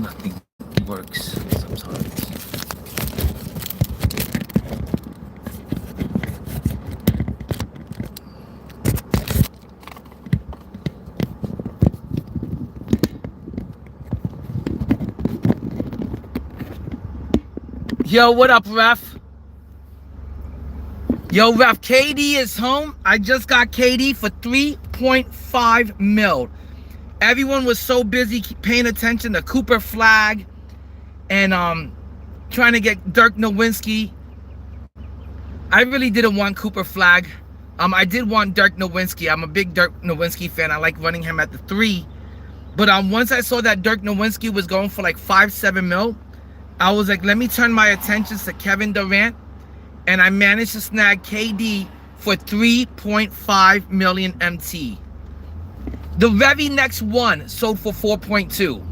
nothing works sometimes. Yo, what up, ref? Yo, ref, KD is home. I just got KD for 3.5 mil. Everyone was so busy paying attention to Cooper Flag and trying to get Dirk Nowitzki. I really didn't want Cooper Flag. I did want Dirk Nowitzki. I'm a big Dirk Nowitzki fan. I like running him at the 3. But once I saw that Dirk Nowitzki was going for like 5-7 mil, I was like, let me turn my attentions to Kevin Durant. And I managed to snag KD for 3.5 million MT. The very next one sold for 4.2.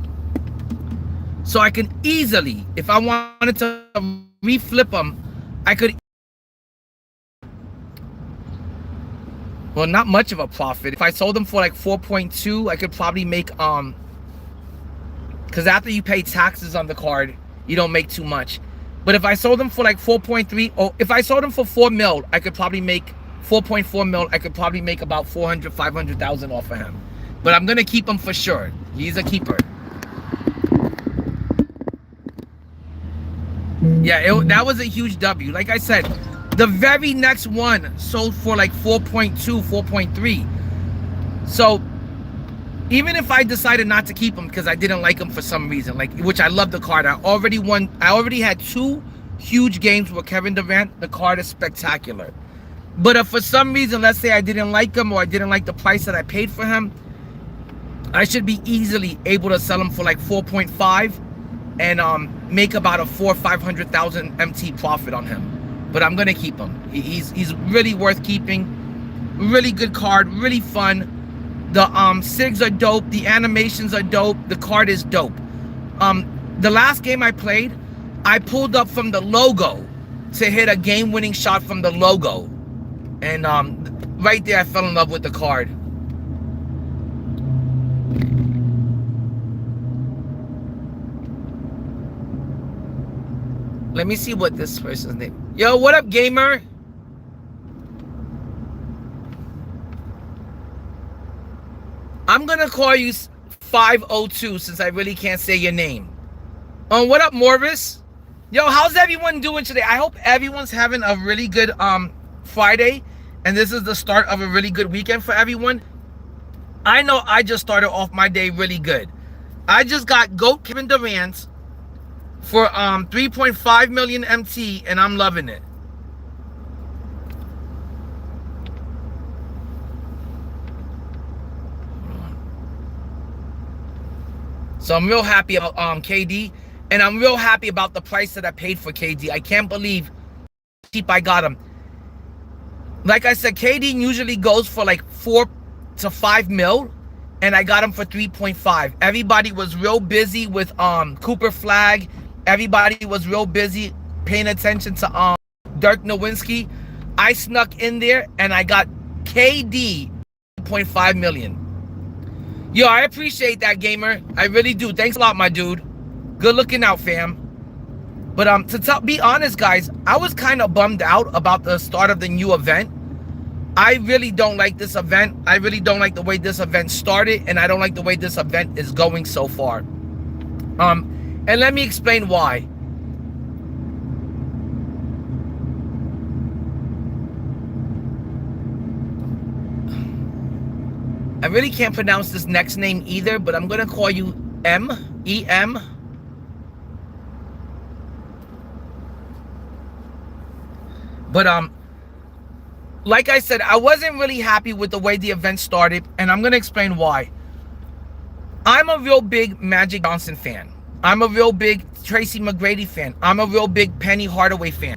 So I can easily, if I wanted to reflip them, I could. Well, not much of a profit. If I sold them for like 4.2, I could probably make, because after you pay taxes on the card, you don't make too much. But if I sold them for like 4.3, or if I sold them for 4 mil, I could probably make 4.4 mil. I could probably make about 400, 500,000 off of him. But I'm going to keep him for sure. He's a keeper. Yeah, that was a huge W. Like I said, the very next one sold for like 4.2, 4.3. So even if I decided not to keep him because I didn't like him for some reason, like, which I love the card. I already had 2 huge games with Kevin Durant. The card is spectacular. But if for some reason, let's say I didn't like him or I didn't like the price that I paid for him, I should be easily able to sell him for like 4.5 and make about a 400,000 or 500,000 MT profit on him. But I'm gonna keep him. He's really worth keeping. Really good card, really fun. The SIGs are dope. The animations are dope. The card is dope. The last game I played, I pulled up from the logo to hit a game-winning shot from the logo, and right there I fell in love with the card. Let me see what this person's name. Yo, what up, gamer? I'm gonna call you 502 since I really can't say your name. What up, Morris? Yo, how's everyone doing today? I hope everyone's having a really good Friday, and this is the start of a really good weekend for everyone. I know I just started off my day really good. I just got GOAT Kevin Durant for 3.5 million MT, and I'm loving it. So I'm real happy about KD, and I'm real happy about the price that I paid for KD. I can't believe how cheap I got him. Like I said, KD usually goes for like 4 to 5 mil, and I got him for 3.5. Everybody was real busy with Cooper Flag. Everybody was real busy paying attention to Dirk Nowitzki. I snuck in there and I got KD 0.5 million. Yo, I appreciate that, gamer. I really do. Thanks a lot, my dude. Good looking out, fam. But to be honest, guys, I was kind of bummed out about the start of the new event. I really don't like this event. I really don't like the way this event started, and I don't like the way this event is going so far. And let me explain why. I really can't pronounce this next name either, but I'm gonna call you E-M. But like I said, I wasn't really happy with the way the event started, and I'm gonna explain why. I'm a real big Magic Johnson fan. I'm a real big Tracy McGrady fan. I'm a real big Penny Hardaway fan.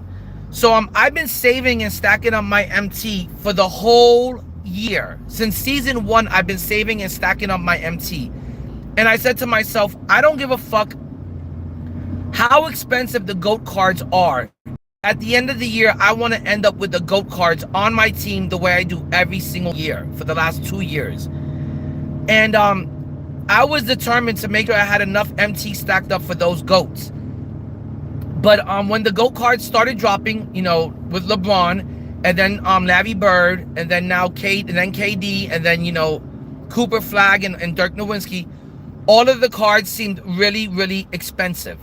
So I've been saving and stacking up my MT for the whole year. Since season 1, I've been saving and stacking up my MT. And I said to myself, I don't give a fuck how expensive the GOAT cards are. At the end of the year, I want to end up with the GOAT cards on my team the way I do every single year for the last 2 years. And I was determined to make sure I had enough MT stacked up for those GOATs. But when the GOAT cards started dropping, you know, with LeBron, and then Larry Bird, and then now Kate, and then KD, and then, you know, Cooper Flag and Dirk Nowitzki, all of the cards seemed really, really expensive.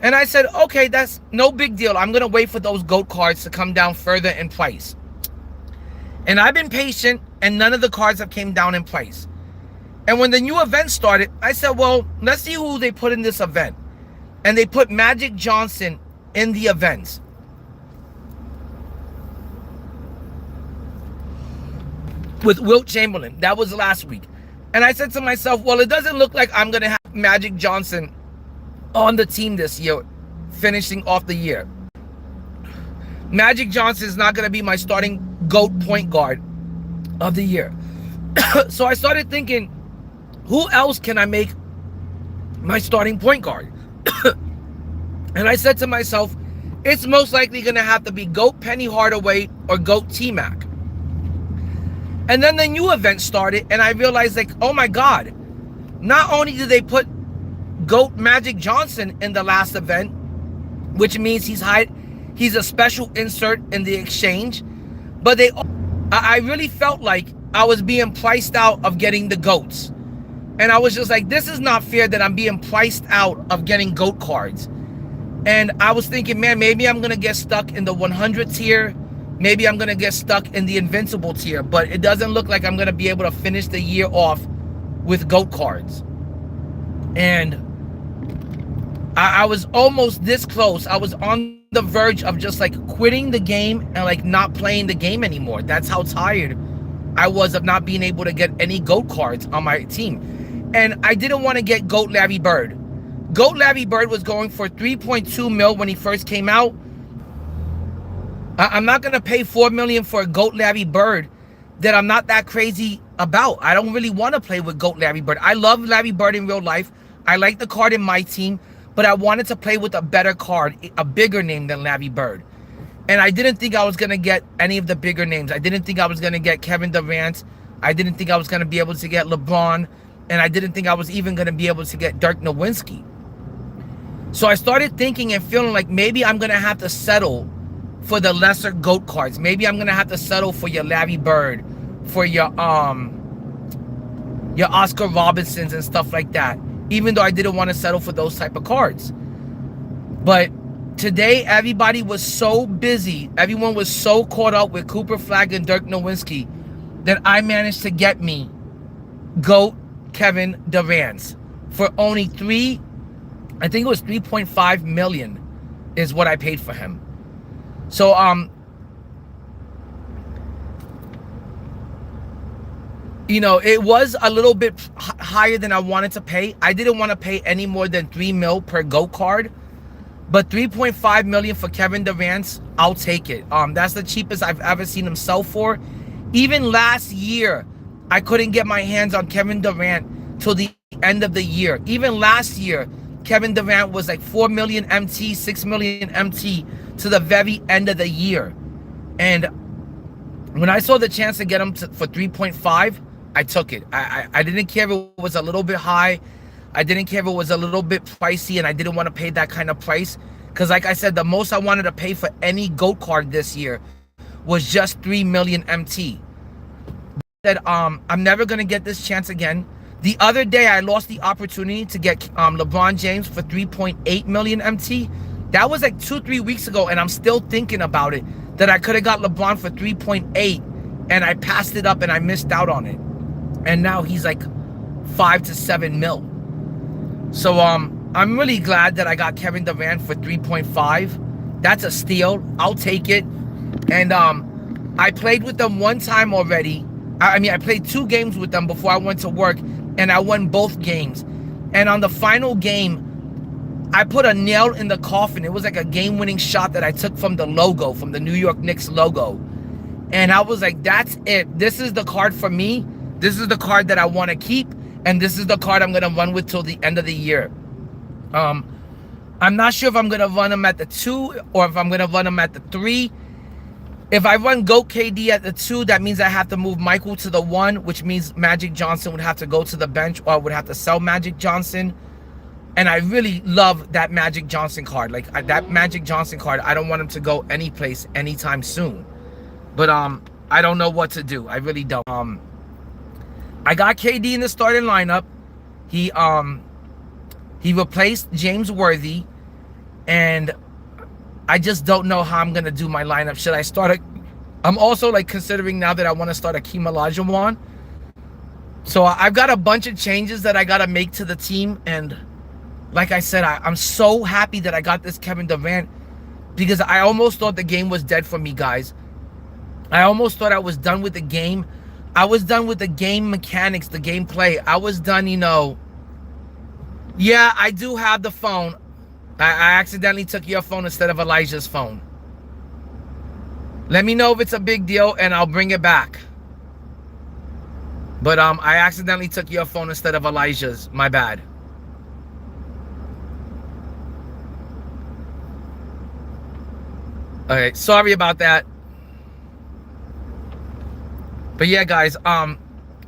And I said, okay, that's no big deal. I'm going to wait for those GOAT cards to come down further in price. And I've been patient, and none of the cards have came down in price. And when the new event started, I said, well, let's see who they put in this event. And they put Magic Johnson in the events. With Wilt Chamberlain. That was last week. And I said to myself, well, it doesn't look like I'm going to have Magic Johnson on the team this year, finishing off the year. Magic Johnson is not going to be my starting GOAT point guard of the year. So I started thinking, who else can I make my starting point guard? And I said to myself, it's most likely going to have to be GOAT Penny Hardaway or GOAT T-Mac. And then the new event started, and I realized, like, oh my God, not only did they put GOAT Magic Johnson in the last event, which means he's a special insert in the exchange, but I really felt like I was being priced out of getting the GOATs. And I was just like, this is not fair that I'm being priced out of getting GOAT cards. And I was thinking, man, maybe I'm going to get stuck in the 100 tier. Maybe I'm going to get stuck in the Invincible tier. But it doesn't look like I'm going to be able to finish the year off with GOAT cards. And I was almost this close. I was on the verge of just like quitting the game and like not playing the game anymore. That's how tired I was of not being able to get any GOAT cards on my team. And I didn't want to get GOAT Larry Bird. GOAT Larry Bird was going for 3.2 mil when he first came out. I'm not going to pay $4 million for a GOAT Larry Bird that I'm not that crazy about. I don't really want to play with GOAT Larry Bird. I love Larry Bird in real life. I like the card in my team, but I wanted to play with a better card, a bigger name than Larry Bird. And I didn't think I was going to get any of the bigger names. I didn't think I was going to get Kevin Durant. I didn't think I was going to be able to get LeBron. And I didn't think I was even going to be able to get Dirk Nowitzki. So I started thinking and feeling like maybe I'm going to have to settle for the lesser GOAT cards. Maybe I'm going to have to settle for your Larry Bird, for your Oscar Robinsons and stuff like that. Even though I didn't want to settle for those type of cards. But today, everybody was so busy. Everyone was so caught up with Cooper Flag and Dirk Nowitzki that I managed to get me GOAT Kevin Durant for only I think it was 3.5 million is what I paid for him. So, you know, it was a little bit higher than I wanted to pay. I didn't want to pay any more than 3 mil per GOAT card. But 3.5 million for Kevin Durant, I'll take it. That's the cheapest I've ever seen him sell for. Even last year, I couldn't get my hands on Kevin Durant till the end of the year. Even last year, Kevin Durant was like 4 million MT, 6 million MT to the very end of the year. And when I saw the chance to get him for 3.5, I took it. I didn't care if it was a little bit high. I didn't care if it was a little bit pricey, and I didn't want to pay that kind of price. Because like I said, the most I wanted to pay for any GOAT card this year was just 3 million MT. That I'm never going to get this chance again. The other day, I lost the opportunity to get LeBron James for 3.8 million MT. That was like 2-3 weeks ago, and I'm still thinking about it, that I could have got LeBron for 3.8, and I passed it up, and I missed out on it. And now he's like 5 to 7 mil. So I'm really glad that I got Kevin Durant for 3.5. That's a steal. I'll take it. And I played with them one time already. I played 2 games with them before I went to work, and I won both games. And on the final game, I put a nail in the coffin. It was like a game-winning shot that I took from the logo, from the New York Knicks logo. And I was like, that's it. This is the card for me. This is the card that I want to keep. And this is the card I'm going to run with till the end of the year. I'm not sure if I'm going to run them at the 2 or if I'm going to run them at the 3. If I run GOAT KD at the 2, that means I have to move Michael to the 1, which means Magic Johnson would have to go to the bench, or I would have to sell Magic Johnson. And I really love that Magic Johnson card. Like, that Magic Johnson card, I don't want him to go any place anytime soon. But I don't know what to do. I really don't. I got KD in the starting lineup. He replaced James Worthy, and I just don't know how I'm gonna do my lineup. Should I start I'm also like considering now that I want to start Akeem Olajuwon. So I've got a bunch of changes that I gotta make to the team, and like I said, I'm so happy that I got this Kevin Durant, because I almost thought the game was dead for me, guys. I almost thought I was done with the game. I was done with the game mechanics, the gameplay. I was done, you know. Yeah, I do have the phone. I accidentally took your phone instead of Elijah's phone. Let me know if it's a big deal and I'll bring it back. But I accidentally took your phone instead of Elijah's. My bad. Okay, sorry about that. But yeah, guys,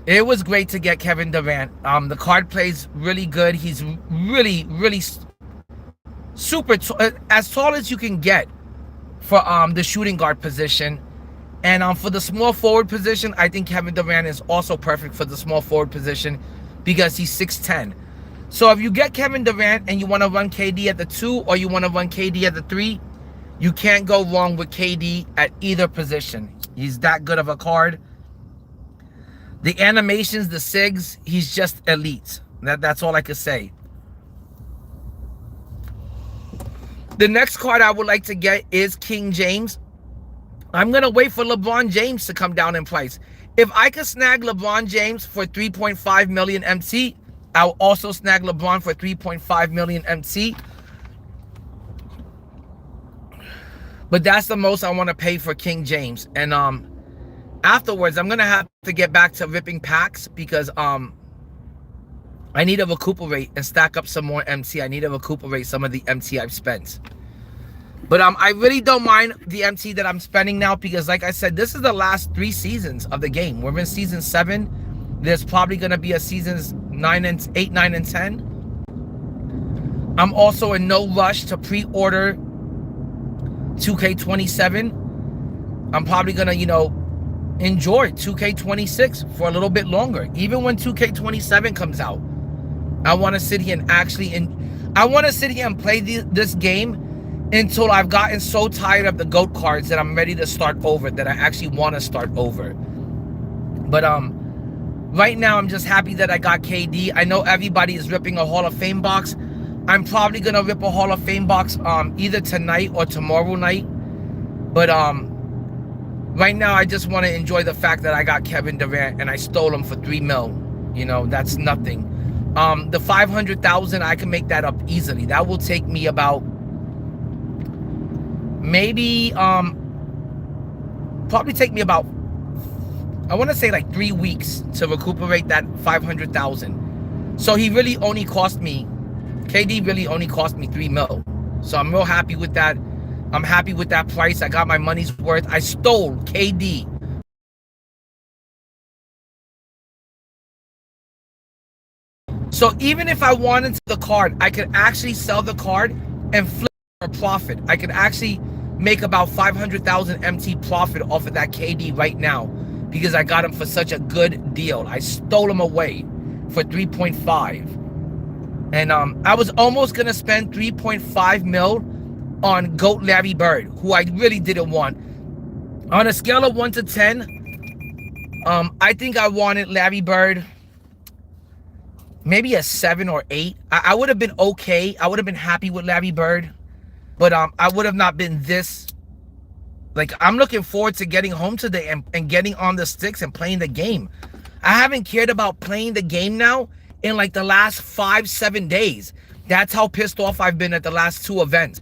it was great to get Kevin Durant. The card plays really good. He's really super as tall as you can get for the shooting guard position. And for the small forward position, I think Kevin Durant is also perfect for the small forward position because he's 6'10". So if you get Kevin Durant and you want to run KD at the 2 or you want to run KD at the 3, you can't go wrong with KD at either position. He's that good of a card. The animations, the SIGs, he's just elite. That's all I could say. The next card I would like to get is King James. I'm going to wait for LeBron James to come down in price. If I could snag LeBron James for 3.5 million MT, I'll also snag LeBron for 3.5 million MT. But that's the most I want to pay for King James. And afterwards, I'm going to have to get back to ripping packs because I need to recuperate and stack up some more MT. I need to recuperate some of the MT I've spent. But I really don't mind the MT that I'm spending now because, like I said, this is the last 3 seasons of the game. We're in season 7. There's probably going to be a seasons 8, 9, and 10. I'm also in no rush to pre-order 2K27. I'm probably going to, you know, enjoy 2K26 for a little bit longer. Even when 2K27 comes out, I want to sit here and play this game until I've gotten so tired of the GOAT cards that I'm ready to start over, that I actually want to start over. But right now I'm just happy that I got KD. I know everybody is ripping a Hall of Fame box. I'm probably gonna rip a Hall of Fame box either tonight or tomorrow night. But right now I just want to enjoy the fact that I got Kevin Durant and I stole him for 3 mil. You know, that's nothing. The 500,000, I can make that up easily. That will take me about maybe probably take me about, I want to say like 3 weeks to recuperate that 500,000. So he really only cost me, KD really only cost me 3 mil. So I'm real happy with that. I'm happy with that price. I got my money's worth. I stole KD. So even if I wanted the card, I could actually sell the card and flip for a profit. I could actually make about 500,000 MT profit off of that KD right now because I got him for such a good deal. I stole him away for 3.5. And I was almost going to spend 3.5 mil on GOAT Larry Bird, who I really didn't want. On a scale of 1 to 10, I think I wanted Larry Bird maybe a 7 or 8. I would have been okay. I would have been happy with Larry Bird. But I would have not been this. Like, I'm looking forward to getting home today and getting on the sticks and playing the game. I haven't cared about playing the game now in like the last 5-7 days. That's how pissed off I've been at the last 2 events.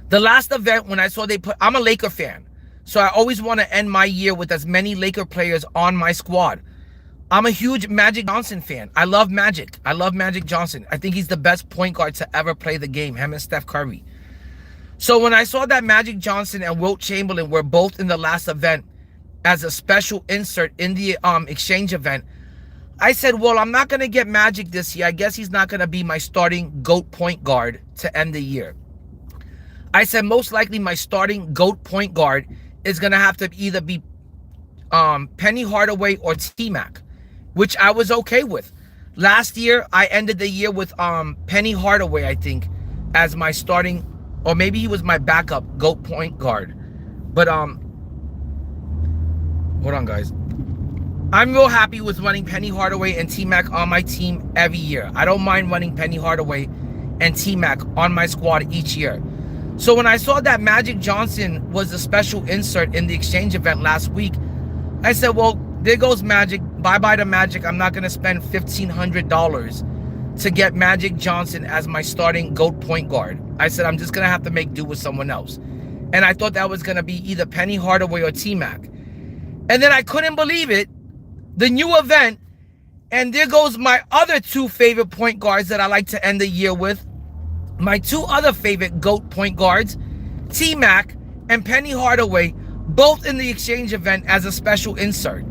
The last event, when I saw I'm a Laker fan. So I always want to end my year with as many Laker players on my squad. I'm a huge Magic Johnson fan. I love Magic. I love Magic Johnson. I think he's the best point guard to ever play the game, him and Steph Curry. So when I saw that Magic Johnson and Wilt Chamberlain were both in the last event as a special insert in the exchange event, I said, well, I'm not going to get Magic this year. I guess he's not going to be my starting GOAT point guard to end the year. I said most likely my starting GOAT point guard is going to have to either be Penny Hardaway or T-Mac, which I was okay with. Last year, I ended the year with Penny Hardaway, I think, as my starting, or maybe he was my backup GOAT point guard. But hold on, guys. I'm real happy with running Penny Hardaway and T-Mac on my team every year. I don't mind running Penny Hardaway and T-Mac on my squad each year. So when I saw that Magic Johnson was a special insert in the exchange event last week, I said, well, there goes Magic. Bye-bye to Magic. I'm not going to spend $1,500 to get Magic Johnson as my starting GOAT point guard. I said, I'm just going to have to make do with someone else. And I thought that was going to be either Penny Hardaway or T-Mac. And then I couldn't believe it. The new event, and there goes my other two favorite point guards that I like to end the year with. My two other favorite GOAT point guards, T-Mac and Penny Hardaway, both in the exchange event as a special insert.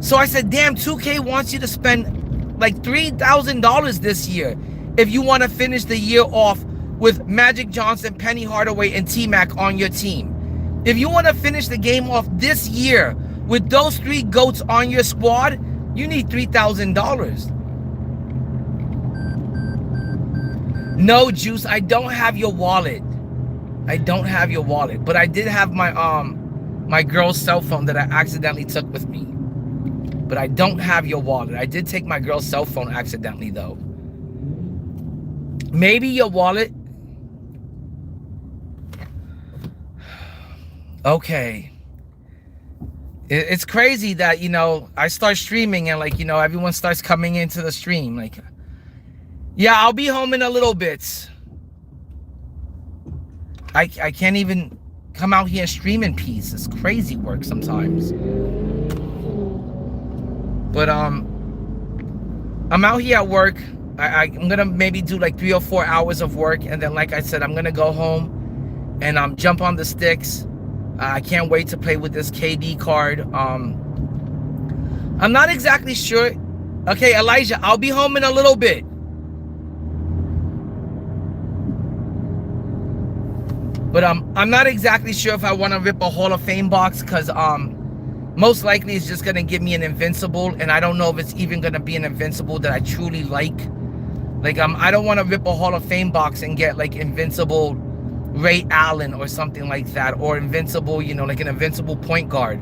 So I said, damn, 2K wants you to spend like $3,000 this year if you want to finish the year off with Magic Johnson, Penny Hardaway, and T-Mac on your team. If you want to finish the game off this year with those three GOATs on your squad, you need $3,000. No, Juice, I don't have your wallet. I don't have your wallet, but I did have my my girl's cell phone that I accidentally took with me. But I don't have your wallet. I did take my girl's cell phone accidentally, though. Maybe your wallet. Okay. It's crazy that, you know, I start streaming and, like, you know, everyone starts coming into the stream. Like, yeah, I'll be home in a little bit. I can't even come out here and stream in peace. It's crazy work sometimes. But I'm out here at work. I'm gonna maybe do like 3 or 4 hours of work, and then, like I said, I'm gonna go home and jump on the sticks. I can't wait to play with this KD card. I'm not exactly sure. Okay, Elijah, I'll be home in a little bit. But I'm not exactly sure if I want to rip a Hall of Fame box, because most likely it's just going to give me an Invincible, and I don't know if it's even going to be an Invincible that I truly like. Like, I don't want to rip a Hall of Fame box and get, like, Invincible Ray Allen or something like that, or Invincible, you know, like an Invincible point guard.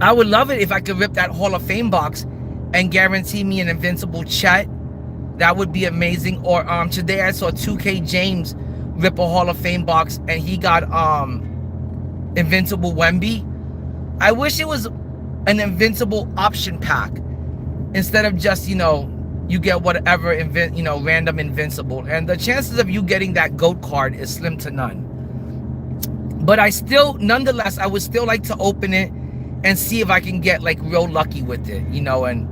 I would love it if I could rip that Hall of Fame box and guarantee me an Invincible Chet. That would be amazing. Or today I saw 2K James rip a Hall of Fame box and he got Invincible Wemby. I wish it was an Invincible option pack instead of just, you know, you get whatever random Invincible, and the chances of you getting that GOAT card is slim to none. But nonetheless, I would still like to open it and see if I can get, like, real lucky with it, you know, and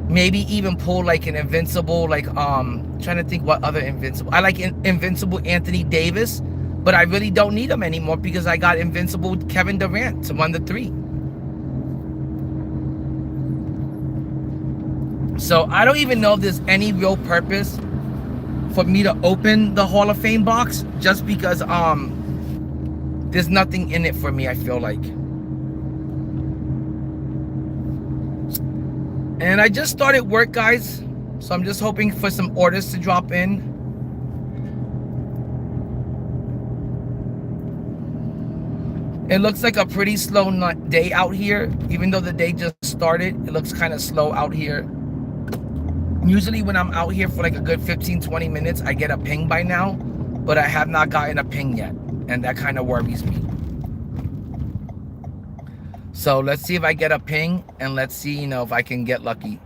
maybe even pull, like, an Invincible, like, trying to think what other Invincible. I like Invincible Anthony Davis, but I really don't need him anymore because I got Invincible Kevin Durant to run the 3. So I don't even know if there's any real purpose for me to open the Hall of Fame box, just because there's nothing in it for me, I feel like. And I just started work, guys, so I'm just hoping for some orders to drop in. It looks like a pretty slow day out here. Even though the day just started, it looks kind of slow out here. Usually when I'm out here for like a good 15-20 minutes, I get a ping by now, but I have not gotten a ping yet, and that kind of worries me. So let's see if I get a ping, and let's see, you know, if I can get lucky.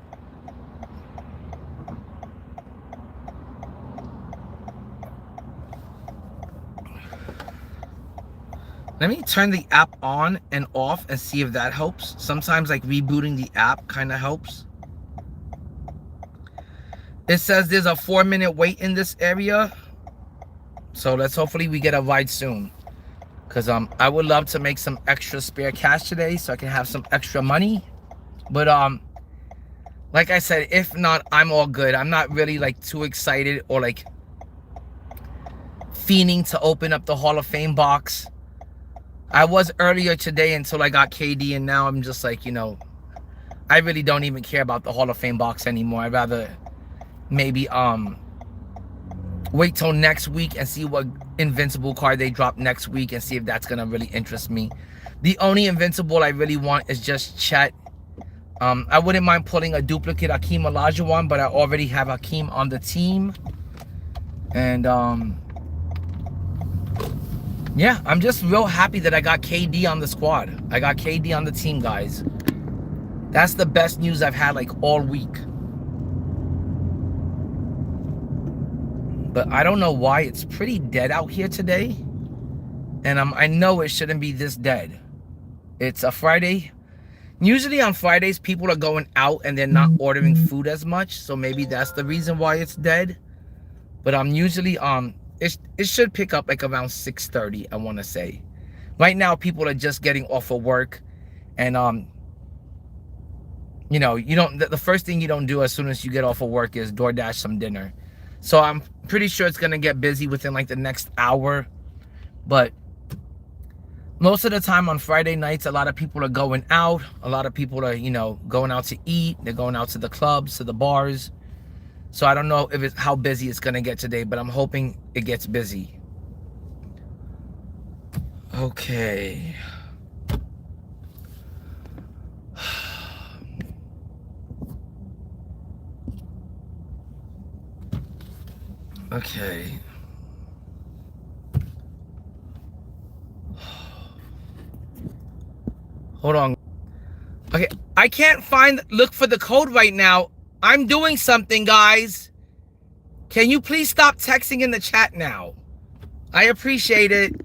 Let me turn the app on and off and see if that helps. Sometimes, like, rebooting the app kind of helps. It says there's a 4-minute wait in this area. So let's hopefully we get a ride soon. Because I would love to make some extra spare cash today so I can have some extra money. But like I said, if not, I'm all good. I'm not really like too excited or like fiending to open up the Hall of Fame box. I was earlier today until I got KD, and now I'm just like, you know, I really don't even care about the Hall of Fame box anymore. I'd rather maybe wait till next week and see what invincible card they drop next week and see if that's gonna really interest me. The only invincible I really want is just Chet. I wouldn't mind pulling a duplicate Hakeem Olajuwon, but I already have Hakeem on the team. And yeah, I'm just real happy that I got KD on the squad. I got KD on the team, guys. That's the best news I've had like all week. But I don't know why it's pretty dead out here today. And I know it shouldn't be this dead. It's a Friday. Usually on Fridays, people are going out and they're not ordering food as much. So maybe that's the reason why it's dead. But I'm usually, it should pick up like around 6:30, I want to say. Right now, people are just getting off of work. And, you know, the first thing you don't do as soon as you get off of work is DoorDash some dinner. So I'm pretty sure it's going to get busy within like the next hour. But most of the time on Friday nights, a lot of people are going out. A lot of people are, you know, going out to eat. They're going out to the clubs, to the bars. So I don't know if it's how busy it's going to get today, but I'm hoping it gets busy. Okay. Okay. Hold on. Okay, I can't look for the code right now. I'm doing something, guys. Can you please stop texting in the chat now? I appreciate it.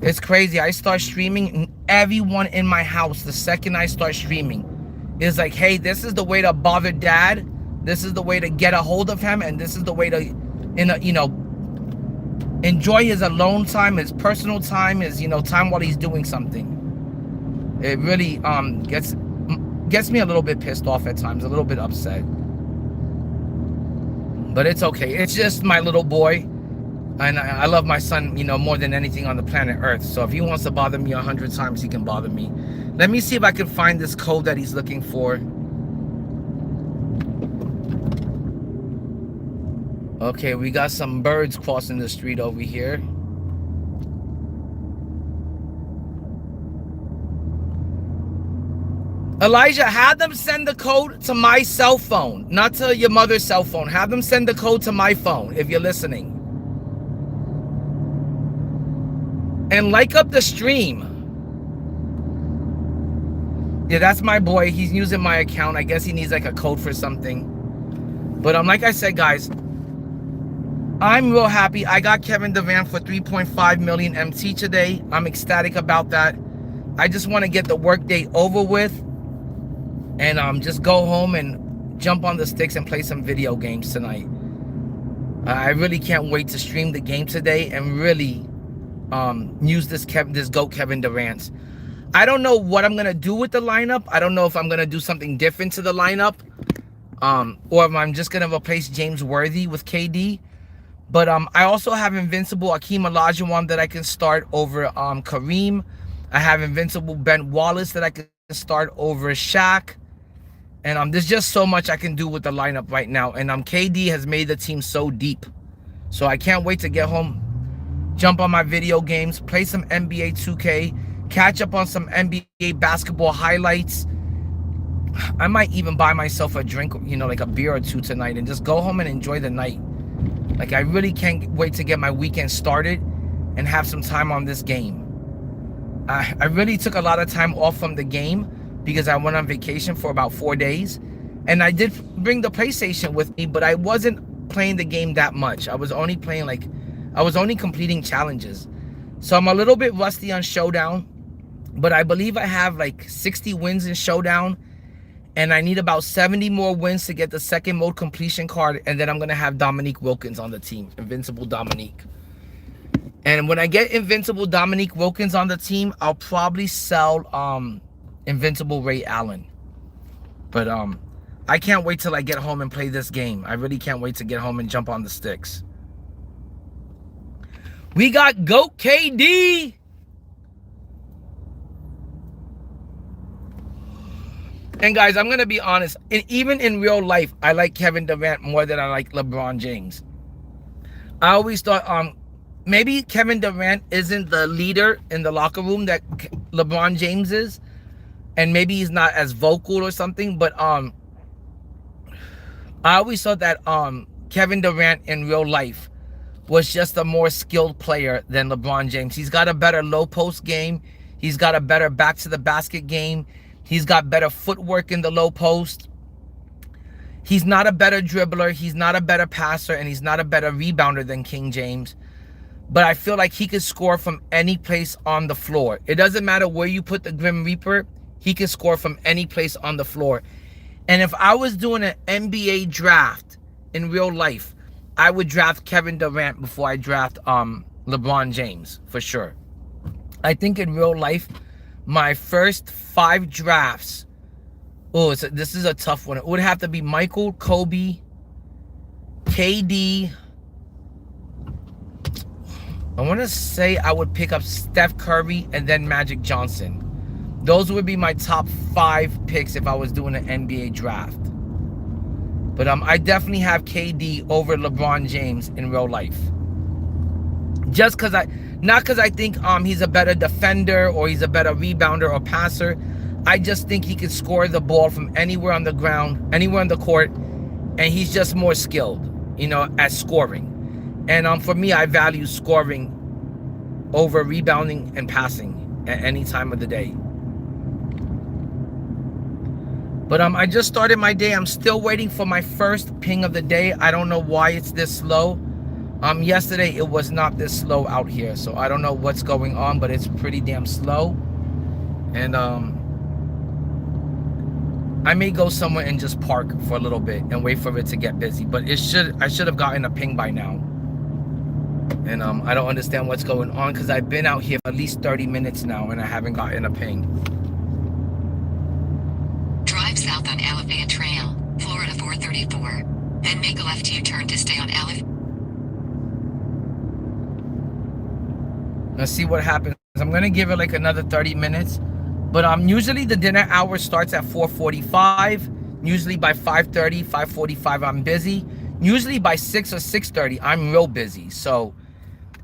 It's crazy. I start streaming and everyone in my house, the second I start streaming, is like, hey, this is the way to bother dad. This is the way to get a hold of him. And this is the way to, you know, enjoy his alone time, his personal time, his, you know, time while he's doing something. It really gets me a little bit pissed off at times, a little bit upset. But it's okay. It's just my little boy. And I love my son, you know, more than anything on the planet Earth. So if he wants to bother me 100 times, he can bother me. Let me see if I can find this code that he's looking for. Okay, we got some birds crossing the street over here. Elijah, have them send the code to my cell phone, not to your mother's cell phone. Have them send the code to my phone if you're listening. And like up the stream. Yeah, that's my boy. He's using my account. I guess he needs like a code for something. But like I said, guys, I'm real happy. I got Kevin Durant for 3.5 million MT today. I'm ecstatic about that. I just want to get the workday over with and just go home and jump on the sticks and play some video games tonight. I really can't wait to stream the game today and really use this GOAT Kevin Durant. I don't know what I'm gonna do with the lineup. I don't know if I'm gonna do something different to the lineup, or if I'm just gonna replace James Worthy with KD. But I also have invincible Hakeem Olajuwon that I can start over Kareem. I have invincible Ben Wallace that I can start over Shaq. And there's just so much I can do with the lineup right now. And KD has made the team so deep. So I can't wait to get home, jump on my video games, play some NBA 2K, catch up on some NBA basketball highlights. I might even buy myself a drink, you know, like a beer or two tonight and just go home and enjoy the night. Like, I really can't wait to get my weekend started and have some time on this game. I really took a lot of time off from the game because I went on vacation for about 4 days. And I did bring the PlayStation with me, but I wasn't playing the game that much. I was only playing I was only completing challenges. So I'm a little bit rusty on Showdown, but I believe I have like 60 wins in Showdown And I need about 70 more wins to get the second mode completion card. And then I'm going to have Dominique Wilkins on the team. Invincible Dominique. And when I get Invincible Dominique Wilkins on the team, I'll probably sell Invincible Ray Allen. But I can't wait till I get home and play this game. I really can't wait to get home and jump on the sticks. We got GOAT KD. And guys, I'm going to be honest. Even in real life, I like Kevin Durant more than I like LeBron James. I always thought maybe Kevin Durant isn't the leader in the locker room that LeBron James is. And maybe he's not as vocal or something. But I always thought that Kevin Durant in real life was just a more skilled player than LeBron James. He's got a better low post game. He's got a better back to the basket game. He's got better footwork in the low post. He's not a better dribbler. He's not a better passer. And he's not a better rebounder than King James. But I feel like he could score from any place on the floor. It doesn't matter where you put the Grim Reaper. He can score from any place on the floor. And if I was doing an NBA draft in real life, I would draft Kevin Durant before I draft LeBron James, for sure. I think in real life, my first 5 drafts, this is a tough one. It would have to be Michael, Kobe, KD. I want to say I would pick up Steph Curry and then Magic Johnson. Those would be my top 5 picks if I was doing an NBA draft. But I definitely have KD over LeBron James in real life. Just because not because I think he's a better defender or he's a better rebounder or passer. I just think he can score the ball from anywhere on the ground, anywhere on the court, and he's just more skilled, at scoring. And for me, I value scoring over rebounding and passing at any time of the day. But I just started my day. I'm still waiting for my first ping of the day. I don't know why it's this slow. Yesterday it was not this slow out here, so I don't know what's going on, but it's pretty damn slow. And I may go somewhere and just park for a little bit and wait for it to get busy. But I should have gotten a ping by now. And I don't understand what's going on because I've been out here for at least 30 minutes now and I haven't gotten a ping. Drive south on Elephant Trail, Florida 434. Then make a left U-turn to stay on Elephant. Let's see what happens. I'm going to give it like another 30 minutes. But usually the dinner hour starts at 4:45. Usually by 5:30, 5:45, I'm busy. Usually by 6 or 6:30, I'm real busy. So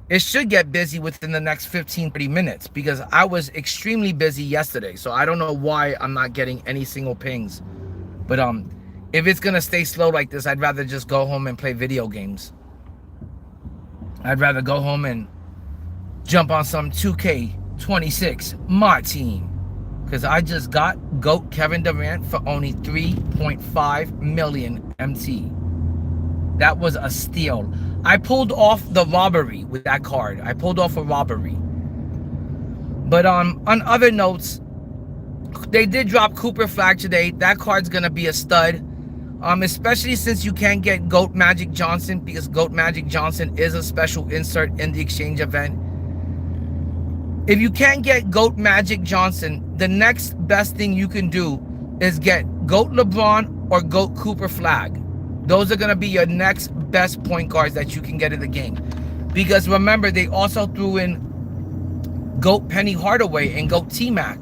it should get busy within the next 15, 30 minutes because I was extremely busy yesterday. So I don't know why I'm not getting any single pings. But if it's going to stay slow like this, I'd rather just go home and play video games. I'd rather go home and jump on some 2K26, my team. Because I just got GOAT Kevin Durant for only 3.5 million MT. That was a steal. I pulled off the robbery with that card. I pulled off a robbery. But on other notes, they did drop Cooper Flag today. That card's going to be a stud. Especially since you can't get GOAT Magic Johnson because GOAT Magic Johnson is a special insert in the exchange event. If you can't get GOAT Magic Johnson, the next best thing you can do is get GOAT LeBron or GOAT Cooper Flag. Those are going to be your next best point guards that you can get in the game. Because remember, they also threw in GOAT Penny Hardaway and GOAT T-Mac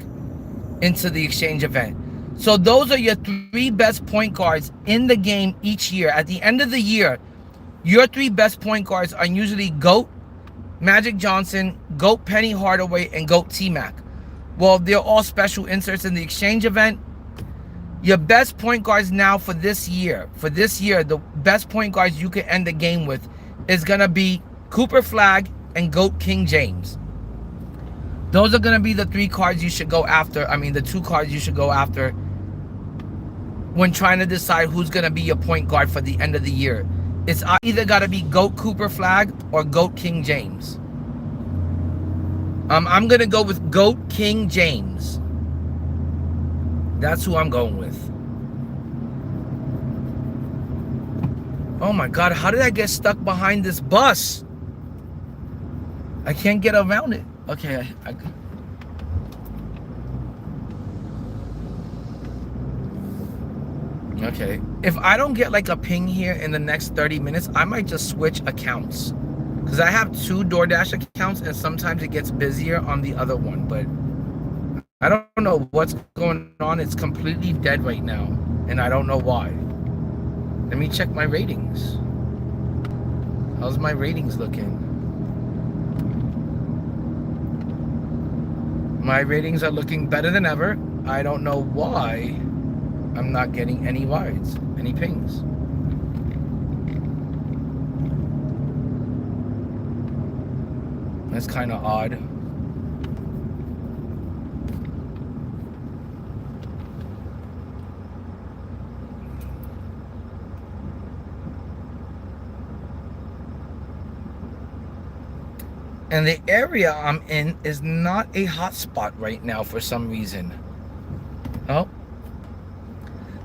into the exchange event. So those are your 3 best point guards in the game each year. At the end of the year, your 3 best point guards are usually GOAT Magic Johnson, GOAT Penny Hardaway, and GOAT T-Mac. Well, they're all special inserts in the exchange event. Your best point guards now for this year, the best point guards you can end the game with is going to be Cooper Flag and GOAT King James. Those are going to be the 3 cards you should go after. The 2 cards you should go after when trying to decide who's going to be your point guard for the end of the year. It's either got to be GOAT Cooper Flag or GOAT King James. I'm going to go with GOAT King James. That's who I'm going with. Oh my God, how did I get stuck behind this bus? I can't get around it. Okay, okay. If I don't get like a ping here in the next 30 minutes, I might just switch accounts. Because I have 2 DoorDash accounts and sometimes it gets busier on the other one. But I don't know what's going on. It's completely dead right now. And I don't know why. Let me check my ratings. How's my ratings looking? My ratings are looking better than ever. I don't know why I'm not getting any rides, any pings. That's kind of odd. And the area I'm in is not a hot spot right now for some reason. Oh.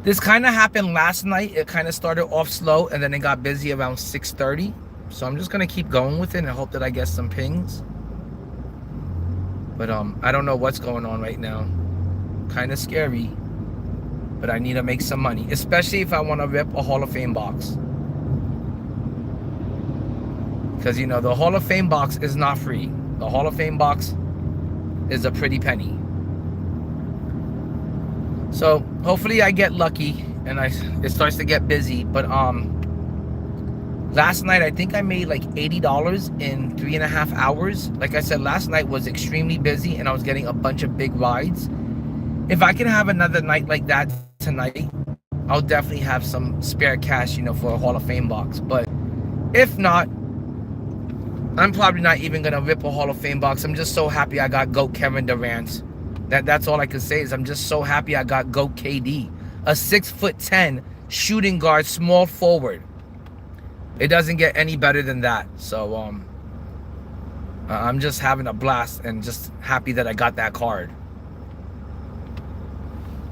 This kind of happened last night. It kind of started off slow and then it got busy around 6:30. So I'm just going to keep going with it and hope that I get some pings. But I don't know what's going on right now. Kind of scary. But I need to make some money. Especially if I want to rip a Hall of Fame box. Because, you know, the Hall of Fame box is not free. The Hall of Fame box is a pretty penny. So, hopefully I get lucky and it starts to get busy. But, last night, I think I made like $80 in 3.5 hours. Like I said, last night was extremely busy and I was getting a bunch of big rides. If I can have another night like that tonight, I'll definitely have some spare cash, you know, for a Hall of Fame box. But if not, I'm probably not even going to rip a Hall of Fame box. I'm just so happy I got GOAT Kevin Durant. That's all I can say is I'm just so happy I got GOAT KD. A 6'10" shooting guard, small forward. It doesn't get any better than that. So I'm just having a blast and just happy that I got that card.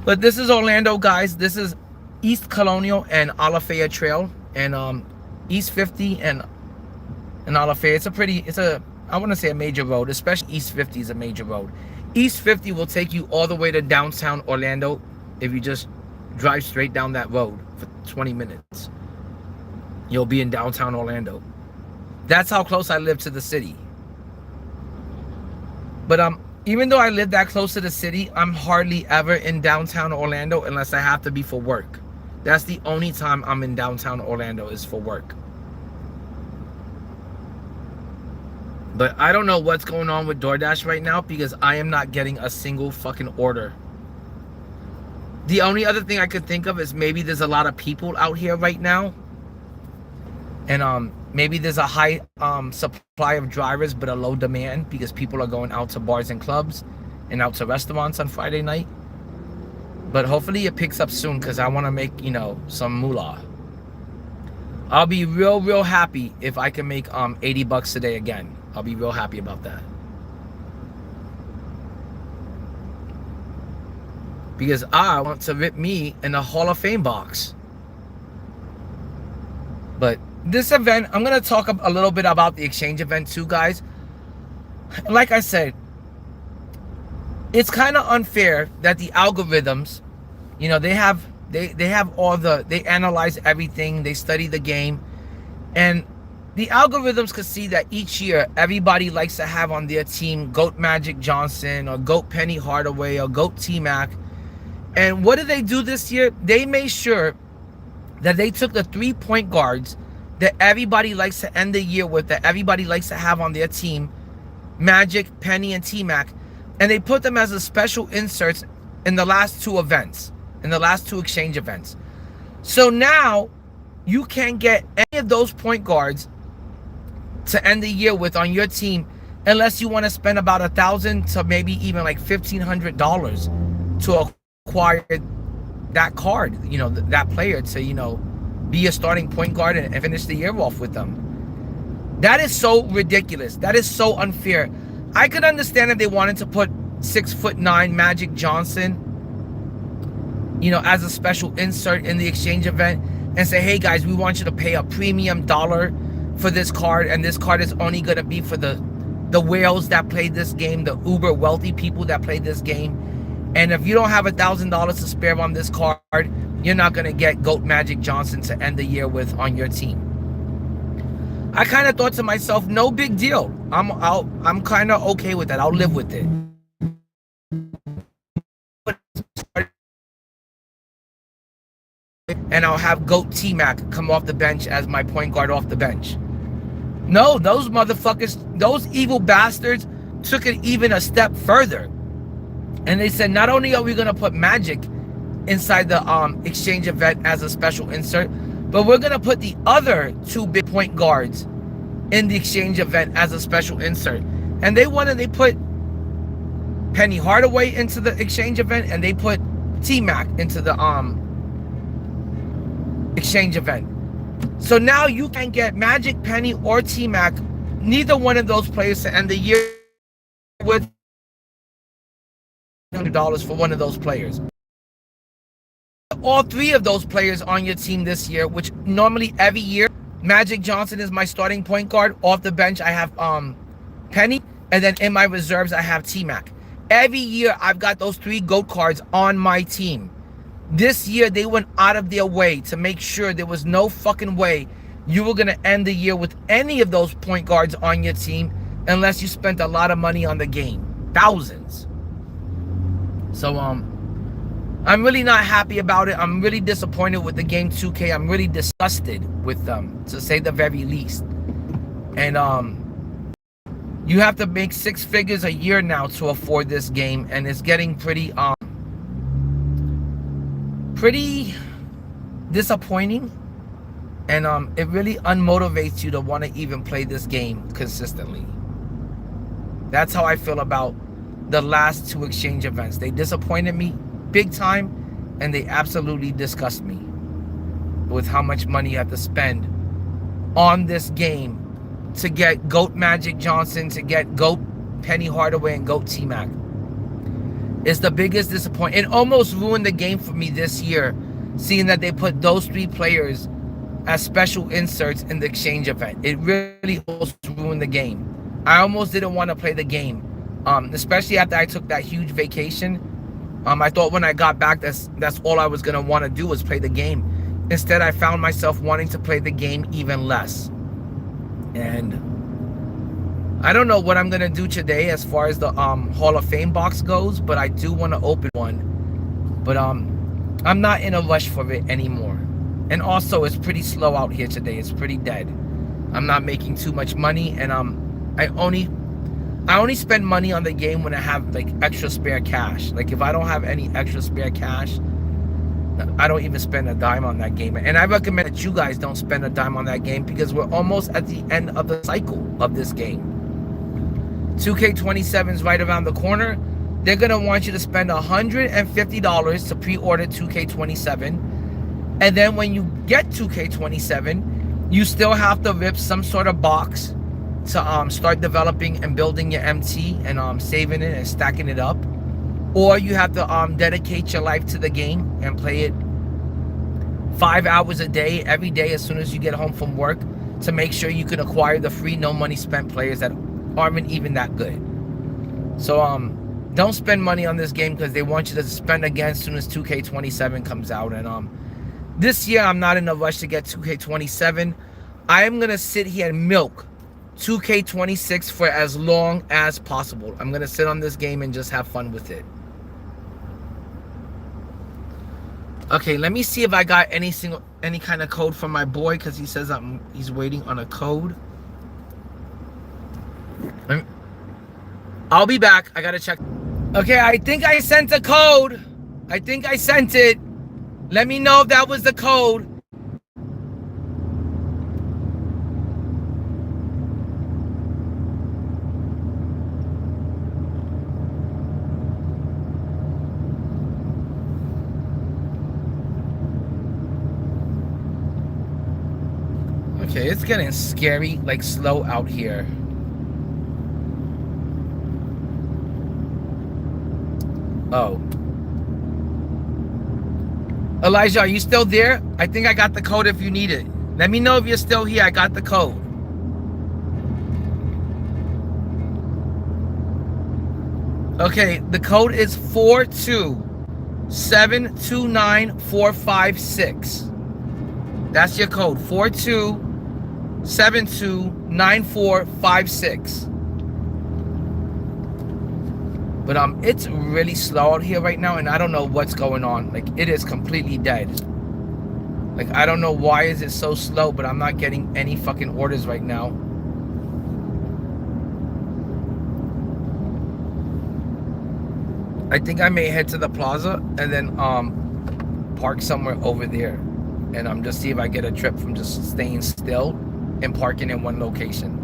But this is Orlando, guys. This is East Colonial and Alafaya Trail. And East 50 and Alafaya. I want to say a major road, especially East 50 is a major road. East 50 will take you all the way to downtown Orlando if you just drive straight down that road for 20 minutes. You'll be in downtown Orlando. That's how close I live to the city. But even though I live that close to the city, I'm hardly ever in downtown Orlando unless I have to be for work. That's the only time I'm in downtown Orlando is for work. But I don't know what's going on with DoorDash right now because I am not getting a single fucking order. The only other thing I could think of is maybe there's a lot of people out here right now. And maybe there's a high supply of drivers but a low demand because people are going out to bars and clubs and out to restaurants on Friday night. But hopefully it picks up soon because I want to make, you know, some moolah. I'll be real happy if I can make $80 today again. I'll be real happy about that. Because I want to rip me in a Hall of Fame box. But this event, I'm going to talk a little bit about the exchange event too, guys. Like I said, it's kind of unfair that the algorithms, you know, they analyze everything, they study the game, and the algorithms could see that each year everybody likes to have on their team GOAT Magic Johnson or GOAT Penny Hardaway or GOAT T-Mac. And what did they do this year? They made sure that they took the 3-point guards that everybody likes to end the year with, that everybody likes to have on their team, Magic, Penny, and T-Mac, and they put them as a special inserts in the last 2 events, in the last 2 exchange events. So now you can't get any of those point guards to end the year with on your team unless you want to spend about $1,000 to maybe even like $1,500 to acquire that card, you know, that player to, you know, be a starting point guard and finish the year off with them. That is so ridiculous. That is so unfair. I could understand if they wanted to put 6'9" Magic Johnson, you know, as a special insert in the exchange event. and say, hey guys, we want you to pay a premium dollar for this card, and this card is only going to be for the whales that play this game, the uber wealthy people that play this game. And if you don't have $1,000 to spare on this card, you're not going to get GOAT Magic Johnson to end the year with on your team. I kind of thought to myself, no big deal. I'm kind of okay with that. I'll live with it. And I'll have GOAT T-Mac come off the bench as my point guard off the bench. No, those motherfuckers, those evil bastards took it even a step further. And they said, not only are we going to put Magic inside the exchange event as a special insert, but we're going to put the other 2 big point guards in the exchange event as a special insert. And they put Penny Hardaway into the exchange event, and they put T-Mac into the exchange event. So now you can get Magic, Penny, or T-Mac, neither one of those players, to end the year with $100 for one of those players. All 3 of those players on your team this year, which normally every year, Magic Johnson is my starting point guard. Off the bench, I have Penny, and then in my reserves, I have T-Mac. Every year, I've got those 3 GOAT cards on my team. This year, they went out of their way to make sure there was no fucking way you were going to end the year with any of those point guards on your team unless you spent a lot of money on the game. Thousands. So, I'm really not happy about it. I'm really disappointed with the game 2K. I'm really disgusted with them, to say the very least. And, you have to make 6 figures a year now to afford this game, and it's getting pretty disappointing, and it really unmotivates you to want to even play this game consistently. That's how I feel about the last 2 exchange events. They disappointed me big time, and they absolutely disgust me with how much money you have to spend on this game to get GOAT Magic Johnson, to get GOAT Penny Hardaway, and GOAT T-Mac. It's the biggest disappointment. It almost ruined the game for me this year, seeing that they put those 3 players as special inserts in the exchange event. It really almost ruined the game. I almost didn't want to play the game, especially after I took that huge vacation. I thought when I got back, that's all I was going to want to do was play the game. Instead, I found myself wanting to play the game even less. And I don't know what I'm going to do today as far as the Hall of Fame box goes, but I do want to open one. But I'm not in a rush for it anymore. And also, it's pretty slow out here today. It's pretty dead. I'm not making too much money, and I only spend money on the game when I have like extra spare cash. Like if I don't have any extra spare cash, I don't even spend a dime on that game. And I recommend that you guys don't spend a dime on that game, because we're almost at the end of the cycle of this game. 2K27 is right around the corner. They're going to want you to spend $150 to pre-order 2K27. And then when you get 2K27, you still have to rip some sort of box to start developing and building your MT and saving it and stacking it up. Or you have to dedicate your life to the game and play it 5 hours a day, every day as soon as you get home from work, to make sure you can acquire the free, no money spent players that aren't even that good. So don't spend money on this game, because they want you to spend again as soon as 2K27 comes out. And this year I'm not in a rush to get 2K27. I am gonna sit here and milk 2K26 for as long as possible. I'm gonna sit on this game and just have fun with it. Okay, let me see if I got any kind of code from my boy, because he says he's waiting on a code. I'll be back. I gotta check. Okay, I think I sent a code. I think I sent it. Let me know if that was the code. Okay, it's getting scary, like slow out here. Oh. Elijah, are you still there? I think I got the code if you need it. Let me know if you're still here. I got the code. Okay, the code is 4272946. That's your code, 42729456. But it's really slow out here right now, and I don't know what's going on. Like, it is completely dead. Like, I don't know why is it so slow, but I'm not getting any fucking orders right now. I think I may head to the plaza and then park somewhere over there, and just see if I get a trip from just staying still and parking in one location.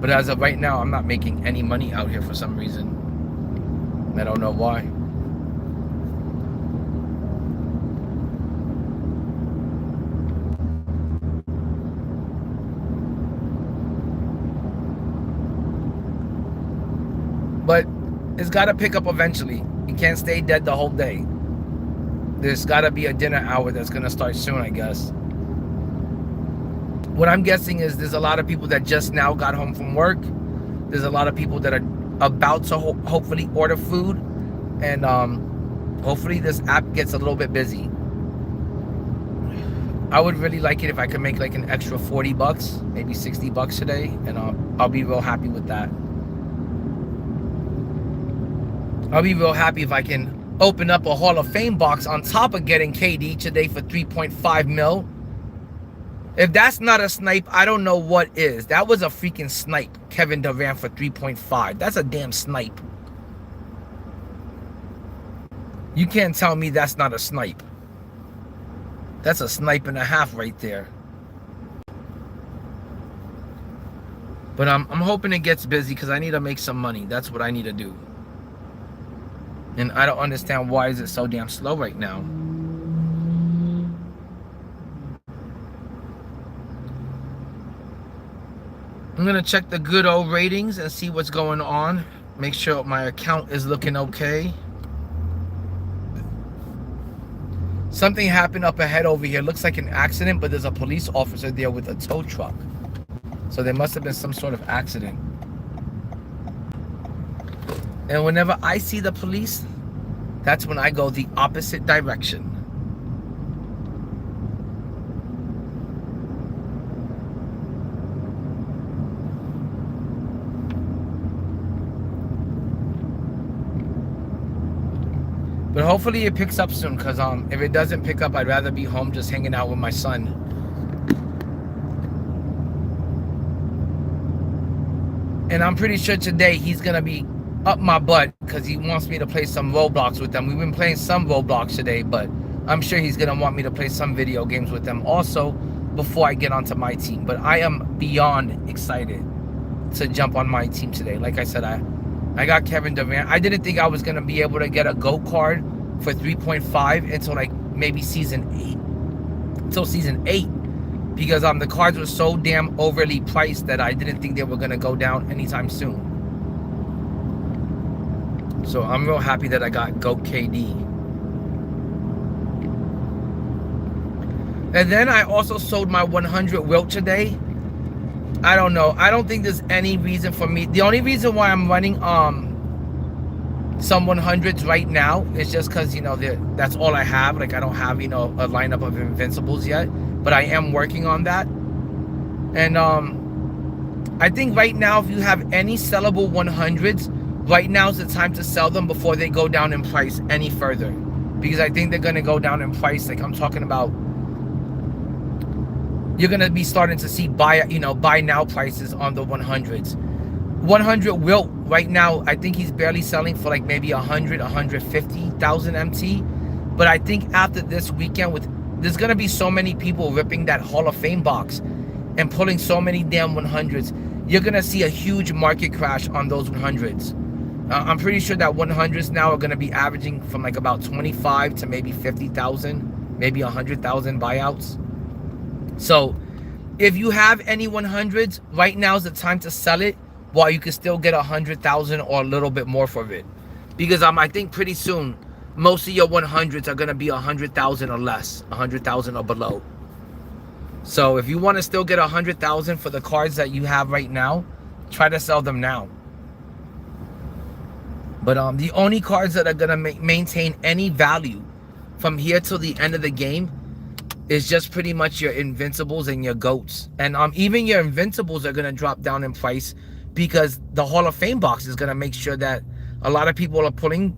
But as of right now, I'm not making any money out here for some reason. I don't know why. But it's got to pick up eventually. You can't stay dead the whole day. There's got to be a dinner hour that's going to start soon, I guess. What I'm guessing is there's a lot of people that just now got home from work. There's a lot of people that are about to hopefully order food. And hopefully this app gets a little bit busy. I would really like it if I could make like an extra 40 bucks, maybe 60 bucks today. And I'll be real happy with that. I'll be real happy if I can open up a Hall of Fame box on top of getting KD today for 3.5 mil. If that's not a snipe, I don't know what is. That was a freaking snipe. Kevin Durant for 3.5. That's a damn snipe. You can't tell me that's not a snipe. That's a snipe and a half right there. But I'm hoping it gets busy because I need to make some money. That's what I need to do. And I don't understand why is it so damn slow right now. I'm going to check the good old ratings and see what's going on. Make sure my account is looking okay. Something happened up ahead over here. Looks like an accident, but there's a police officer there with a tow truck. So there must have been some sort of accident. And whenever I see the police, that's when I go the opposite direction. But hopefully it picks up soon, because if it doesn't pick up, I'd rather be home just hanging out with my son. And I'm pretty sure today he's going to be up my butt because he wants me to play some Roblox with them. We've been playing some Roblox today, but I'm sure he's going to want me to play some video games with them also before I get onto my team. But I am beyond excited to jump on my team today. Like I said, I got Kevin Durant. I didn't think I was going to be able to get a GOAT card for 3.5 until like maybe season 8. Until season 8. Because the cards were so damn overly priced that I didn't think they were going to go down anytime soon. So I'm real happy that I got GOAT KD. And then I also sold my 100 Wilt today. I don't know. I don't think there's any reason for me. The only reason why I'm running some 100s right now is just because, that's all I have. Like, I don't have, a lineup of Invincibles yet. But I am working on that. And I think right now, if you have any sellable 100s, right now is the time to sell them before they go down in price any further. Because I think they're going to go down in price. Like, I'm talking about, you're going to be starting to see buy now prices on the 100s. 100 Wilt right now, I think he's barely selling for like maybe 150,000 MT. But I think after this weekend, there's going to be so many people ripping that Hall of Fame box and pulling so many damn 100s. You're going to see a huge market crash on those 100s. I'm pretty sure that 100s now are going to be averaging from like about 25 to maybe 50,000, maybe 100,000 buyouts. So if you have any 100s, right now is the time to sell it while you can still get 100,000 or a little bit more for it. Because I think pretty soon most of your 100s are gonna be 100,000 or less, 100,000 or below. So if you want to still get 100,000 for the cards that you have right now, try to sell them now. But the only cards that are gonna maintain any value from here till the end of the game is just pretty much your invincibles and your goats. And even your invincibles are gonna drop down in price because the Hall of Fame box is gonna make sure that a lot of people are pulling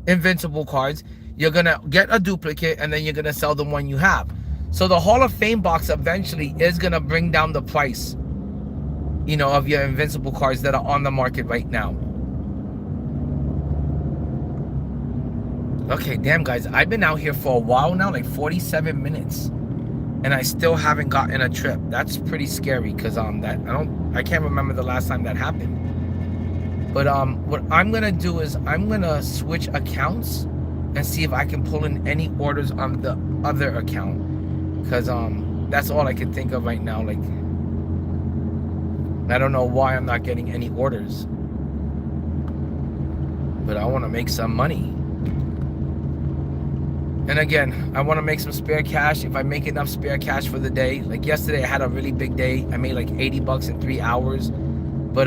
invincible cards. You're gonna get a duplicate and then you're gonna sell the one you have. So the Hall of Fame box eventually is gonna bring down the price, you know, of your invincible cards that are on the market right now. Okay, damn guys, I've been out here for a while now, like 47 minutes, and I still haven't gotten a trip. That's pretty scary because I can't remember the last time that happened. But what I'm gonna do is I'm gonna switch accounts and see if I can pull in any orders on the other account, because that's all I can think of right now. Like, I don't know why I'm not getting any orders, but I want to make some money. And again, I want to make some spare cash. If I make enough spare cash for the day, like yesterday I had a really big day. I made like 80 bucks in 3 hours. But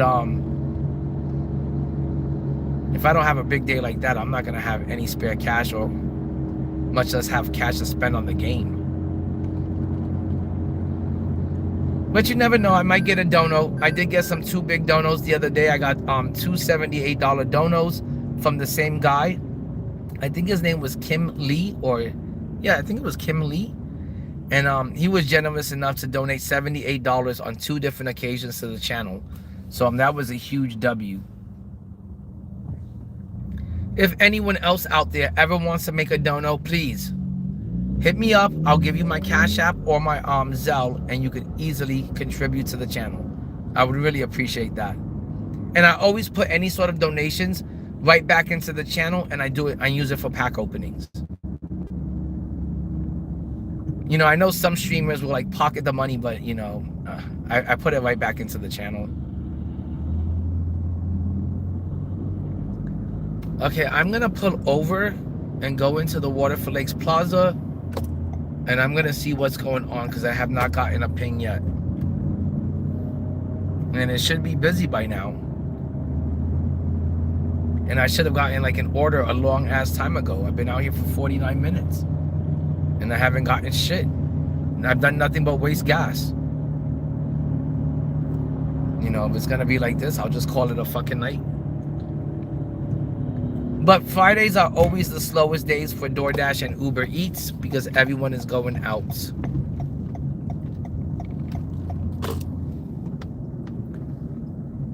if I don't have a big day like that, I'm not gonna have any spare cash, or much less have cash to spend on the game. But you never know, I might get a dono. I did get some 2 big donos the other day. I got 2 $78 donos from the same guy. I think his name was Kim Lee, or yeah, I think it was Kim Lee. And he was generous enough to donate $78 on 2 different occasions to the channel. So that was a huge W. If anyone else out there ever wants to make a dono, please hit me up. I'll give you my Cash App or my Zelle, and you can easily contribute to the channel. I would really appreciate that. And I always put any sort of donations right back into the channel, and I use it for pack openings. You know, I know some streamers will like pocket the money, but you know, I put it right back into the channel. Okay, I'm gonna pull over and go into the Waterford Lakes Plaza, and I'm gonna see what's going on because I have not gotten a ping yet. And it should be busy by now. And I should have gotten like an order a long ass time ago. I've been out here for 49 minutes and I haven't gotten shit. And I've done nothing but waste gas. You know, if it's gonna be like this, I'll just call it a fucking night. But Fridays are always the slowest days for DoorDash and Uber Eats because everyone is going out.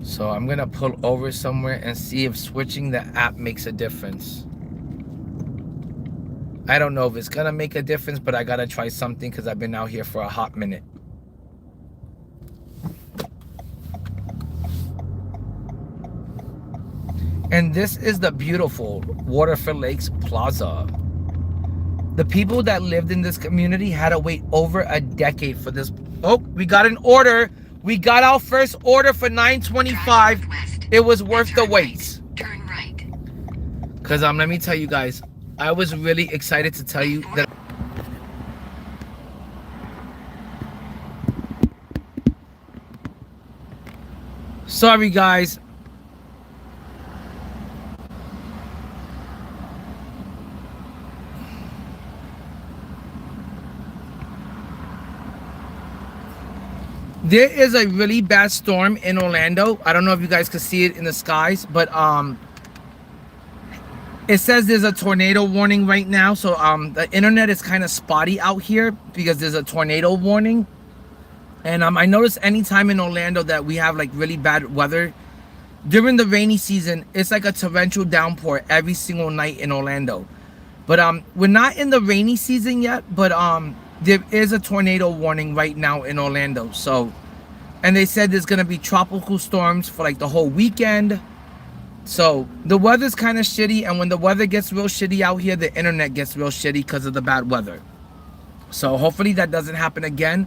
So I'm gonna pull over somewhere and see if switching the app makes a difference. I don't know if it's gonna make a difference, but I gotta try something because I've been out here for a hot minute. And this is the beautiful Waterford Lakes Plaza. The people that lived in this community had to wait over a decade for this. Oh, we got an order. We got our first order for $9.25. It was worth the wait. Turn right. Because let me tell you guys, I was really excited to tell you that. Sorry guys. There is a really bad storm in Orlando. I don't know if you guys can see it in the skies, but it says there's a tornado warning right now. So the internet is kind of spotty out here because there's a tornado warning. And I noticed anytime in Orlando that we have like really bad weather during the rainy season, it's like a torrential downpour every single night in Orlando. But we're not in the rainy season yet, but there is a tornado warning right now in Orlando. So, and they said there's gonna be tropical storms for like the whole weekend. So the weather's kind of shitty, and when the weather gets real shitty out here, the internet gets real shitty because of the bad weather. So hopefully that doesn't happen again.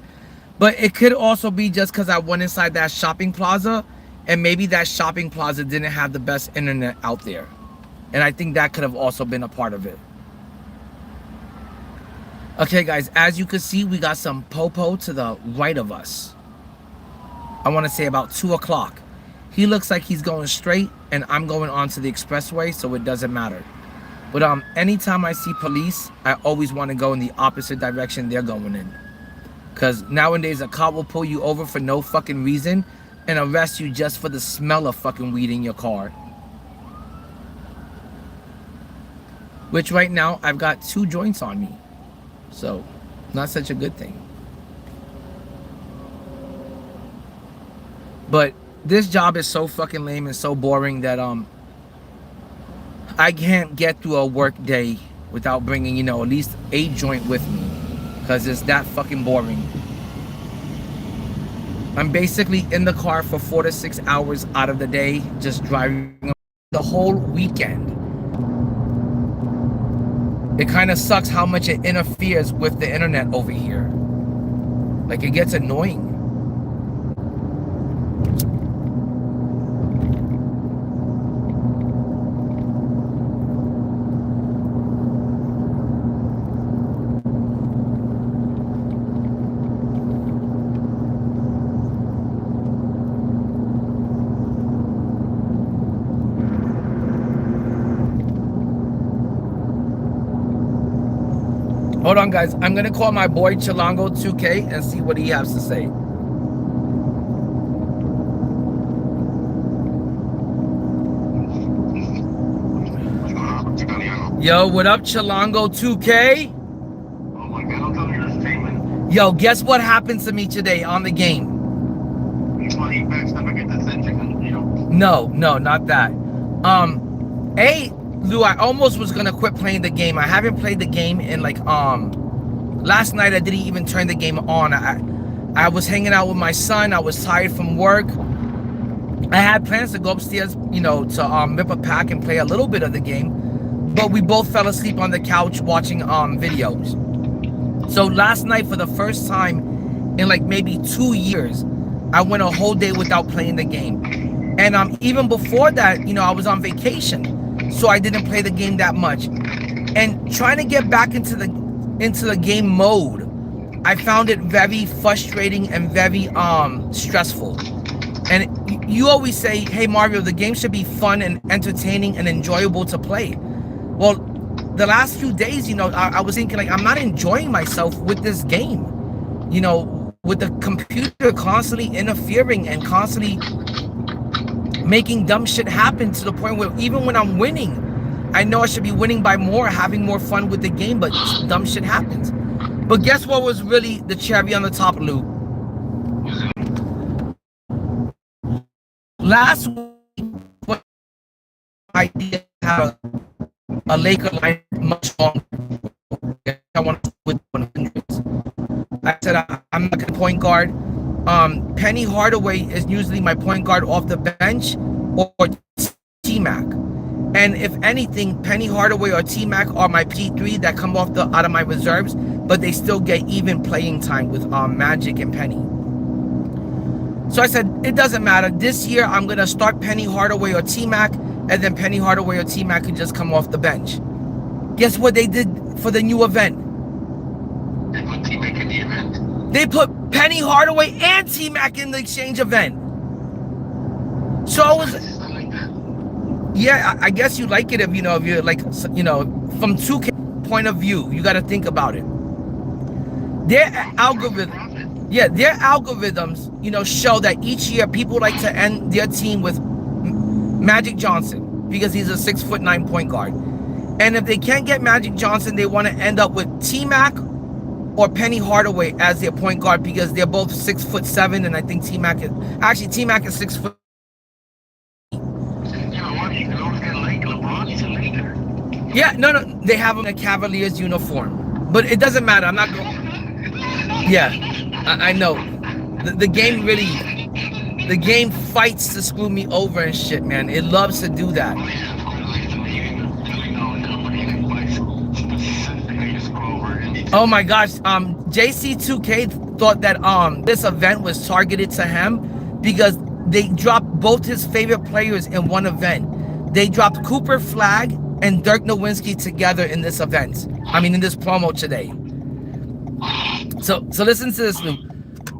But it could also be just because I went inside that shopping plaza, and maybe that shopping plaza didn't have the best internet out there. And I think that could have also been a part of it. Okay, guys, as you can see, we got some popo to the right of us. I want to say about 2 o'clock. He looks like he's going straight, and I'm going onto the expressway, so it doesn't matter. But anytime I see police, I always want to go in the opposite direction they're going in. Because nowadays, a cop will pull you over for no fucking reason and arrest you just for the smell of fucking weed in your car. Which right now, I've got 2 joints on me. So, not such a good thing. But this job is so fucking lame and so boring that I can't get through a work day without bringing, you know, at least a joint with me, because it's that fucking boring. I'm basically in the car for 4 to 6 hours out of the day, just driving the whole weekend. It kind of sucks how much it interferes with the internet over here. Like, it gets annoying. Hold on, guys. I'm gonna call my boy Chilango2K and see what he has to say. Yo, what up, Chilango2K? Oh my god, I'm telling you this statement. Yo, guess what happened to me today on the game? You want to eat back stuff, I get the same chicken, you know? No, not that. Lou, I almost was gonna quit playing the game. I haven't played the game in like last night I didn't even turn the game on. I was hanging out with my son. I was tired from work. I had plans to go upstairs, you know, to rip a pack and play a little bit of the game, but we both fell asleep on the couch watching videos. So last night, for the first time in like maybe 2 years, I went a whole day without playing the game. And even before that, you know, I was on vacation, so I didn't play the game that much. And trying to get back into the game mode, I found it very frustrating and very stressful. And you always say, hey Mario, the game should be fun and entertaining and enjoyable to play. Well, the last few days, you know, I was thinking like, I'm not enjoying myself with this game. You know, with the computer constantly interfering and constantly making dumb shit happen, to the point where even when I'm winning, I know I should be winning by more, having more fun with the game, but dumb shit happens. But guess what was really the cherry on the top, Lou? Last week, I did have a Laker line much longer. I want to win 100s. I said I'm not going to point guard. Penny Hardaway is usually my point guard off the bench, or T-Mac. And if anything, Penny Hardaway or T-Mac are my P3 that come out of my reserves, but they still get even playing time with Magic and Penny. So I said, it doesn't matter. This year, I'm going to start Penny Hardaway or T-Mac, and then Penny Hardaway or T-Mac could just come off the bench. Guess what they did for the new event? They put T-Mac in the event. They put Penny Hardaway and T-Mac in the exchange event. So I was, yeah, I guess you like it if, you know, if you're like, you know, from 2K point of view, you got to think about it. Their algorithm, yeah, their algorithms, you know, show that each year people like to end their team with Magic Johnson because he's a 6'9" point guard. And if they can't get Magic Johnson, they want to end up with T-Mac or Penny Hardaway as their point guard because they're both 6'7", and I think T-Mac is actually T-Mac is 6 foot. You know what? You can always get LeBron. He's a Laker. Yeah, no, they have him in a Cavaliers uniform, but it doesn't matter. I'm not going. Yeah, I know. The game really, the game fights to screw me over and shit, man. It loves to do that. Oh my gosh, JC2K thought that this event was targeted to him because they dropped both his favorite players in one event. they dropped Cooper Flag and Dirk Nowitzki together in this event. I mean, in this promo today. So listen to this, Lou.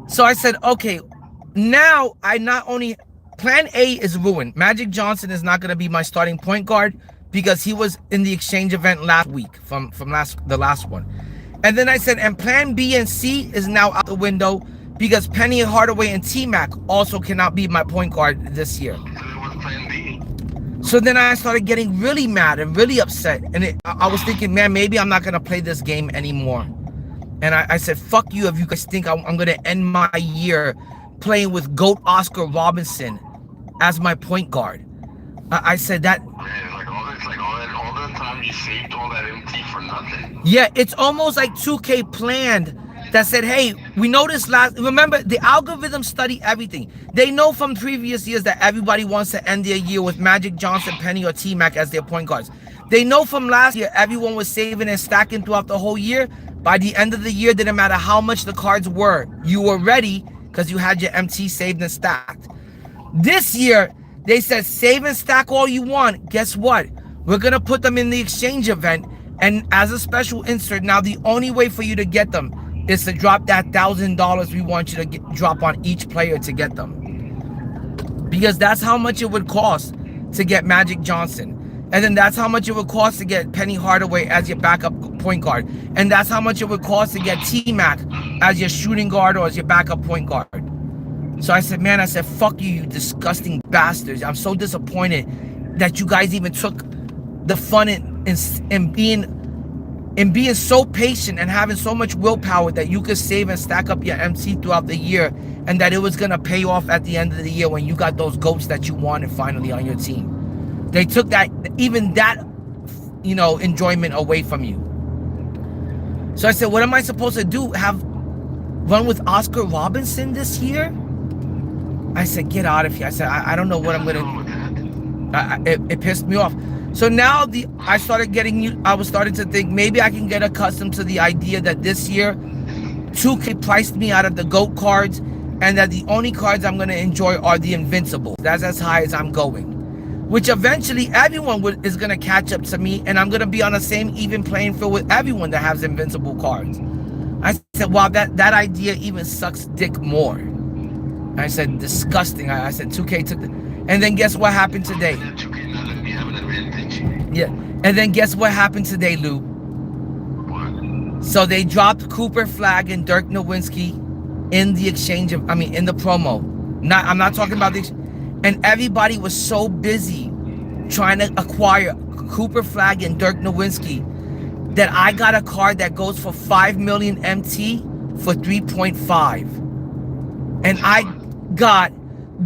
So I said, okay, now I not only... Plan A is ruined. Magic Johnson is not going to be my starting point guard because he was in the exchange event last week from the last one. And then I said, and plan B and C is now out the window because Penny Hardaway and T-Mac also cannot be my point guard this year. So then I started getting really mad and really upset. And I was thinking, man, maybe I'm not going to play this game anymore. And I said, fuck you if you guys think I'm going to end my year playing with GOAT Oscar Robinson as my point guard. I said that. Man, like all that time you saved all that MT for nothing. Yeah, it's almost like 2K planned that said, hey, we noticed remember, the algorithm study everything. They know from previous years that everybody wants to end their year with Magic Johnson, Penny, or T-Mac as their point guards. They know from last year everyone was saving and stacking throughout the whole year. By the end of the year, didn't matter how much the cards were, you were ready because you had your MT saved and stacked. This year, they said save and stack all you want. Guess what? We're going to put them in the exchange event. And as a special insert, now the only way for you to get them is to drop that $1,000 we want you to drop on each player to get them. Because that's how much it would cost to get Magic Johnson. And then that's how much it would cost to get Penny Hardaway as your backup point guard. And that's how much it would cost to get T-Mac as your shooting guard or as your backup point guard. So I said, man, fuck you, you disgusting bastards. I'm so disappointed that you guys even took the fun in being so patient and having so much willpower that you could save and stack up your MC throughout the year, and that it was going to pay off at the end of the year when you got those GOATs that you wanted finally on your team. They took even that enjoyment away from you. So I said, what am I supposed to do? Run with Oscar Robinson this year? I said, get out of here. I said, I don't know what I'm gonna do. It pissed me off. So now I was starting to think maybe I can get accustomed to the idea that this year 2K priced me out of the GOAT cards, and that the only cards I'm gonna enjoy are the Invincibles. That's as high as I'm going. Which eventually everyone is gonna catch up to me, and I'm gonna be on the same even playing field with everyone that has Invincible cards. I said, wow, that idea even sucks dick more. I said, disgusting. I said, 2K took and then guess what happened today? Yeah. And then guess what happened today, Lou? What? So they dropped Cooper Flag and Dirk Nowitzki in the exchange in the promo. I'm not talking about and everybody was so busy trying to acquire Cooper Flag and Dirk Nowitzki that I got a card that goes for 5 million MT for 3.5. And I got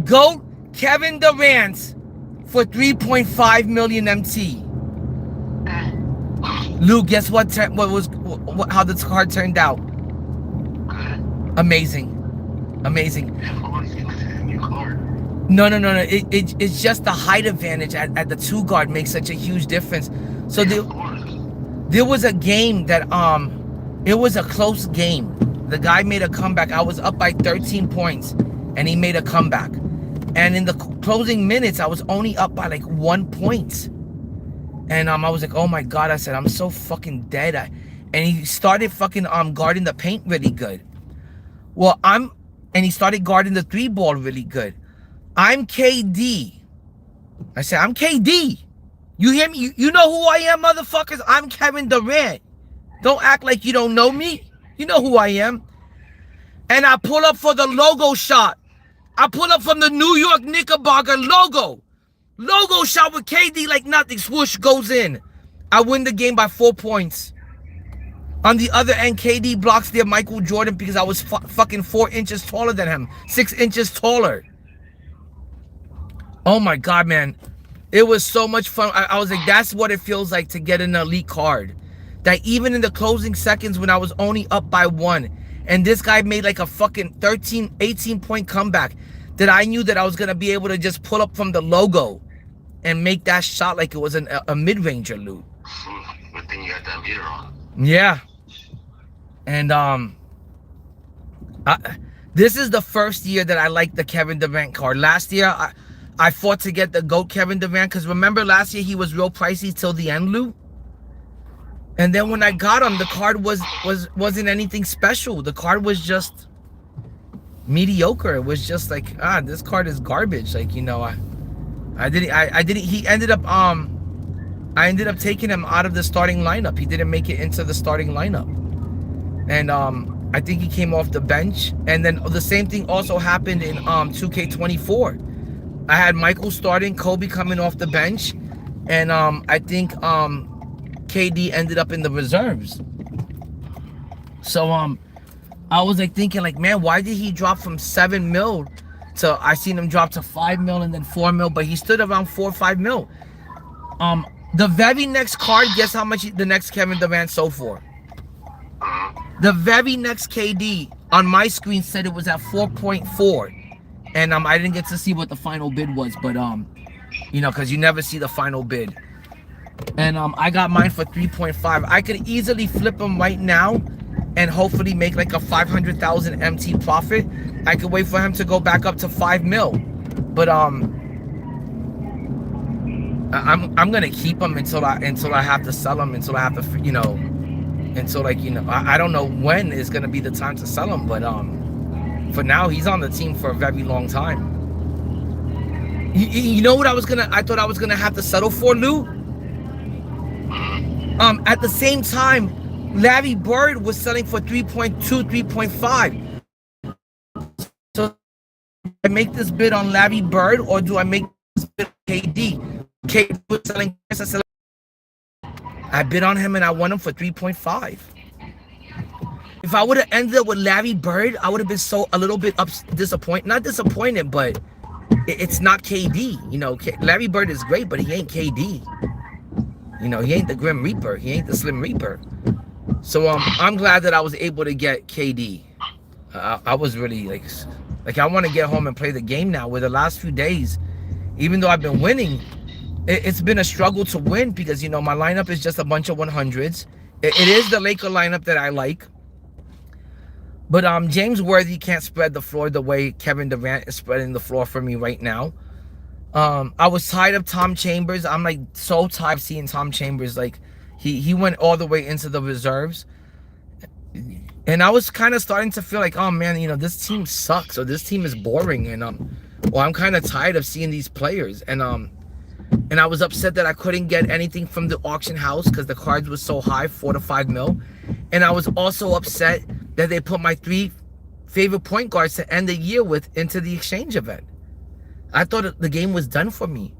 GOAT Kevin Durant for 3.5 million MT. Lou, guess how the card turned out? Amazing. No. It's just the height advantage at the 2 guard makes such a huge difference. So there was a game that it was a close game. The guy made a comeback. I was up by 13 points, and he made a comeback. And in the closing minutes, I was only up by like 1 point. And I was like, oh my God. I said, I'm so fucking dead. And he started fucking guarding the paint really good. Well, and he started guarding the 3-ball really good. I'm KD. I said, I'm KD. You hear me? You know who I am, motherfuckers? I'm Kevin Durant. Don't act like you don't know me. You know who I am. And I pull up for the logo shot. I pull up from the New York Knickerbocker logo. Logo shot with KD like nothing. Swoosh goes in. I win the game by 4 points. On the other end, KD blocks their Michael Jordan because I was fucking 4 inches taller than him. 6 inches taller. Oh my God, man. It was so much fun. I was like, that's what it feels like to get an elite card. That even in the closing seconds when I was only up by 1, and this guy made like a fucking 18 point comeback, that I knew that I was going to be able to just pull up from the logo and make that shot like it was a mid-ranger, Lou. Good thing you got that meter on. Yeah. And this is the first year that I liked the Kevin Durant card. Last year, I fought to get the GOAT Kevin Durant, because remember last year he was real pricey till the end, Lou? And then when I got him, the card wasn't anything special. The card was just mediocre. It was just like, this card is garbage. Like, you know, I didn't he ended up I ended up taking him out of the starting lineup. He didn't make it into the starting lineup. And I think he came off the bench. And then the same thing also happened in 2K24. I had Michael starting, Kobe coming off the bench, and I think KD ended up in the reserves. So I was like thinking like, man, why did he drop from 7 mil to, I seen him drop to 5 mil and then 4 mil, but he stood around 4 or 5 mil. The very next card, guess how much the next Kevin Durant sold for? The very next KD on my screen said it was at 4.4. And I didn't get to see what the final bid was, but you know, because you never see the final bid. And I got mine for 3.5. I could easily flip them right now and hopefully make like a 500,000 MT profit. I could wait for him to go back up to 5 mil. But I'm gonna keep them until I have to sell them, until I have to, you know, until like, you know, I don't know when is gonna be the time to sell them, but for now he's on the team for a very long time. You know what I thought I was gonna have to settle for, Lou? At the same time, Larry Bird was selling for 3.2, 3.5. So I make this bid on Larry Bird, or do I make this bid on KD? KD was selling. I bid on him and I won him for 3.5. If I would have ended up with Larry Bird, I would have been a little bit disappointed. Not disappointed, but it's not KD. You know, Larry Bird is great, but he ain't KD. You know, he ain't the Grim Reaper. He ain't the Slim Reaper. So I'm glad that I was able to get KD. I was really like I want to get home and play the game now. Where the last few days, even though I've been winning, it's been a struggle to win because, you know, my lineup is just a bunch of 100s. It is the Laker lineup that I like. But James Worthy can't spread the floor the way Kevin Durant is spreading the floor for me right now. I was tired of Tom Chambers. I'm like so tired of seeing Tom Chambers. Like he went all the way into the reserves. And I was kind of starting to feel like, oh man, you know, this team sucks, or this team is boring, and well, I'm kind of tired of seeing these players. And I was upset that I couldn't get anything from the auction house because the cards was so high, 4 to 5 mil. And I was also upset that they put my 3 favorite point guards to end the year with into the exchange event. I thought the game was done for me.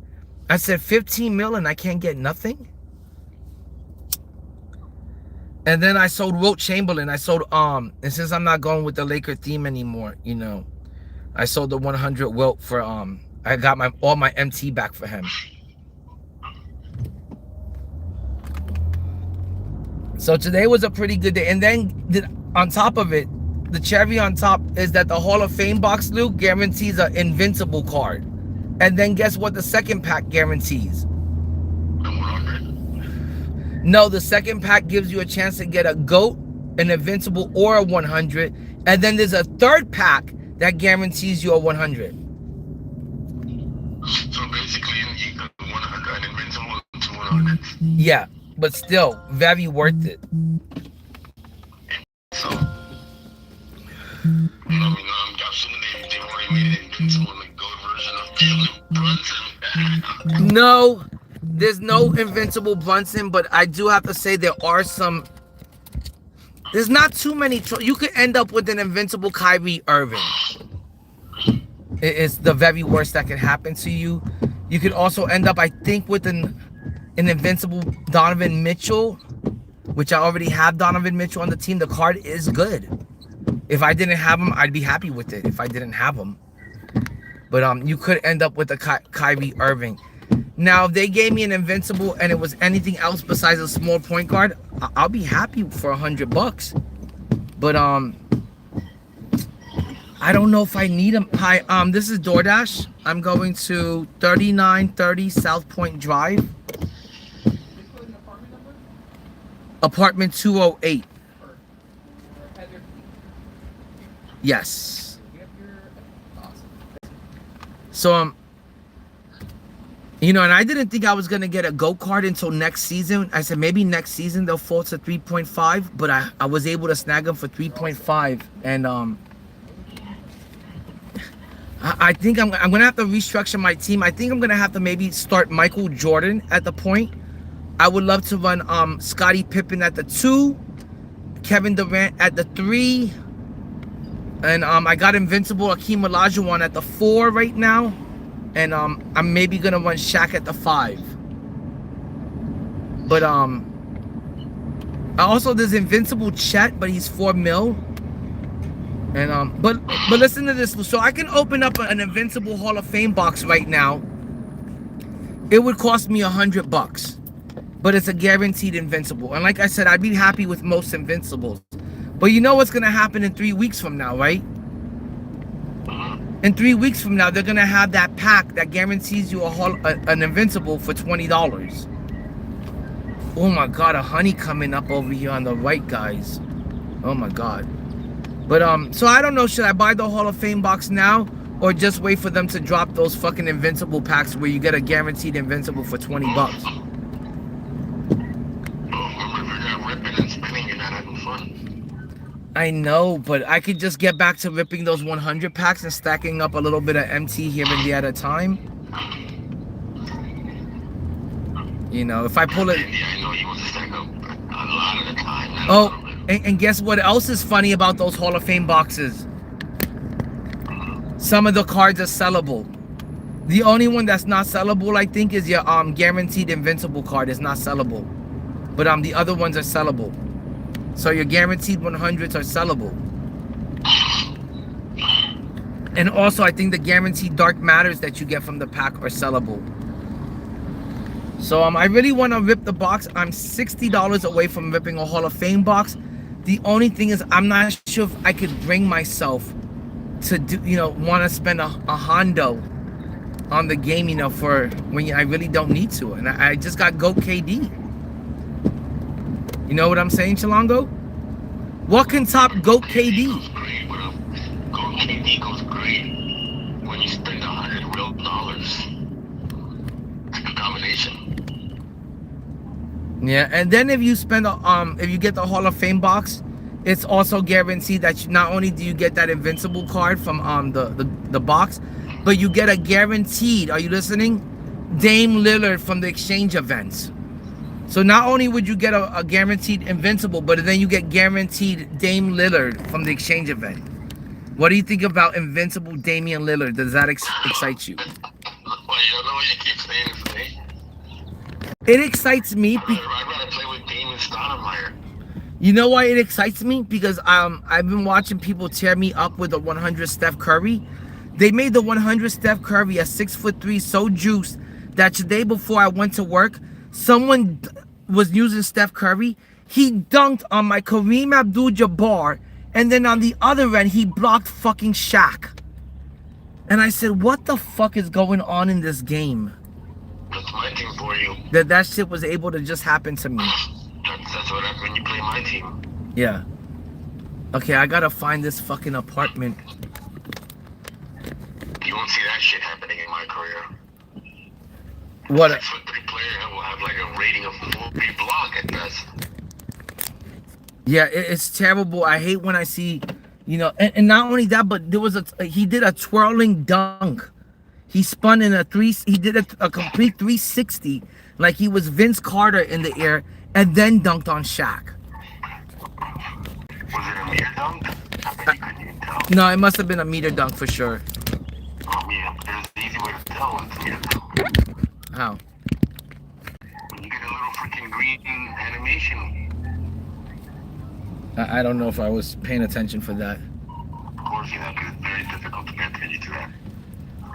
I said 15 mil and I can't get nothing. And then I sold Wilt Chamberlain. I sold and since I'm not going with the Laker theme anymore, you know, I sold the 100 Wilt for I got all my MT back for him. So today was a pretty good day. And then on top of it, the cherry on top is that the Hall of Fame box, Luke, guarantees an invincible card. And then guess what the second pack guarantees? No, the second pack gives you a chance to get a GOAT, an invincible, or a 100. And then there's a third pack that guarantees you a 100. So basically, you got 100, an invincible, 200. Yeah, but still, very worth it. So, I mean, I'm assuming they've already made an invincible, like, GOAT version of Jalen Brunson. No, there's no invincible Brunson, but I do have to say there are some. There's not too many. You could end up with an invincible Kyrie Irving. It's the very worst that can happen to you. You could also end up, I think, with an invincible Donovan Mitchell, which I already have Donovan Mitchell on the team. The card is good. If I didn't have him, I'd be happy with it if I didn't have him. But you could end up with a Kyrie Irving. Now, if they gave me an invincible and it was anything else besides a small point guard, I'll be happy for $100. But I don't know if I need them. Hi, this is DoorDash. I'm going to 3930 South Point Drive. Apartment 208. Yes. So You know, and I didn't think I was gonna get a go-kart until next season. I said maybe next season they'll fall to 3.5, but I was able to snag them for 3.5, and I think I'm gonna have to restructure my team. I think I'm gonna have to maybe start Michael Jordan at the point. I would love to run Scottie Pippen at the 2, Kevin Durant at the 3, and I got Invincible Akeem Olajuwon at the 4 right now. And I'm maybe gonna run Shaq at the 5. But also there's Invincible Chet, but he's 4 mil. And but listen to this. So I can open up an Invincible Hall of Fame box right now. It would cost me $100, but it's a guaranteed Invincible. And like I said, I'd be happy with most Invincibles. But you know what's gonna happen in 3 weeks from now, right? In 3 weeks from now, they're gonna have that pack that guarantees you an Invincible for $20. Oh my God, a honey coming up over here on the right, guys. Oh my God. But so I don't know, should I buy the Hall of Fame box now or just wait for them to drop those fucking Invincible packs where you get a guaranteed Invincible for $20? I know, but I could just get back to ripping those 100 packs and stacking up a little bit of MT here and there at a time. You know, if I pull it. Yeah, I know you want to stack up a lot of the time. Oh, and guess what else is funny about those Hall of Fame boxes? Some of the cards are sellable. The only one that's not sellable, I think, is your guaranteed Invincible card is not sellable. But the other ones are sellable. So your guaranteed 100s are sellable. And also, I think the guaranteed Dark Matters that you get from the pack are sellable. So I really want to rip the box. I'm $60 away from ripping a Hall of Fame box. The only thing is, I'm not sure if I could bring myself to do, you know, want to spend a Hondo on the game, you know, for when I really don't need to. And I just got GOAT KD. You know what I'm saying, Chilongo? What can top GOAT KD? GOAT KD goes great when you spend $100 real dollars. It's a good combination. Yeah, and then if you spend if you get the Hall of Fame box, it's also guaranteed that not only do you get that Invincible card from the box, but you get a guaranteed, are you listening? Dame Lillard from the exchange events. So not only would you get a guaranteed Invincible, but then you get guaranteed Dame Lillard from the exchange event. What do you think about Invincible Damian Lillard? Does that excite you? Well, you don't know what you keep saying today. It excites me. I'd rather play with Damon Stoudemire. You know why it excites me? Because I've been watching people tear me up with the 100 Steph Curry. They made the 100 Steph Curry a 6'3" so juiced that today before I went to work, someone was using Steph Curry. He dunked on my Kareem Abdul-Jabbar, and then on the other end, he blocked fucking Shaq. And I said, what the fuck is going on in this game? That's my team for you. That shit was able to just happen to me. That's what happens when you play my team. Yeah. Okay, I gotta find this fucking apartment. You won't see that shit happening in my career. What? 6'3" player will have like a rating of 40 block at best. Yeah, it's terrible. I hate when I see, you know, and not only that, but there was he did a twirling dunk. He spun in he did a complete 360, like he was Vince Carter in the air, and then dunked on Shaq. Was it a meter dunk? I bet you couldn't even tell. No, it must have been a meter dunk for sure. Oh yeah, there's an easy way to tell when it's a meter dunk. How? When you get a little freaking green animation. I don't know if I was paying attention for that. Of course, you know, because it's very difficult to pay attention to that.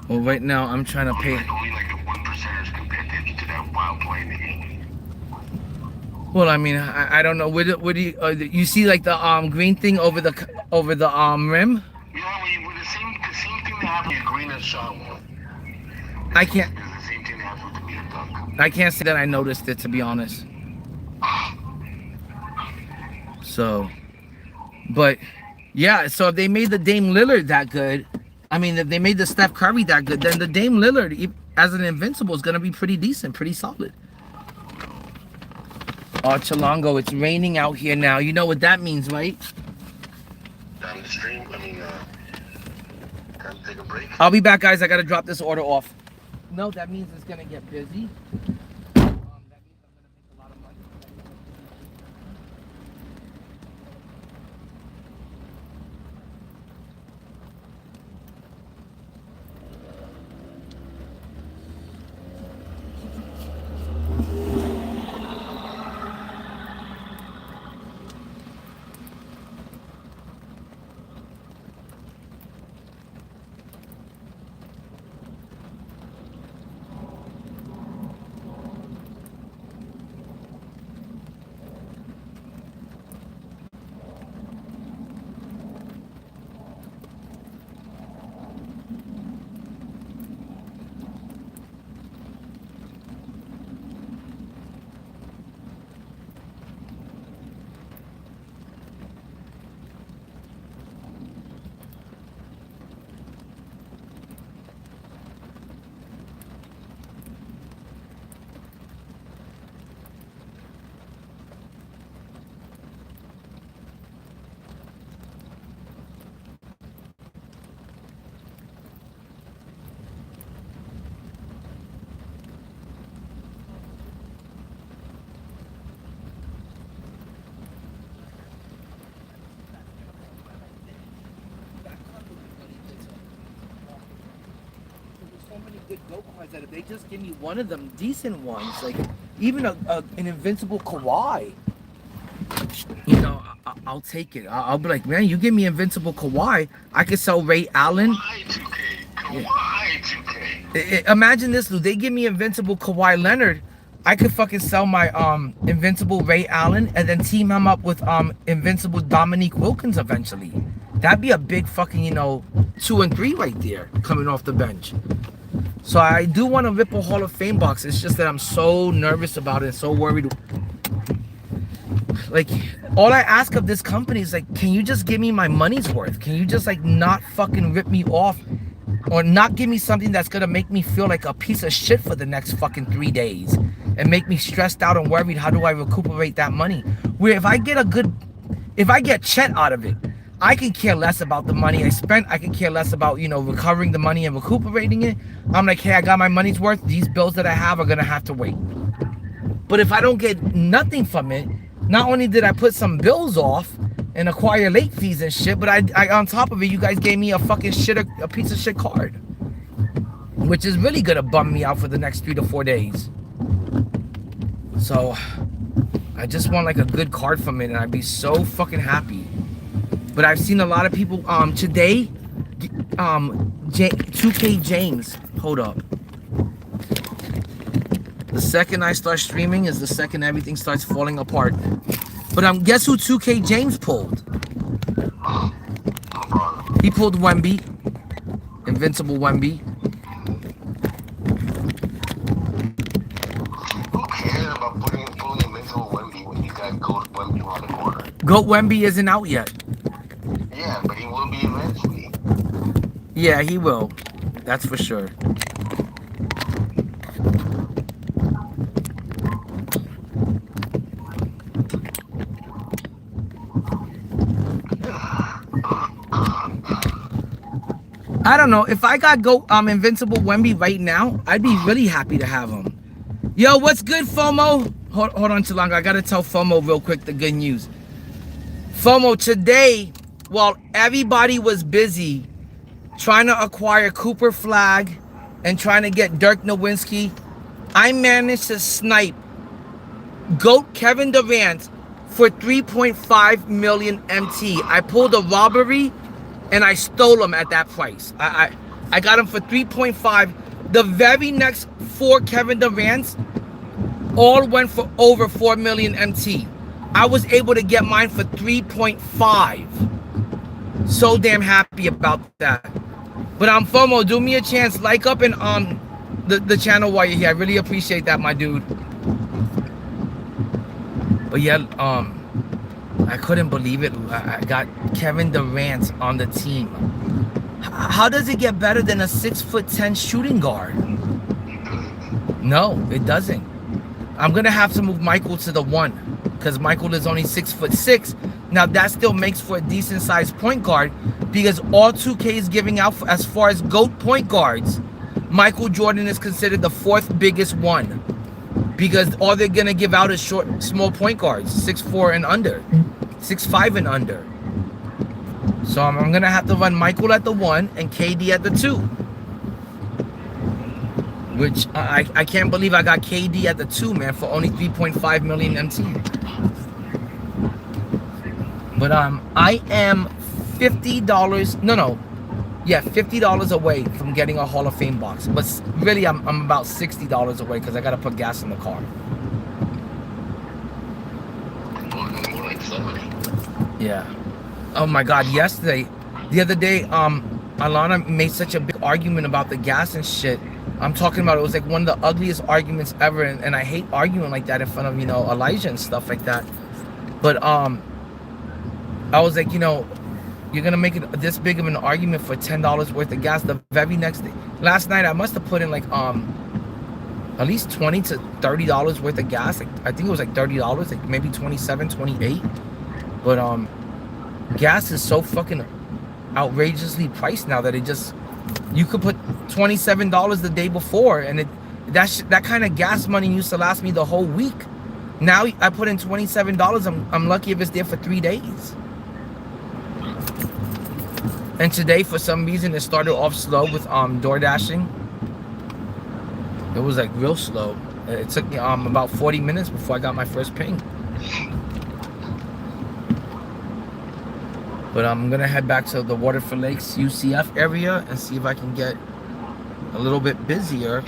Well, right now I'm trying to pay. Only like the 1%ers can pay attention to that while playing the game. Well, I mean, I don't know. What do you see like the green thing over the rim? Yeah, with the same thing that happened with green and shot one. I can't. It's the same thing that happened with the meter dunk. I can't say that I noticed it, to be honest. So, but yeah. So if they made the Dame Lillard that good, I mean, if they made the Steph Curry that good, then the Dame Lillard as an invincible is gonna be pretty decent, pretty solid. Oh, Chalongo, it's raining out here now. You know what that means, right? Down the stream. Time to take a break. I'll be back, guys. I gotta drop this order off. No, that means it's gonna get busy. That means I'm gonna make a lot of money. Good go cards that if they just give me one of them decent ones, like even an invincible Kawhi, you know, I'll take it. I'll be like, man, you give me invincible Kawhi, I could sell Ray Allen. Kawhi 2K. Imagine this, Lou. They give me invincible Kawhi Leonard, I could fucking sell my invincible Ray Allen and then team him up with invincible Dominique Wilkins eventually. That'd be a big fucking, you know, 2 and 3 right there coming off the bench. So I do want to rip a Hall of Fame box. It's just that I'm so nervous about it, so worried. Like, all I ask of this company is like, can you just give me my money's worth? Can you just like not fucking rip me off or not give me something that's gonna make me feel like a piece of shit for the next fucking 3 days and make me stressed out and worried? How do I recuperate that money? Where if I get Chet out of it, I can care less about the money I spent. I can care less about, you know, recovering the money and recuperating it. I'm like, hey, I got my money's worth. These bills that I have are gonna have to wait. But if I don't get nothing from it, not only did I put some bills off and acquire late fees and shit, but I on top of it, you guys gave me a fucking shit, a piece of shit card, which is really gonna bum me out for the next 3 to 4 days. So I just want like a good card from it, and I'd be so fucking happy. But I've seen a lot of people today. 2K James, hold up. The second I start streaming is the second everything starts falling apart. But guess who 2K James pulled? He pulled Wemby, invincible Wemby. Who cares about pulling invincible Wemby when you got Goat Wemby on the corner? Goat Wemby isn't out yet. Yeah, but he will be eventually. Yeah, he will. That's for sure. I don't know. If I got invincible Wemby right now, I'd be really happy to have him. Yo, what's good, FOMO? Hold on too long. I gotta tell FOMO real quick the good news. FOMO, today, while everybody was busy trying to acquire Cooper Flag and trying to get Dirk Nowitzki, I managed to snipe GOAT Kevin Durant for 3.5 million MT. I pulled a robbery and I stole him at that price. I got him for 3.5. The very next 4 Kevin Durants all went for over 4 million MT. I was able to get mine for 3.5. So damn happy about that. But FOMO, do me a chance, like up and the channel while you're here. I really appreciate that, my dude. But yeah, I couldn't believe it. I got Kevin Durant on the team. How does it get better than a 6'10" shooting guard? No, it doesn't. I'm gonna have to move Michael to the 1 because Michael is only 6'6". Now that still makes for a decent sized point guard because all 2K is giving out as far as GOAT point guards. Michael Jordan is considered the 4th biggest one because all they're gonna give out is small point guards, 6'4" and under, 6'5" and under. So I'm gonna have to run Michael at the 1 and KD at the 2. Which I can't believe I got KD at the 2, man, for only 3.5 million MT. But I am $50. Yeah, $50 away from getting a Hall of Fame box. But really, I'm about $60 away because I gotta put gas in the car. More like 70. Yeah. Oh my God! The other day, Alana made such a big argument about the gas and shit. I'm talking about it was like one of the ugliest arguments ever, and I hate arguing like that in front of, you know, Elijah and stuff like that. But I was like, you know, you're gonna make it this big of an argument for $10 worth of gas. The very next day, last night, I must have put in like at least $20 to $30 worth of gas. Like, I think it was like $30, like maybe 27, 28. But gas is so fucking outrageously priced now that you could put $27 the day before, and that kind of gas money used to last me the whole week. Now I put in $27. I'm lucky if it's there for 3 days. And today, for some reason, it started off slow with door dashing. It was like real slow. It took me about 40 minutes before I got my first ping. But I'm gonna head back to the Waterford Lakes UCF area and see if I can get a little bit busier.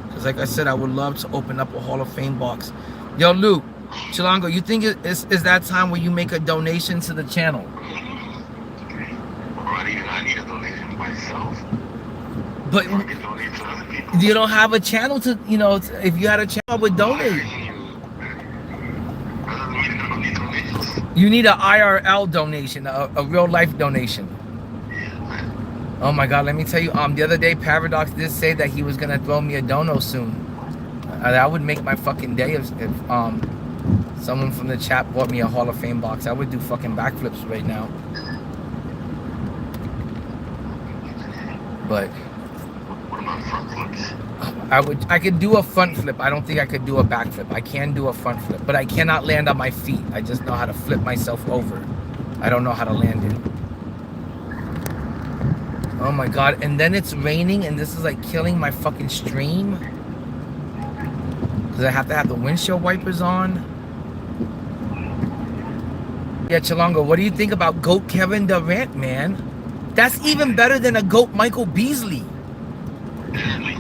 Because like I said, I would love to open up a Hall of Fame box. Yo, Luke, Chilango, you think is that time where you make a donation to the channel? I need a donation myself. But I can donate to other people. you don't have a channel to, you know, if you had a channel, I would donate. I don't need donations. You need an IRL donation, a real life donation. Oh my God, let me tell you, the other day Paradox did say that he was gonna throw me a dono soon. That would make my fucking day if someone from the chat bought me a Hall of Fame box. I would do fucking backflips right now. But What about front flips? I could do a front flip. I don't think I could do a back flip. I can do a front flip, but I cannot land on my feet. I just know how to flip myself over. I don't know how to land it. Oh my God, and then it's raining and this is like killing my fucking stream. Because I have to have the windshield wipers on. Yeah, Chalongo, what do you think about GOAT Kevin Durant, man? That's even better than a GOAT Michael Beasley. Barely.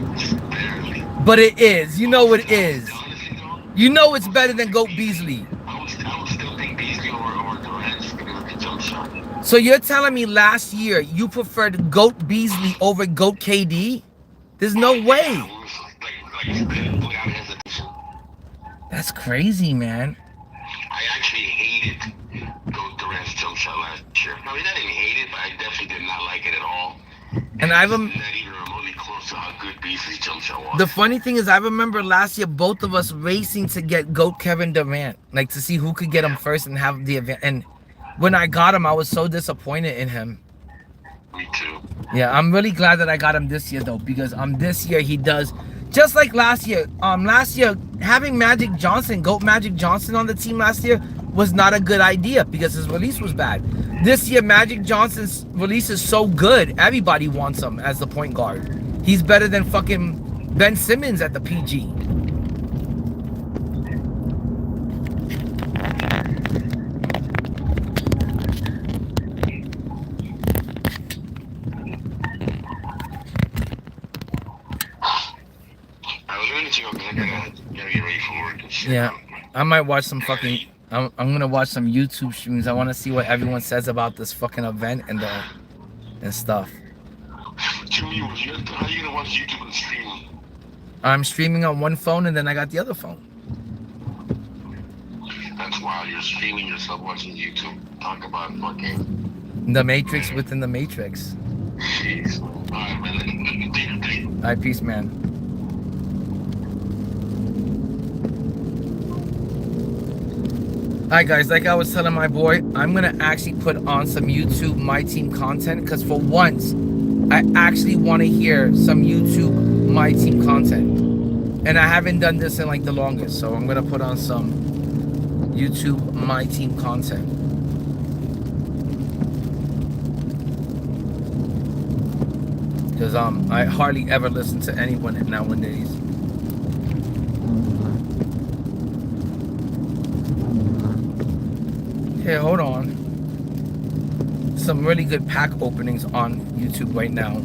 But it is. You know it is. Honestly, though, You know it's better than GOAT Beasley. I would still think Beasley or Durant just because of the jump shot. So you're telling me last year you preferred GOAT Beasley over GOAT KD? There's no way. Like you said, without hesitation. That's crazy, man. I actually hated Durant's jump shot last year. I mean, I didn't hate it, but I definitely did not like it at all. And I've not even remotely close to how good Beasley's jump shot was. the funny thing is I remember last year both of us racing to get GOAT Kevin Durant, like to see who could get him first and have the event. And when I got him, I was so disappointed in him. Me too. Yeah, I'm really glad that I got him this year though, because this year he does just like last year. Last year having Magic Johnson, GOAT Magic Johnson on the team last year was not a good idea because his release was bad. This year Magic Johnson's release is so good, everybody wants him as the point guard. He's better than fucking Ben Simmons at the PG. I was ready to go because I gotta get ready for work and shit. Yeah, I might watch some fucking. I'm gonna watch some YouTube streams. I want to see what everyone says about this fucking event and stuff. What you mean? How you gonna watch YouTube and streaming? I'm streaming on one phone and then I got the other phone. That's wild. You're streaming yourself watching YouTube. Talk about fucking. The Matrix within the Matrix. Jeez. Alright, man. Thank you. All right, peace, man. Alright guys, like I was telling my boy, I'm gonna actually put on some YouTube My Team content, because for once I actually want to hear some YouTube My Team content, and I haven't done this in like the longest, so I'm gonna put on some YouTube My Team content. Because I hardly ever listen to anyone nowadays. Okay, hold on. Some really good pack openings on YouTube right now.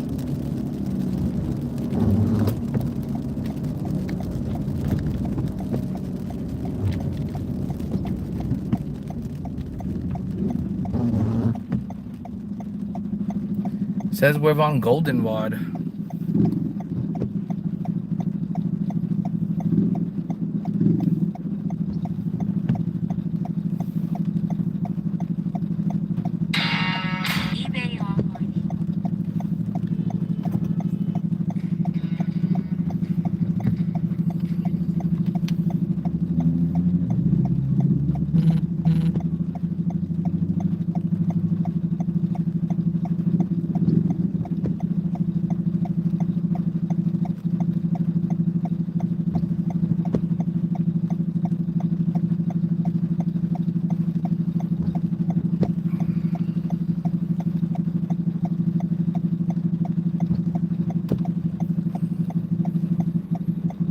Says we're on Goldenrod.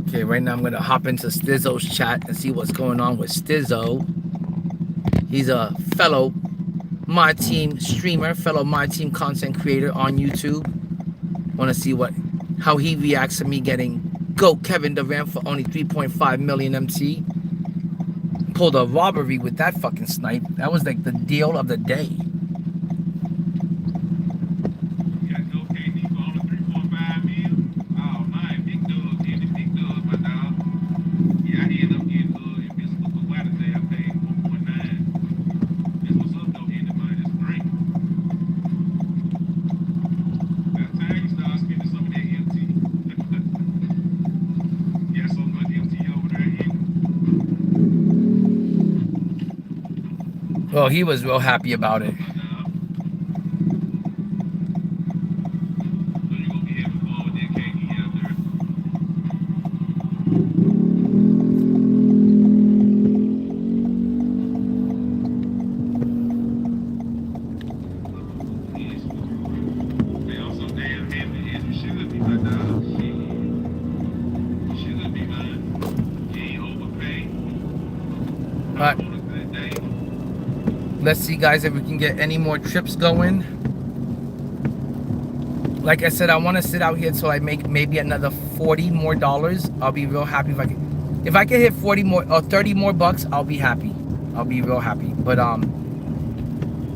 Okay, right now I'm gonna hop into Stizzo's chat and see what's going on with Stizzo. He's a fellow My Team streamer, fellow My Team content creator on YouTube. Want to see how he reacts to me getting GOAT Kevin Durant for only 3.5 million MT. Pulled a robbery with that fucking snipe. That was like the deal of the day. Well, he was real happy about it. Let's see, guys, if we can get any more trips going. Like I said, I want to sit out here till I make maybe another $40 more. I'll be real happy if I can hit 40 more or 30 more bucks. I'll be happy. I'll be real happy. But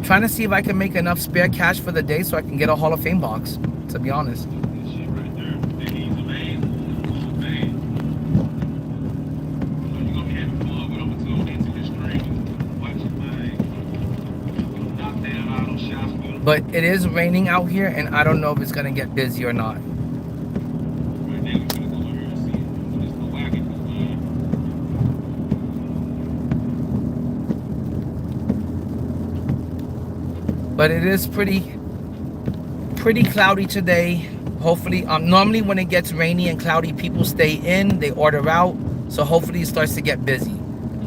trying to see if I can make enough spare cash for the day so I can get a Hall of Fame box, to be honest. But it is raining out here, and I don't know if it's gonna get busy or not. But it is pretty cloudy today. Hopefully, normally when it gets rainy and cloudy, people stay in, they order out. So hopefully it starts to get busy.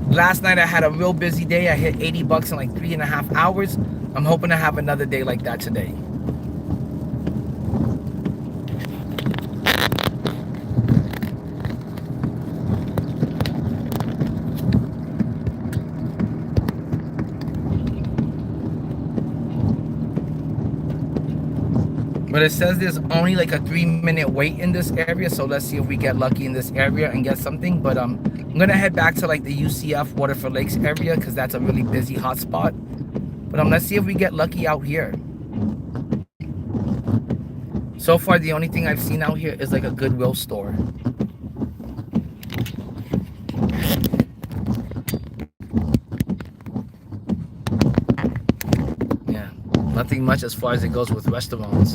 Last night I had a real busy day. I hit 80 bucks in like 3.5 hours. I'm hoping to have another day like that today. But it says there's only like a 3-minute wait in this area, so let's see if we get lucky in this area and get something. But I'm gonna head back to like the UCF Waterford Lakes area because that's a really busy hot spot. But let's see if we get lucky out here. So far, the only thing I've seen out here is like a Goodwill store. nothing much as far as it goes with restaurants.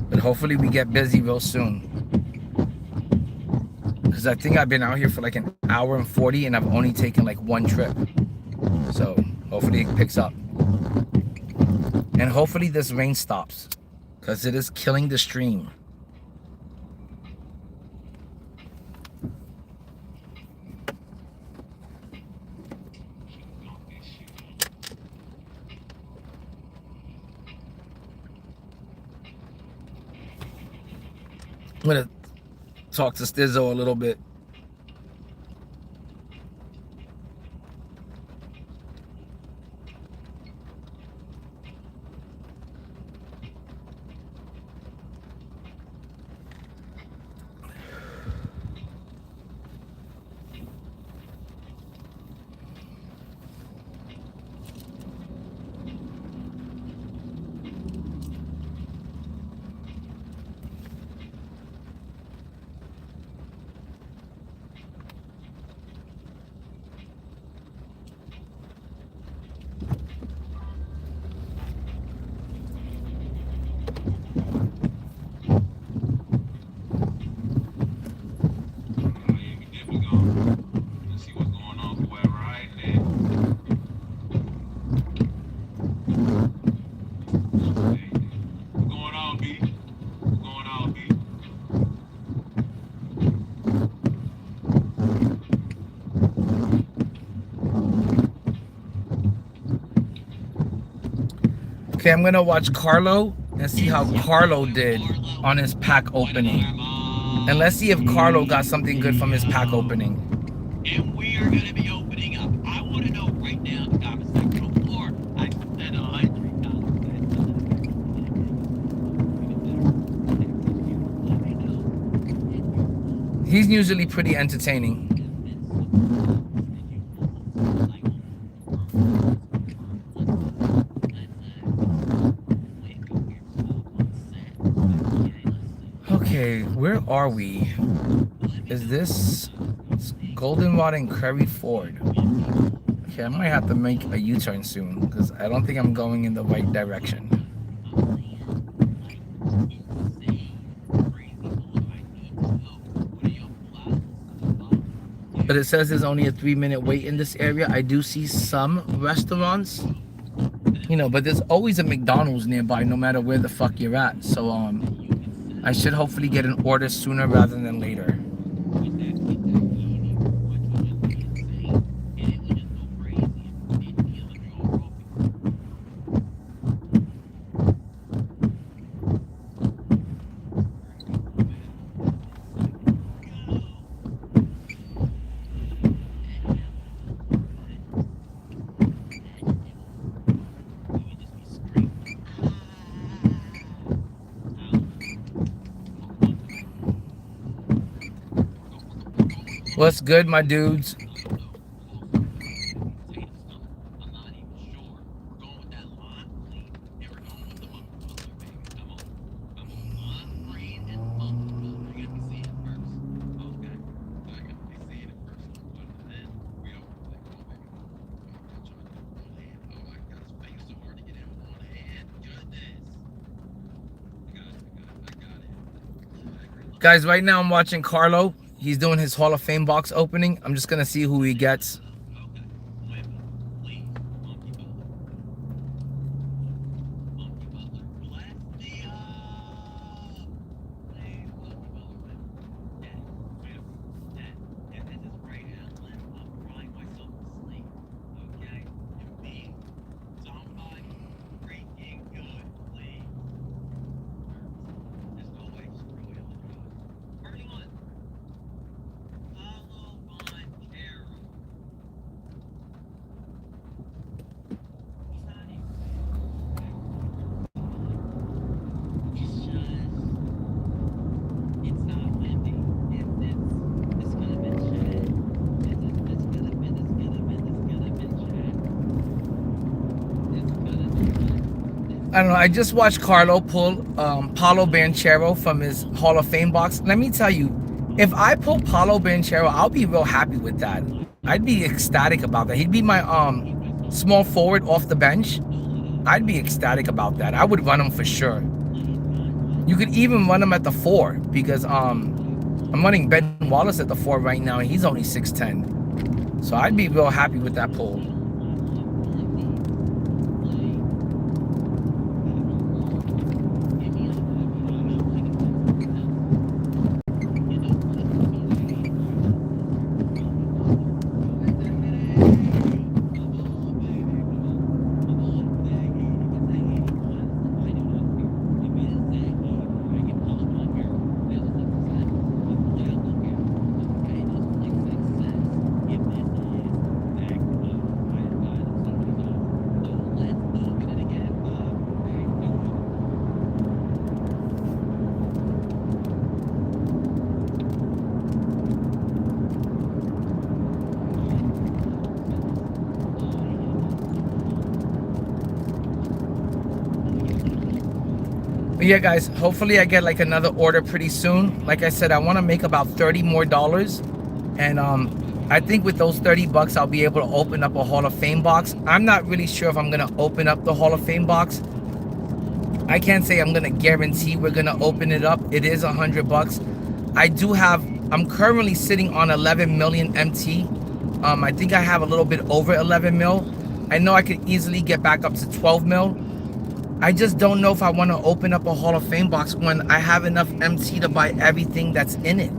But hopefully we get busy real soon. Because I think I've been out here for like an hour and 40 and I've only taken like one trip. So hopefully it picks up. And hopefully this rain stops. Because it is killing the stream. I'm gonna talk to Stizzo a little bit. Okay, I'm gonna watch Carlo and see how Carlo did on his pack opening. And let's see if Carlo got something good from his pack opening. And we are gonna be opening up. I want to know right now in the comment section before I spend $100. He's usually pretty entertaining. Okay, where are we? Is this Goldenrod and Crary Ford? Okay, I might have to make a U-turn soon because I don't think I'm going in the right direction. But it says there's only a 3-minute wait in this area. I do see some restaurants, you know, but there's always a McDonald's nearby no matter where the fuck you're at. So I should hopefully get an order sooner rather than later. What's good, my dudes? Guys, right now I'm watching Carlo. He's doing his Hall of Fame box opening. I'm just gonna see who he gets. I don't know. I just watched Carlo pull Paulo Banchero from his Hall of Fame box. Let me tell you, if I pull Paulo Banchero, I'll be real happy with that. I'd be ecstatic about that. He'd be my small forward off the bench, I'd be ecstatic about that. I would run him for sure. You could even run him at the 4 because I'm running Ben Wallace at the 4 right now, and he's only 6'10". So I'd be real happy with that pull. But yeah, guys, hopefully I get like another order pretty soon. Like I said, I want to make about $30 more. And I think with those $30, I'll be able to open up a Hall of Fame box. I'm not really sure if I'm going to open up the Hall of Fame box. I can't say I'm going to guarantee we're going to open it up. It is $100. I'm currently sitting on 11 million MT. I think I have a little bit over 11 mil. I know I could easily get back up to 12 mil. I just don't know if I want to open up a Hall of Fame box when I have enough MT to buy everything that's in it.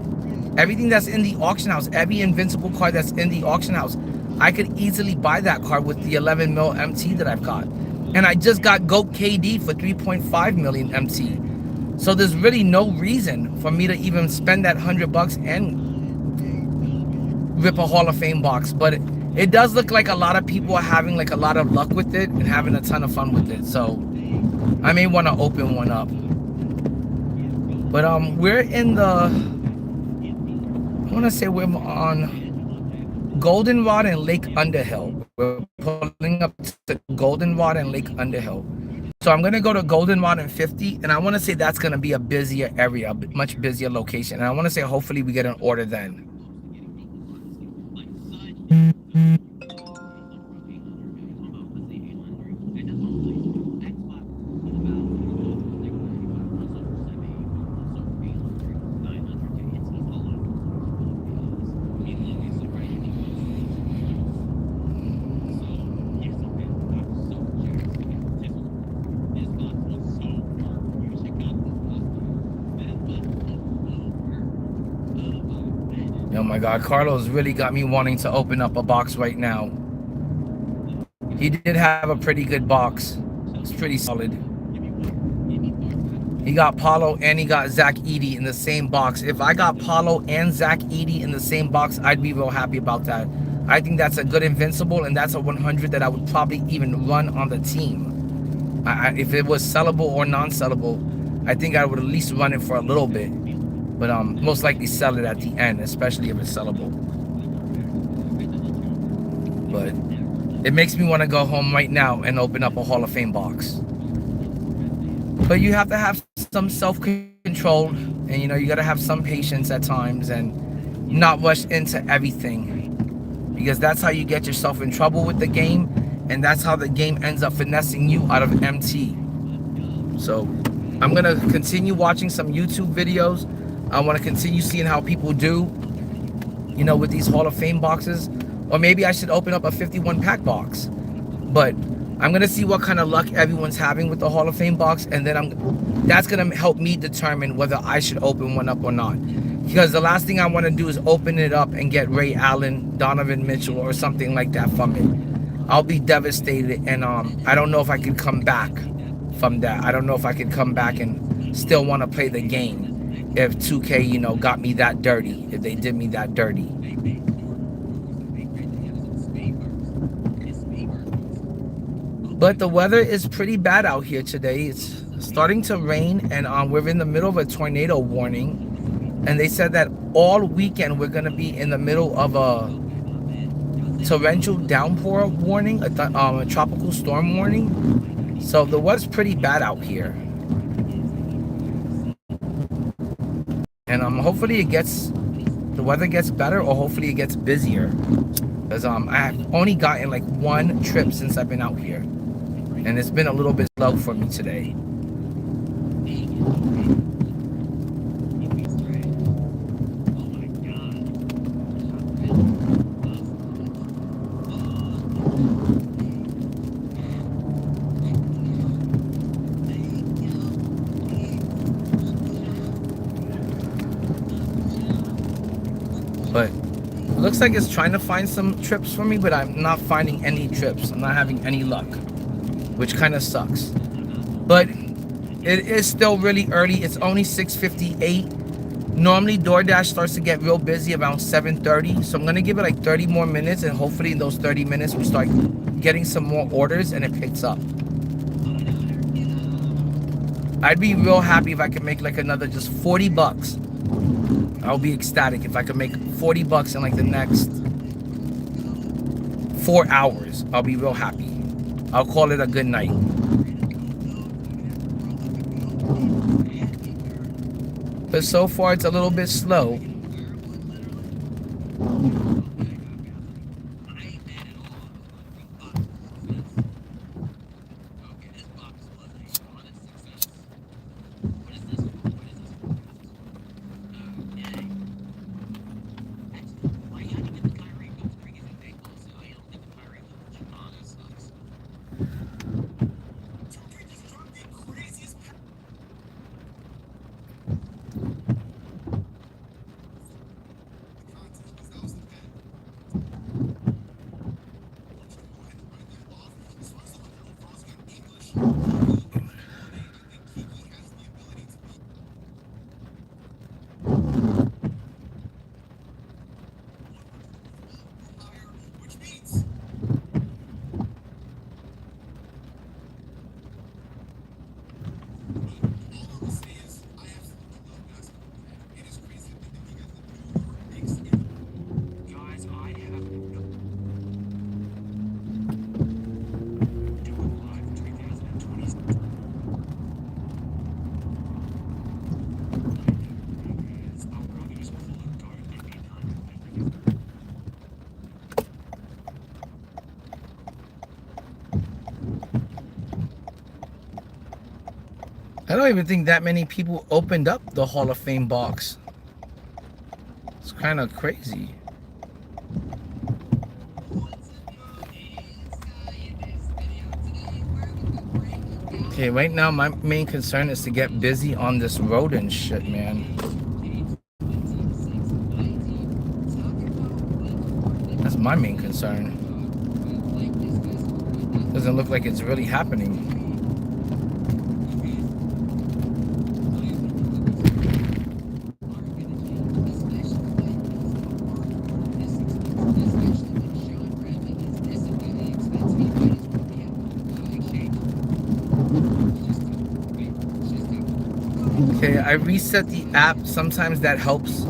Everything that's in the auction house, every invincible card that's in the auction house, I could easily buy that card with the 11 mil MT that I've got. And I just got GOAT KD for 3.5 million MT. So there's really no reason for me to even spend that $100 and rip a Hall of Fame box. But it does look like a lot of people are having like a lot of luck with it and having a ton of fun with it. So I may want to open one up. But we're in the, I want to say we're on Goldenrod and Lake Underhill. We're pulling up to Goldenrod and Lake Underhill. So I'm going to go to Goldenrod and 50, and I want to say that's going to be a busier area, a much busier location. And I want to say hopefully we get an order then. Oh my God, Carlos really got me wanting to open up a box right now. He did have a pretty good box. It's pretty solid. He got Paulo and he got Zach Edey in the same box. If I got Paulo and Zach Edey in the same box, I'd be real happy about that. I think that's a good invincible, and that's a 100 that I would probably even run on the team. If it was sellable or non-sellable, I think I would at least run it for a little bit. But most likely sell it at the end, especially if it's sellable. But it makes me want to go home right now and open up a Hall of Fame box. But you have to have some self-control, and you know, you got to have some patience at times and not rush into everything, because that's how you get yourself in trouble with the game, and that's how the game ends up finessing you out of MT. So I'm gonna continue watching some YouTube videos. I want to continue seeing how people do, you know, with these Hall of Fame boxes. Or maybe I should open up a 51 pack box. But I'm going to see what kind of luck everyone's having with the Hall of Fame box. And then that's going to help me determine whether I should open one up or not. Because the last thing I want to do is open it up and get Ray Allen, Donovan Mitchell, or something like that from it. I'll be devastated. And I don't know if I can come back from that. I don't know if I can come back and still want to play the game. If 2K, you know, got me that dirty, if they did me that dirty. But the weather is pretty bad out here today. It's starting to rain, and we're in the middle of a tornado warning. And they said that all weekend we're going to be in the middle of a torrential downpour warning, a tropical storm warning. So the weather's pretty bad out here. And hopefully the weather gets better, or hopefully it gets busier. Because I've only gotten like one trip since I've been out here. And it's been a little bit slow for me today. But it looks like it's trying to find some trips for me, but I'm not finding any trips. I'm not having any luck, which kind of sucks. But it is still really early. It's only 6:58. Normally DoorDash starts to get real busy around 7:30. So I'm gonna give it like 30 more minutes, and hopefully in those 30 minutes we start getting some more orders and it picks up. I'd be real happy if I could make like another just 40 bucks. I'll be ecstatic if I could make 40 bucks in like the next 4 hours. I'll be real happy. I'll call it a good night. But so far it's a little bit slow. I don't even think that many people opened up the Hall of Fame box. It's kind of crazy. Okay, right now my main concern is to get busy on this road and shit, man. That's my main concern. Doesn't look like it's really happening. Okay, I reset the app. Sometimes that helps.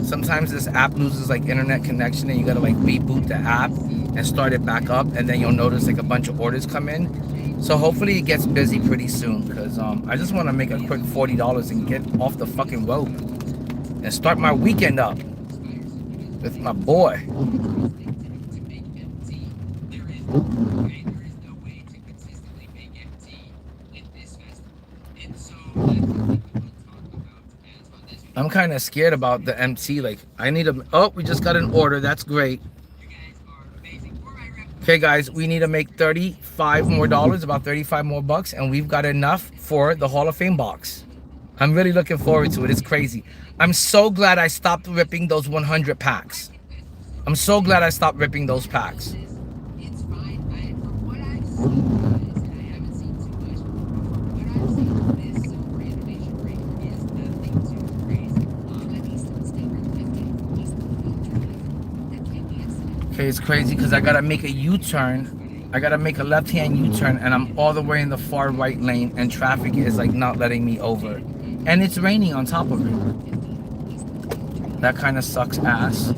Sometimes this app loses like internet connection and you gotta like reboot the app and start it back up, and then you'll notice like a bunch of orders come in. So hopefully it gets busy pretty soon, because I just want to make a quick $40 and get off the fucking road and start my weekend up with my boy. I'm kind of scared about the MT. Like, I need a... Oh, we just got an order. That's great. Okay, guys, we need to make $35 more, about 35 more bucks, and we've got enough for the Hall of Fame box. I'm really looking forward to it. It's crazy. I'm so glad I stopped ripping those 100 packs. I'm so glad I stopped ripping those packs. Okay, it's crazy because I gotta make a U-turn. I gotta make a left-hand U-turn, and I'm all the way in the far right lane, and traffic is like not letting me over. And it's raining on top of it. That kind of sucks ass.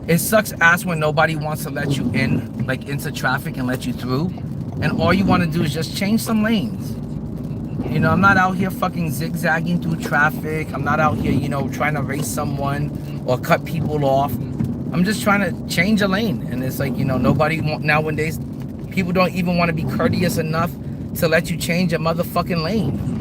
It sucks ass when nobody wants to let you in, like into traffic and let you through. And all you want to do is just change some lanes. You know, I'm not out here fucking zigzagging through traffic. I'm not out here, you know, trying to race someone or cut people off. I'm just trying to change a lane, and it's like, you know, nowadays, people don't even want to be courteous enough to let you change a motherfucking lane.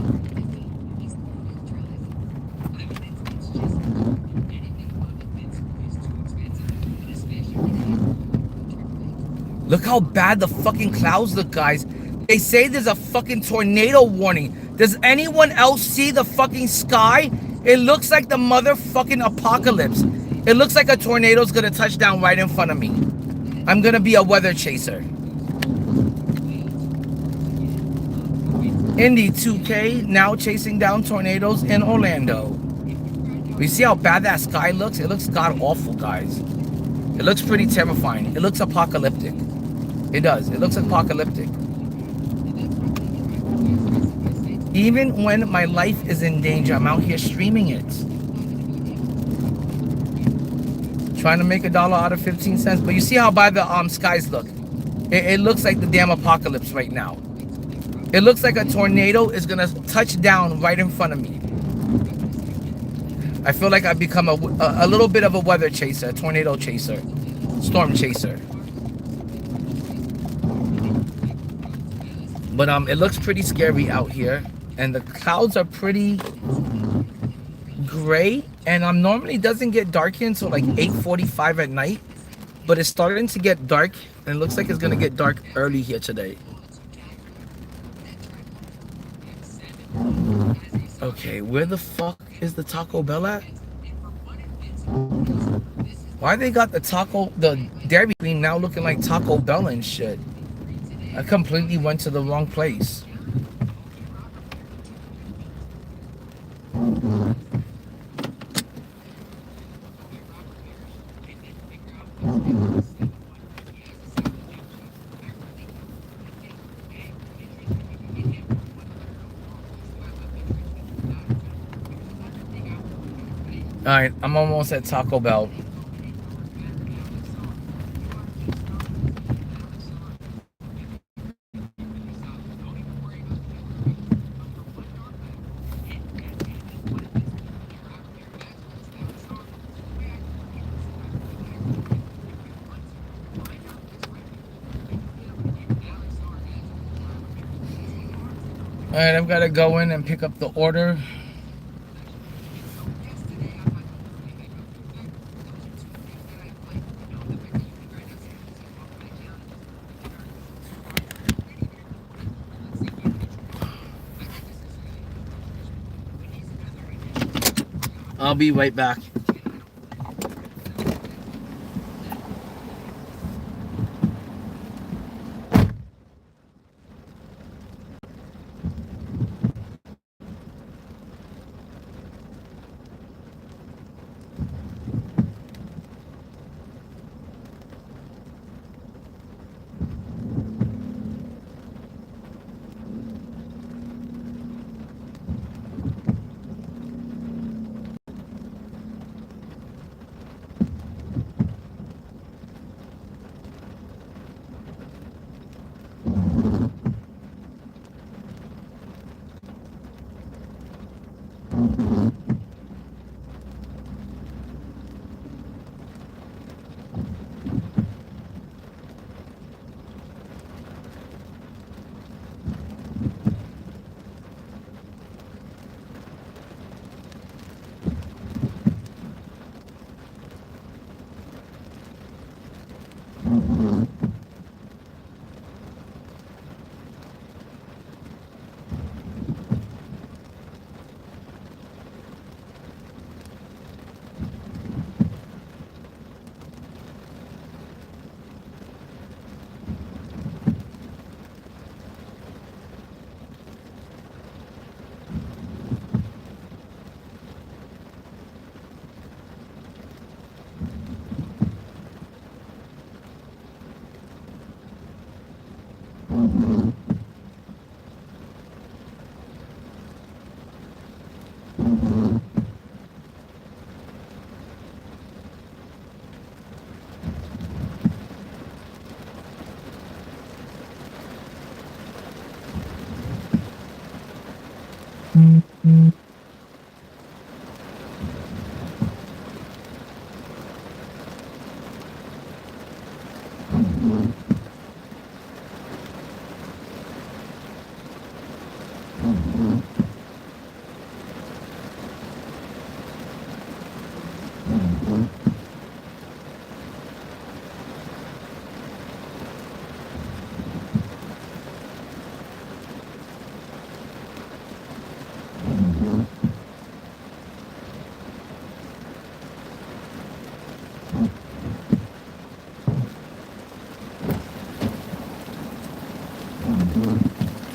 Look how bad the fucking clouds look, guys. They say there's a fucking tornado warning. Does anyone else see the fucking sky? It looks like the motherfucking apocalypse. It looks like a tornado's gonna touch down right in front of me. I'm gonna be a weather chaser. Indie2K now chasing down tornadoes in Orlando. We see how bad that sky looks? It looks god awful, guys. It looks pretty terrifying. It looks apocalyptic. It does. It looks apocalyptic. Even when my life is in danger, I'm out here streaming it. Trying to make $1 out of 15 cents. But you see how bad the skies look? It looks like the damn apocalypse right now. It looks like a tornado is gonna touch down right in front of me. I feel like I've become a little bit of a weather chaser, a tornado chaser, storm chaser. But it looks pretty scary out here, and the clouds are pretty gray. And normally doesn't get dark here until like 8:45 at night, but it's starting to get dark, and it looks like it's gonna get dark early here today. Okay, where the fuck is the Taco Bell at? Why they got the Dairy Queen now looking like Taco Bell and shit? I completely went to the wrong place. Alright, I'm almost at Taco Bell. Alright, I've got to go in and pick up the order. I'll be right back.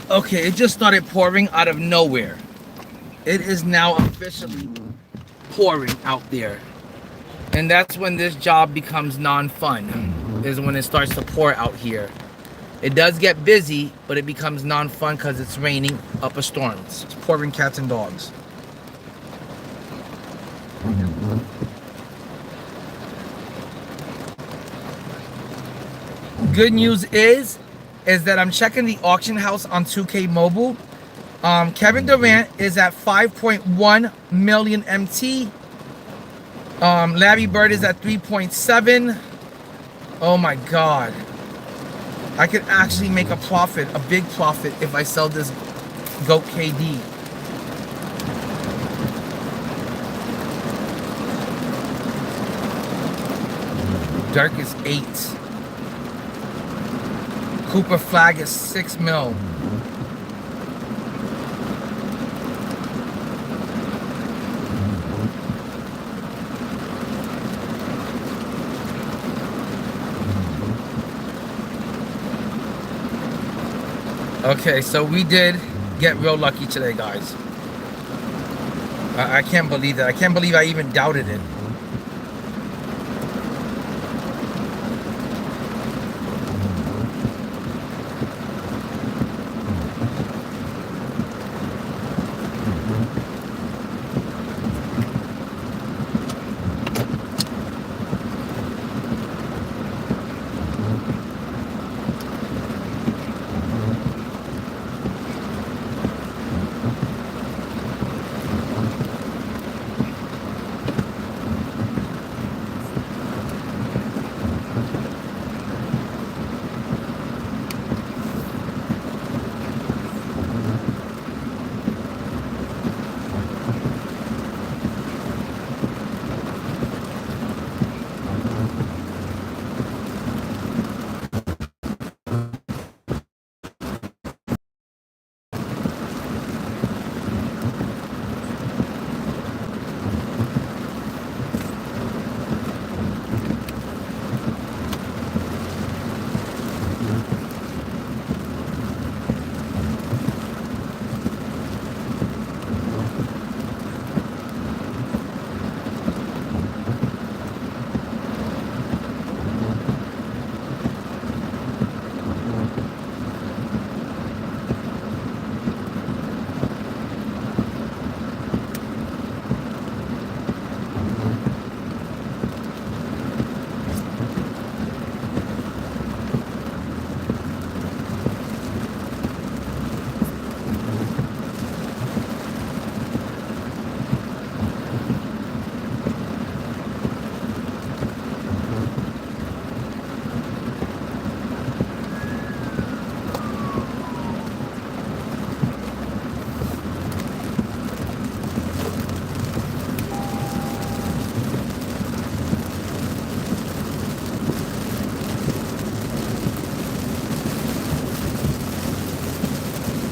Okay, it just started pouring out of nowhere. It is now officially pouring out there. And that's when this job becomes non-fun, is when it starts to pour out here. It does get busy, but it becomes non-fun because it's raining up a storm. It's pouring cats and dogs. Good news is that I'm checking the auction house on 2K Mobile. Kevin Durant is at 5.1 million MT. Larry Bird is at 3.7. Oh my God. I could actually make a profit, a big profit, if I sell this GOAT KD. Dirk is 8. Cooper Flag is 6 mil. Okay, so we did get real lucky today, guys. I can't believe that. I can't believe I even doubted it.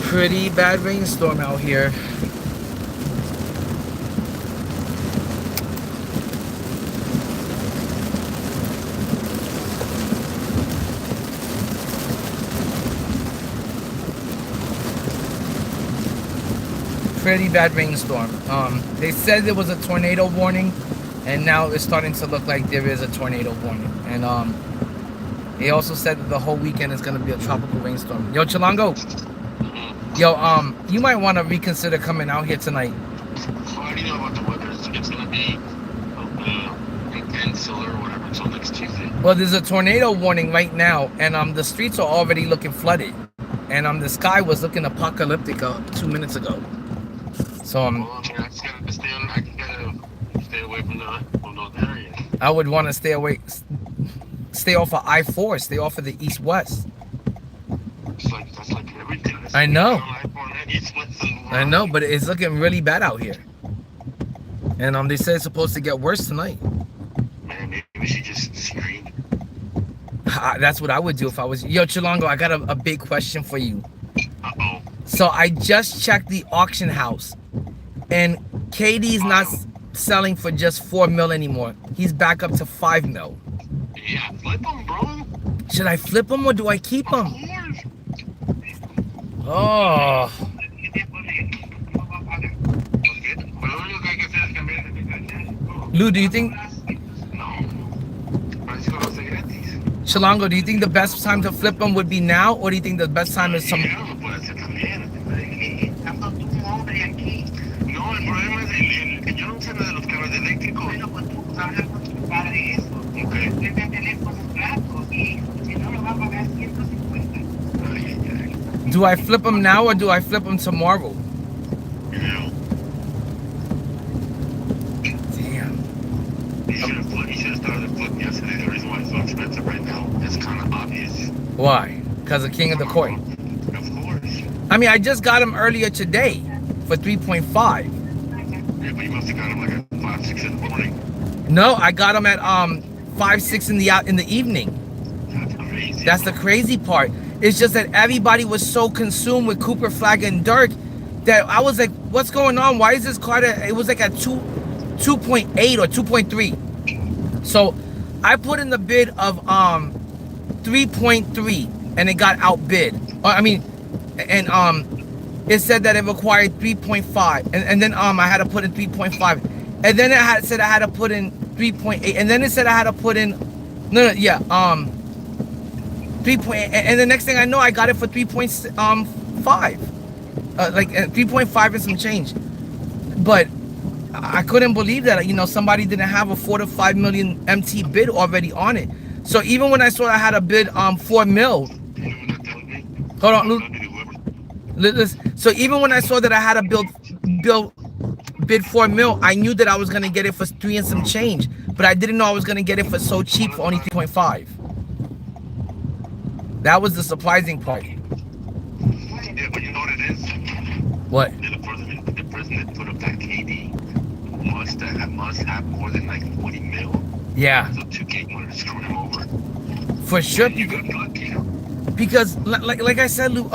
Pretty bad rainstorm out here. Pretty bad rainstorm. They said there was a tornado warning, and now it's starting to look like there is a tornado warning. And they also said that the whole weekend is going to be a tropical rainstorm. Yo, Chilango. Yo, you might want to reconsider coming out here tonight. How do you know about the weather? It's going to be intense or whatever until next Tuesday. Well, there's a tornado warning right now, and the streets are already looking flooded. And the sky was looking apocalyptic 2 minutes ago. So Well, I just gotta stay on. I gotta stay away from those areas. I would want to stay off of I-4, stay off of the east-west. That's like everything. I know. I I know, but it's looking really bad out here. And they said it's supposed to get worse tonight. Maybe she just screamed. That's what I would do if I was. Yo, Chilongo, I got a big question for you. Uh-oh. So I just checked the auction house, and KD's not selling for just 4 mil anymore. He's back up to 5 mil. Yeah, flip him, bro. Should I flip him or do I keep him? Of course. Oh, Lou, do you think, Chilongo, do you think the best time to flip him would be now, or do you think the best time is some? No, el problema es el que yo no sé nada de los cables eléctricos. Okay. Do I flip him now or do I flip him tomorrow? Yeah. Damn. You should have started the flip yesterday. The reason why it's so expensive right now is kind of obvious. Why? Because of King of the Court. Of course. I mean, I just got him earlier today for 3.5. Yeah, but you must have got him like at 5, 6 in the morning. No, I got him at 5, 6 in the evening. That's crazy. That's the crazy part. It's just that everybody was so consumed with Cooper, Flag, and Dirk that I was like, what's going on? Why is this card it was like at 2.8 or 2.3. So I put in the bid of 3.3 and it got outbid. And it said that it required 3.5, and then I had to put in 3.5, and then it said I had to put in 3.8, and then it said I had to put in 3.8, and the next thing I know, I got it for 3.5, like 3.5 and some change. But I couldn't believe that, somebody didn't have a 4 to 5 million MT bid already on it. So even when I saw I had a bid 4 mil, hold on, Luke. So even when I saw that I had a bid 4 mil, I knew that I was gonna get it for 3 and some change, but I didn't know I was gonna get it for so cheap for only 3.5. That was the surprising part. Yeah, but you know what it is? What? The person that put up that KD must have more than like 40 mil. Yeah. So 2K wanted to screw him over. For sure. Because like I said, Lou,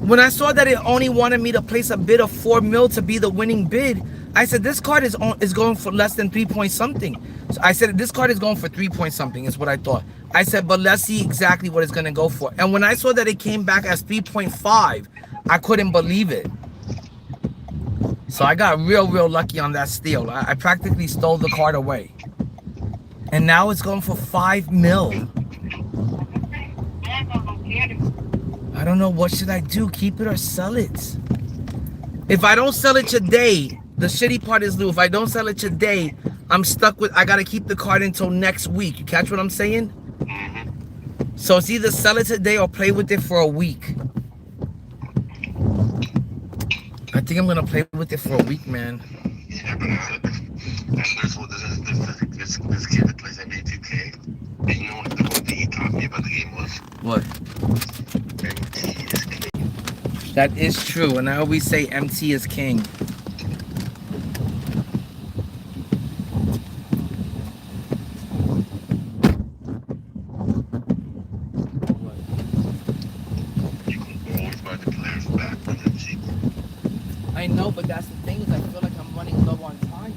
when I saw that it only wanted me to place a bid of 4 mil to be the winning bid, I said this card is going for less than 3 point something. So I said this card is going for 3 point something is what I thought. I said, but let's see exactly what it's gonna go for. And when I saw that it came back as 3.5, I couldn't believe it. So I got real lucky on that steal. I practically stole the card away. And now it's going for 5 mil. I don't know, what should I do? Keep it or sell it? If I don't sell it today, the shitty part is, Lou, if I don't sell it today, I'm stuck with, I gotta keep the card until next week. You catch what I'm saying? So it's either sell it today or play with it for a week. I think I'm gonna play with it for a week, man. Yeah, but this kid that plays Indie2K, and you know what the one thing he taught me about the game was? What? MT is king. That is true, and I always say MT is king. I know, but that's the thing, is I feel like I'm running low on time.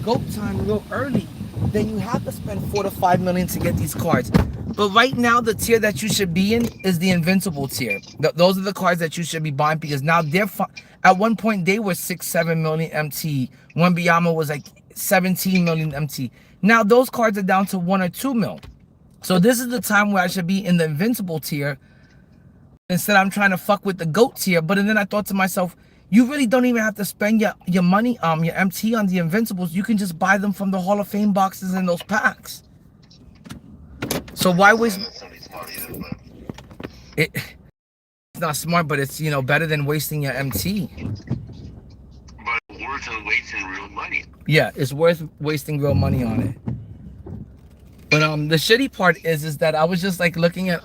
Goat time real early, then you have to spend 4 to 5 million to get these cards. But right now, the tier that you should be in is the invincible tier. Those are the cards that you should be buying, because now they're at one point they were 6-7 million MT. One Biyama was like 17 million MT. Now those cards are down to 1 or 2 mil. So this is the time where I should be in the invincible tier. Instead, I'm trying to fuck with the goat tier. But then I thought to myself, you really don't even have to spend your money, your MT on the Invincibles. You can just buy them from the Hall of Fame boxes in those packs. So why waste? It's not smart, but it's, you know, better than wasting your MT. But worse than wasting real money. Yeah, it's worth wasting real money on it. But the shitty part is that I was just like looking at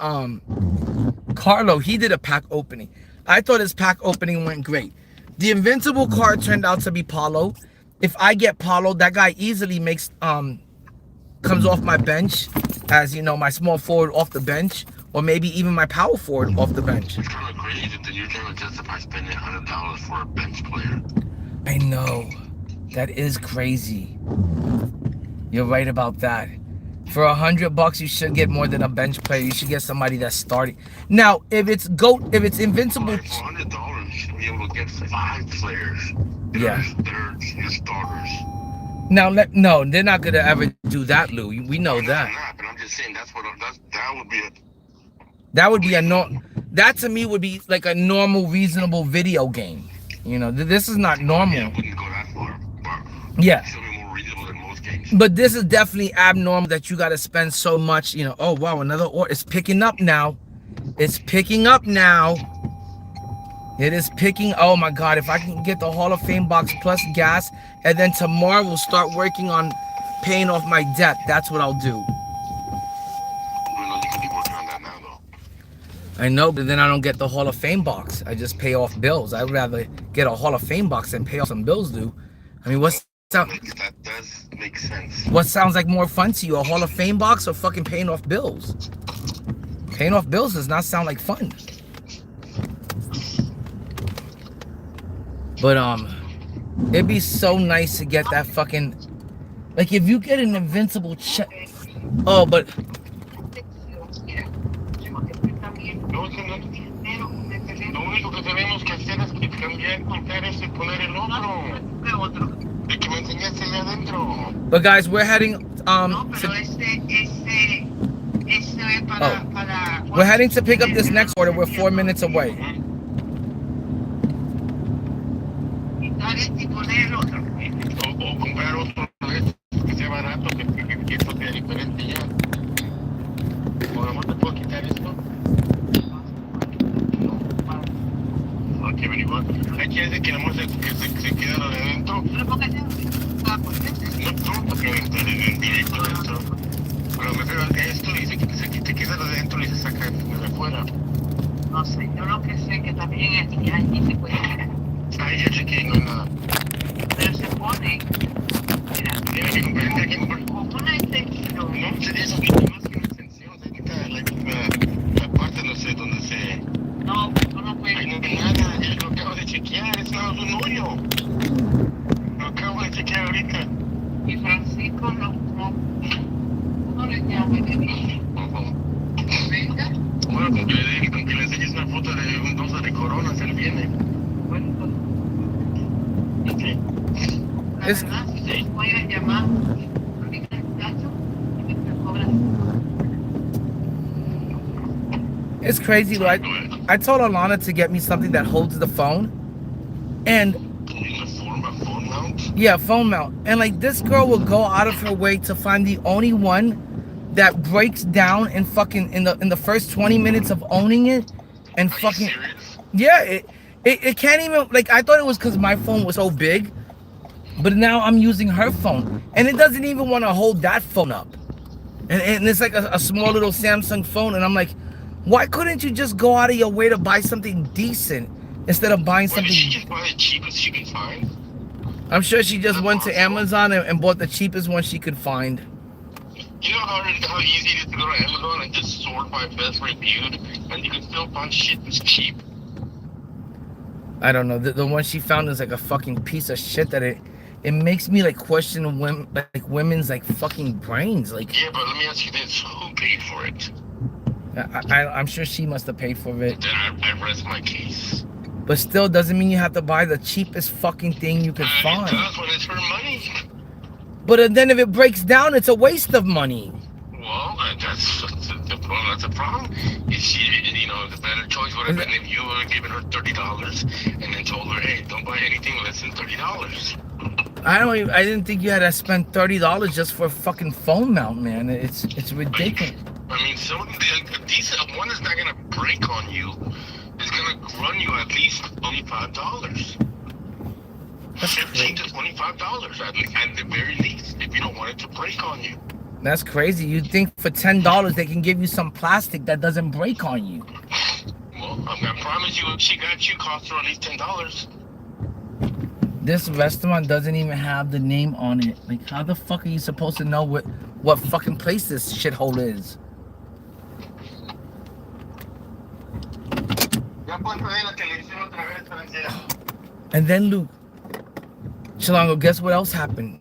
Carlo. He did a pack opening. I thought his pack opening went great. The invincible card turned out to be Paulo. If I get Paulo, that guy easily makes comes off my bench as, you know, my small forward off the bench, or maybe even my power forward off the bench. It's kind of crazy that you're trying to justify spending $100 for a bench player. I know. That is crazy. You're right about that. For $100, you should get more than a bench player. You should get somebody that's starting. Now, if it's invincible, Like for $100, you should be able to get 5 players. Yeah. They're your starters. now no, they're not gonna ever do that, Lou. We know that. Not, but I'm just saying that would be a. That would be that to me would be like a normal, reasonable video game. You know, this is not normal. Yeah, I wouldn't go that far, but Yeah. it's still be more reasonable than most games. But this is definitely abnormal that you got to spend so much. You know, oh wow, another order. It's picking up now. It's picking up now. It is picking. Oh my God, if I can get the Hall of Fame box plus gas, and then tomorrow we'll start working on paying off my debt. That's what I'll do. You know, you can be working on that now, though. I know, but then I don't get the Hall of Fame box. I just pay off bills. I'd rather get a Hall of Fame box and pay off some bills, dude. I mean, that does make sense. what sounds like more fun to you, a Hall of Fame box or fucking paying off bills? Paying off bills does not sound like fun. But it'd be so nice to get that fucking, like if you get an invincible check. Oh, but Lo único que tenemos que hacer es que cambiar, quitar eso y poner el otro. El que me enseñaste allá adentro. but guys, we're heading we're heading to pick up this next order. We're 4 minutes away. O comprar otro que sea barato, que esto sea diferente ya. O nomás te puedo quitar esto. Ok, averiguar. Hay que decir que nomás se queda lo de adentro. No, porque en directo esto. Pero me refiero a que esto dice que se queda lo de adentro y se saca de afuera. No sé, yo lo que sé que también aquí se puede quitar. Ahí ya chequeé, no hay nada. Pero se pone, mira, Tiene que comprar, tiene que comprar. como una extensión. No, sería eso más que una extensión, se quita la parte, no sé, donde se... No, tú no puedes. Ahí no hay nada, ya lo acabo de chequear, es nada más un hoyo. Lo acabo de chequear ahorita. Y Francisco no le llama y le dice, venga, Bueno, con que le enseñes una foto de un 12 de coronas, él viene. bueno, Sí. la Es- verdad, si se puede llamar, ahorita el muchacho, y me cobran. It's crazy. Like I told Alana to get me something that holds the phone, and In a phone mount. yeah, phone mount. And like this girl will go out of her way to find the only one that breaks down in fucking in the first 20 minutes of owning it, and Are you fucking serious? yeah, it can't even, like I thought it was because my phone was so big, but now I'm using her phone, and it doesn't even want to hold that phone up, and it's like a small little Samsung phone, and I'm like, why couldn't you just go out of your way to buy something decent instead of buying Why did she something? just buy the cheapest she could find? I'm sure she just went to Amazon and bought the cheapest one she could find. You know how easy it is to go to Amazon and just sort by best reviewed, and you can still find shit that's cheap. I don't know. The one she found is like a fucking piece of shit that it makes me like question women's like fucking brains. Like Yeah, but let me ask you this: who paid for it? I'm sure she must have paid for it, Then I rest my case. but still doesn't mean you have to buy the cheapest fucking thing you can It find. does when it's her money. But then if it breaks down, it's a waste of money. Well, that's a problem. If she, you know, the better choice would have been if you would have given her $30 and then told her, hey, don't buy anything less than $30. I didn't think you had to spend $30 just for a fucking phone mount, man. It's ridiculous. I mean, a decent one is not gonna break on you. It's gonna run you at least $25. $15 to $25 at the very least, if you don't want it to break on you. That's crazy. You think for $10 they can give you some plastic that doesn't break on you? Well, I promise you, if she got you, cost her at least $10. This restaurant doesn't even have the name on it. Like, how the fuck are you supposed to know what fucking place this shithole is? And then Luke, Chilango, guess what else happened?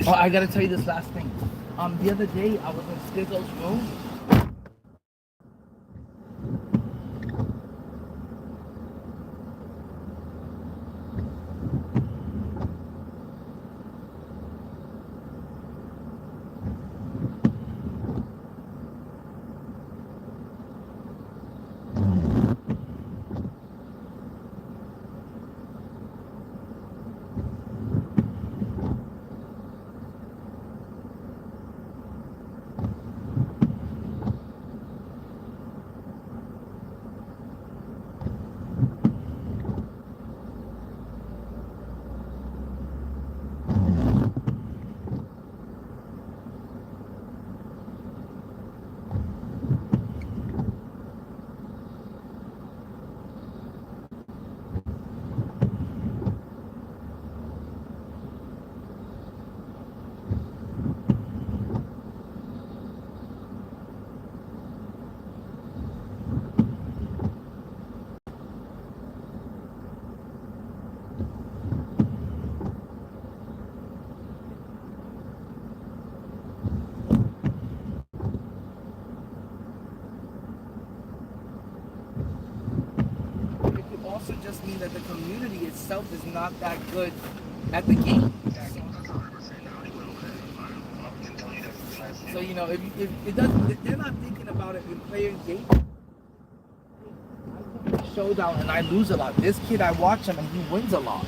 Oh, I gotta tell you this last thing. The other day I was in Skizzo's room. Also just mean that the community itself is not that good at the game. So, you know, if it doesn't, if they're not thinking about it in playing game. I play Showdown and I lose a lot. This kid, I watch him and he wins a lot.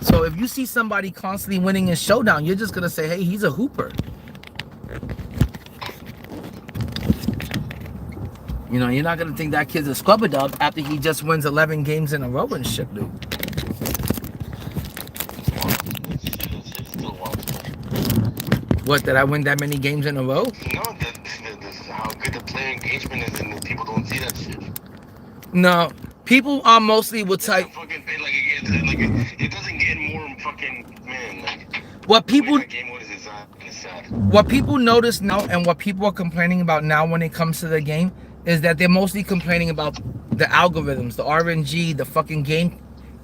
So if you see somebody constantly winning in Showdown, you're just gonna say, hey, he's a hooper. You know, you're not going to think that kid's a scrubber dub after he just wins 11 games in a row and shit, dude. What, did I win that many games in a row? No, that's how good the player engagement is, and people don't see that shit. No, people are mostly will type. It doesn't get more fucking, man, like, what people... game mode is sad. What people notice now and what people are complaining about now when it comes to the game is that they're mostly complaining about the algorithms, the RNG, the fucking game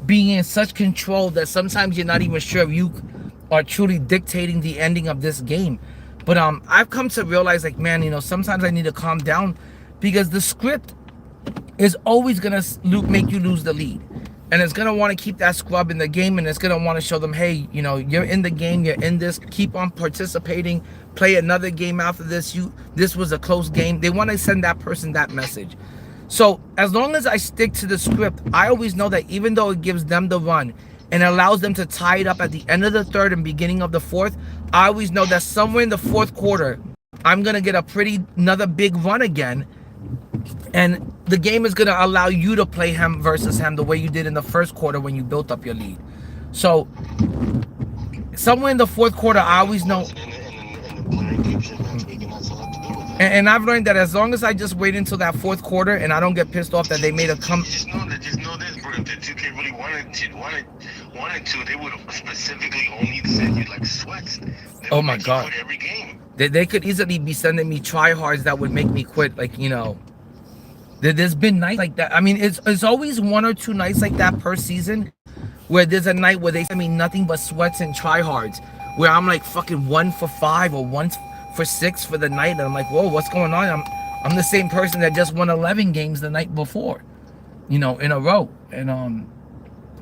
being in such control that sometimes you're not even sure if you are truly dictating the ending of this game. But I've come to realize, like, man, you know, sometimes I need to calm down because the script is always gonna make you lose the lead. And it's gonna want to keep that scrub in the game, and it's gonna want to show them, hey, you know, you're in the game, you're in this, keep on participating, play another game after this. This was a close game. They want to send that person that message. So as long as I stick to the script, I always know that even though it gives them the run and allows them to tie it up at the end of the third and beginning of the fourth, I always know that somewhere in the fourth quarter, I'm gonna get another big run again. And the game is going to allow you to play him versus him the way you did in the first quarter when you built up your lead. So, somewhere in the fourth quarter, I always know. And I've learned that as long as I just wait until that fourth quarter and I don't get pissed off that they made a come. Just know this, bro. If the 2K really wanted to, they would have specifically only sent you like sweats. Oh my God. Every game. They could easily be sending me tryhards that would make me quit, like, you know. There's been nights like that. I mean, it's always 1 or 2 nights like that per season where there's a night where they send me nothing but sweats and tryhards, where I'm like fucking 1 for 5 or 1 for 6 for the night, and I'm like, whoa, what's going on? I'm the same person that just won 11 games the night before, you know, in a row. And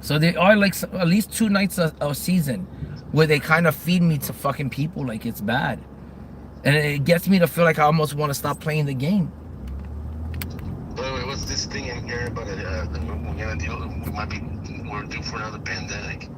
so there are like at least 2 nights a season where they kind of feed me to fucking people like it's bad, and it gets me to feel like I almost want to stop playing the game. By the way, what's this thing in here about the we're due for another pandemic.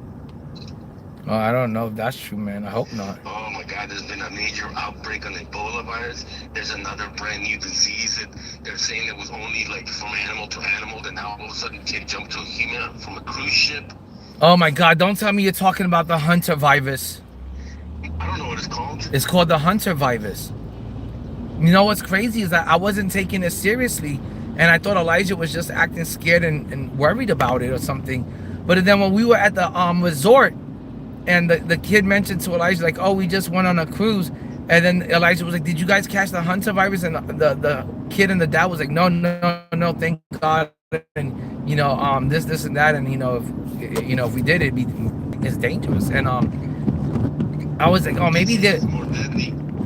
Oh, I don't know if that's true, man. I hope not. Oh my God, there's been a major outbreak on Ebola virus. There's another brand new disease that they're saying it was only like from animal to animal, and now all of a sudden it jumped to a human from a cruise ship. Oh my God, don't tell me you're talking about the Hunter virus. I don't know what it's called. It's called the Hunter virus. You know what's crazy is that I wasn't taking it seriously, and I thought Elijah was just acting scared and worried about it or something. But then when we were at the resort, and the kid mentioned to Elijah, like, oh, we just went on a cruise. And then Elijah was like, did you guys catch the Hunter virus? And the kid and the dad was like, no, thank God. And, you know, this and that. And, if we did it, it's dangerous. And I was like, oh, maybe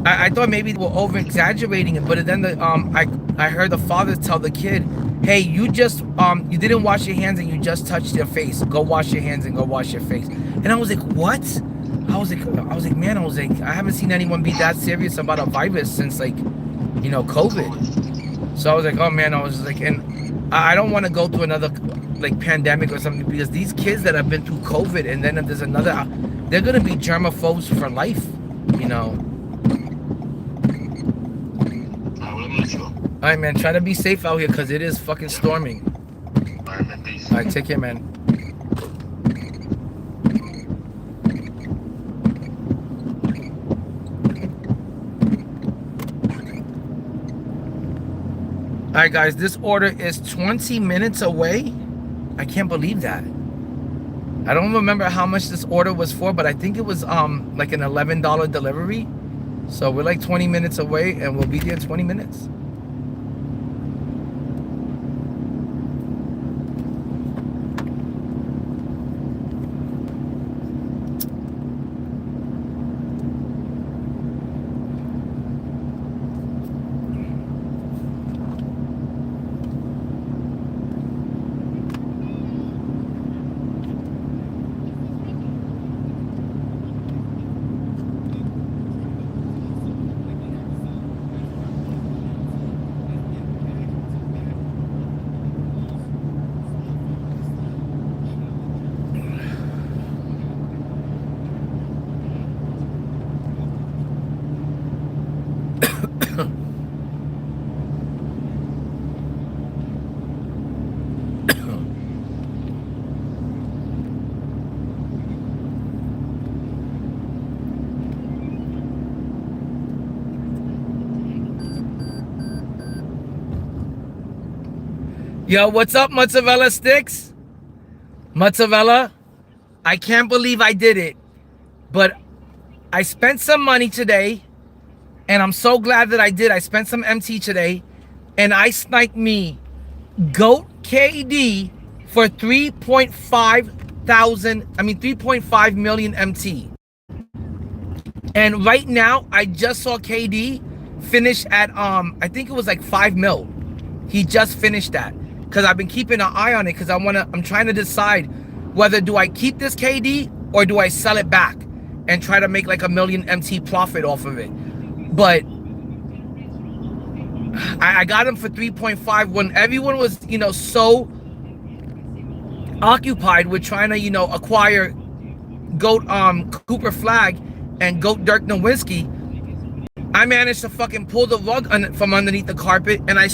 I thought maybe they were over exaggerating it. But then I heard the father tell the kid, hey, you just you didn't wash your hands and you just touched your face. Go wash your hands and go wash your face. And I was like, what? I was like, man, I haven't seen anyone be that serious about a virus since, like, COVID. So I was like, oh man, I was like, and I don't want to go through another like pandemic or something, because these kids that have been through COVID and then if there's another, they're gonna be germaphobes for life, you know. All right, man, try to be safe out here because it is fucking storming. All right, man, peace. All right, take care, man. All right, guys, this order is 20 minutes away. I can't believe that. I don't remember how much this order was for, but I think it was like an $11 delivery. So we're like 20 minutes away, and we'll be there in 20 minutes. Yo, what's up, mozzarella sticks? Mozzarella, I can't believe I did it, but I spent some money today, and I'm so glad that I did. I spent some MT today, and I sniped me GOAT KD for 3.5 million MT. And right now, I just saw KD finish at I think it was like 5 mil. He just finished that. Because I've been keeping an eye on it, because I'm trying to decide whether do I keep this KD or do I sell it back and try to make like a million MT profit off of it. But I got him for 3.5 when everyone was, so occupied with trying to, acquire GOAT Cooper Flag and GOAT Dirk Nowitzki. I managed to fucking pull the rug from underneath the carpet, and I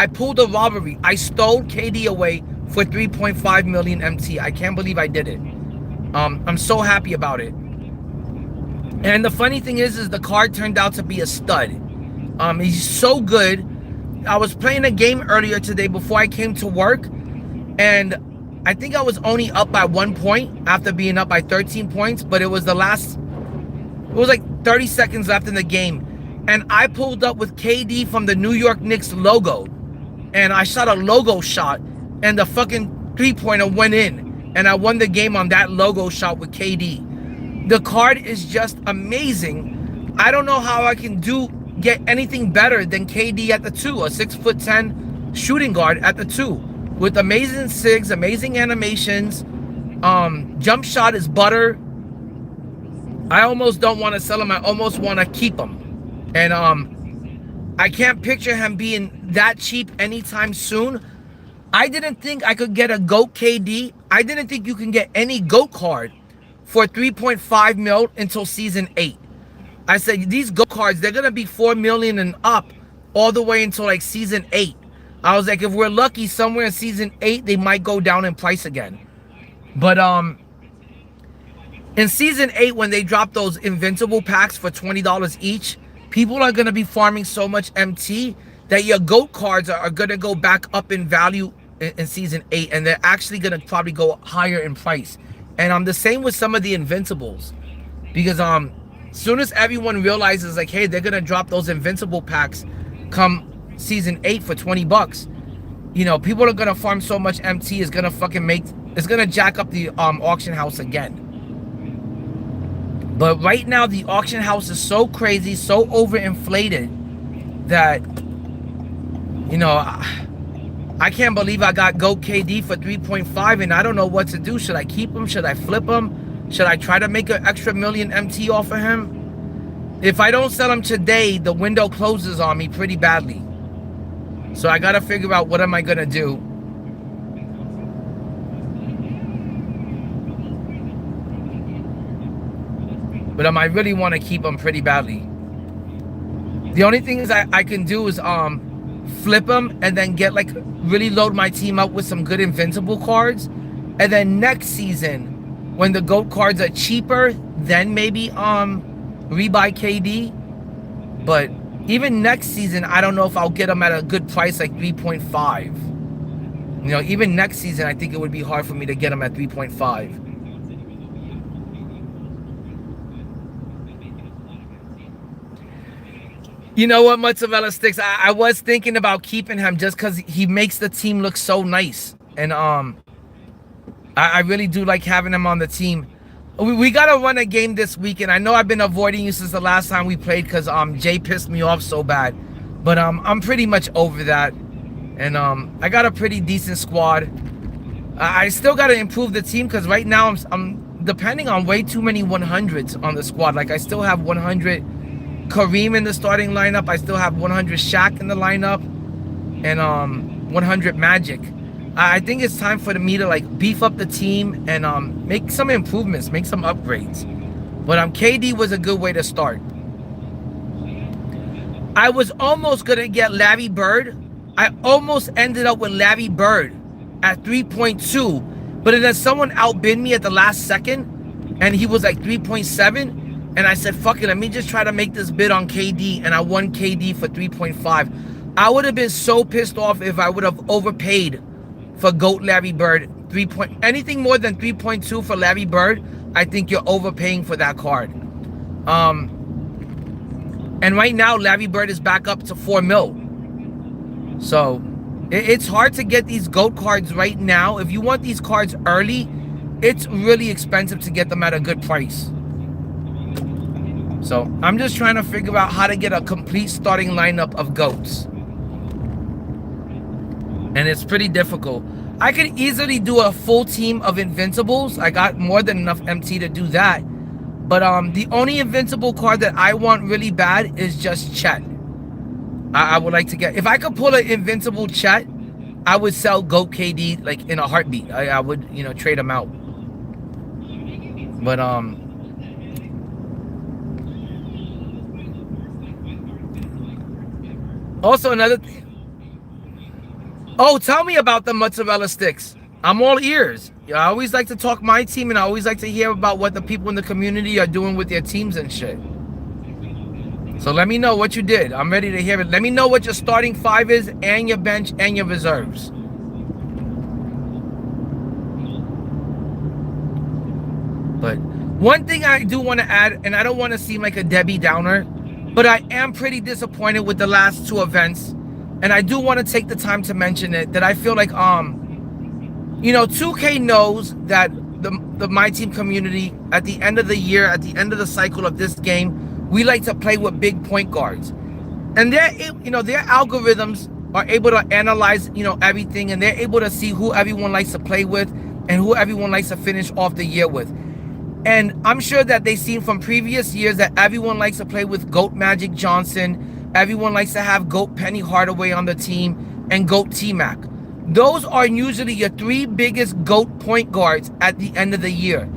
pulled a robbery. I stole KD away for 3.5 million MT. I can't believe I did it. I'm so happy about it. And the funny thing is the card turned out to be a stud. He's so good. I was playing a game earlier today before I came to work, and I think I was only up by 1 point after being up by 13 points, but it was like 30 seconds left in the game, and I pulled up with KD from the New York Knicks logo, and I shot a logo shot, and the fucking 3-pointer went in, and I won the game on that logo shot with KD. The card is just amazing. I don't know how I can get anything better than KD at the 2, a 6'10" shooting guard at the 2, with amazing sigs, amazing animations. Jump shot is butter. I almost don't want to sell him. I almost want to keep him. And I can't picture him being that cheap anytime soon. I didn't think I could get a GOAT KD. I didn't think you can get any GOAT card for 3.5 mil until season 8. I said, these GOAT cards, they're going to be 4 million and up all the way until like season 8. I was like, if we're lucky, somewhere in season 8, they might go down in price again. But in season 8, when they drop those invincible packs for $20 each, people are going to be farming so much MT that your GOAT cards are going to go back up in value in season 8, and they're actually going to probably go higher in price. And the same with some of the invincibles, because soon as everyone realizes like, hey, they're going to drop those invincible packs come season 8 for 20 bucks, you know, people are going to farm so much MT, is going to fucking it's going to jack up the auction house again. But right now, the auction house is so crazy, so overinflated that, you know, I can't believe I got GOAT KD for 3.5 and I don't know what to do. Should I keep him? Should I flip him? Should I try to make an extra million MT off of him? If I don't sell him today, the window closes on me pretty badly. So I got to figure out what am I going to do. But I really want to keep him pretty badly. The only thing is I can do is flip him and then get like really load my team up with some good invincible cards. And then next season, when the GOAT cards are cheaper, then maybe rebuy KD. But even next season, I don't know if I'll get them at a good price like 3.5. You know, even next season, I think it would be hard for me to get them at 3.5. You know what, Mozzarella Sticks? I was thinking about keeping him just because he makes the team look so nice. And I really do like having him on the team. We got to run a game this weekend. I know I've been avoiding you since the last time we played because Jay pissed me off so bad. But I'm pretty much over that. And I got a pretty decent squad. I still got to improve the team because right now I'm depending on way too many 100s on the squad. Like I still have 100 Kareem in the starting lineup. I still have 100 Shaq in the lineup. And 100 Magic. I think it's time for me to like beef up the team and make some improvements, make some upgrades. But KD was a good way to start. I was almost gonna get Larry Bird. I almost ended up with Larry Bird at 3.2, but then someone outbid me at the last second, and he was like 3.7. And I said, fuck it, let me just try to make this bid on KD, and I won KD for 3.5. I would have been so pissed off if I would have overpaid for GOAT Larry Bird. Anything more than 3.2 for Larry Bird, I think you're overpaying for that card. And right now, Larry Bird is back up to 4 mil. So it's hard to get these GOAT cards right now. If you want these cards early, it's really expensive to get them at a good price. So I'm just trying to figure out how to get a complete starting lineup of GOATs. And it's pretty difficult. I could easily do a full team of Invincibles. I got more than enough MT to do that. But the only Invincible card that I want really bad is just Chet. I would like to get... If I could pull an Invincible Chet, I would sell GOAT KD like in a heartbeat. I would, you know, trade him out. But also another thing. Oh, tell me about the Mozzarella Sticks. I'm all ears. I always like to talk my team, and I always like to hear about what the people in the community are doing with their teams and shit. So let me know what you did. I'm ready to hear it. Let me know what your starting 5 is, and your bench, and your reserves. But one thing I do want to add, and I don't want to seem like a Debbie Downer, but I am pretty disappointed with the last 2 events. And I do want to take the time to mention it, that I feel like, you know, 2K knows that the My Team community, at the end of the year, at the end of the cycle of this game, we like to play with big point guards. And their algorithms are able to analyze, you know, everything, and they're able to see who everyone likes to play with and who everyone likes to finish off the year with. And I'm sure that they've seen from previous years that everyone likes to play with GOAT Magic Johnson. Everyone likes to have GOAT Penny Hardaway on the team and GOAT T-Mac. those are usually your 3 biggest GOAT point guards at the end of the year.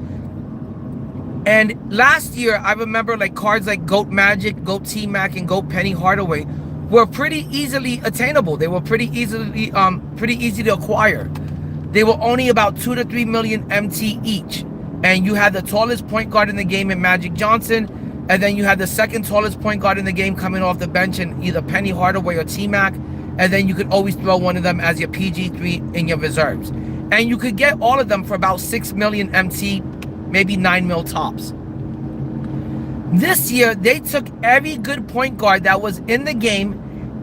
And last year, I remember like cards like GOAT Magic, GOAT T-Mac, and GOAT Penny Hardaway were pretty easily attainable. They were pretty easy to acquire. They were only about 2 to 3 million MT each. And you had the tallest point guard in the game in Magic Johnson, and then you had the second tallest point guard in the game coming off the bench in either Penny Hardaway or T-Mac, and then you could always throw one of them as your PG3 in your reserves. And you could get all of them for about 6 million MT, maybe 9 mil tops. This year, they took every good point guard that was in the game,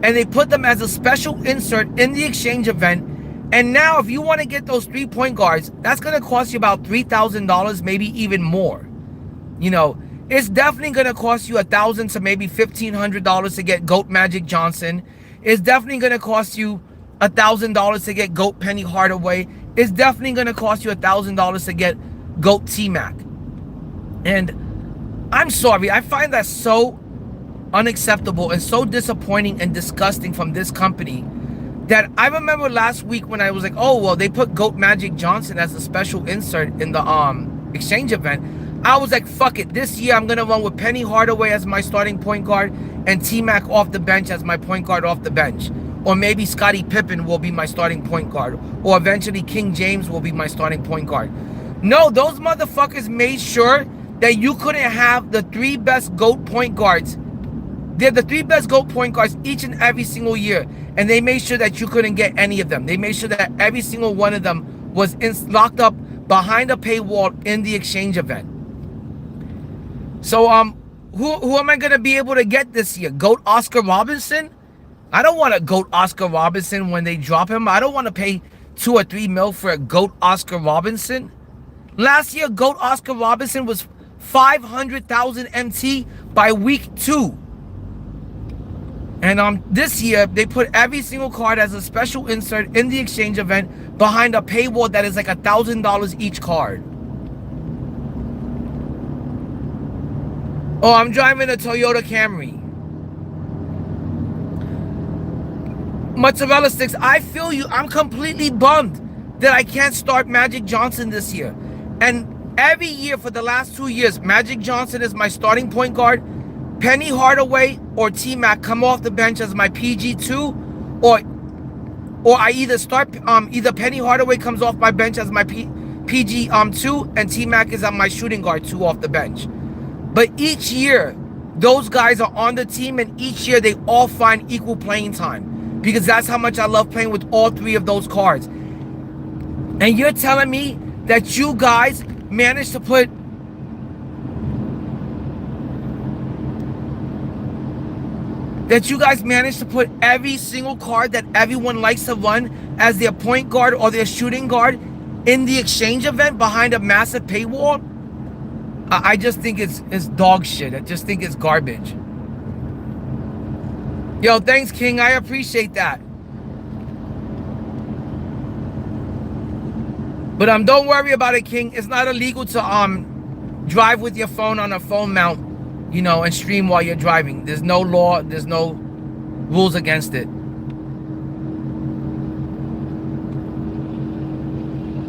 and they put them as a special insert in the exchange event. And now, if you want to get those 3 point guards, that's going to cost you about $3,000, maybe even more. You know, it's definitely going to cost you $1,000 to maybe $1,500 to get GOAT Magic Johnson. It's definitely going to cost you $1,000 to get GOAT Penny Hardaway. It's definitely going to cost you $1,000 to get GOAT T-Mac. And I'm sorry, I find that so unacceptable and so disappointing and disgusting from this company, that I remember last week when I was like, oh, well, they put GOAT Magic Johnson as a special insert in the exchange event. I was like, fuck it. This year, I'm going to run with Penny Hardaway as my starting point guard and T-Mac off the bench as my point guard off the bench. Or maybe Scottie Pippen will be my starting point guard. Or eventually King James will be my starting point guard. No, those motherfuckers made sure that you couldn't have the 3 best GOAT point guards. They're the 3 best GOAT point guards each and every single year. And they made sure that you couldn't get any of them. They made sure that every single one of them was locked up behind a paywall in the exchange event. So, who am I going to be able to get this year? GOAT Oscar Robinson? I don't want a GOAT Oscar Robinson when they drop him. I don't want to pay 2 or 3 mil for a GOAT Oscar Robinson. Last year, GOAT Oscar Robinson was 500,000 MT by week 2. And this year, they put every single card as a special insert in the exchange event behind a paywall that is like $1,000 each card. Oh, I'm driving a Toyota Camry. Mozzarella Sticks, I feel you. I'm completely bummed that I can't start Magic Johnson this year. And every year for the last 2 years, Magic Johnson is my starting point guard. Penny Hardaway or T-Mac come off the bench as my PG2, or I either start either Penny Hardaway comes off my bench as my PG2 and T-Mac is on my shooting guard 2 off the bench. But each year those guys are on the team, and each year they all find equal playing time, because that's how much I love playing with all 3 of those cards. And you're telling me that you guys managed to put every single card that everyone likes to run as their point guard or their shooting guard in the exchange event behind a massive paywall? I just think it's dog shit. I just think it's garbage. Yo, thanks, King. I appreciate that. But don't worry about it, King. It's not illegal to drive with your phone on a phone mount, you know, and stream while you're driving. There's no law, there's no rules against it.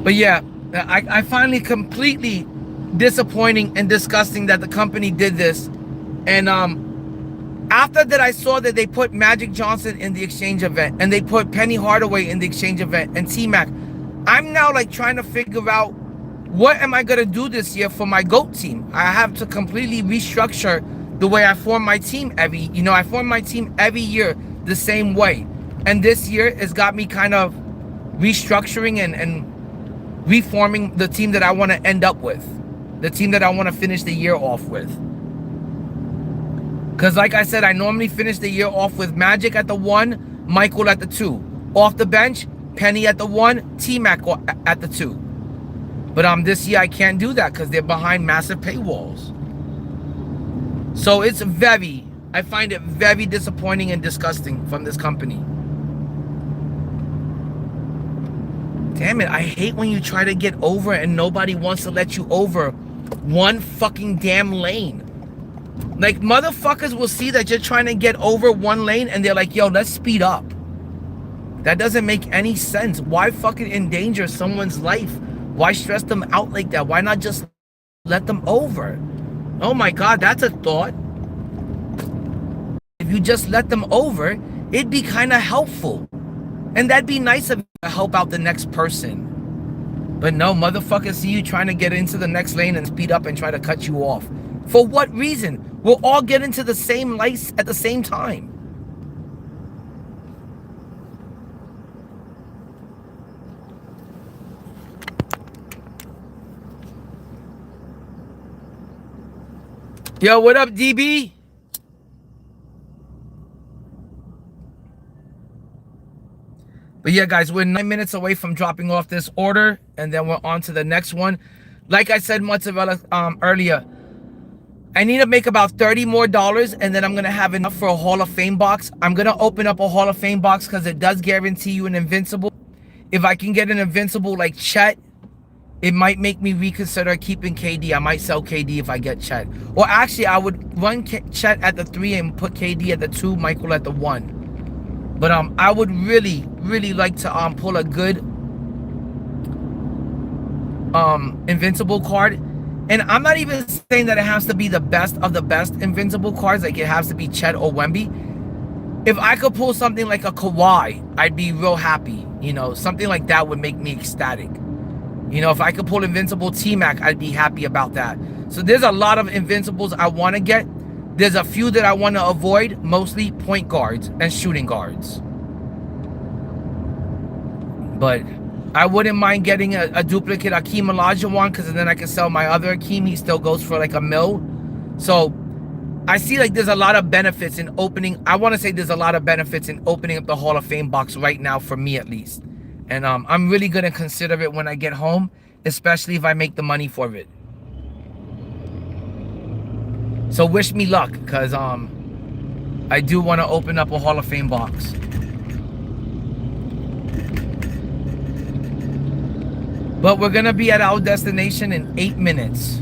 But yeah, I find it completely disappointing and disgusting that the company did this. And after that, I saw that they put Magic Johnson in the exchange event, and they put Penny Hardaway in the exchange event, and T-Mac. I'm now like trying to figure out, what am I going to do this year for my GOAT team? I have to completely restructure the way I form my team I form my team every year the same way. And this year it's got me kind of restructuring and reforming the team that I want to end up with. The team that I want to finish the year off with. Because like I said, I normally finish the year off with Magic at the 1, Michael at the 2. Off the bench, Penny at the 1, T-Mac at the 2. But this year I can't do that because they're behind massive paywalls. So it's I find it very disappointing and disgusting from this company. Damn it, I hate when you try to get over and nobody wants to let you over one fucking damn lane. Like, motherfuckers will see that you're trying to get over one lane and they're like, yo, let's speed up. That doesn't make any sense. Why fucking endanger someone's life? Why stress them out like that? Why not just let them over? Oh my God, that's a thought. If you just let them over, it'd be kind of helpful. And that'd be nice of you to help out the next person. But no, motherfuckers see you trying to get into the next lane and speed up and try to cut you off. For what reason? We'll all get into the same lights at the same time. Yo, what up, DB? But yeah, guys, we're 9 minutes away from dropping off this order, and then we're on to the next one. Like I said, Mozzarella, earlier, I need to make about $30 more, and then I'm going to have enough for a Hall of Fame box. I'm going to open up a Hall of Fame box because it does guarantee you an Invincible. If I can get an Invincible like Chet, it might make me reconsider keeping KD. I might sell KD if I get Chet. Or actually, I would run Chet at the 3 and put KD at the 2, Michael at the 1. But I would really, really like to pull a good Invincible card. And I'm not even saying that it has to be the best of the best Invincible cards, like it has to be Chet or Wemby. If I could pull something like a Kawhi, I'd be real happy. You know, something like that would make me ecstatic. You know, if I could pull Invincible T-Mac, I'd be happy about that. So there's a lot of Invincibles I want to get. There's a few that I want to avoid, mostly point guards and shooting guards. But I wouldn't mind getting a duplicate Akeem Olajuwon, because then I can sell my other Akeem. He still goes for like $1 million. So I see like there's a lot of benefits in opening. I want to say there's a lot of benefits in opening up the Hall of Fame box right now, for me at least. And I'm really going to consider it when I get home, especially if I make the money for it. So wish me luck, because I do want to open up a Hall of Fame box. But we're going to be at our destination in 8 minutes.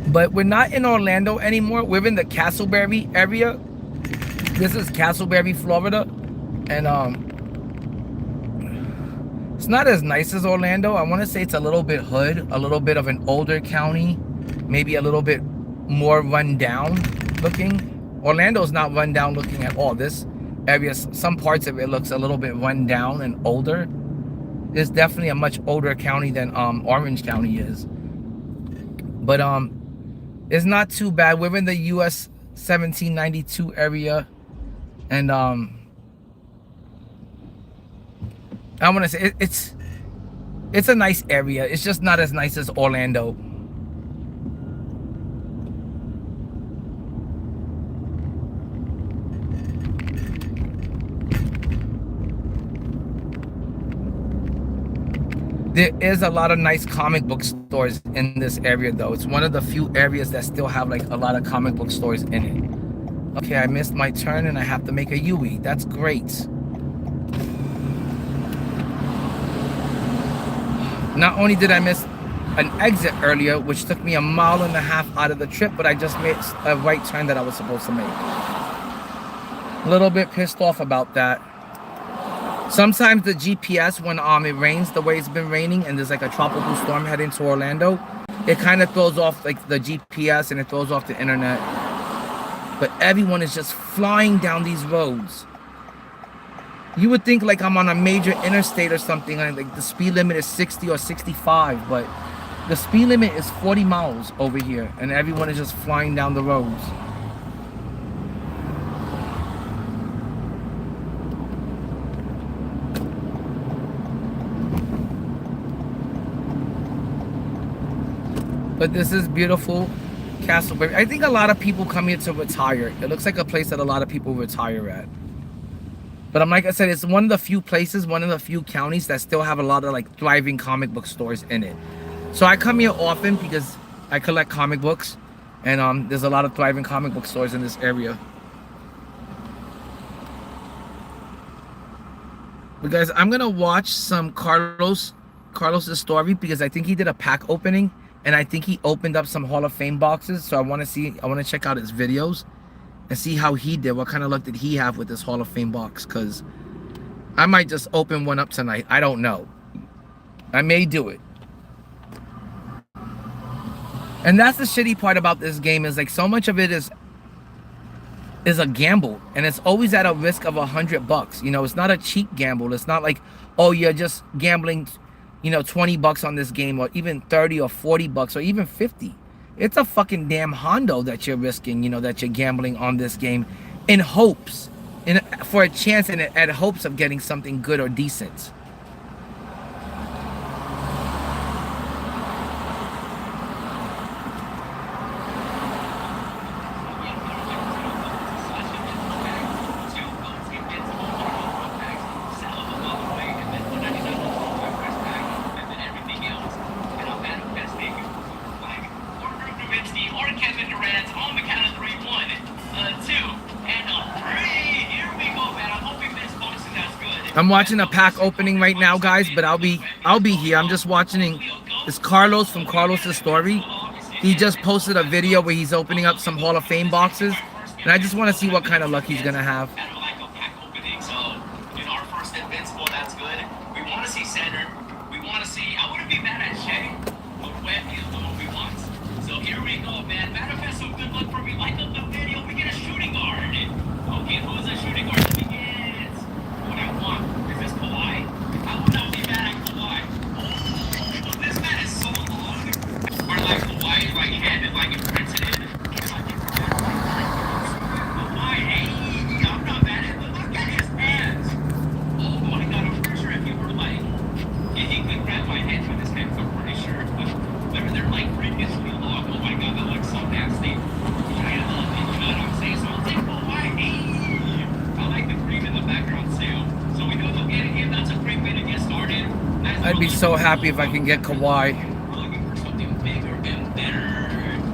But we're not in Orlando anymore. We're in the Castleberry area. This is Castleberry, Florida. And it's not as nice as Orlando. I want to say it's a little bit hood, a little bit of an older county, maybe a little bit more run down looking. Orlando's not run down looking at all. This area, some parts of it looks a little bit run down and older. It's definitely a much older county than Orange County is. But it's not too bad. We're in the US 1792 area, and I want to say it's a nice area. It's just not as nice as Orlando. There is a lot of nice comic book stores in this area, though. It's one of the few areas that still have like a lot of comic book stores in it. Okay, I missed my turn and I have to make a U-E. That's great. Not only did I miss an exit earlier, which took me 1.5 miles out of the trip, but I just made a right turn that I was supposed to make. A little bit pissed off about that. Sometimes the GPS, when it rains the way it's been raining and there's like a tropical storm heading to Orlando, it kind of throws off like the GPS and it throws off the internet. But everyone is just flying down these roads. You would think like I'm on a major interstate or something, and like the speed limit is 60 or 65, but the speed limit is 40 miles over here, and everyone is just flying down the roads. But this is beautiful Castleberry. I think a lot of people come here to retire. It looks like a place that a lot of people retire at. But like I said, it's one of the few places, one of the few counties that still have a lot of like thriving comic book stores in it. So I come here often because I collect comic books, and there's a lot of thriving comic book stores in this area. But guys, I'm gonna watch some Carlos's story because I think he did a pack opening and I think he opened up some Hall of Fame boxes. So I want to check out his videos and see how he did. What kind of luck did he have with this Hall of Fame box? Because I might just open one up tonight. I don't know. I may do it. And that's the shitty part about this game is like so much of it is a gamble, and it's always at a risk of $100. You know, it's not a cheap gamble. It's not like, oh, you're just gambling, you know, $20 on this game, or even 30 or $40 or even 50. It's a fucking damn Hondo that you're risking, you know, that you're gambling on this game in hopes, for a chance and at hopes of getting something good or decent. Or Kevin Durant on the count of 3, 1, 2, and 3. Here we go, man. I'm hoping this boxing that's good. I'm watching a pack opening right now, guys, but I'll be here. I'm just watching. It's Carlos from Carlos's story. He just posted a video where he's opening up some Hall of Fame boxes, and I just want to see what kind of luck he's gonna have. So, our first invincible, that's good. We want to see center. We want to see. I wouldn't be mad at Shea, but Webb is the one we want. So here we go, man. Manifest some good luck for me. Like up the video, we get a shooting guard. Okay, who's a shooting guard? Let me get what I want. Is this Kawhi? I would not be mad at Kawhi. Oh, this man is so long. Where like Kawhi, like hand is like imprinted in. Kawhi, hey, I'm not mad at him. Look at his hands. Oh my god, I'm pretty sure if he were like, he could grab my hands with his hands, I'm pretty sure. They're like freakishly long. Oh my god, that looks so nasty. I love it, you know what I'm saying? So I'll take Kawhi. Hey, I like the cream in the background too. So we know they'll get him. That's a great way to get started. I'd be so happy if I can get Kawhi. We're looking for something bigger and better.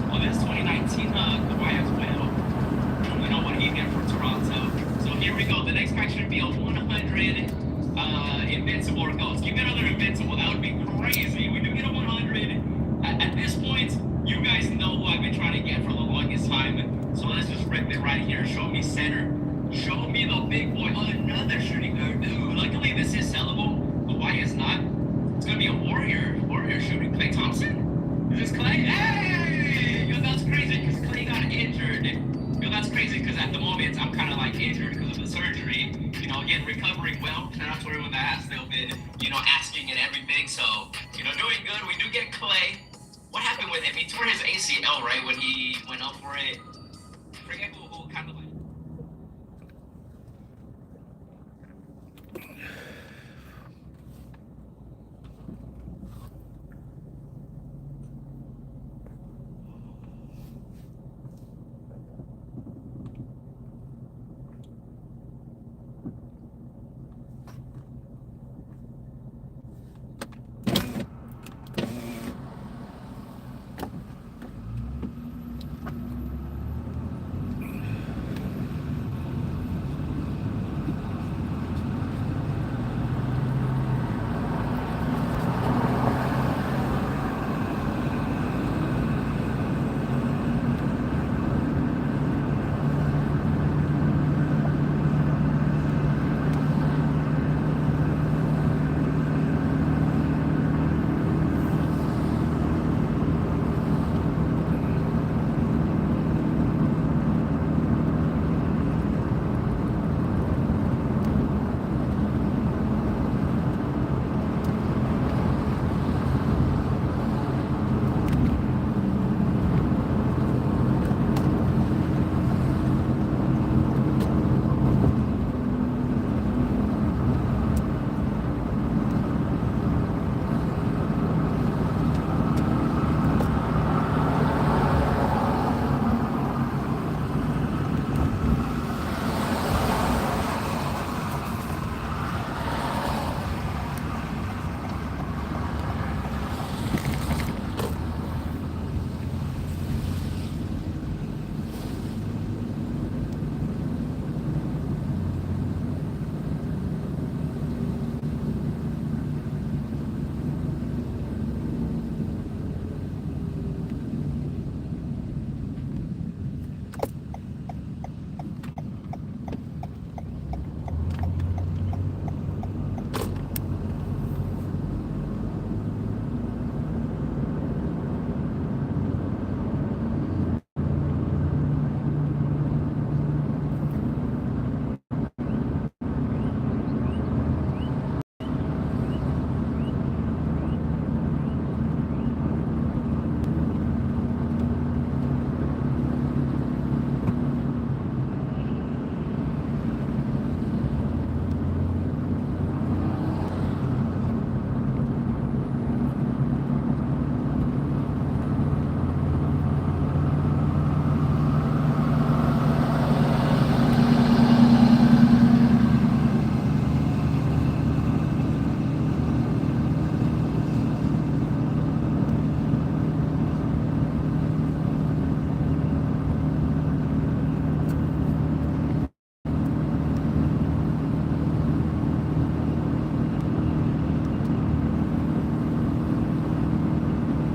Well, this 2019 Kawhi as well. We know what he get for Toronto. So here we go. The next pack should be a 100 invincible or ghost. Give me another invincible. That would be crazy. We do get a 100. At this point, you guys know who I've been trying to get for the longest time. So let's just rip it right here. Show me center. Show me the big boy. Oh, another shooting guard. Ooh, luckily this is sellable. But why is not? It's gonna be a warrior shooting. Clay Thompson? Is this Clay? Hey! Yo, that's crazy because Clay got injured. Yo, that's crazy because at the moment I'm kind of like injured because of the surgery. You know, again, recovering well. Shout out to everyone that has still been, you know, asking and everything. So, you know, doing good. We do get Clay. What happened with him? He tore his ACL, right, when he went up for it. I forget who kind of like.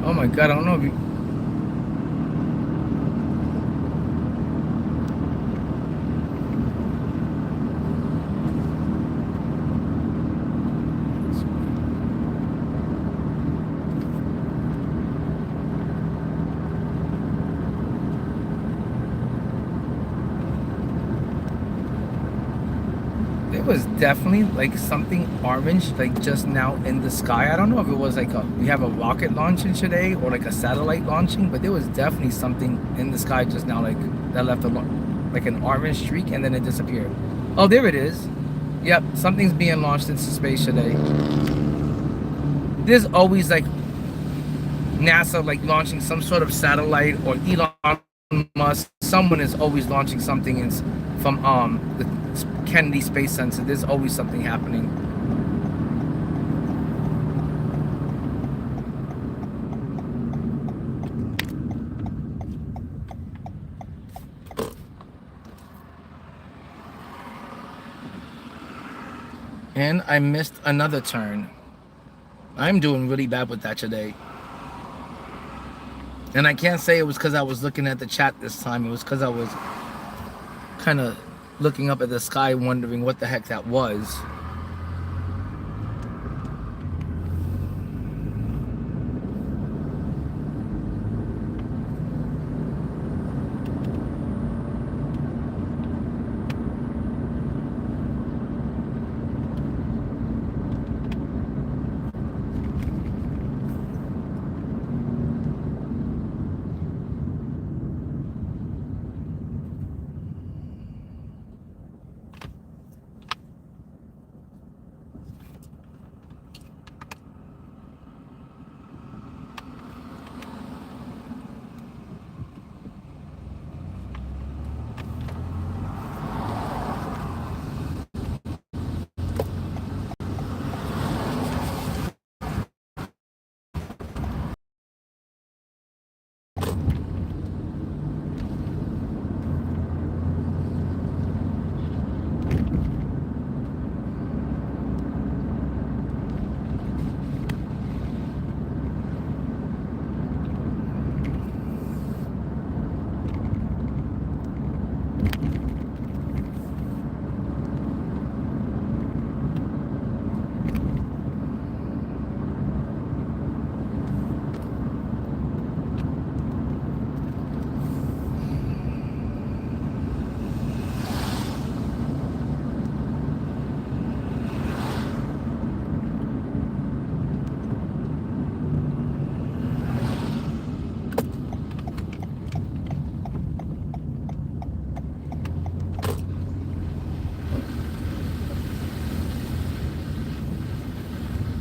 Oh my god, I don't know if you. There was definitely like something orange like just now in the sky. I don't know if it was like we have a rocket launching today or like a satellite launching, but there was definitely something in the sky just now like that left a like an orange streak and then it disappeared. Oh, there it is. Yep, something's being launched into space today. There's always like NASA like launching some sort of satellite, or Elon Musk. Someone is always launching something from the Kennedy Space Center. There's always something happening. And I missed another turn. I'm doing really bad with that today. And I can't say it was because I was looking at the chat this time. It was because I was kind of looking up at the sky wondering what the heck that was.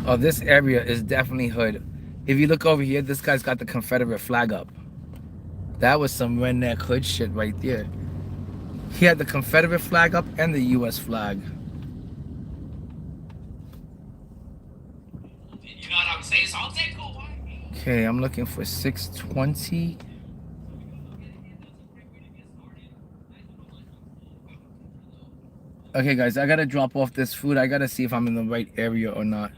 Oh, this area is definitely hood. If you look over here, this guy's got the Confederate flag up. That was some redneck hood shit right there. He had the Confederate flag up and the U.S. flag. You know what I'm saying? So I'll take cool. Okay, I'm looking for 620. Okay, guys, I gotta drop off this food. I gotta see if I'm in the right area or not.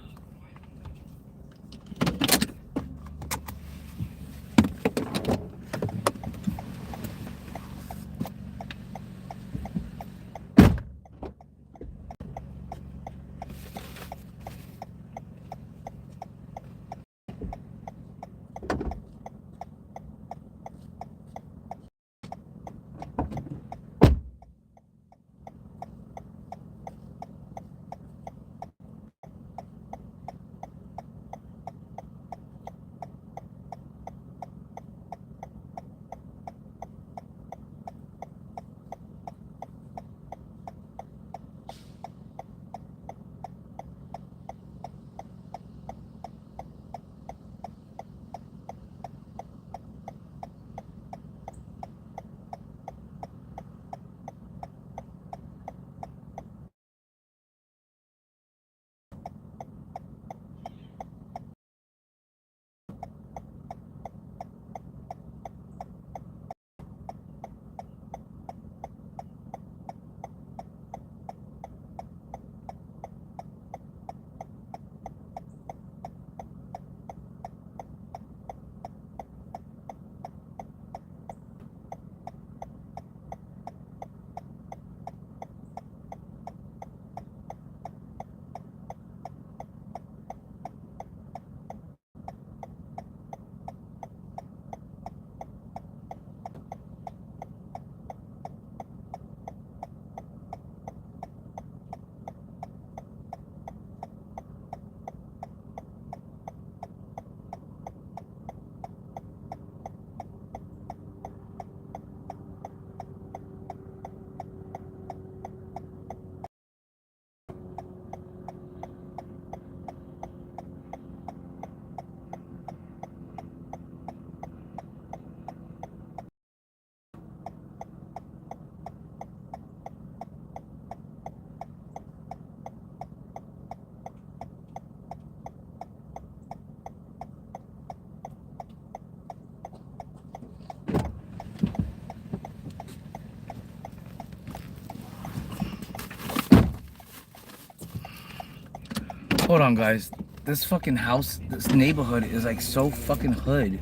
Hold on, guys. This fucking house, this neighborhood is like so fucking hood.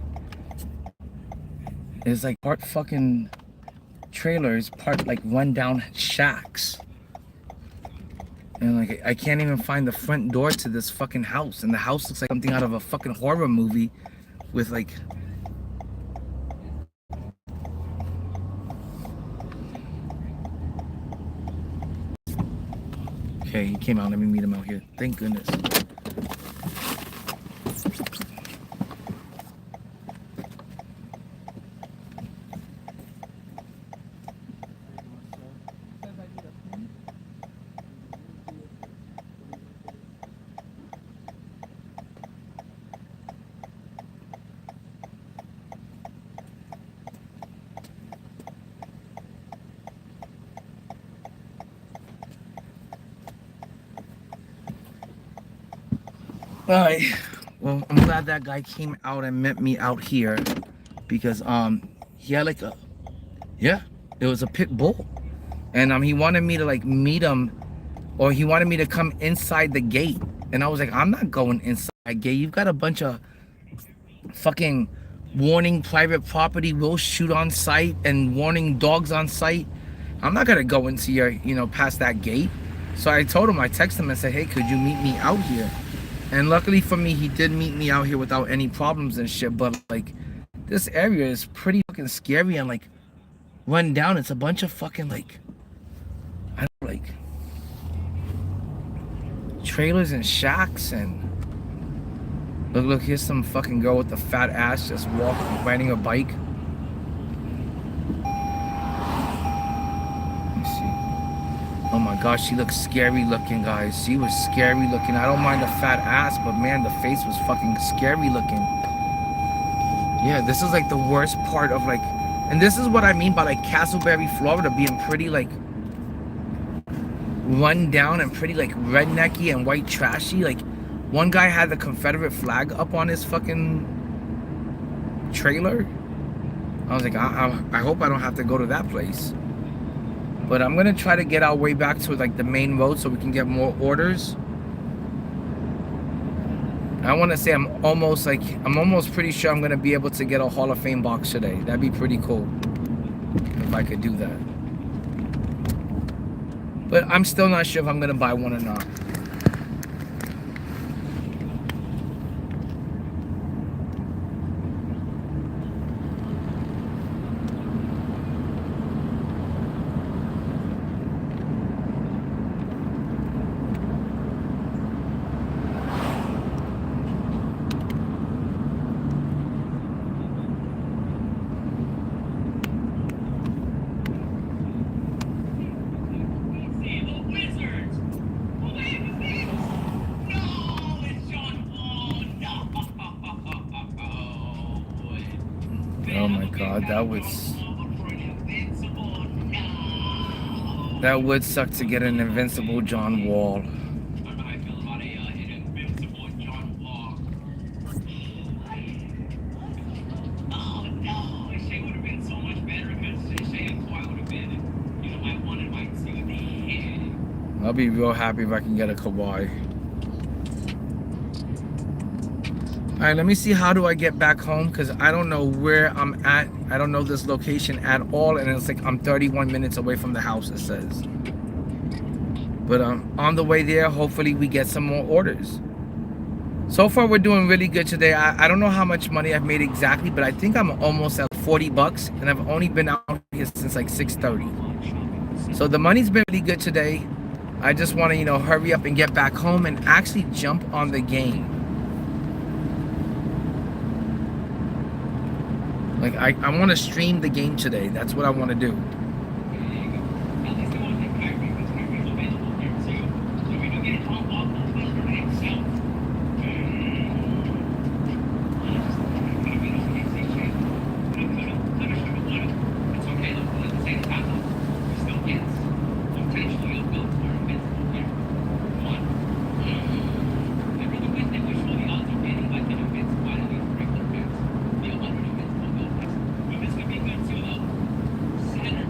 It's like part fucking trailers, part like rundown shacks. And like I can't even find the front door to this fucking house. And the house looks like something out of a fucking horror movie with like... Okay, he came out. Let me meet him out here. Thank goodness. All right, well, I'm glad that guy came out and met me out here because he had like it was a pit bull, and he wanted me to like meet him, or he wanted me to come inside the gate, and I was like, I'm not going inside the gate. You've got a bunch of fucking warning private property, will shoot on sight, and warning dogs on sight. I'm not gonna go into your, past that gate. So I told him, I texted him and said, hey, could you meet me out here? And luckily for me, he did meet me out here without any problems and shit. But like, this area is pretty fucking scary and like run down. It's a bunch of fucking like, I don't know, like trailers and shacks. And look, here's some fucking girl with a fat ass just riding a bike. Let me see. Oh my gosh, she looks scary looking, guys. She was scary looking. I don't mind the fat ass, but man, the face was fucking scary looking. Yeah, this is like the worst part of like, and this is what I mean by like Castleberry, Florida being pretty like run down and pretty like rednecky and white trashy. Like one guy had the Confederate flag up on his fucking trailer. I was like, I hope I don't have to go to that place. But I'm gonna try to get our way back to like the main road so we can get more orders. I want to say I'm almost pretty sure I'm gonna be able to get a Hall of Fame box today. That'd be pretty cool if I could do that. But I'm still not sure if I'm gonna buy one or not. Oh my god, that would suck to get an invincible John Wall. I'll be real happy if I can get a Kawhi. Alright, let me see, how do I get back home? Because I don't know where I'm at. I don't know this location at all. And it's like I'm 31 minutes away from the house, it says. But on the way there, hopefully we get some more orders. So far, we're doing really good today. I don't know how much money I've made exactly, but I think I'm almost at 40 bucks. And I've only been out here since like 6:30. So the money's been really good today. I just want to, hurry up and get back home and actually jump on the game. Like, I want to stream the game today. That's what I want to do. Center.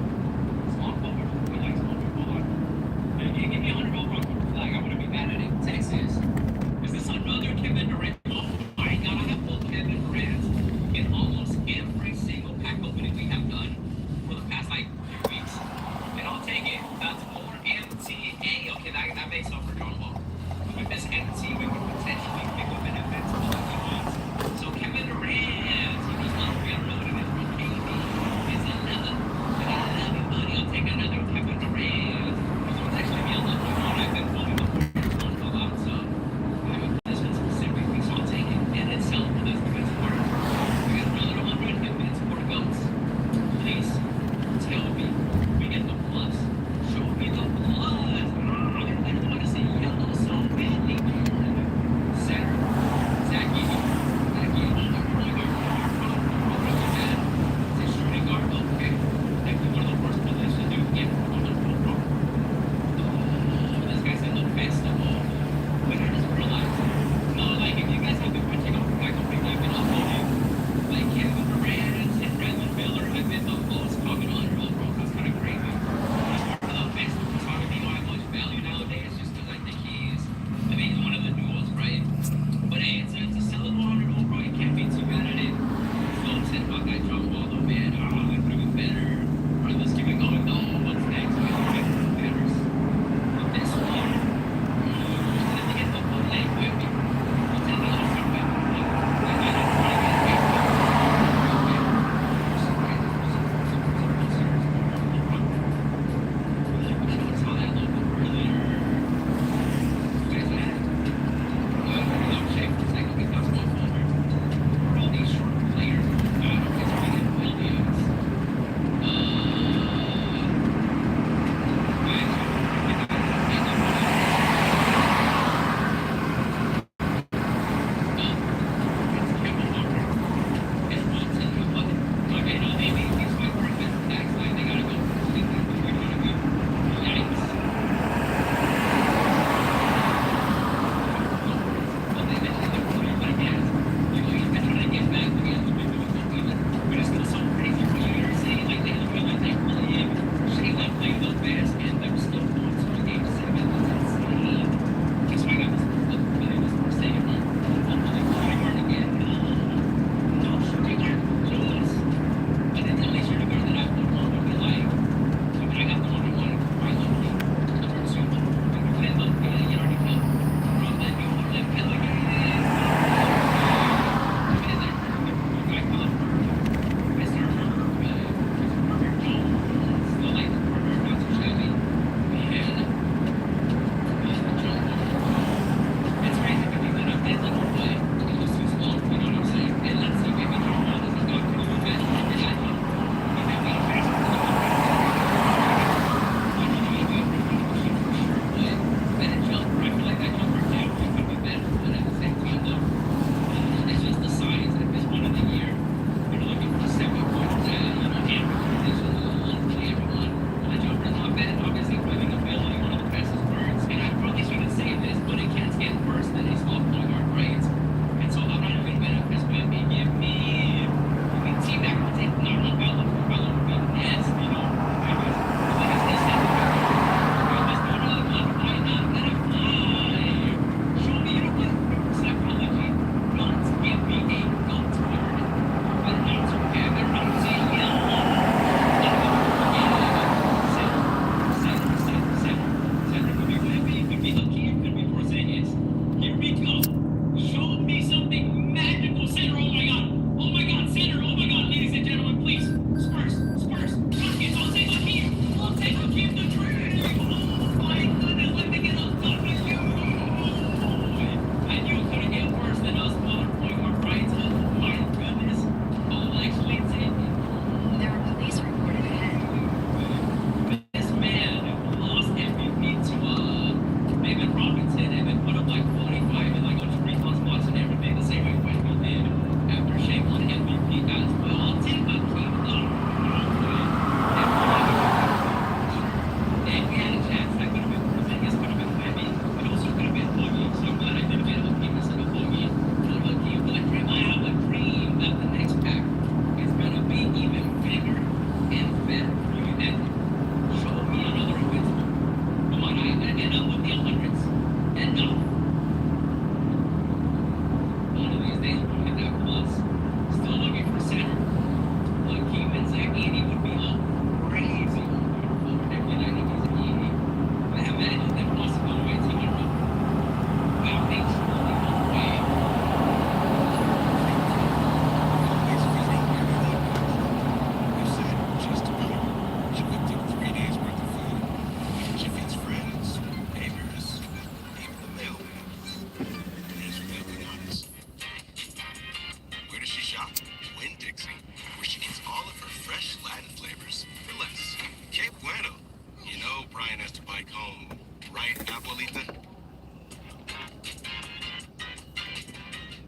where she gets all of her fresh Latin flavors for less. Que bueno. You know Brian has to bike home, right, Abuelita?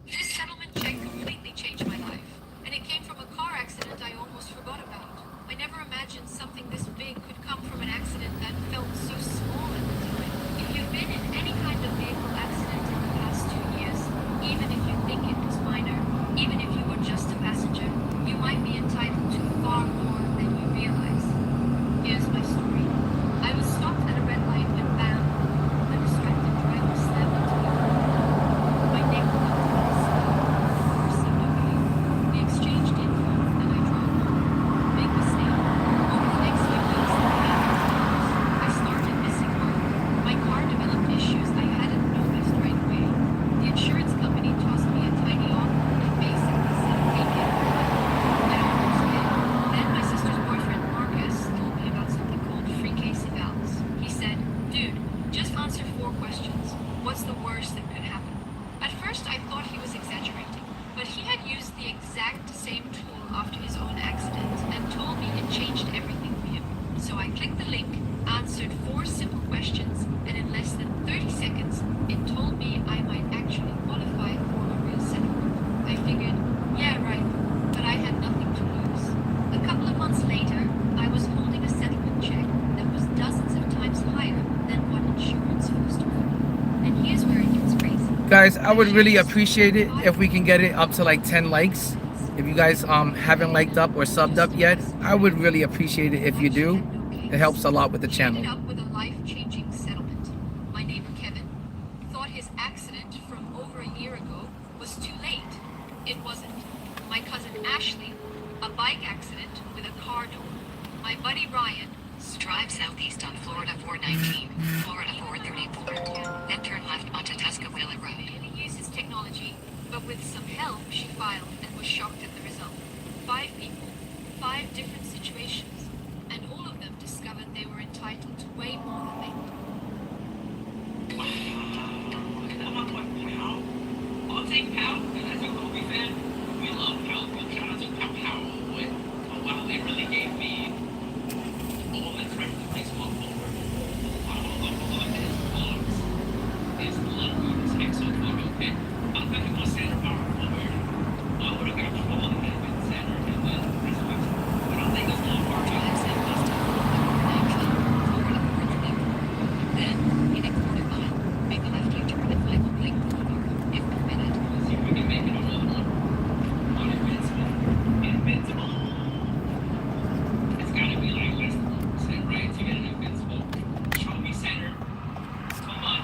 This settlement check completely changed my life, and it came from a car accident I almost forgot about. I never imagined something this big could come from an accident that felt so small at the time. If you've been in any kind of vehicle accident in the past 2 years, even if you think it was minor, even if you were just a passenger, you might be entitled to far more than you realize. Here's my story. I was stopped at a red light when bam, a distracted driver slammed into me. My neck looked at my car seemed okay. We exchanged info and I drove home. Big mistake. Over the next few weeks, the pain was worse. I started missing work. My car developed issues I hadn't noticed right away. The insurance company tossed me a tiny offer and basically said, take it. I almost did. Then my sister's boyfriend Marcus told me about something called free case evals. He said, dude, just answer 4 questions. What's the worst that could happen? At first I thought he was exaggerating, but he had used the exact same tool after his own accident and told me it changed everything for him. So I clicked the link, answered 4 simple questions, and in less than 30 seconds, it told me I might actually qualify for a real settlement. I figured, yeah, right, but I had nothing to lose. A couple of months later, I was holding a settlement check that was dozens of times higher than what insurance first offered. And here's where it gets crazy. Guys, I would really appreciate it if we can get it up to like 10 likes. If you guys haven't liked up or subbed up yet, I would really appreciate it if you do. It helps a lot with the channel. Ended up with a life-changing settlement. My neighbor Kevin thought his accident from over a year ago was too late. It wasn't. My cousin Ashley, a bike accident with a car door. My buddy Ryan, Drive southeast on Florida 419, Florida 434, then turn left onto Tuscaloosa Road. really uses technology, but with some help, she filed and was shocked at the result. 5 people, 5 different situations, and all of them discovered they were entitled to way more than they thought. I'm not like Pow. I'll take Pow, and as a Kobe fan, we love Pow. Shout out to Pow. Wow, they really gave me all that time to play small forward. His vlogs, his blood moves, his so photo pit. I'm thinking about center power forward. I would have got trolled and been center and then press button. But I think it's more far Drive out. southeast on Florida 419, then in a quarter mile, make a left U-turn at Michael Blake Boulevard, if permitted. See if we can make it another one. On Invincible. Invincible. It's gotta be like less than 1%, right? To get an Invincible. Show me center. Come on.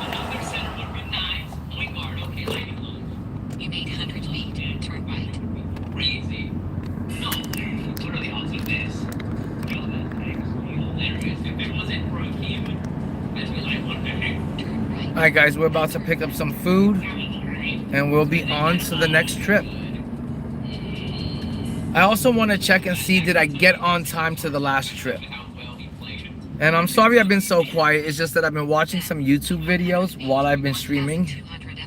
Another center would be nice. Point guard, okay, lightning launch. In 800 feet, turn right. Crazy. No, what are the odds of this? Yo, that thing's hilarious. If it wasn't for a game, I'd be like, what the heck? Turn right. Alright guys, we're about to pick up some food and we'll be on to the next trip. I also want to check and see, did I get on time to the last trip? And I'm sorry I've been so quiet. It's just that I've been watching some YouTube videos while I've been streaming. 1200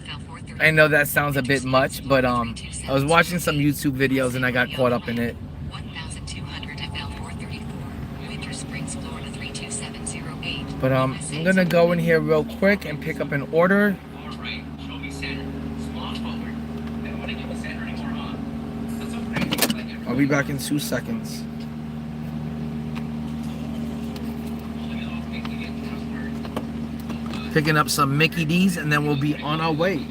FL434. I know that sounds a bit much, but I was watching some YouTube videos and I got caught up in it. 1200 FL434, Winter Springs, Florida 32708. But I'm gonna go in here real quick and pick up an order. All right, show me center. Small forward. They don't want to give me center anymore, huh? That's so crazy. Like every I'll be back in 2 seconds. Picking up some Mickey D's and then we'll be on our way.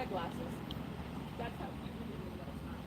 eyeglasses. That's how you do it last time.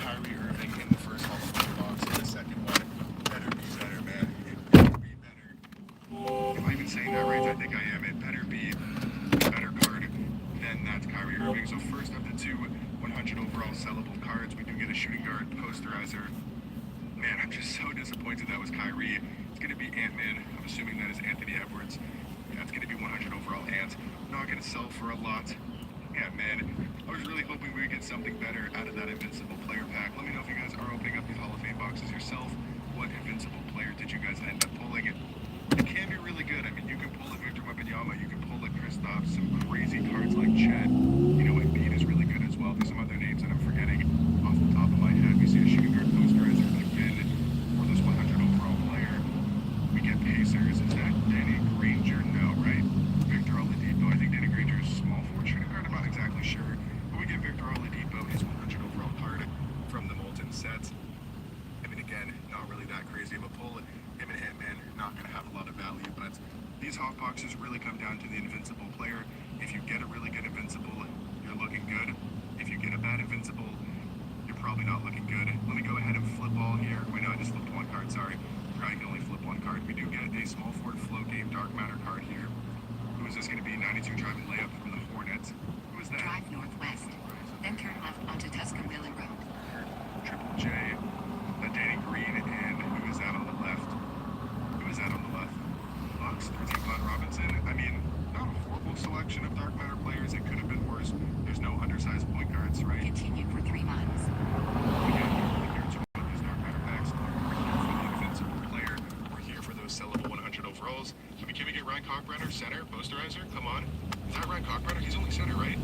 Kyrie Irving in the first Hall of Fame box, in the second one. Better be better, man. It better be better. Am I even saying that right? I think I am. It better be a better card than that's Kyrie Irving. So first of the two 100 overall sellable cards, we do get a shooting guard posterizer. Man, I'm just so disappointed that was Kyrie. It's going to be Ant-Man. I'm assuming that is Anthony Edwards. That's going to be 100 overall. Ant, not going to sell for a lot. Yeah, man. I was really hoping we would get something better out of that Invincible player pack. Let me know if you guys are opening up these Hall of Fame boxes yourself. What Invincible player did you guys end up pulling? It can be really good. I mean, you can pull a Victor Wembanyama, you can pull a Kristaps, some crazy cards like Chet. You know, Embiid is really good as well. There's some other names that I'm forgetting off the top of my head. We see a shooting guard posterizer again for this 100 overall player. We get Pacers. Is that Danny Granger? No, right? Victor Oladipo. I think Danny Granger is small forward shooting guard. I'm not exactly sure. But we get Victor Oladipo, his 100 overall card from the Molten set. I mean, again, not really that crazy of a pull. Him and Ant-Man are not going to have a lot of value, but these hot boxes really come down to the Invincible player. If you get a really good Invincible, you're looking good. If you get a bad Invincible, you're probably not looking good. Let me go ahead and flip all here. Wait, no, I just flipped one card, sorry. I can only flip one card. We do get a small forward flow game Dark Matter card here. Who is this going to be? 92 driving layup from the Hornets. Who is that? Drive northwest, then turn left onto Tuscaloosa Road. Triple J, Danny Green, and who is that on the left? Who is that on the left? Bucks, 13 Glenn Robinson. I mean, not a horrible selection of Dark Matter players. It could have been worse. There's no undersized point guards, right? Continue for 3 miles. Again, we're here to open these Dark Matter packs. We're here for the Invincible player. We're here for those sellable 100 overalls. Can we get Ryan Cockbrenner, center, posterizer? Come on. Is that Ryan Cockbrenner? He's only center, right?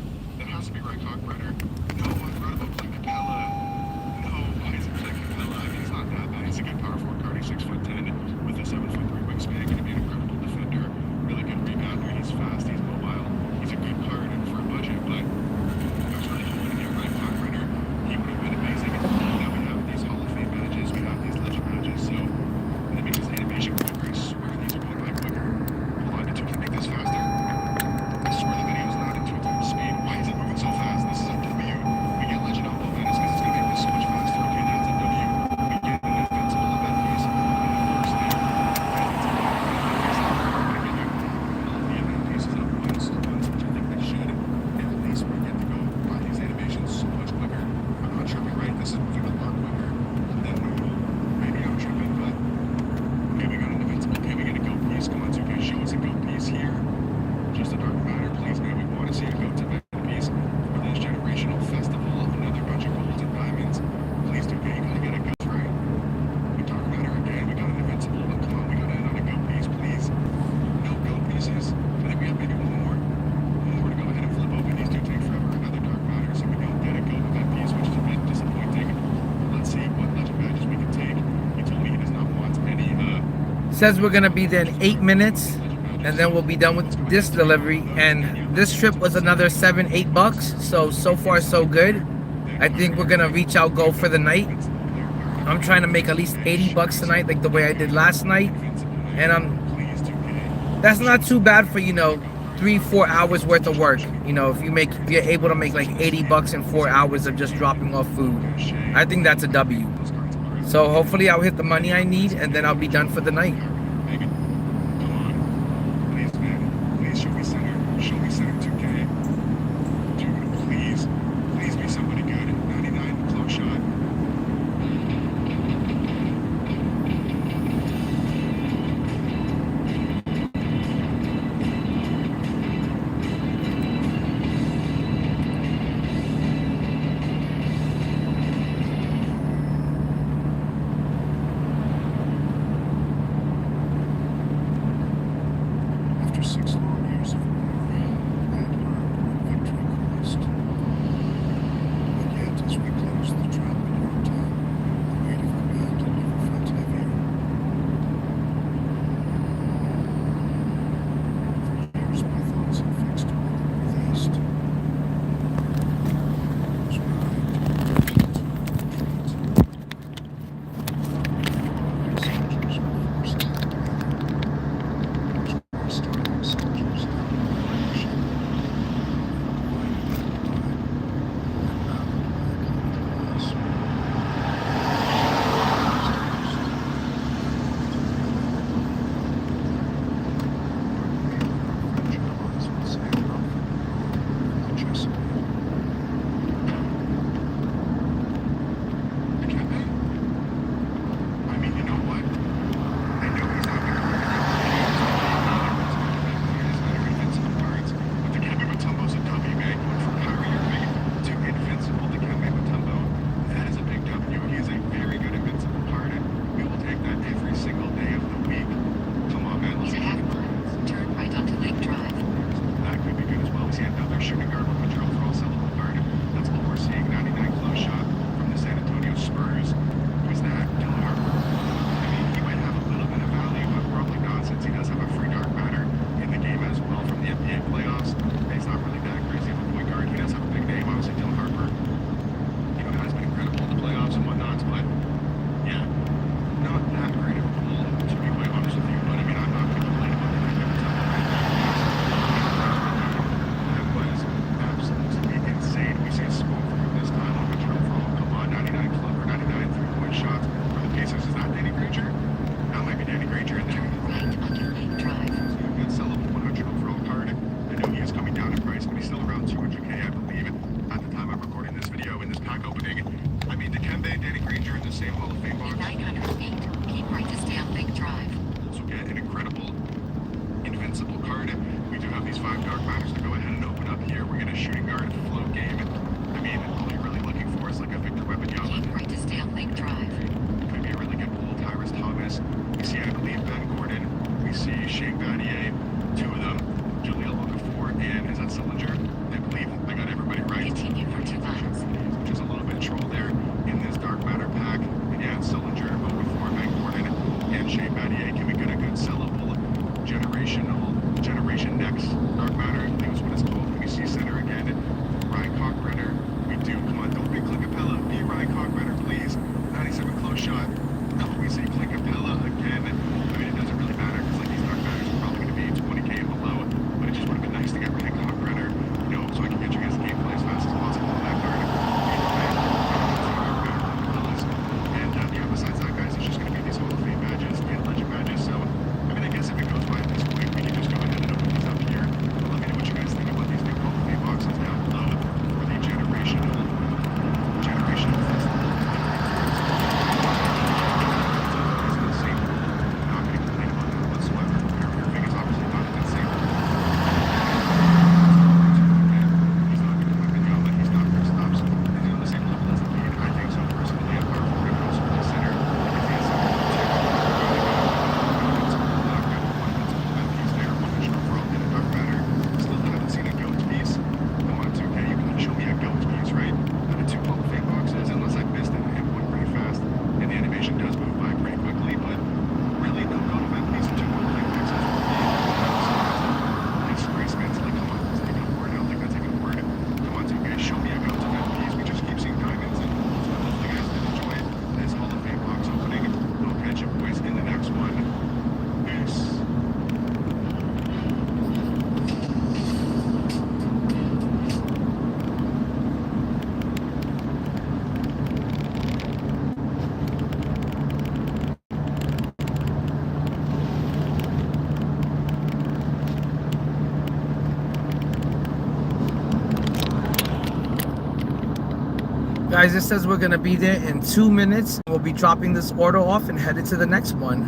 Says we're gonna be there in 8 minutes, and then we'll be done with this delivery. And this trip was another $7-8. So far so good. I think we're gonna reach our goal for the night. I'm trying to make at least $80 tonight, like the way I did last night. And that's not too bad for, 3-4 hours worth of work. If you're able to make like $80 in 4 hours of just dropping off food, I think that's a W. So hopefully I'll hit the money I need, and then I'll be done for the night. Megan, come on. Please, man. Please show me center. Show me center 2K. Dude, please. Please be somebody good. 99 close shot. After 6 long years of war, I had learned what victory cost. But yet, as we closed the trap in your town, the weight of command had never felt heavier. For years, my thoughts had fixed on the northeast. It was where I had to retreat. Soldiers were forced to Starting soldiers out of leadership, I mean, you know what? I know he's not going to but the Kembe Mutombo's a W, man. Going from Kyrie Irving to invincible to Kembe Mutombo, that is a big W. He is a very good invincible card, and we will take that every single day of the week. Come on, man. Let's He's a half mile. Turn right onto Lake Drive. That could be good as well. We see another shooting guard with Montreal for all sellable card. That's all we're seeing. 99 close shot from the San Antonio Spurs. Who's that? Dylan Harper. I mean, he might have a little bit of value, but probably not, since he does have a free dark matter in the game as well from the NBA playoffs. He's not really that crazy of a point guard. He does have a big name, obviously. Dylan Harper, has been incredible in the playoffs and whatnot, but yeah, not that great of a pull, to be quite honest with you. But I mean, I'm not going to complain about the Kembe Mutombo. That was absolutely insane. We see a smoke from him this time on Montreal for all. Come on, 99 club or 99 3-point shots for the Pacers. Is that Danny Granger? That might be Danny Granger. And then Right onto Lake Drive. good sellable 100 overall card. I know he is coming down in price, but he's still around 200K, I believe, at the time I'm recording this video in this pack opening. I mean, Dikembe and Danny Granger in the same Hall of Fame box. 900 feet. Keep right to stay on Lake Drive. Also get an incredible invincible card. We do have these 5 dark matters to go ahead and open up here. We're going to shooting guard flow game. I mean, all you're really looking for is like a Victor Wembanyama. Keep right to stay on Lake Drive. Could be a really good pull. Tyrese Thomas. We see, I believe, Ben Gordon. We see Shane Battier. 2 of them. Jaleel Okafor and is that Sillinger? I believe I got everybody right. Continue for 2 miles. Which is a little bit troll there in this dark matter pack. And yeah, Guys, it says we're gonna be there in 2 minutes. We'll be dropping this order off and headed to the next one.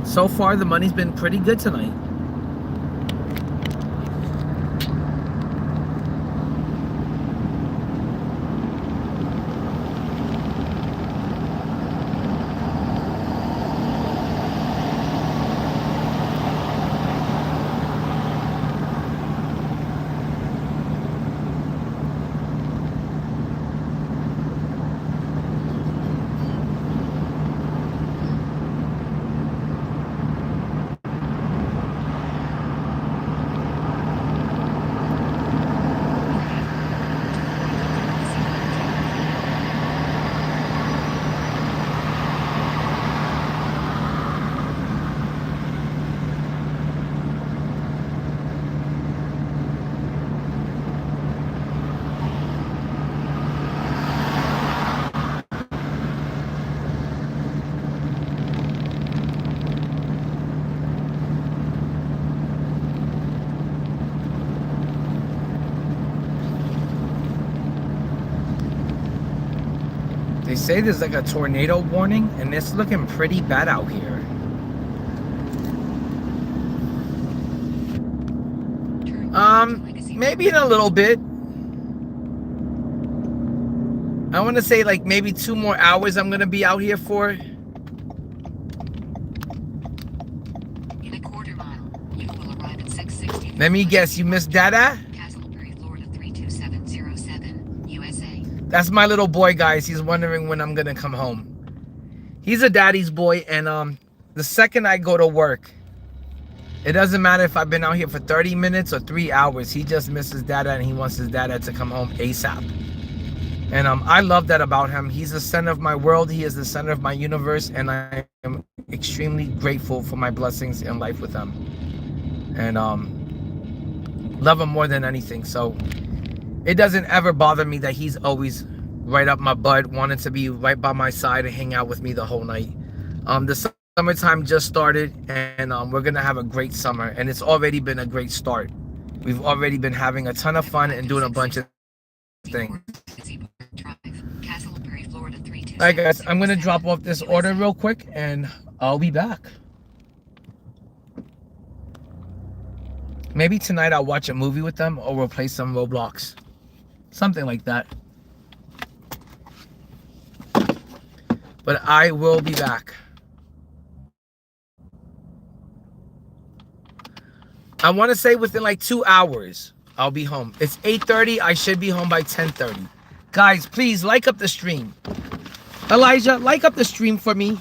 So far, the money's been pretty good tonight. They say there's like a tornado warning, and it's looking pretty bad out here. Maybe in a little bit. I want to say like maybe 2 more hours I'm gonna be out here for. In a quarter mile, you will arrive at 660. Let me guess, you missed Dada? Castleberry, Florida 32707, USA. That's my little boy, guys. He's wondering when I'm gonna come home. He's a daddy's boy, and the second I go to work, it doesn't matter if I've been out here for 30 minutes or 3 hours. He just misses Dada, and he wants his Dada to come home ASAP. And I love that about him. He's the center of my world. He is the center of my universe, and I am extremely grateful for my blessings in life with him. And love him more than anything. So it doesn't ever bother me that he's always right up my butt, wanting to be right by my side and hang out with me the whole night. The summertime just started, and we're gonna have a great summer, and it's already been a great start. We've already been having a ton of fun and doing a bunch of things. Alright guys, I'm gonna drop off this order real quick, and I'll be back. Maybe tonight I'll watch a movie with them, or we'll play some Roblox. Something like that. But I will be back. I want to say within like 2 hours, I'll be home. It's 8:30. I should be home by 10:30. Guys, please like up the stream. Elijah, like up the stream for me.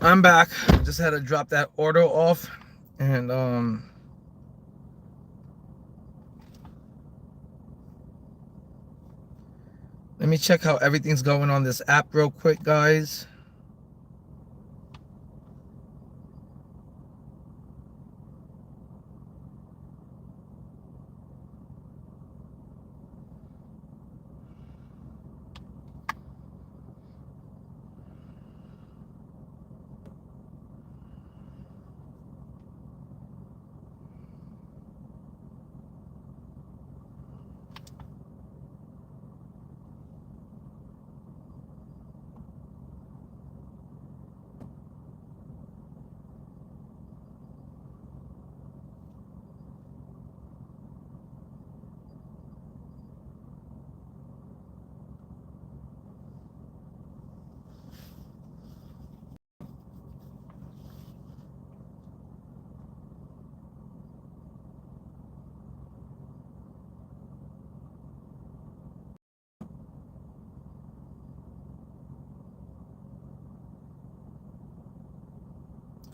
I'm back. Just had to drop that order off, and let me check how everything's going on this app real quick, guys.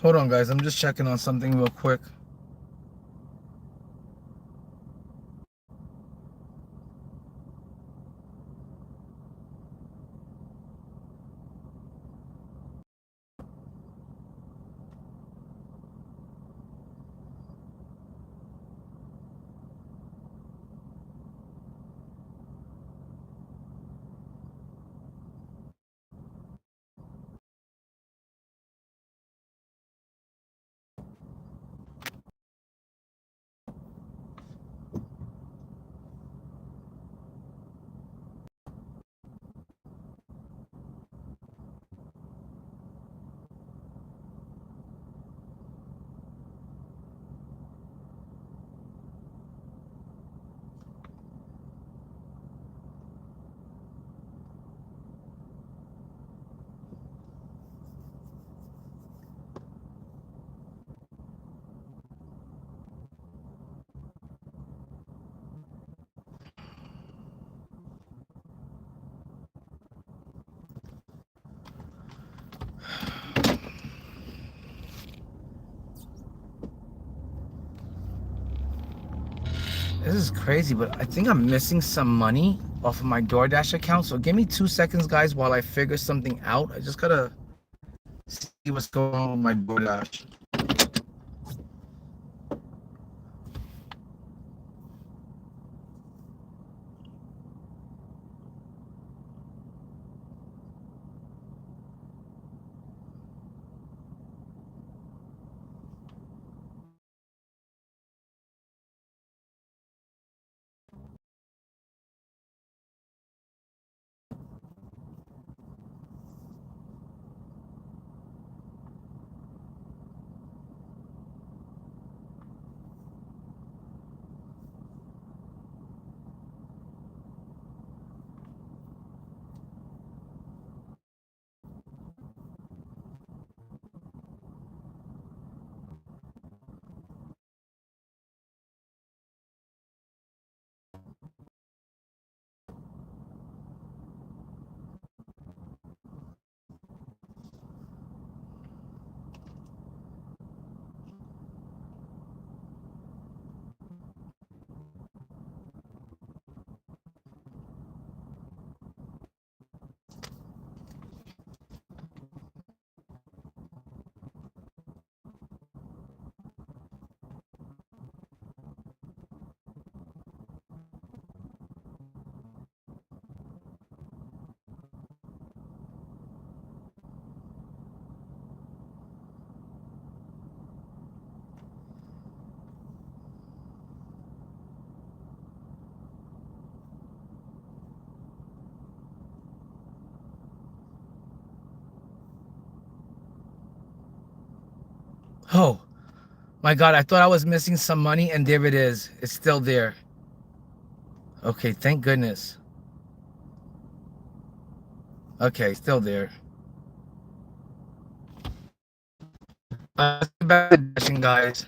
Hold on, guys. I'm just checking on something real quick. This is crazy, but I think I'm missing some money off of my DoorDash account. So give me 2 seconds, guys, while I figure something out. I just gotta see what's going on with my DoorDash. Oh my God, I thought I was missing some money, and there it is. It's still there. Okay, thank goodness. Okay, still there. Back to dashing, guys.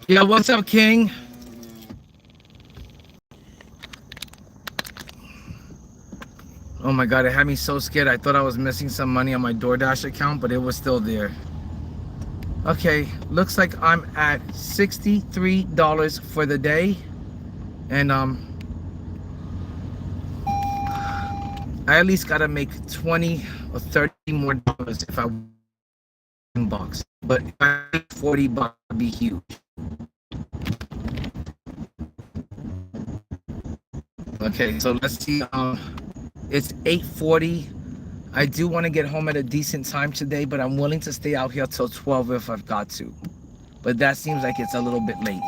Yeah, what's up, King? Oh my God, it had me so scared. I thought I was missing some money on my DoorDash account, but it was still there. Okay, looks like I'm at $63 for the day. And I at least gotta make 20 or 30 more dollars if I win $10. But if I make $40, it'd be huge. Okay, so let's see. It's 8:40. I do want to get home at a decent time today, but I'm willing to stay out here till 12 if I've got to. But that seems like it's a little bit late.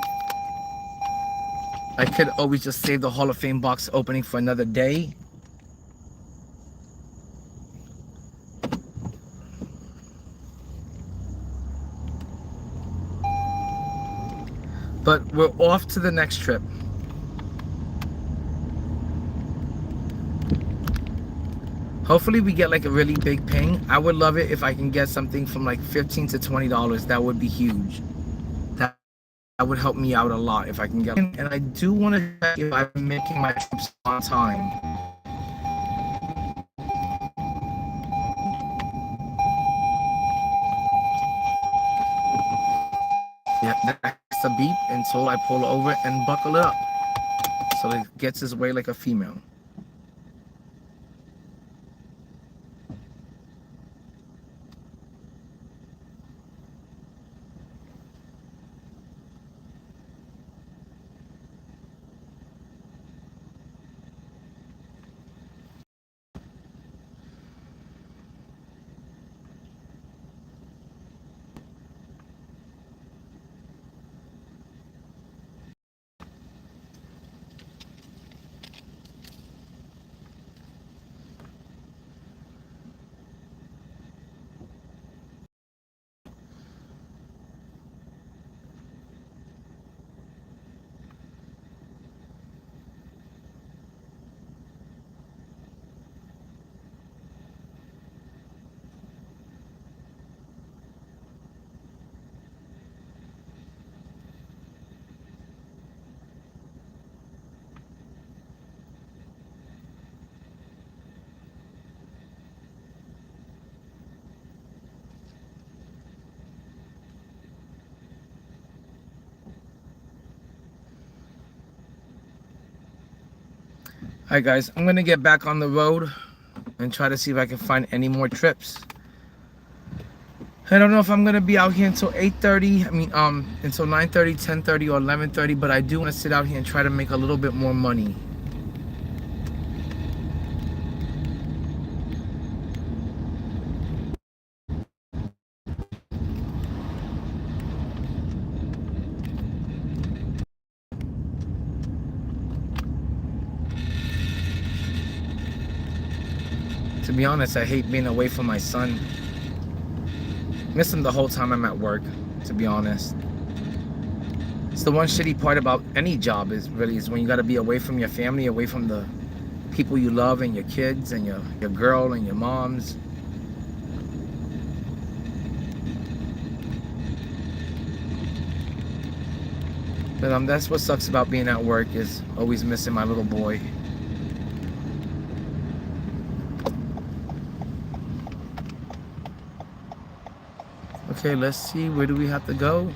I could always just save the Hall of Fame box opening for another day. But we're off to the next trip. Hopefully we get like a really big ping. I would love it if I can get something from like $15 to $20. That would be huge. That would help me out a lot if I can get. And I do want to check if I'm making my trips on time. Yeah, that's a beep until I pull over and buckle it up. So it gets his way like a female. Alright guys, I'm gonna get back on the road and try to see if I can find any more trips. I don't know if I'm gonna be out here until 8:30. I mean, until 9:30, 10:30, or 11:30. But I do want to sit out here and try to make a little bit more money. To be honest, I hate being away from my son. Miss him the whole time I'm at work. To be honest, it's the one shitty part about any job is when you got to be away from your family, away from the people you love and your kids and your girl and your moms. But that's what sucks about being at work, is always missing my little boy. Okay, let's see, where do we have to go?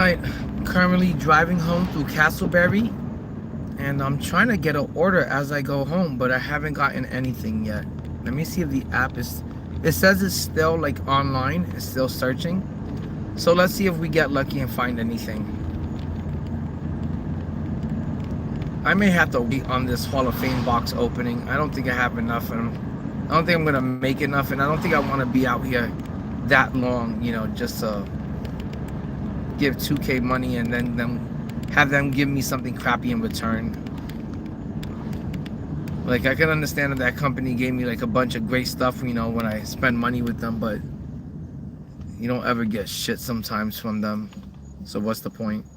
Alright, currently driving home through Castleberry, and I'm trying to get an order as I go home, but I haven't gotten anything yet. Let me see if the app is, it says it's still like online, it's still searching. So let's see if we get lucky and find anything. I may have to wait on this Hall of Fame box opening. I don't think I have enough, and I don't think I'm gonna make enough, and I don't think I want to be out here that long, you know, just to give 2K money and then have them give me something crappy in return. Like, I can understand if that company gave me like a bunch of great stuff, you know, when I spend money with them, but you don't ever get shit sometimes from them. So what's the point?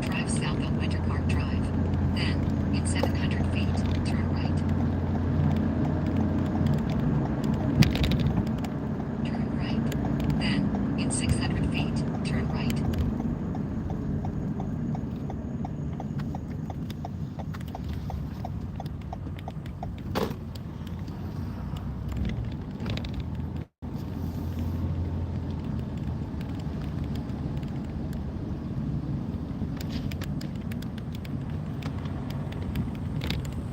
Drive south on Winter Park Drive. Then, in 700 feet, turn right. Turn right. Then, in 600 feet, turn right.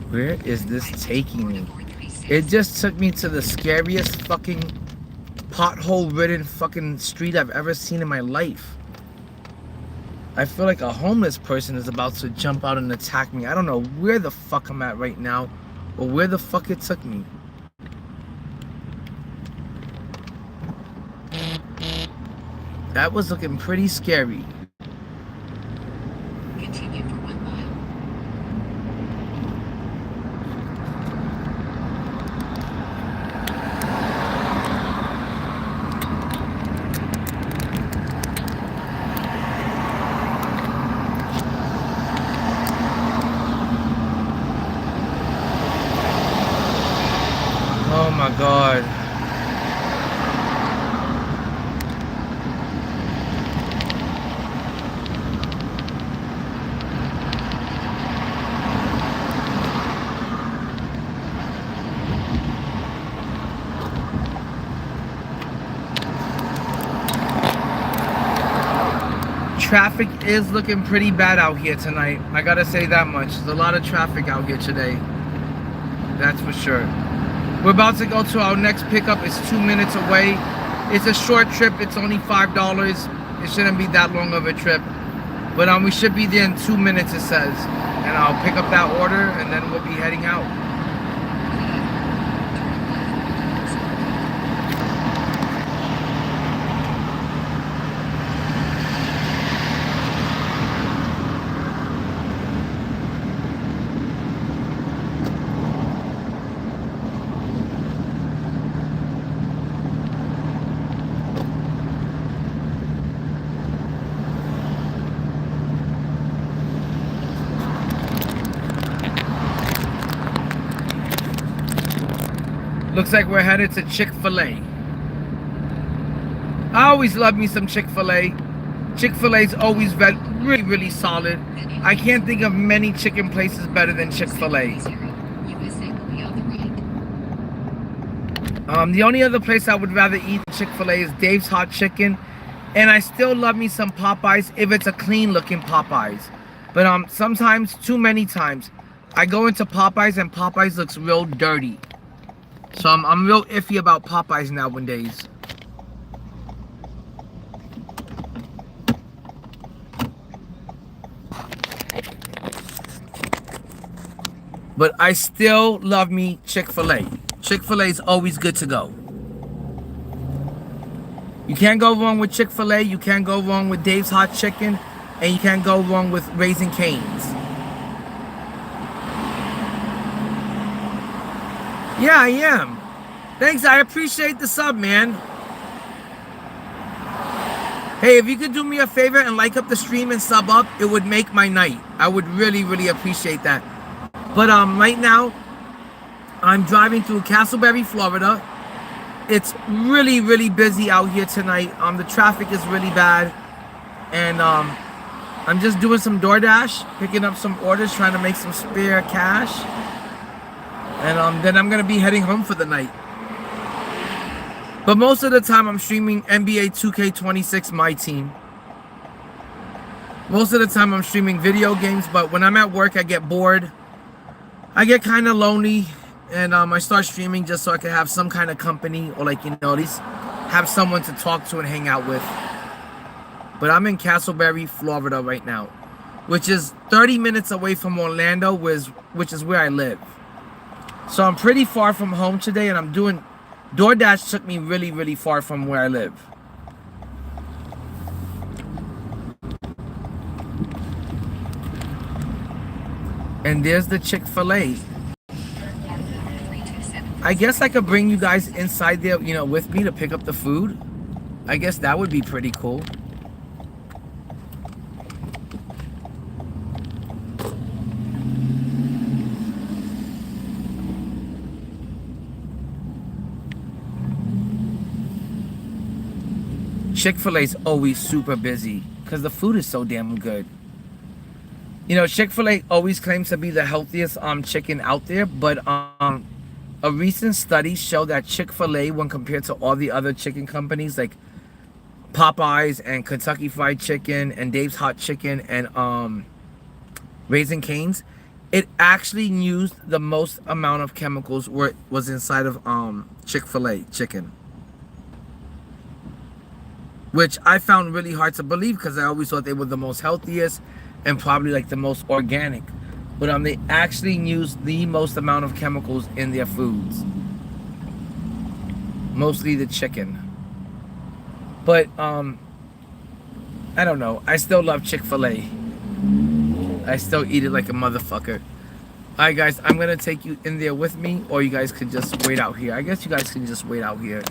Where is this taking me? 4436. It just took me to the scariest fucking pothole-ridden fucking street I've ever seen in my life. I feel like a homeless person is about to jump out and attack me. I don't know where the fuck I'm at right now, or where the fuck it took me. That was looking pretty scary. Continue for 1 mile. Oh my god. Traffic is looking pretty bad out here tonight. I gotta say that much. There's a lot of traffic out here today. That's for sure. We're about to go to our next pickup. It's 2 minutes away. It's a short trip. It's only $5. It shouldn't be that long of a trip. But we should be there in 2 minutes, it says. And I'll pick up that order and then we'll be heading out. Looks like we're headed to Chick-fil-A. I always love me some Chick-fil-A. Chick-fil-A's always really, really solid. I can't think of many chicken places better than Chick-fil-A. USA will be on the right. The only other place I would rather eat Chick-fil-A is Dave's Hot Chicken. And I still love me some Popeyes if it's a clean looking Popeyes. But sometimes, too many times, I go into Popeyes and Popeyes looks real dirty. So I'm real iffy about Popeyes nowadays. But I still love me Chick-fil-A. Chick-fil-A is always good to go. You can't go wrong with Chick-fil-A. You can't go wrong with Dave's Hot Chicken. And you can't go wrong with Raising Cane's. Yeah, I am. Thanks, I appreciate the sub, man. Hey, if you could do me a favor and like up the stream and sub up, it would make my night. I would really, really appreciate that. But right now, I'm driving through Castleberry, Florida. It's really, really busy out here tonight. The traffic is really bad. And I'm just doing some DoorDash, picking up some orders, trying to make some spare cash. And then I'm going to be heading home for the night. But most of the time, I'm streaming NBA 2K26, my team. Most of the time, I'm streaming video games. But when I'm at work, I get bored. I get kind of lonely. And I start streaming just so I can have some kind of company. Or like, you know, at least have someone to talk to and hang out with. But I'm in Castleberry, Florida right now. Which is 30 minutes away from Orlando, which is where I live. So I'm pretty far from home today. And I'm doing... DoorDash took me really, really far from where I live. And there's the Chick-fil-A. I guess I could bring you guys inside there, you know, with me to pick up the food. I guess that would be pretty cool. Chick-fil-A's always super busy because the food is so damn good. You know, Chick-fil-A always claims to be the healthiest chicken out there, but a recent study showed that Chick-fil-A, when compared to all the other chicken companies like Popeyes and Kentucky Fried Chicken and Dave's Hot Chicken and Raising Cane's, it actually used the most amount of chemicals was inside of Chick-fil-A chicken. Which I found really hard to believe because I always thought they were the most healthiest and probably like the most organic. But they actually use the most amount of chemicals in their foods. Mostly the chicken. But I don't know. I still love Chick-fil-A. I still eat it like a motherfucker. Alright guys, I'm gonna take you in there with me, or you guys could just wait out here. I guess you guys can just wait out here.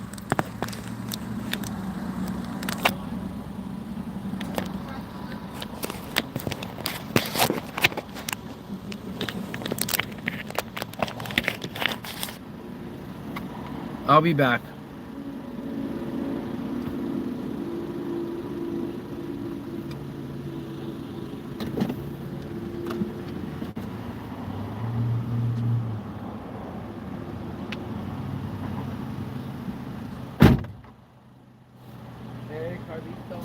I'll be back. Hey, Carlito.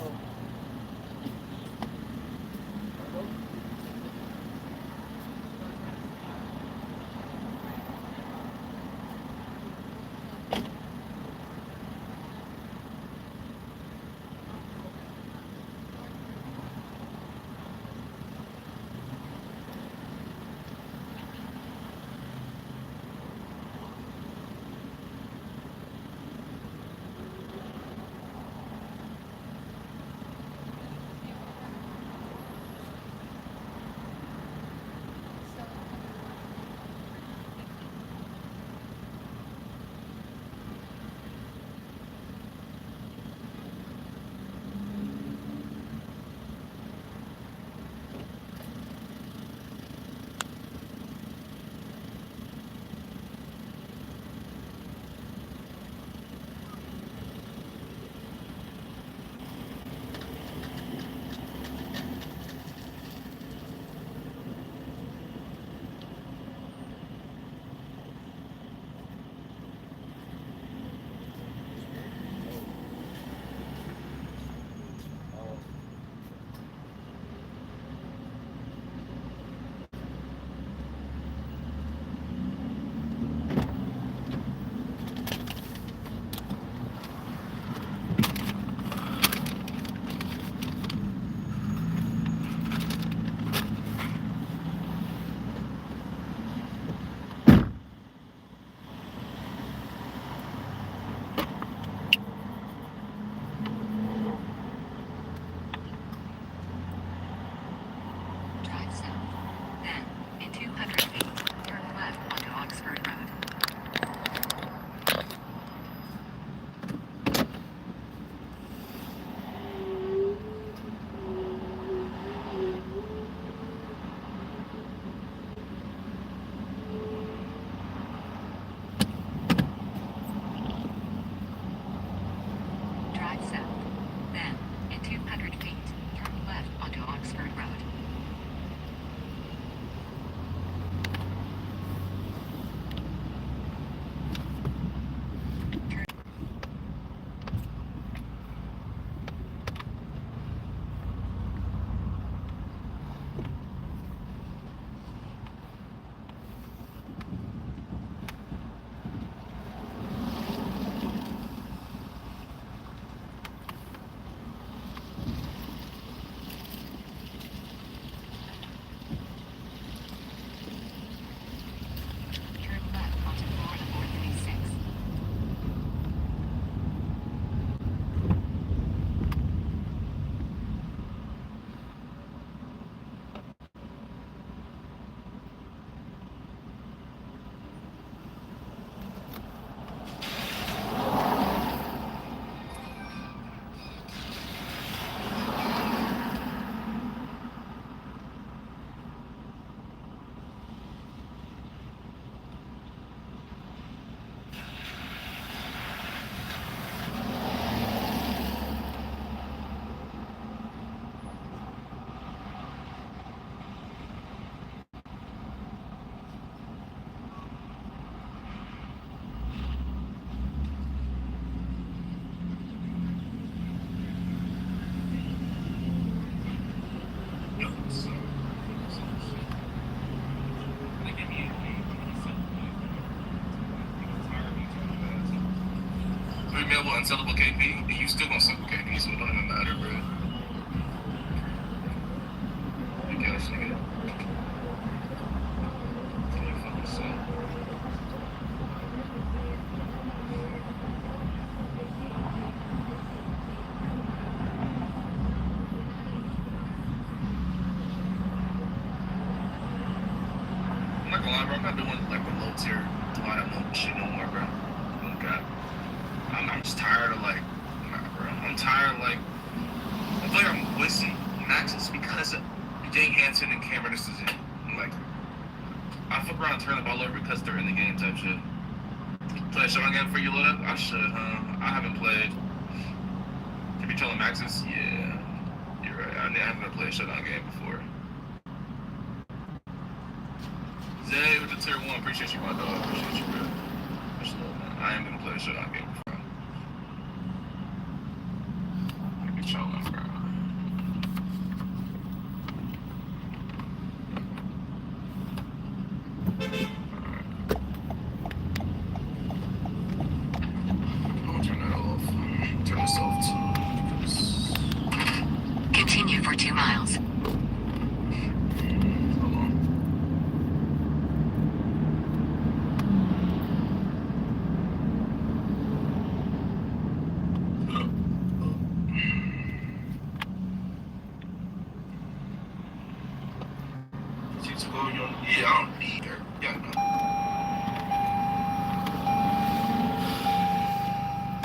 Yeah, well, unsellable KP, you still gonna sell KP, so it don't even matter, bro. Big ass nigga. Can't fucking sell. I'm not gonna lie, bro. I'm not doing like the low tier lineup shit no more, bro. Oh god. I'm just tired of like, nah, bro. I'm tired of like, I feel like I'm wasting maxes because Jake Hansen and Cameron is in. I'm like, I flip around and turn the ball over because they're in the game type shit. Play a showdown game for you, Loda? I should, huh? I haven't played. Can you tell the maxes? Yeah, you're right. I haven't played a showdown game before. Zay with the tier 1, appreciate you, my dog. Appreciate you, bro. Much love, man. I am gonna play a showdown game before. Maybe showdown, bro. Continue for 2 miles. Yeah, I don't need her. Yeah, no.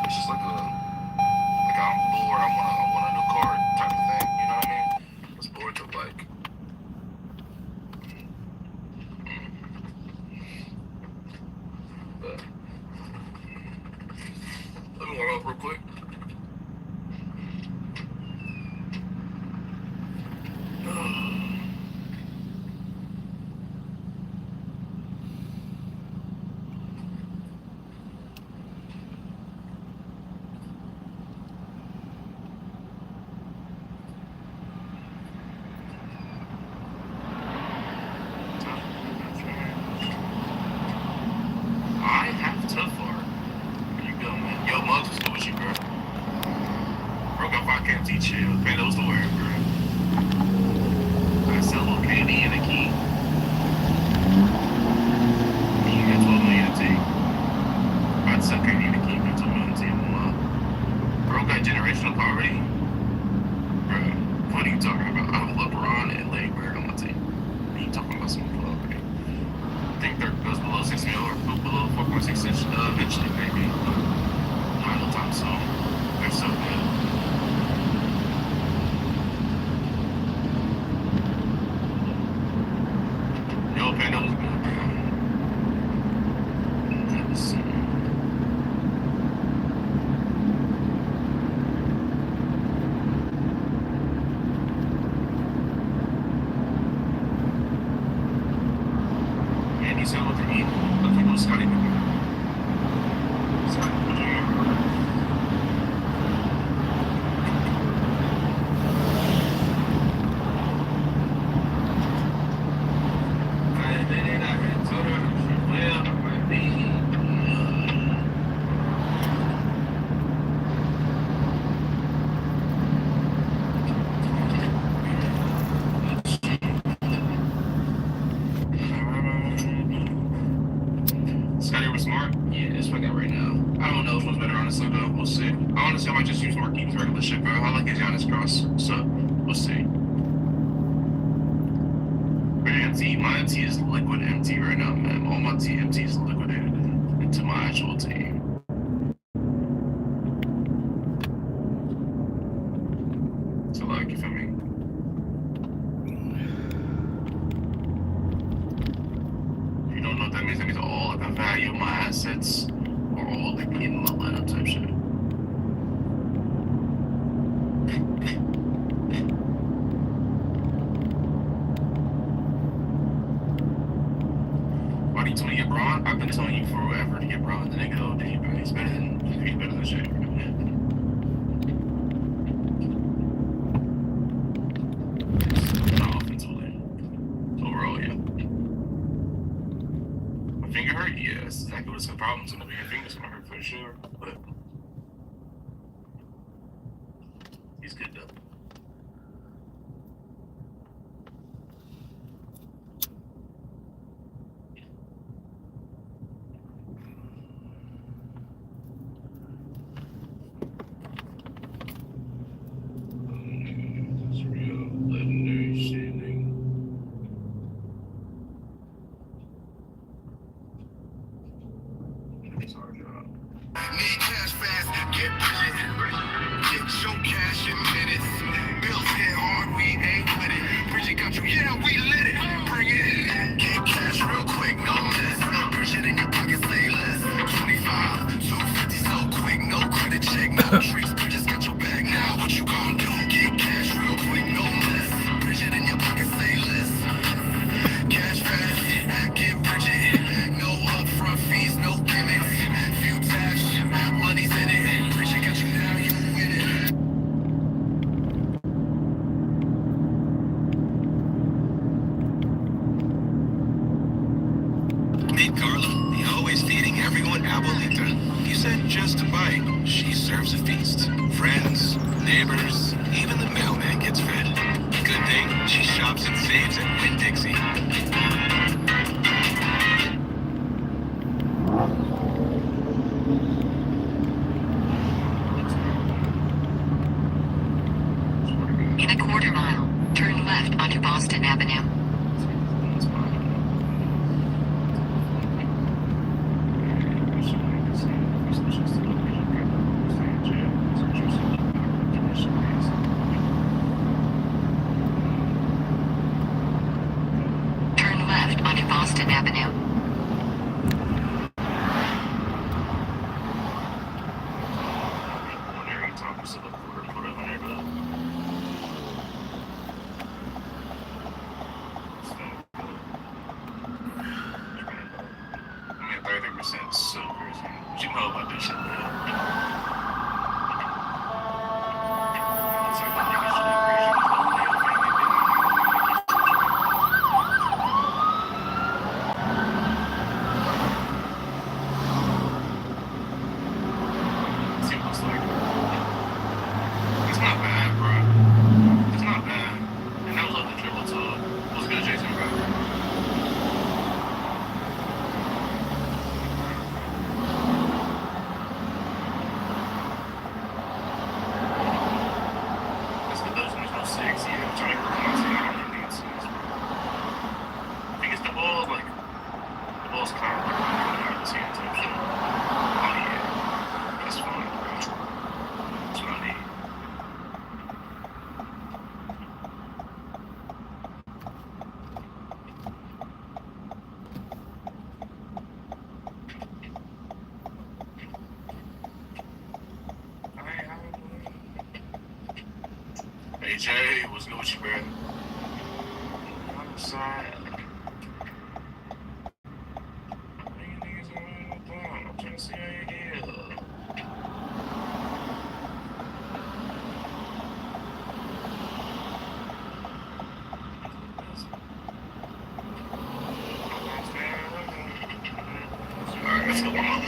It's just like I'm bored. I want a new car type of thing. You know what I mean? I was bored of like. But let me walk up real quick. I have tough art. There you go, man. Yo, Mugs, what's good with you, bro? Bro got 5K chill. Man, those the word, bro. I sell little candy and a key. And you got 12 million to take. I'd sell candy and a key. Got 12 million to take. Bro got generational poverty. Bro, what are you talking about? I have LeBron and Larry Bird on my team. What are you talking about some poverty? I think third goes below 6 mil or below 4.6 inch eventually, maybe. Not no time soon. They're so good. Yo, Panda was good, bro. Let's see. And he's out with the eat. Look, he was Scotty. Scotty, what do you remember? I did it, I had told her she will, I might be. Scotty was smart? Yeah, that's what I got right now. I don't know which one's better, honestly, though. We'll see. Honestly, I might just use Marquinhos regular shit, bro. I like his Giannis cross, so we'll see. My MT is liquid MT right now, man. All my TMT is liquidated into my actual team. So, like, you feel me? You don't know what that means? That means all of the value of my assets are all like in the lineup type shit. Why do you tell me to get Braun? I've been telling you forever to get Braun. The nigga OD, bro. He's better than shit. Not offensively. Overall, yeah. My finger hurt? Yeah, that's exactly what the problem's gonna be. Your finger's gonna hurt for sure. But He's good though. That's real legendary shit, nigga. It's our job. Need cash fast, get Bridget. Get your cash in minutes. Bills hit hard, we ain't with it. Bridget got you, yeah, we lit it. Bring it. Get cash real quick, no miss. Bridget in your pocket, say less. 25, 250 so quick, no credit check, no tricks. Bridget's got your bag now, what you gon' do? Get cash real quick, no miss. Bridget in your pocket, say less. Cash fast, get Bridget. No upfront fees, no gimmicks. Few tax, money's in it. Bridget got you now, you win it. Meet Carla, the always feeding everyone abuelita. You said just a bite. She serves a feast. Friends, neighbors, even the mailman gets fed. Good thing she shops and saves at Winn-Dixie. In a quarter mile, turn left onto Boston Avenue. Turn left onto Boston Avenue. I'm at 33% silver. What you know about this shit, man? It's like the nigga shit crazy. See what it's like. It's not bad, bro. It's not bad. And that was off the dribble too. What's good, Jason, bro? That's the those ones no six. Yeah, I'm trying to work on my team. I don't really need six, bro. Because the ball, like, the ball's kind of like on the team type shit. Oh, yeah. That's fine, bro. That's what I need. Hey Jay, what's good with you, man? I'm outside. You niggas ain't down. I'm trying to see how you get. Alright, let's go on.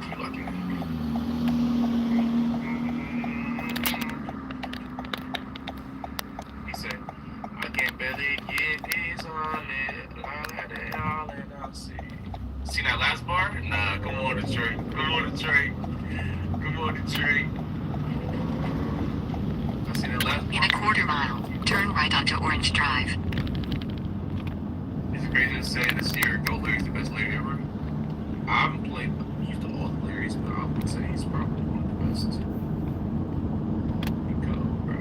You lucky. He said, I can barely get these on it. All and I'll see. See that last bar? Nah, come on, Detroit. Come on, Detroit. Come on, Detroit. I seen that last In bar. a quarter mile, turn right onto Orange Drive. It's crazy to say this year, Go Larry's the best Larry ever. I haven't played used to all the Larrys, but I would say he's probably one of the best. Go, bro.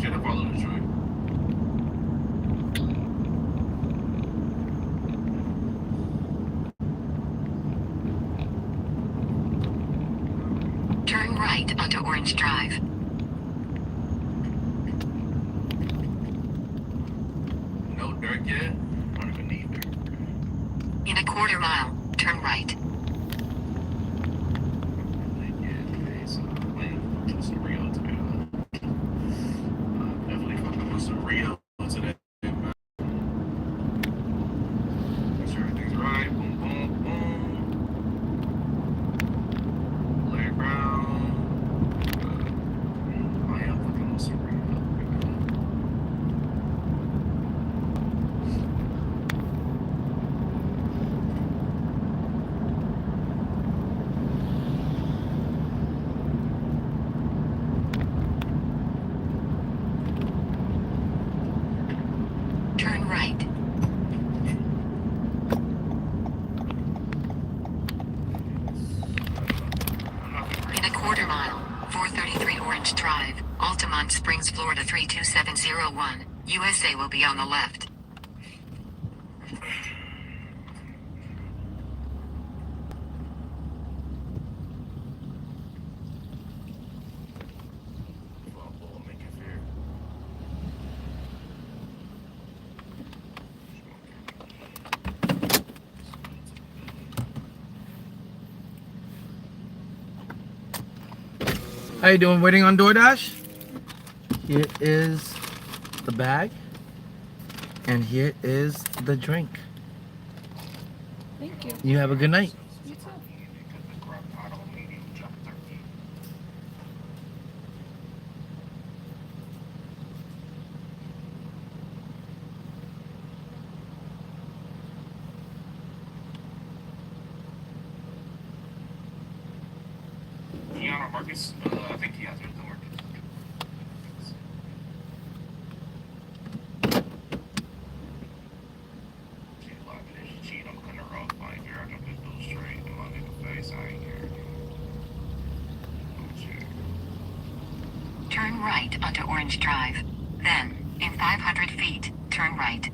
Should have followed Detroit. Turn right onto Orange Drive. No dirt yet? I don't even need dirt. In a quarter mile, turn right. Yeah, so I'm playing some Rio today. Definitely fucking with some Rio today. Make sure everything's right. Boom, boom, boom. Larry Brown. Turn right. In a quarter mile, 433 Orange Drive, Altamont Springs, Florida 32701, USA will be on the left. How you doing? Waiting on DoorDash? Here is the bag. And here is the drink. Thank you. You have a good night. You too. Keanu Marcus, I think he has it. Don't work. Cheat, I'm cutting her off. Like, here, I got this dude straight in my nigga face. I ain't here. Turn right onto Orange Drive. Then, in 500 feet, turn right.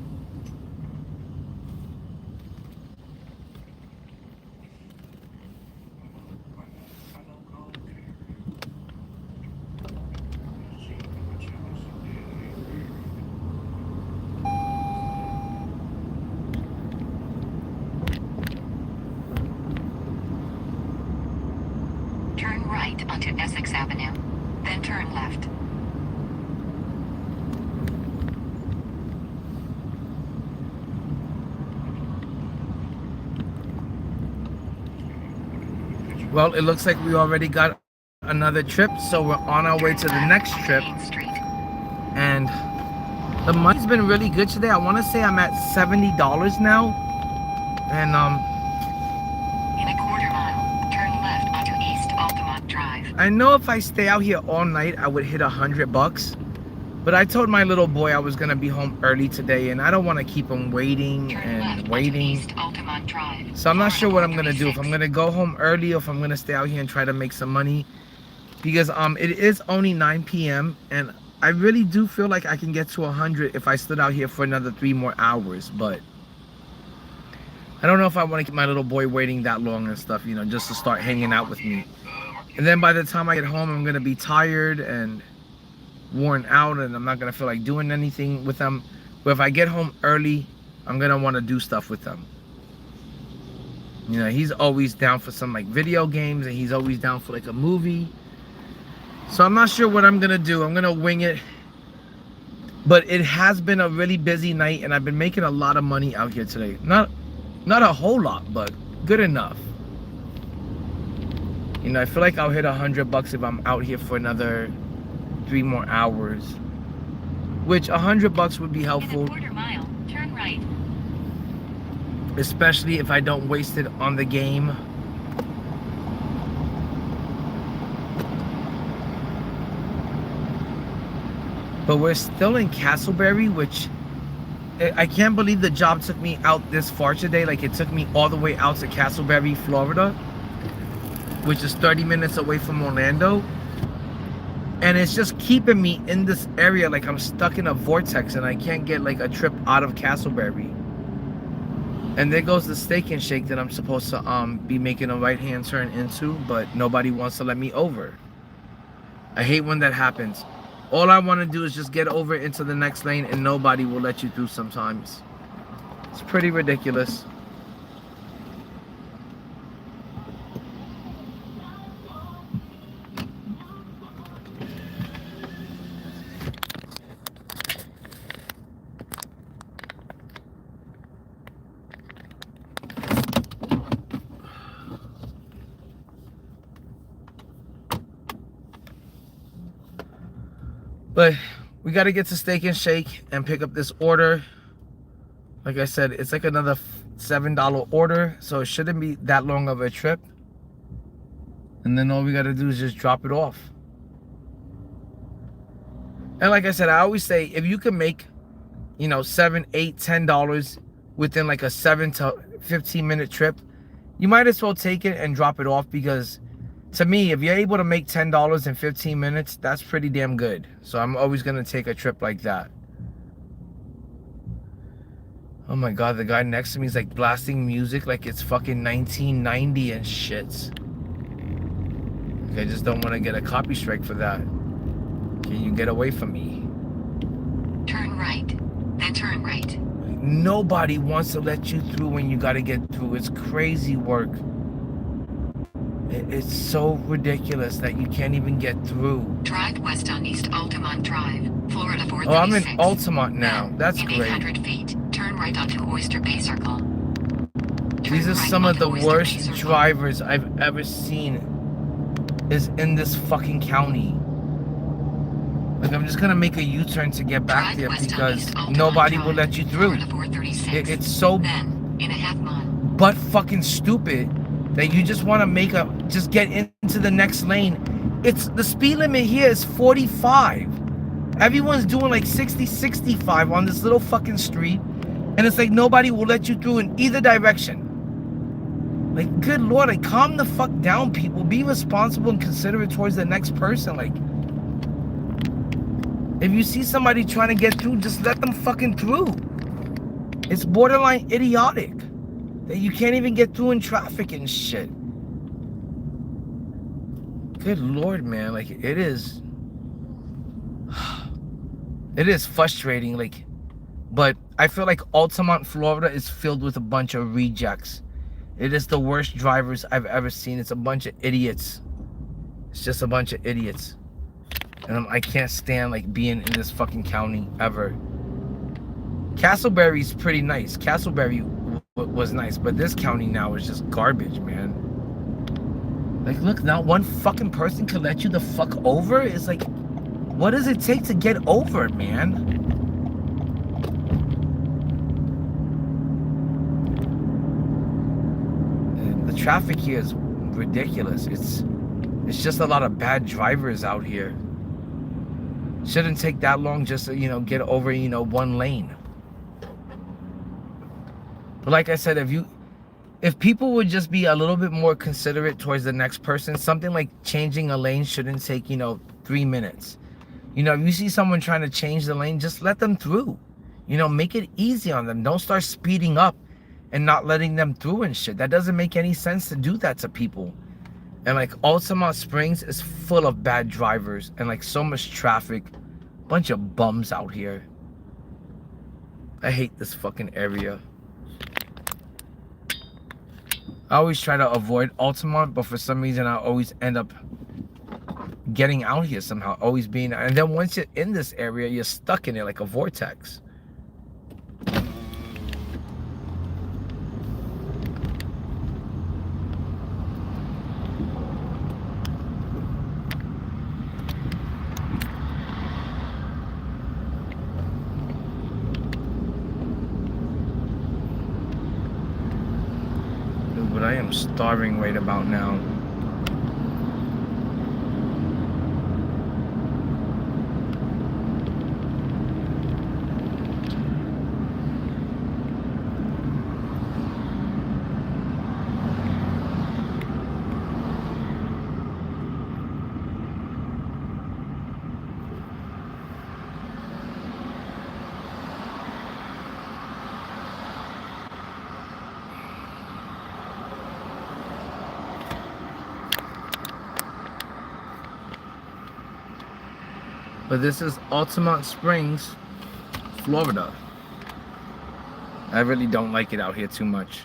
Turn right onto Essex Avenue. Then turn left. Well, it looks like we already got another trip, so we're on our way to the next trip. Main Street. And the money's been really good today. I want to say I'm at $70 now. And In a quarter mile, turn left onto East Altamont Drive. I know if I stay out here all night, I would hit $100. But I told my little boy I was gonna be home early today, and I don't want to keep him waiting Turn and left onto waiting. East Altamont Drive. So I'm not sure what I'm gonna do. If 436. I'm gonna go home early, or if I'm gonna stay out here and try to make some money, because it is only 9 p.m. and I really do feel like I can get to 100 if I stood out here for another 3 more hours. But I don't know if I want to keep my little boy waiting that long and stuff, you know, just to start hanging out with me. And then by the time I get home, I'm gonna be tired and worn out, and I'm not gonna feel like doing anything with them. But if I get home early, I'm gonna want to do stuff with them. You know, he's always down for some like video games, and he's always down for like a movie. So I'm not sure what I'm gonna do. I'm gonna wing it. But it has been a really busy night, and I've been making a lot of money out here today. Not a whole lot, but good enough. You know, I feel like I'll hit $100 if I'm out here for another 3 more hours. Which $100 would be In a helpful, quarter mile, turn right. especially if I don't waste it on the game. But we're still in Castleberry, which I can't believe the job took me out this far today. Like, it took me all the way out to Castleberry, Florida, which is 30 minutes away from Orlando. And it's just keeping me in this area like I'm stuck in a vortex, and I can't get like a trip out of Castleberry. And there goes the Steak and Shake that I'm supposed to be making a right-hand turn into, but nobody wants to let me over. I hate when that happens. All I want to do is just get over into the next lane, and nobody will let you through sometimes. It's pretty ridiculous. But we got to get to Steak and Shake and pick up this order. Like I said, it's like another $7 order, so it shouldn't be that long of a trip. And then all we got to do is just drop it off. And like I said, I always say, if you can make you know, $7, $8, $10 within like a 7 to 15-minute trip, you might as well take it and drop it off, because to me, if you're able to make $10 in 15 minutes, that's pretty damn good. So I'm always gonna take a trip like that. Oh my god, the guy next to me is like blasting music like it's fucking 1990 and shit. I just don't want to get a copy strike for that. Can you get away from me? Turn right. Then turn right. Nobody wants to let you through when you gotta get through. It's crazy work. It's so ridiculous that you can't even get through. Drive west on East Altamont Drive, Florida 436. Oh, I'm in Altamont now. Then, That's in great. 800 feet, turn right onto Oyster Bay Circle. These are Turn right some of the onto Oyster Bay worst Circle. drivers I've ever seen is in this fucking county. Like, I'm just gonna make a U-turn to get back Drive there west on because East Altamont nobody Drive, will let you through. Florida 436. It's so Then, in a half mile. butt fucking stupid that you just want to just get into the next lane. It's the speed limit here is 45. Everyone's doing like 60, 65 on this little fucking street, and it's like nobody will let you through in either direction. Like, good lord, like, calm the fuck down, people. Be responsible and considerate towards the next person. Like, if you see somebody trying to get through, just let them fucking through. It's borderline idiotic that you can't even get through in traffic and shit. Good lord, man. Like, it is frustrating. Like, but I feel like Altamont, Florida is filled with a bunch of rejects. It is the worst drivers I've ever seen. It's a bunch of idiots. It's just a bunch of idiots. And I can't stand like being in this fucking county ever. Castleberry's pretty nice. Castleberry was nice, but this county now is just garbage, man. Like, look, not one fucking person can let you the fuck over. It's like, what does it take to get over, man? And the traffic here is ridiculous. It's just a lot of bad drivers out here. Shouldn't take that long just to, you know, get over, you know, one lane. But like I said, if people would just be a little bit more considerate towards the next person, something like changing a lane shouldn't take, you know, 3 minutes. You know, if you see someone trying to change the lane, just let them through. You know, make it easy on them. Don't start speeding up and not letting them through and shit. That doesn't make any sense to do that to people. And like Altamont Springs is full of bad drivers and like so much traffic. Bunch of bums out here. I hate this fucking area. I always try to avoid Altamont, but for some reason I always end up getting out here somehow, always being, and then once you're in this area, you're stuck in it like a vortex. But I am starving right about now. But this is Altamont Springs, Florida. I really don't like it out here too much.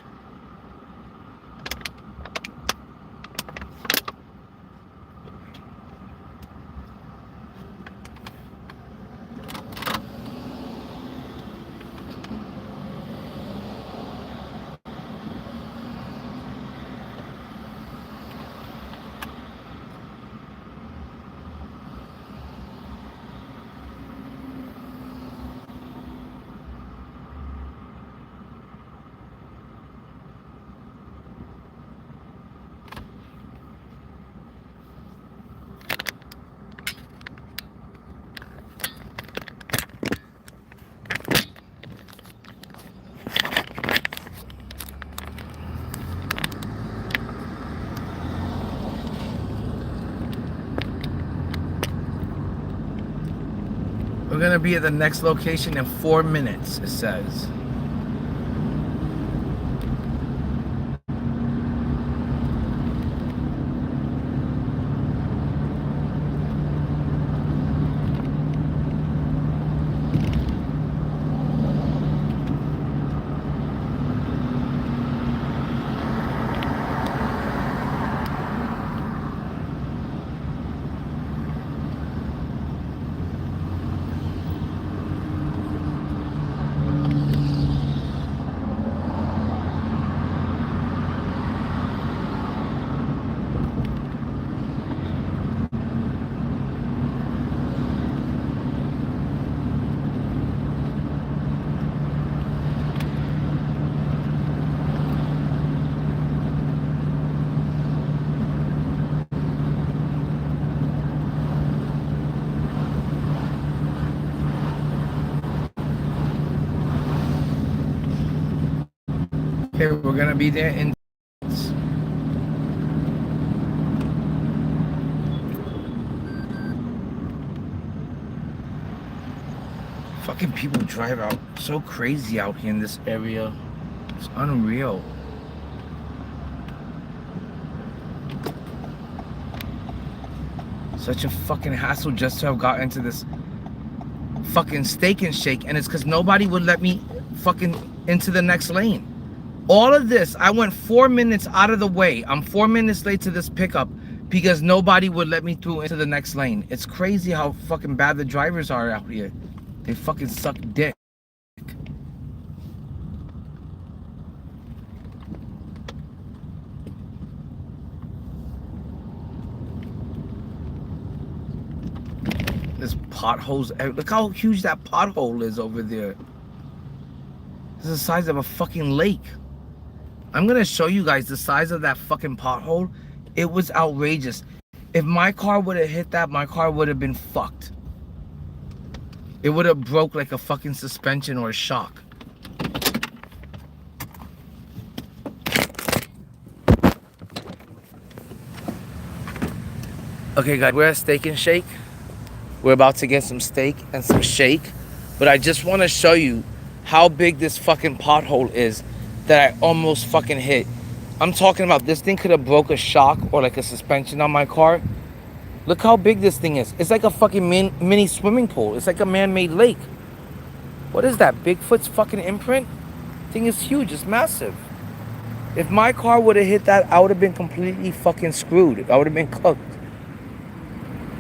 gonna be at the next location in 4 minutes, it says. Okay, we're gonna be there in. Fucking people drive out so crazy out here in this area. It's unreal. Such a fucking hassle just to have got into this fucking Steak and Shake, and it's because nobody would let me fucking into the next lane. All of this, I went 4 minutes out of the way. I'm 4 minutes late to this pickup because nobody would let me through into the next lane. It's crazy how fucking bad the drivers are out here. They fucking suck dick. There's potholes. Look how huge that pothole is over there. It's the size of a fucking lake. I'm gonna show you guys the size of that fucking pothole. It was outrageous. If my car would have hit that, my car would have been fucked. It would have broke like a fucking suspension or a shock. Okay guys, we're at Steak and Shake. We're about to get some steak and some shake. But I just want to show you how big this fucking pothole is that I almost fucking hit. I'm talking about this thing could have broke a shock or like a suspension on my car. Look how big this thing is. It's like a fucking mini swimming pool. It's like a man-made lake. What is that? Bigfoot's fucking imprint? Thing is huge. It's massive. If my car would have hit that, I would have been completely fucking screwed. I would have been cooked.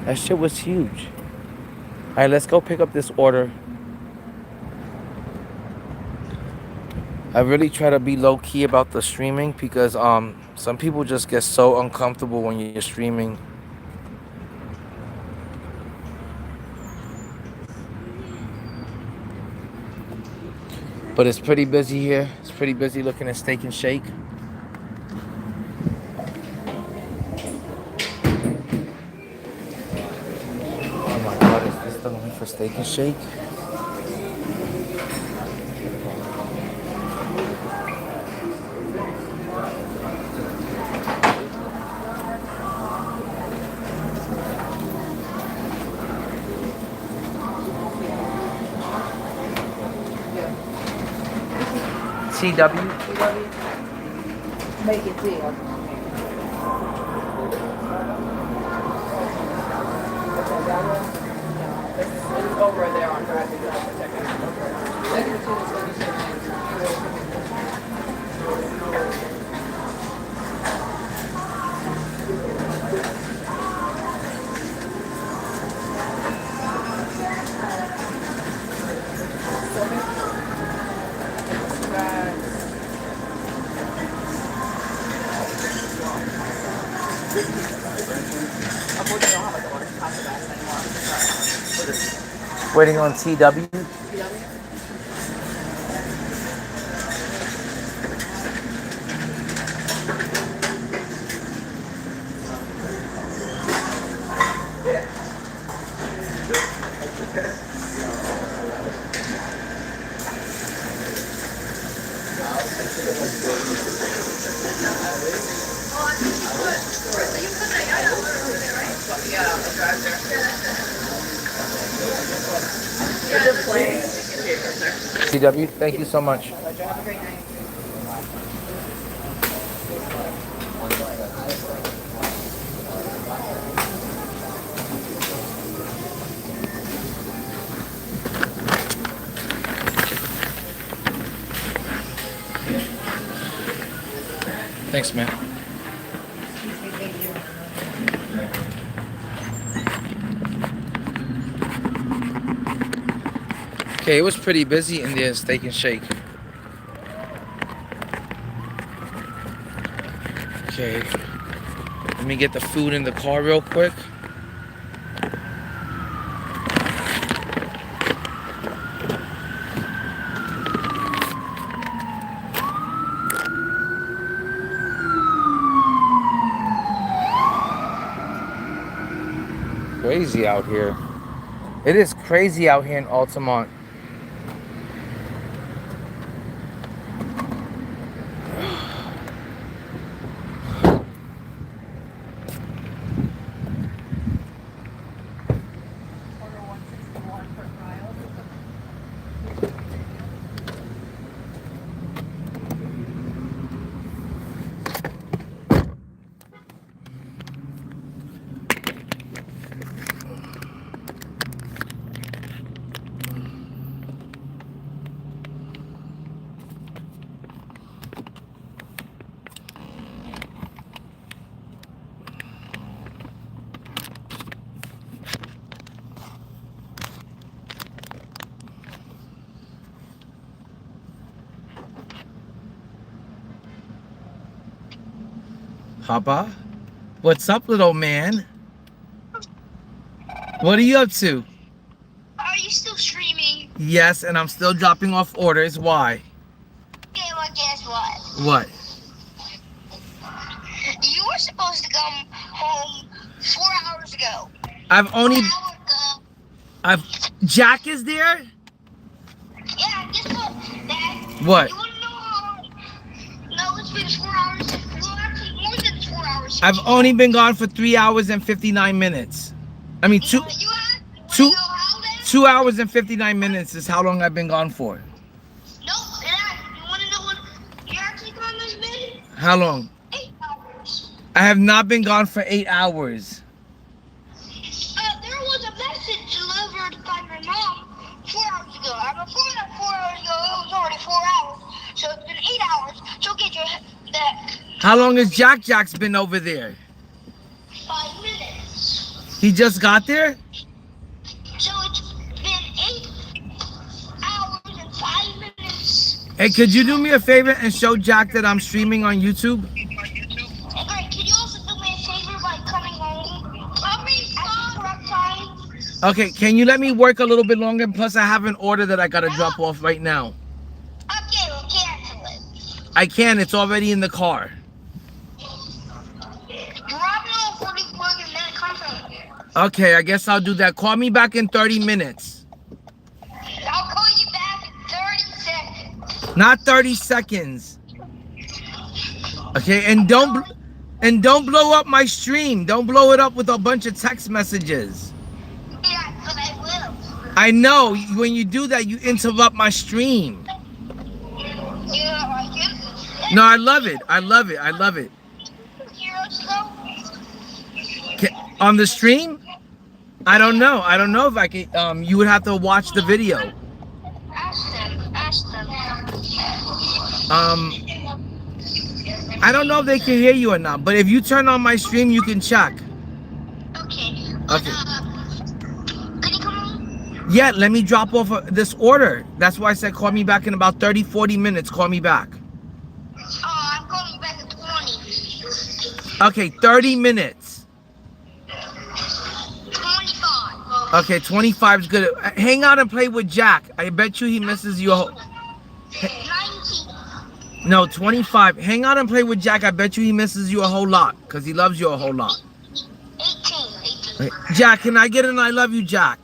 That shit was huge. All right, let's go pick up this order. I really try to be low-key about the streaming because some people just get so uncomfortable when you're streaming. But it's pretty busy here. It's pretty busy looking at Steak and Shake. Oh my God, is this the line for Steak and Shake? CW? Make it deal. It's over there on Drive. Waiting on TW. CW, thank you so much. Thanks, man. Okay, it was pretty busy in there, Steak and Shake. Okay, let me get the food in the car real quick. Crazy out here. It is crazy out here in Altamont. Papa? What's up, little man? What are you up to? Are you still streaming? Yes, and I'm still dropping off orders. Why? Okay, well, guess what? What? You were supposed to come home 4 hours ago. I've only... 4 hours ago. Jack is there? Yeah, guess what, Dad? What? You wanna know how... No, it's been 4 hours. Well, actually, more than 4 hours. I've only been gone for 3 hours and 59 minutes. I mean, You wanna know two how, then? 2 hours and 59 minutes is how long I've been gone for. Nope, Dad. You wanna know what you're actually gone this been? How long? 8 hours. I have not been gone for 8 hours. There was a message delivered by my mom 4 hours ago. Before that 4 hours ago, it was already 4 hours. So it's been 8 hours. So get your that How long has Jack's been over there? 5 minutes. He just got there? So it's been 8 hours and 5 minutes. Hey, could you do me a favor and show Jack that I'm streaming on YouTube? Hey, Greg, can you also do me a favor by coming home? At the correct time. Okay, can you let me work a little bit longer? Plus, I have an order that I gotta drop off right now. Okay, we'll cancel it. I can, it's already in the car. Drop it off really quick and then come home. Okay, I guess I'll do that. Call me back in 30 minutes. I'll call you back in 30 seconds. Not 30 seconds. Okay, and don't blow up my stream. Don't blow it up with a bunch of text messages. Yeah, but I will. I know, when you do that, you interrupt my stream. You don't like it? No, I love it. I love it. I love it. Heroes though? On the stream? I don't know. I don't know if I can. You would have to watch the video. Ask them. Ask them. I don't know if they can hear you or not, but if you turn on my stream, you can check. Okay. Okay. Can you come home? Yeah, let me drop off this order. That's why I said call me back in about 30, 40 minutes. Call me back. Oh, I'm calling back at 20. Okay, 30 minutes. 25. Okay, 25 is good. Hang out and play with Jack. I bet you he misses you. 19. No, 25. Hang out and play with Jack. I bet you he misses you a whole lot because he loves you a whole lot. 18. Jack, can I get an I love you, Jack?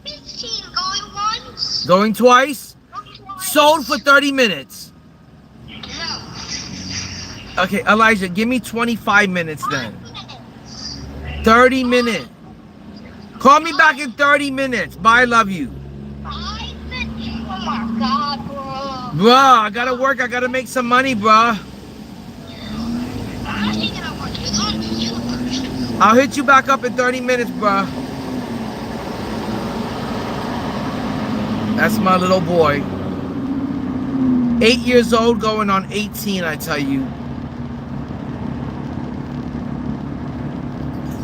15. Going once? Going twice? Going twice? Sold for 30 minutes. No. Okay, Elijah, give me 25 minutes then. 5 minutes. 30 minutes. Call me back in 30 minutes. Bye, I love you. 5 minutes. Oh my God. Bruh, I gotta work. I gotta make some money, bruh. I'm taking out work. You're going to church. I'll hit you back up in 30 minutes, bruh. That's my little boy. 8 years old, going on 18, I tell you.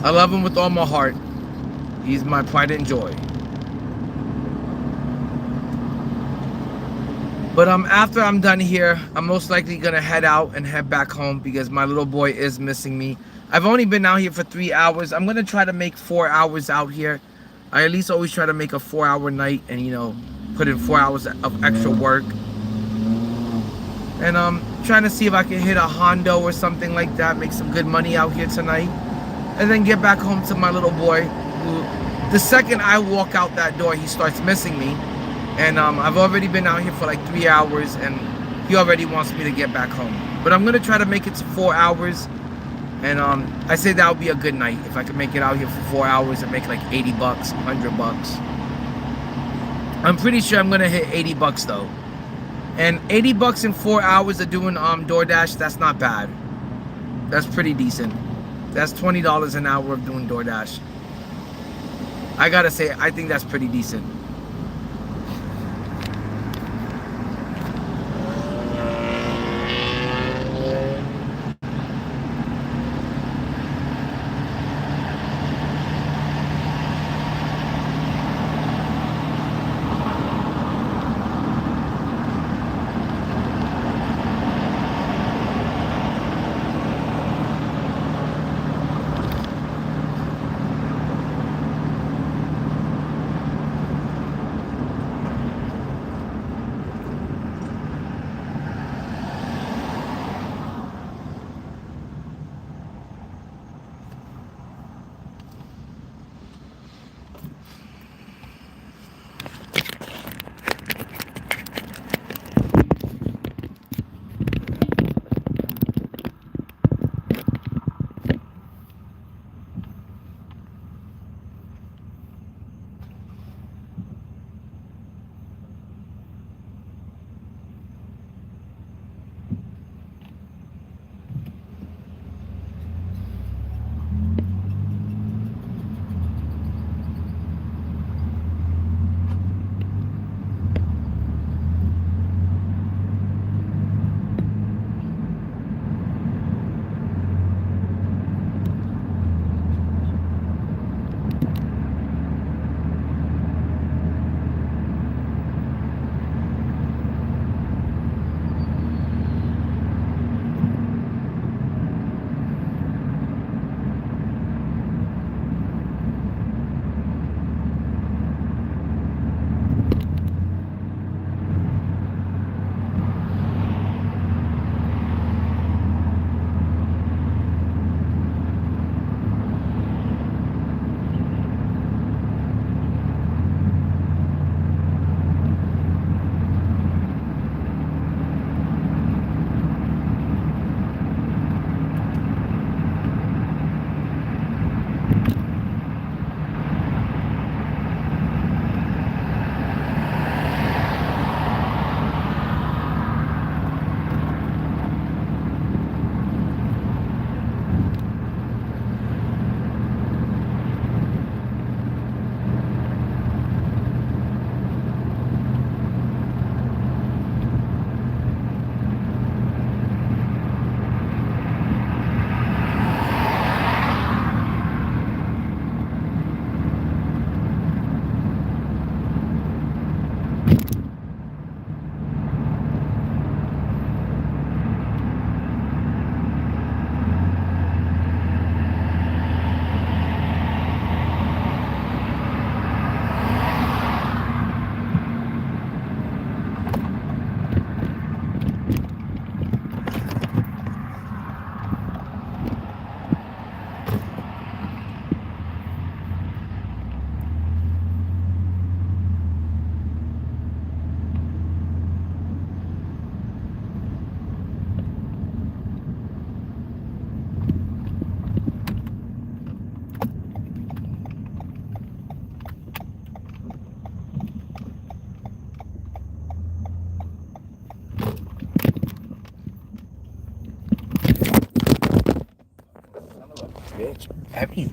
I love him with all my heart. He's my pride and joy. But after I'm done here, I'm most likely gonna head out and head back home because my little boy is missing me. I've only been out here for 3 hours. I'm gonna try to make 4 hours out here. I at least always try to make a 4-hour night and, you know, put in 4 hours of extra work. And trying to see if I can hit a Hondo or something like that, make some good money out here tonight. And then get back home to my little boy, who the second I walk out that door, he starts missing me. And I've already been out here for like 3 hours and he already wants me to get back home. But I'm gonna try to make it to 4 hours. And I say that would be a good night if I could make it out here for 4 hours and make like 80 bucks, 100 bucks. I'm pretty sure I'm gonna hit 80 bucks though. And 80 bucks in 4 hours of doing DoorDash, that's not bad. That's pretty decent. That's $20 an hour of doing DoorDash. I gotta say, I think that's pretty decent. Heavy.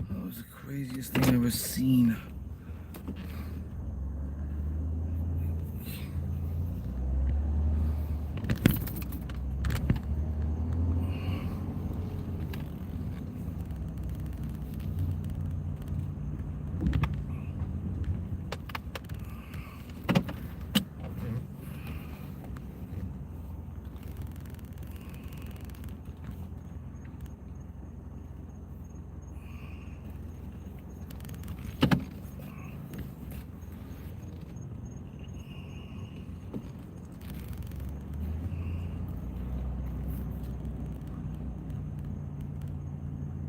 That was the craziest thing I've ever seen.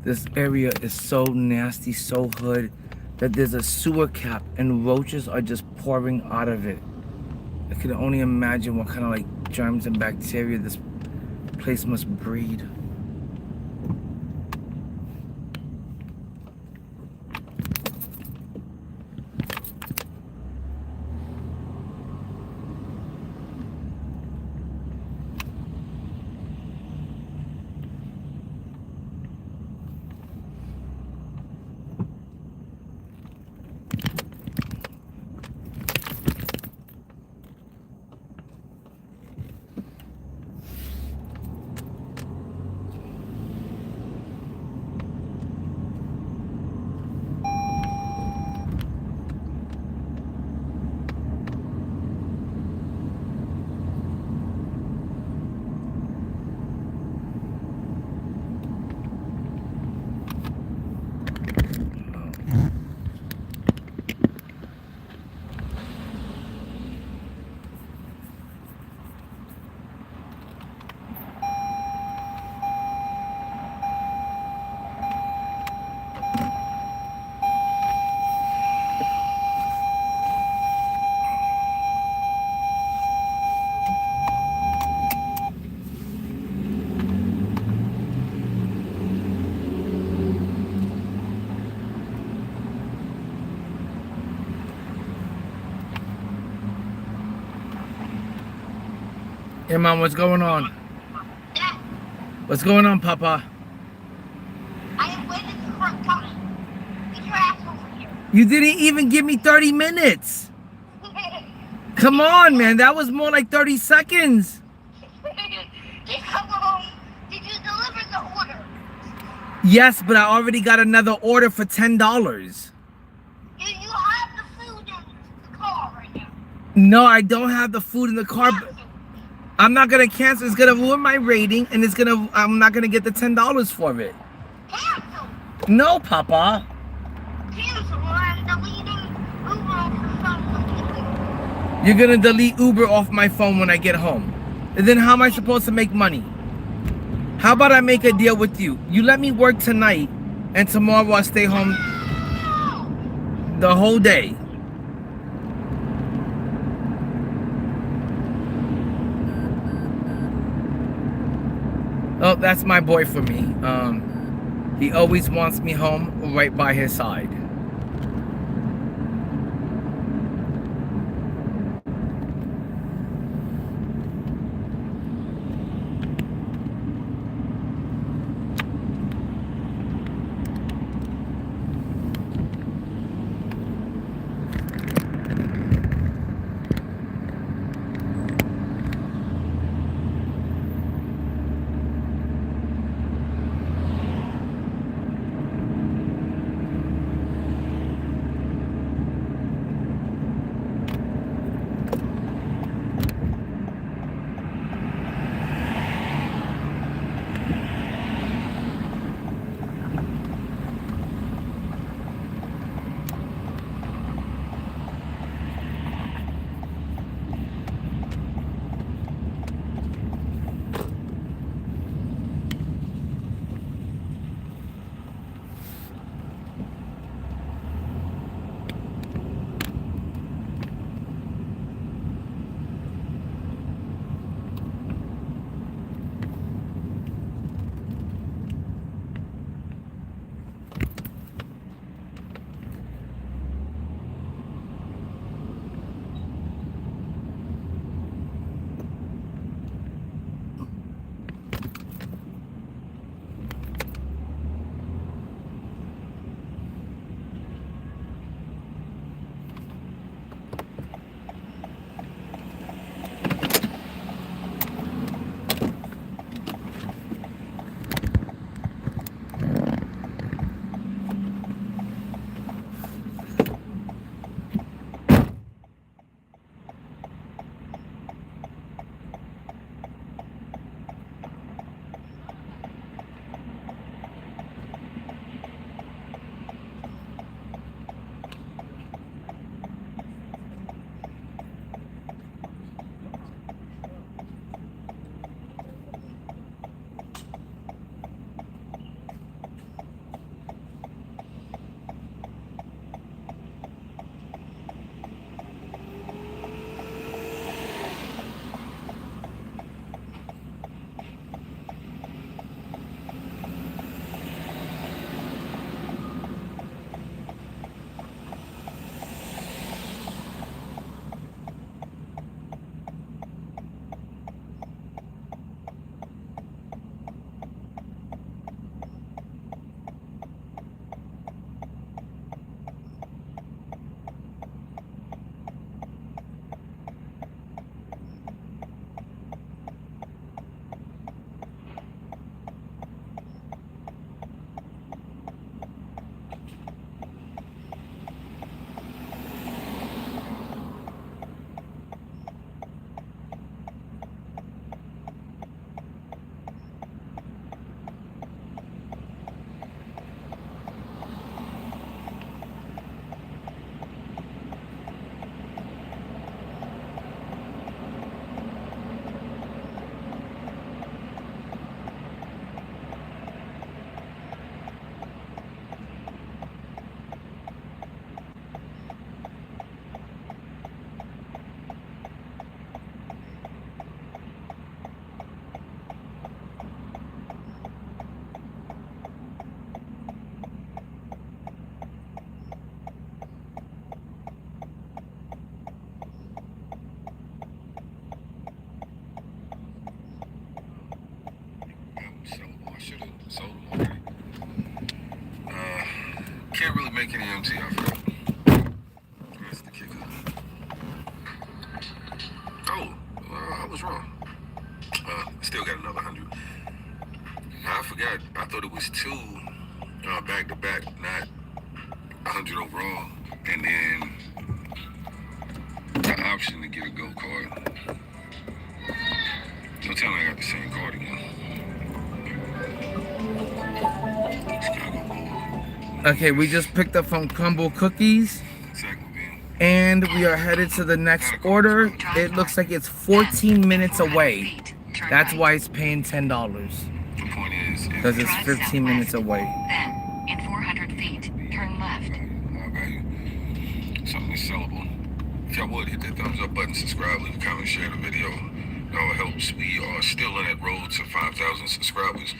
This area is so nasty, so hood, that there's a sewer cap and roaches are just pouring out of it. I can only imagine what kind of like germs and bacteria this place must breed. Hey, Mom, what's going on? Yeah, What's going on, Papa? I have waited the correct time. Get your ass over here. You didn't even give me 30 minutes. Come on, man. That was more like 30 seconds. Just come home Yes, but I already got another order for $10. You have the food in the car right now. No, I don't have the food in the car. Cancel. I'm not gonna cancel. It's gonna ruin my rating, and I'm not gonna get the $10 for it. Cancel. No, Papa. Cancel. I'm deleting Uber off your phone completely. You're gonna delete Uber off my phone when I get home. And then how am I supposed to make money? How about I make a deal with you? You let me work tonight, and tomorrow I'll stay home the whole day. Oh, that's my boy for me. He always wants me home right by his side. Can't really make any MT off of it. That's the kicker. Oh, I was wrong. Still got another 100. I forgot. I thought it was 2. back to back, not 100 overall, and then the option to get a gold card. Don't tell me I got the same card again. Just gotta go gold. Okay, we just picked up from Crumble Cookies, Second game. and we are headed to the next order. It looks like it's 14 minutes away. That's why it's paying $10, The point is, if because it's 15 minutes away. Then, in 400 feet, turn left. value, something is sellable. If y'all would, hit that thumbs up button, subscribe, leave a comment, share the video. It all helps. We are still on that road to 5,000 subscribers.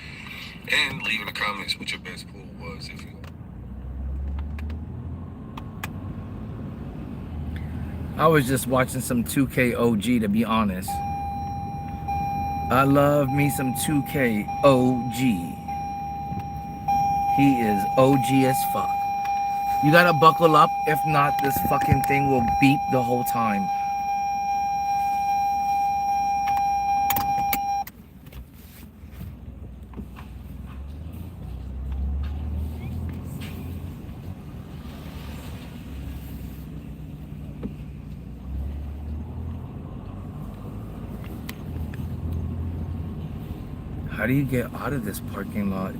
And leave in the comments what your best pull was if you. I was just watching some 2K OG, to be honest. I love me some 2K OG. He is OG as fuck. You gotta buckle up, if not, this fucking thing will beep the whole time. How do you get out of this parking lot?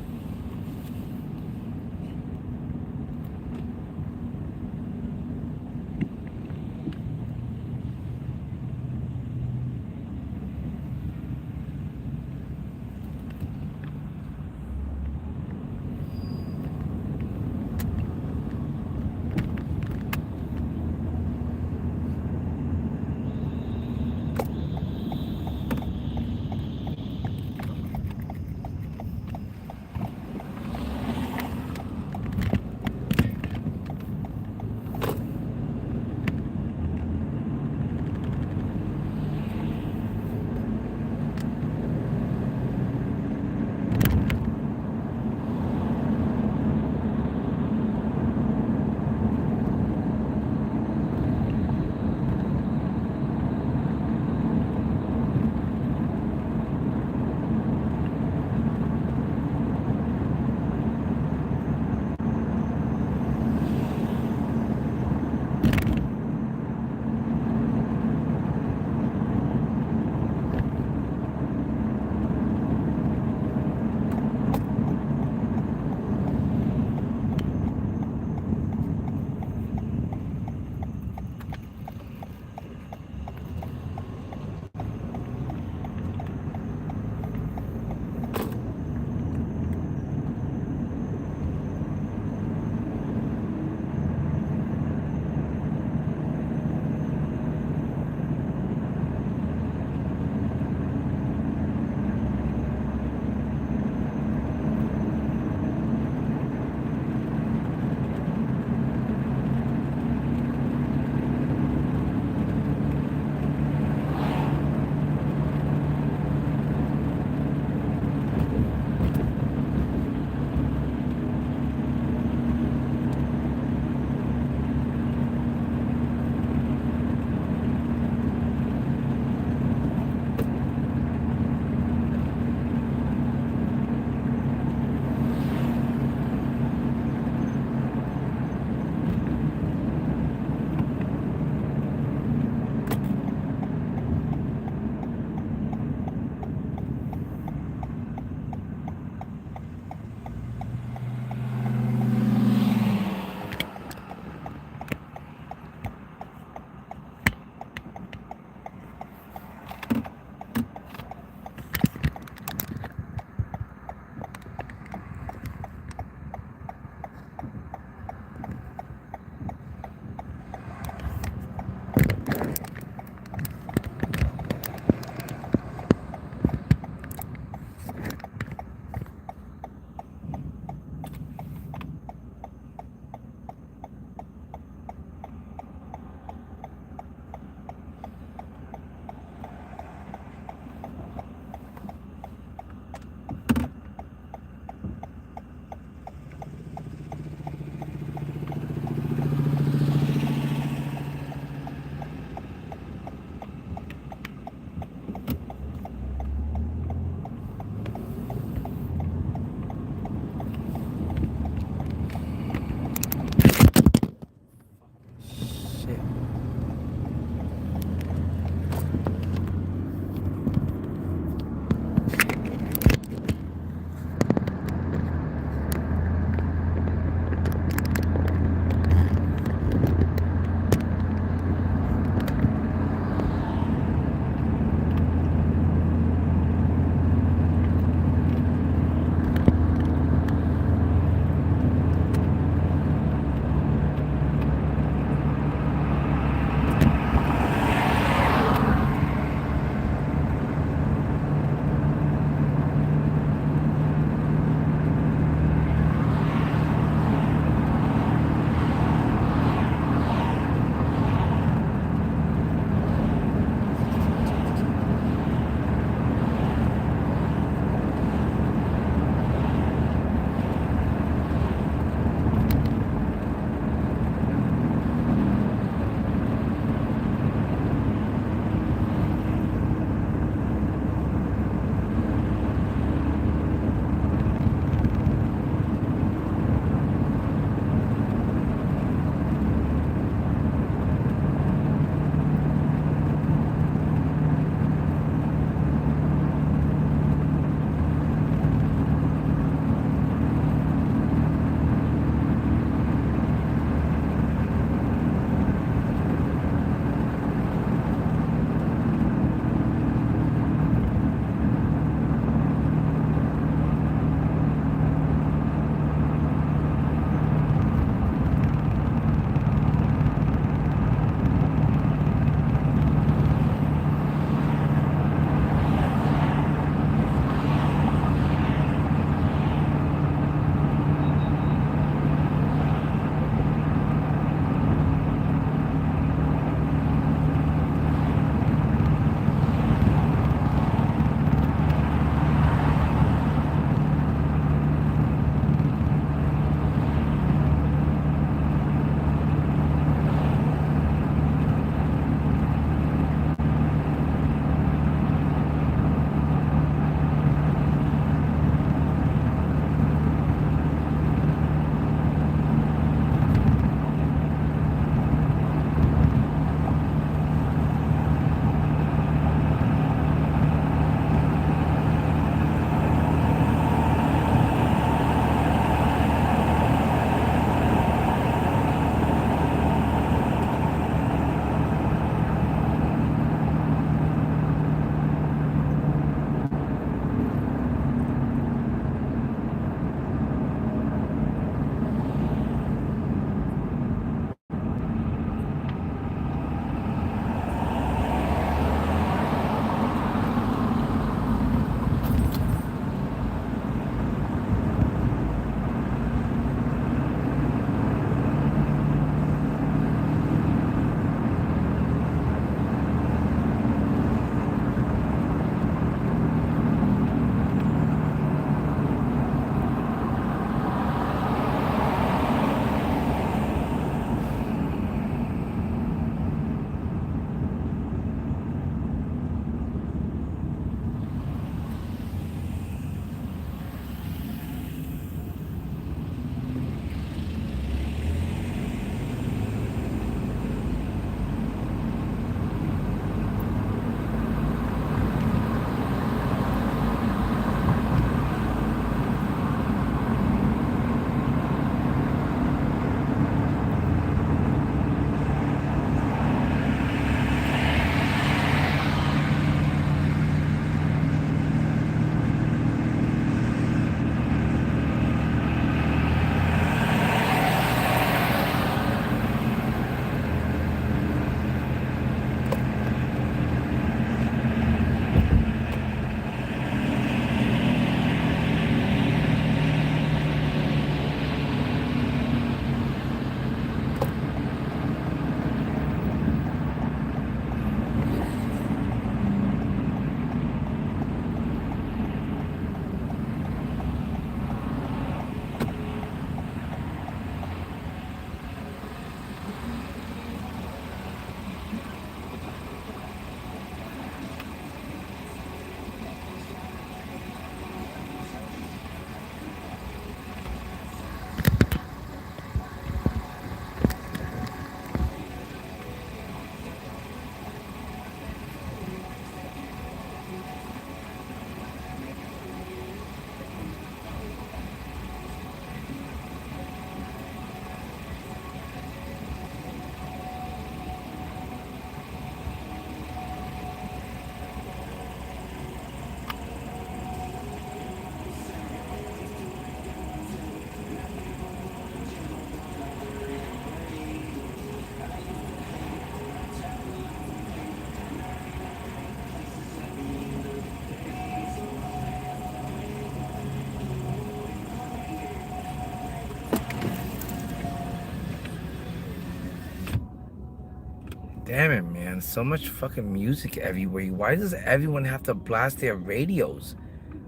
Damn it, man. So much fucking music everywhere. Why does everyone have to blast their radios?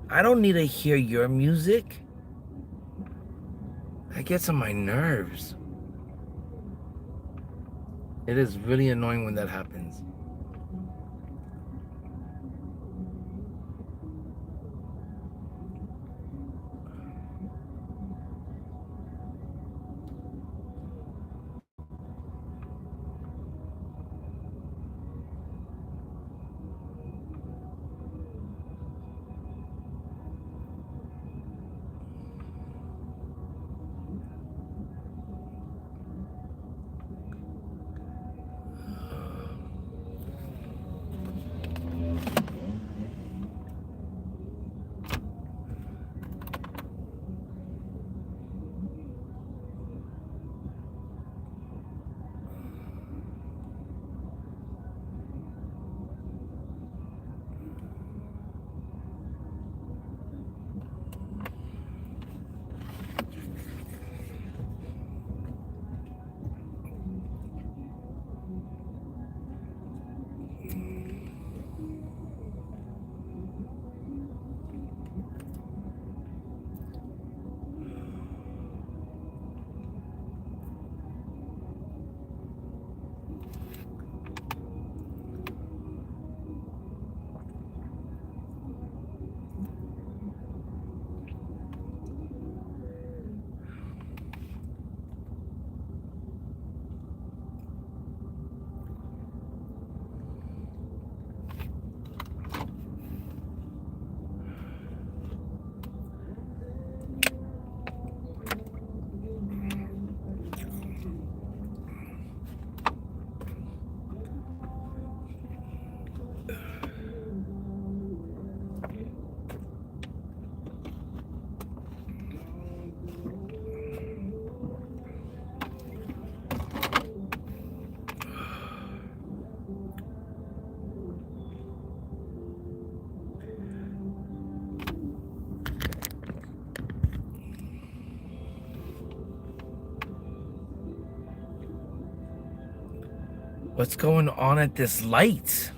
I don't need to hear your music. That gets on my nerves. It is really annoying when that happens. What's going on at this light?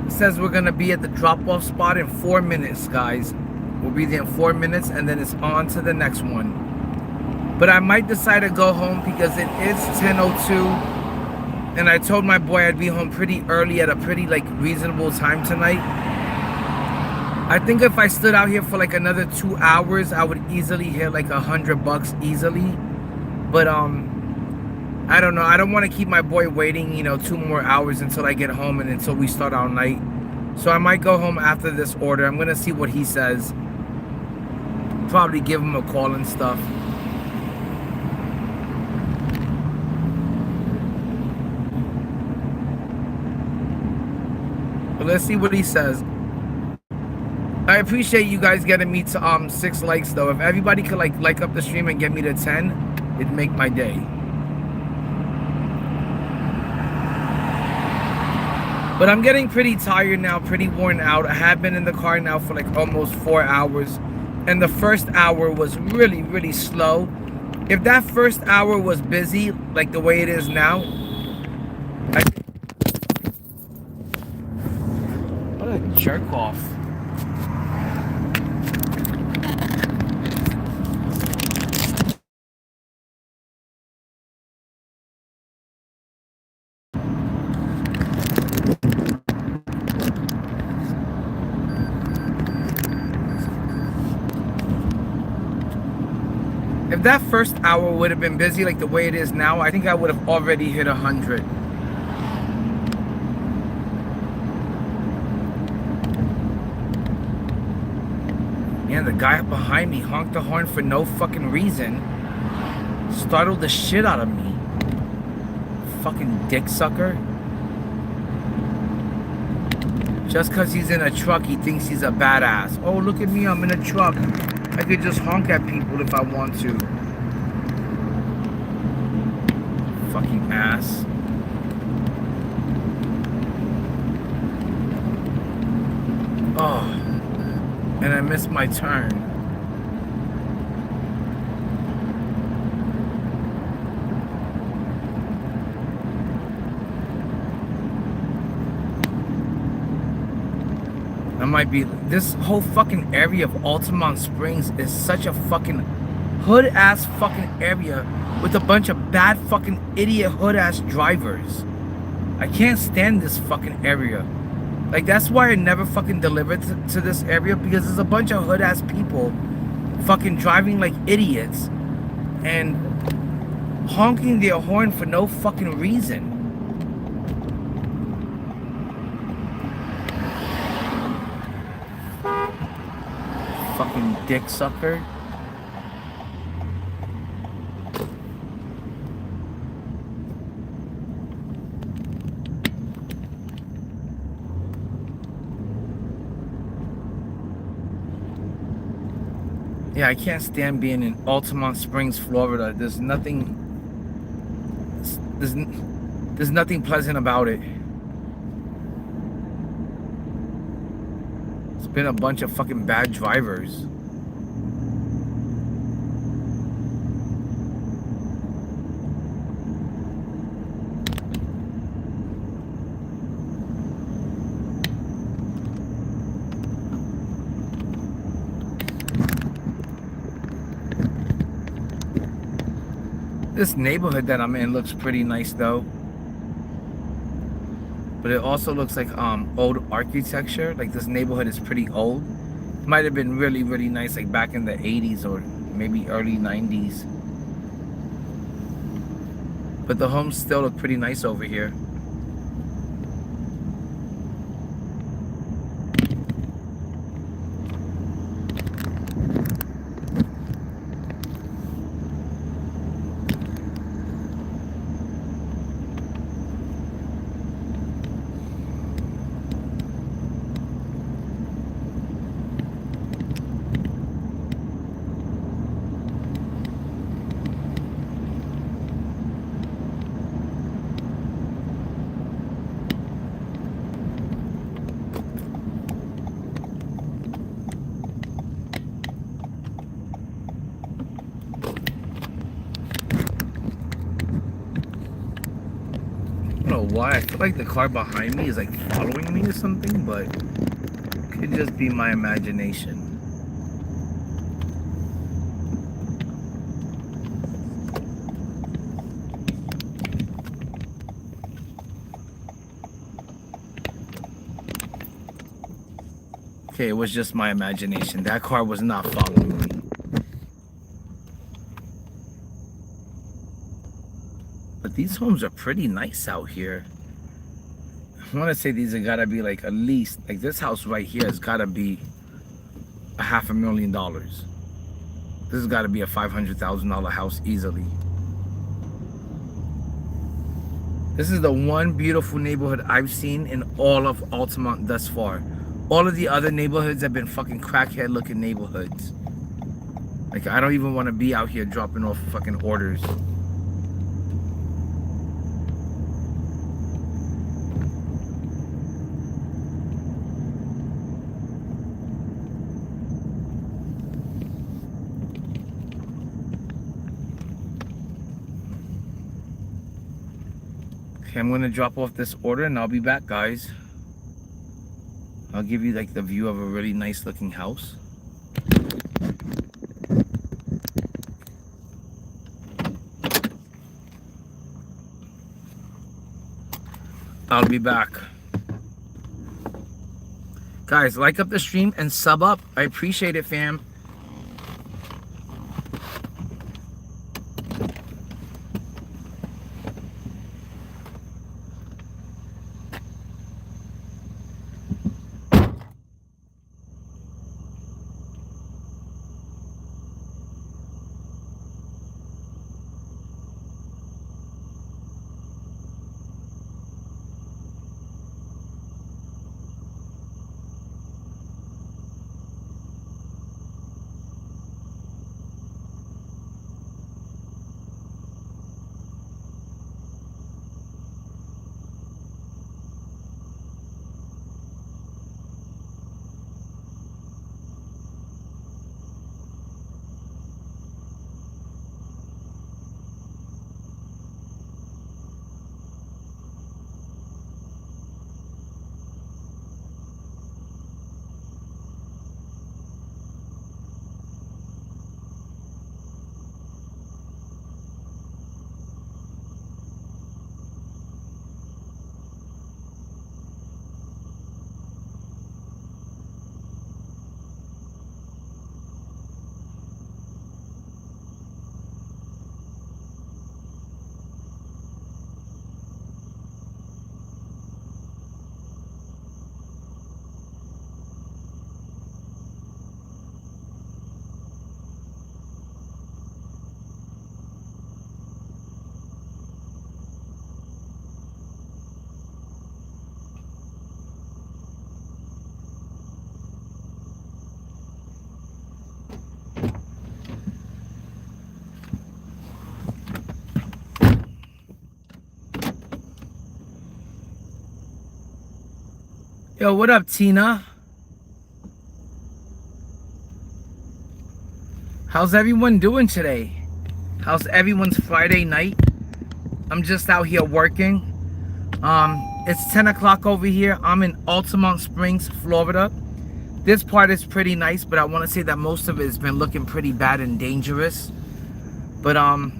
Says we're gonna be at the drop-off spot in 4 minutes, guys. We'll be there in 4 minutes, and then it's on to the next one. But I might decide to go home because it is 10:02, and I told my boy I'd be home pretty early at a pretty reasonable time tonight. I think if I stood out here for another 2 hours, I would easily hit $100 easily. But I don't know. I don't want to keep my boy waiting, 2 more hours until I get home and until we start our night. So I might go home after this order. I'm going to see what he says. Probably give him a call and stuff. But let's see what he says. I appreciate you guys getting me to 6 likes though. If everybody could like up the stream and get me to 10, it'd make my day. But I'm getting pretty tired now, pretty worn out. I have been in the car now for almost 4 hours. And the first hour was really, really slow. If that first hour was busy, like the way it is now, what a jerk off. If that first hour would have been busy like the way it is now, I think I would have already hit 100. Man, the guy behind me honked the horn for no fucking reason. Startled the shit out of me. Fucking dick sucker. Just because he's in a truck, he thinks he's a badass. Oh, look at me, I'm in a truck. I could just honk at people if I want to. Fucking ass. Oh, and I missed my turn. I might be, this whole fucking area of Altamont Springs is such a fucking hood ass fucking area with a bunch of bad fucking idiot hood ass drivers. I can't stand this fucking area. Like, that's why I never fucking delivered to this area, because there's a bunch of hood ass people fucking driving like idiots and honking their horn for no fucking reason. Fucking dick sucker. Yeah, I can't stand being in Altamont Springs, Florida. There's nothing pleasant about it. Been a bunch of fucking bad drivers. This neighborhood that I'm in looks pretty nice though. But it also looks like old architecture. Like, this neighborhood is pretty old. Might have been really, really nice like back in the 80s or maybe early 90s. But the homes still look pretty nice over here. Why I feel like the car behind me is like following me or something, but it could just be my imagination. Okay, it was just my imagination. That car was not following me. But these homes are pretty nice out here. I want to say these have got to be like at least, like this house right here has got to be $500,000. This has got to be a $500,000 house easily. This is the one beautiful neighborhood I've seen in all of Altamont thus far. All of the other neighborhoods have been fucking crackhead looking neighborhoods. Like, I don't even want to be out here dropping off fucking orders. Okay, I'm gonna drop off this order and I'll be back, guys. I'll give you like the view of a really nice looking house. I'll be back. Guys, like up the stream and sub up. I appreciate it, fam. Yo, what up, Tina? How's everyone doing today? How's everyone's Friday night? I'm just out here working. It's 10 o'clock over here. I'm in Altamont Springs, Florida. This part is pretty nice, but I want to say that most of it has been looking pretty bad and dangerous. But I'm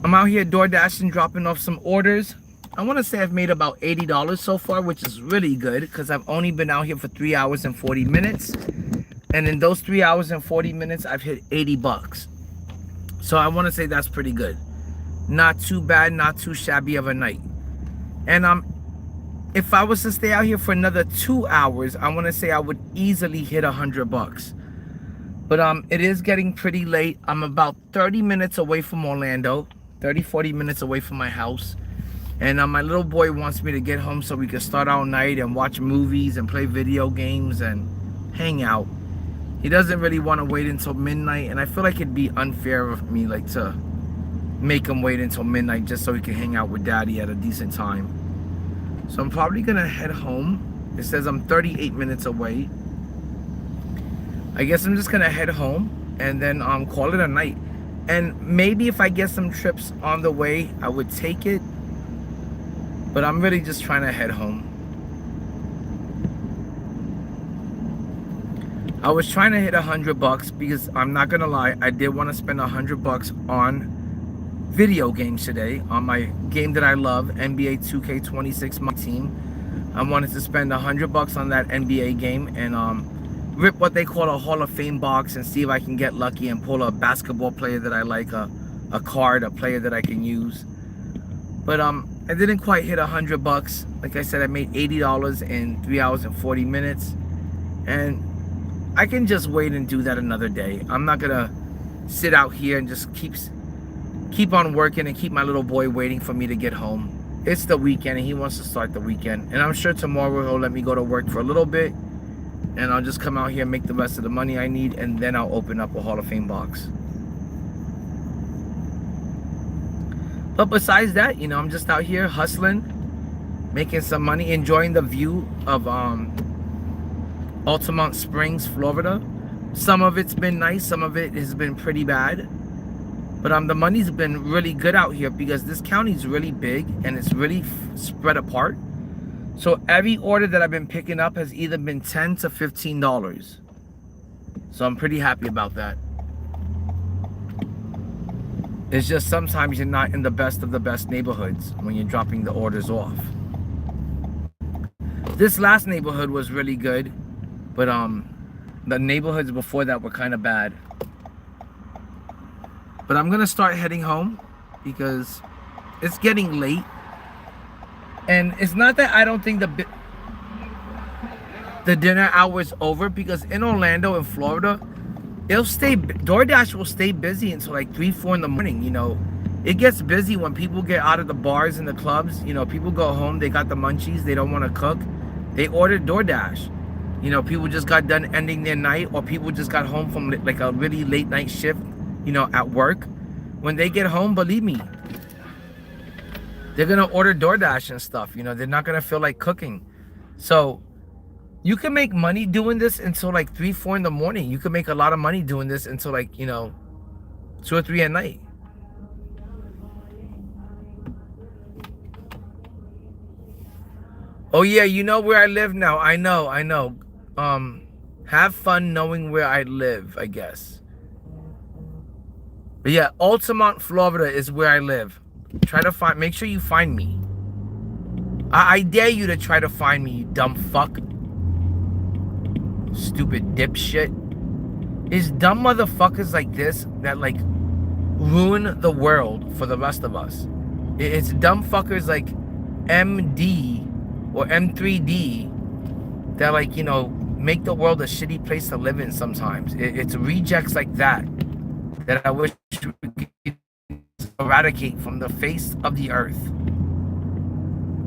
out here door dashing, dropping off some orders. I want to say I've made about $80 so far, which is really good because I've only been out here for 3 hours and 40 minutes. And in those 3 hours and 40 minutes, I've hit 80 bucks. So I want to say that's pretty good. Not too bad, not too shabby of a night. And if I was to stay out here for another 2 hours, I want to say I would easily hit 100 bucks. But it is getting pretty late. I'm about 30 minutes away from Orlando, 40 minutes away from my house. And my little boy wants me to get home so we can start our night and watch movies and play video games and hang out. He doesn't really want to wait until midnight, and I feel like it'd be unfair of me like to make him wait until midnight just so he can hang out with daddy at a decent time. So I'm probably gonna head home. It says I'm 38 minutes away. I guess I'm just gonna head home and then call it a night. And maybe if I get some trips on the way, I would take it. But I'm really just trying to head home. I was trying to hit 100 bucks because I'm not gonna lie, I did want to spend 100 bucks on video games today, on my game that I love, NBA 2K26, my team. I wanted to spend 100 bucks on that NBA game and rip what they call a Hall of Fame box and see if I can get lucky and pull a basketball player that I like, a card, a player that I can use. But I didn't quite hit 100 bucks. Like I said, I made $80 in 3 hours and 40 minutes. And I can just wait and do that another day. I'm not gonna sit out here and just keep on working and keep my little boy waiting for me to get home. It's the weekend and he wants to start the weekend. And I'm sure tomorrow he'll let me go to work for a little bit. And I'll just come out here and make the rest of the money I need. And then I'll open up a Hall of Fame box. But besides that, you know, I'm just out here hustling, making some money, enjoying the view of Altamont Springs, Florida. Some of it's been nice, some of it has been pretty bad. But the money's been really good out here because this county's really big and it's really spread apart. So every order that I've been picking up has either been $10 to $15. So I'm pretty happy about that. It's just sometimes you're not in the best of the best neighborhoods when you're dropping the orders off. This last neighborhood was really good, but the neighborhoods before that were kind of bad. But I'm gonna start heading home because it's getting late. And it's not that I don't think the dinner hour is over, because in Orlando and Florida, DoorDash will stay busy until like 3, 4 in the morning. You know, it gets busy when people get out of the bars and the clubs. You know, people go home, they got the munchies, they don't want to cook, they order DoorDash. You know, people just got done ending their night, or people just got home from like a really late night shift, you know, at work. When they get home, believe me, they're gonna order DoorDash and stuff. You know, they're not gonna feel like cooking. So you can make money doing this until like 3, 4 in the morning. You can make a lot of money doing this until like, you know, 2 or 3 at night. Oh yeah, you know where I live now. I know. Have fun knowing where I live, I guess. But yeah, Altamont, Florida is where I live. Make sure you find me. I dare you to try to find me, you dumb fuck. Stupid dipshit. It's dumb motherfuckers like this that like ruin the world for the rest of us. It's dumb fuckers like MD or M3D that, like, you know, make the world a shitty place to live in sometimes. It's rejects like that I wish we could eradicate from the face of the earth.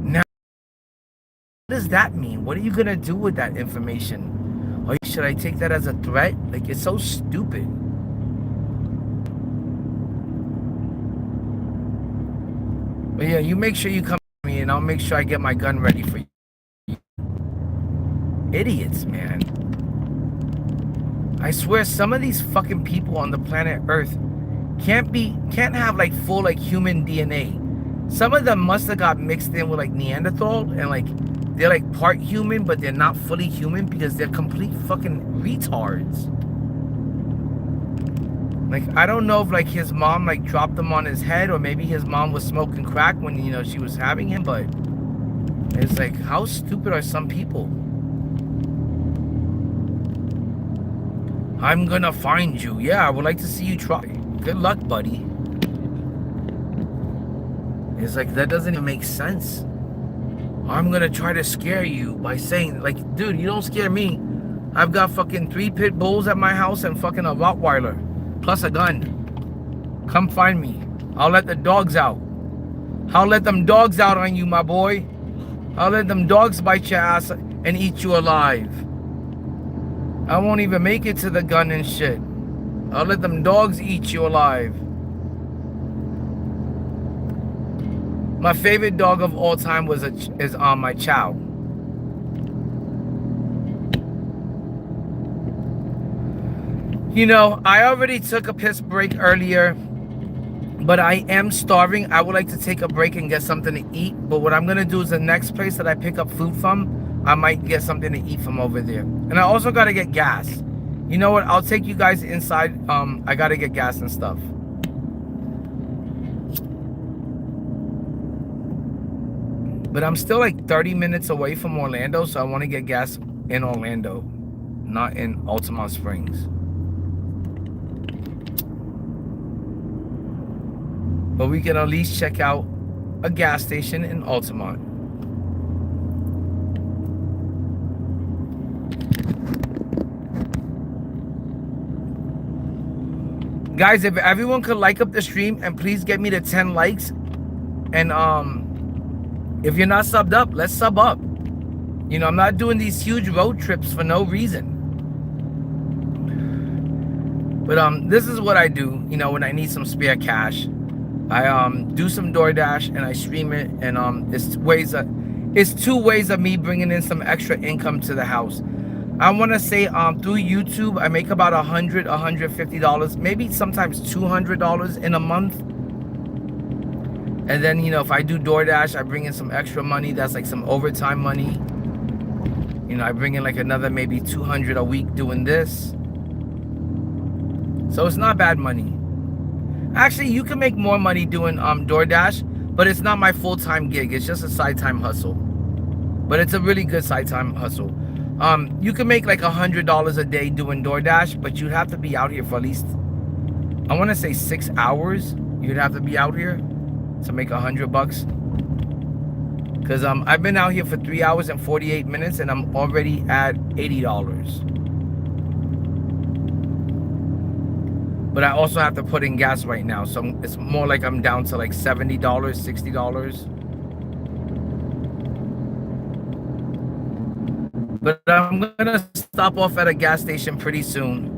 Now, what does that mean? What are you gonna do with that information? Or should I take that as a threat? Like, it's so stupid. But yeah, you make sure you come to me and I'll make sure I get my gun ready for you. idiots, man. I swear some of these fucking people on the planet Earth can't have like full like human DNA. Some of them must have got mixed in with like Neanderthal and like they're like part human, but they're not fully human because they're complete fucking retards. Like, I don't know if like his mom like dropped him on his head, or maybe his mom was smoking crack when, you know, she was having him, but it's like, how stupid are some people? I'm gonna find you. Yeah, I would like to see you try. Good luck, buddy. It's like, that doesn't even make sense. I'm gonna try to scare you by saying, like, dude, you don't scare me. I've got fucking 3 pit bulls at my house and fucking a Rottweiler. Plus a gun. Come find me. I'll let the dogs out. I'll let them dogs out on you, my boy. I'll let them dogs bite your ass and eat you alive. I won't even make it to the gun and shit. I'll let them dogs eat you alive. My favorite dog of all time is my Chow. You know, I already took a piss break earlier, but I am starving. I would like to take a break and get something to eat. But what I'm gonna do is the next place that I pick up food from, I might get something to eat from over there. And I also gotta get gas. You know what? I'll take you guys inside. I gotta get gas and stuff. But I'm still like 30 minutes away from Orlando, so I want to get gas in Orlando, not in Altamont Springs. But we can at least check out a gas station in Altamont. Guys, if everyone could like up the stream and please get me to 10 likes. And if you're not subbed up, let's sub up. You know, I'm not doing these huge road trips for no reason. But this is what I do, you know, when I need some spare cash. I do some DoorDash and I stream it, and it's 2 ways of me bringing in some extra income to the house. I want to say through YouTube I make about $150, maybe sometimes $200 in a month. And then, you know, if I do DoorDash, I bring in some extra money. That's like some overtime money. You know, I bring in like another maybe $200 a week doing this. So it's not bad money. Actually, you can make more money doing DoorDash, but it's not my full-time gig. It's just a side-time hustle. But it's a really good side-time hustle. You can make like $100 a day doing DoorDash, but you'd have to be out here for at least, I want to say 6 hours. You'd have to be out here to make $100 bucks. Because I've been out here for 3 hours and 48 minutes and I'm already at $80. But I also have to put in gas right now, so it's more like I'm down to like $70, $60. But I'm gonna stop off at a gas station pretty soon.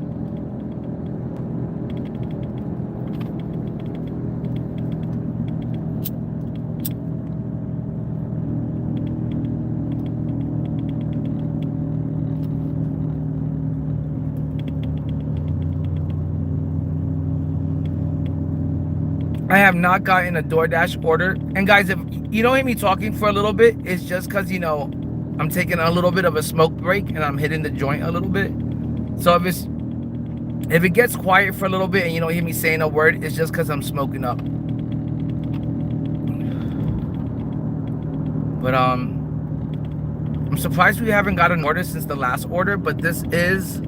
I have not gotten a DoorDash order. And guys, if you don't hear me talking for a little bit, it's just because, you know, I'm taking a little bit of a smoke break and I'm hitting the joint a little bit. So if it gets quiet for a little bit and you don't hear me saying a word, it's just because I'm smoking up. But I'm surprised we haven't got an order since the last order, but this is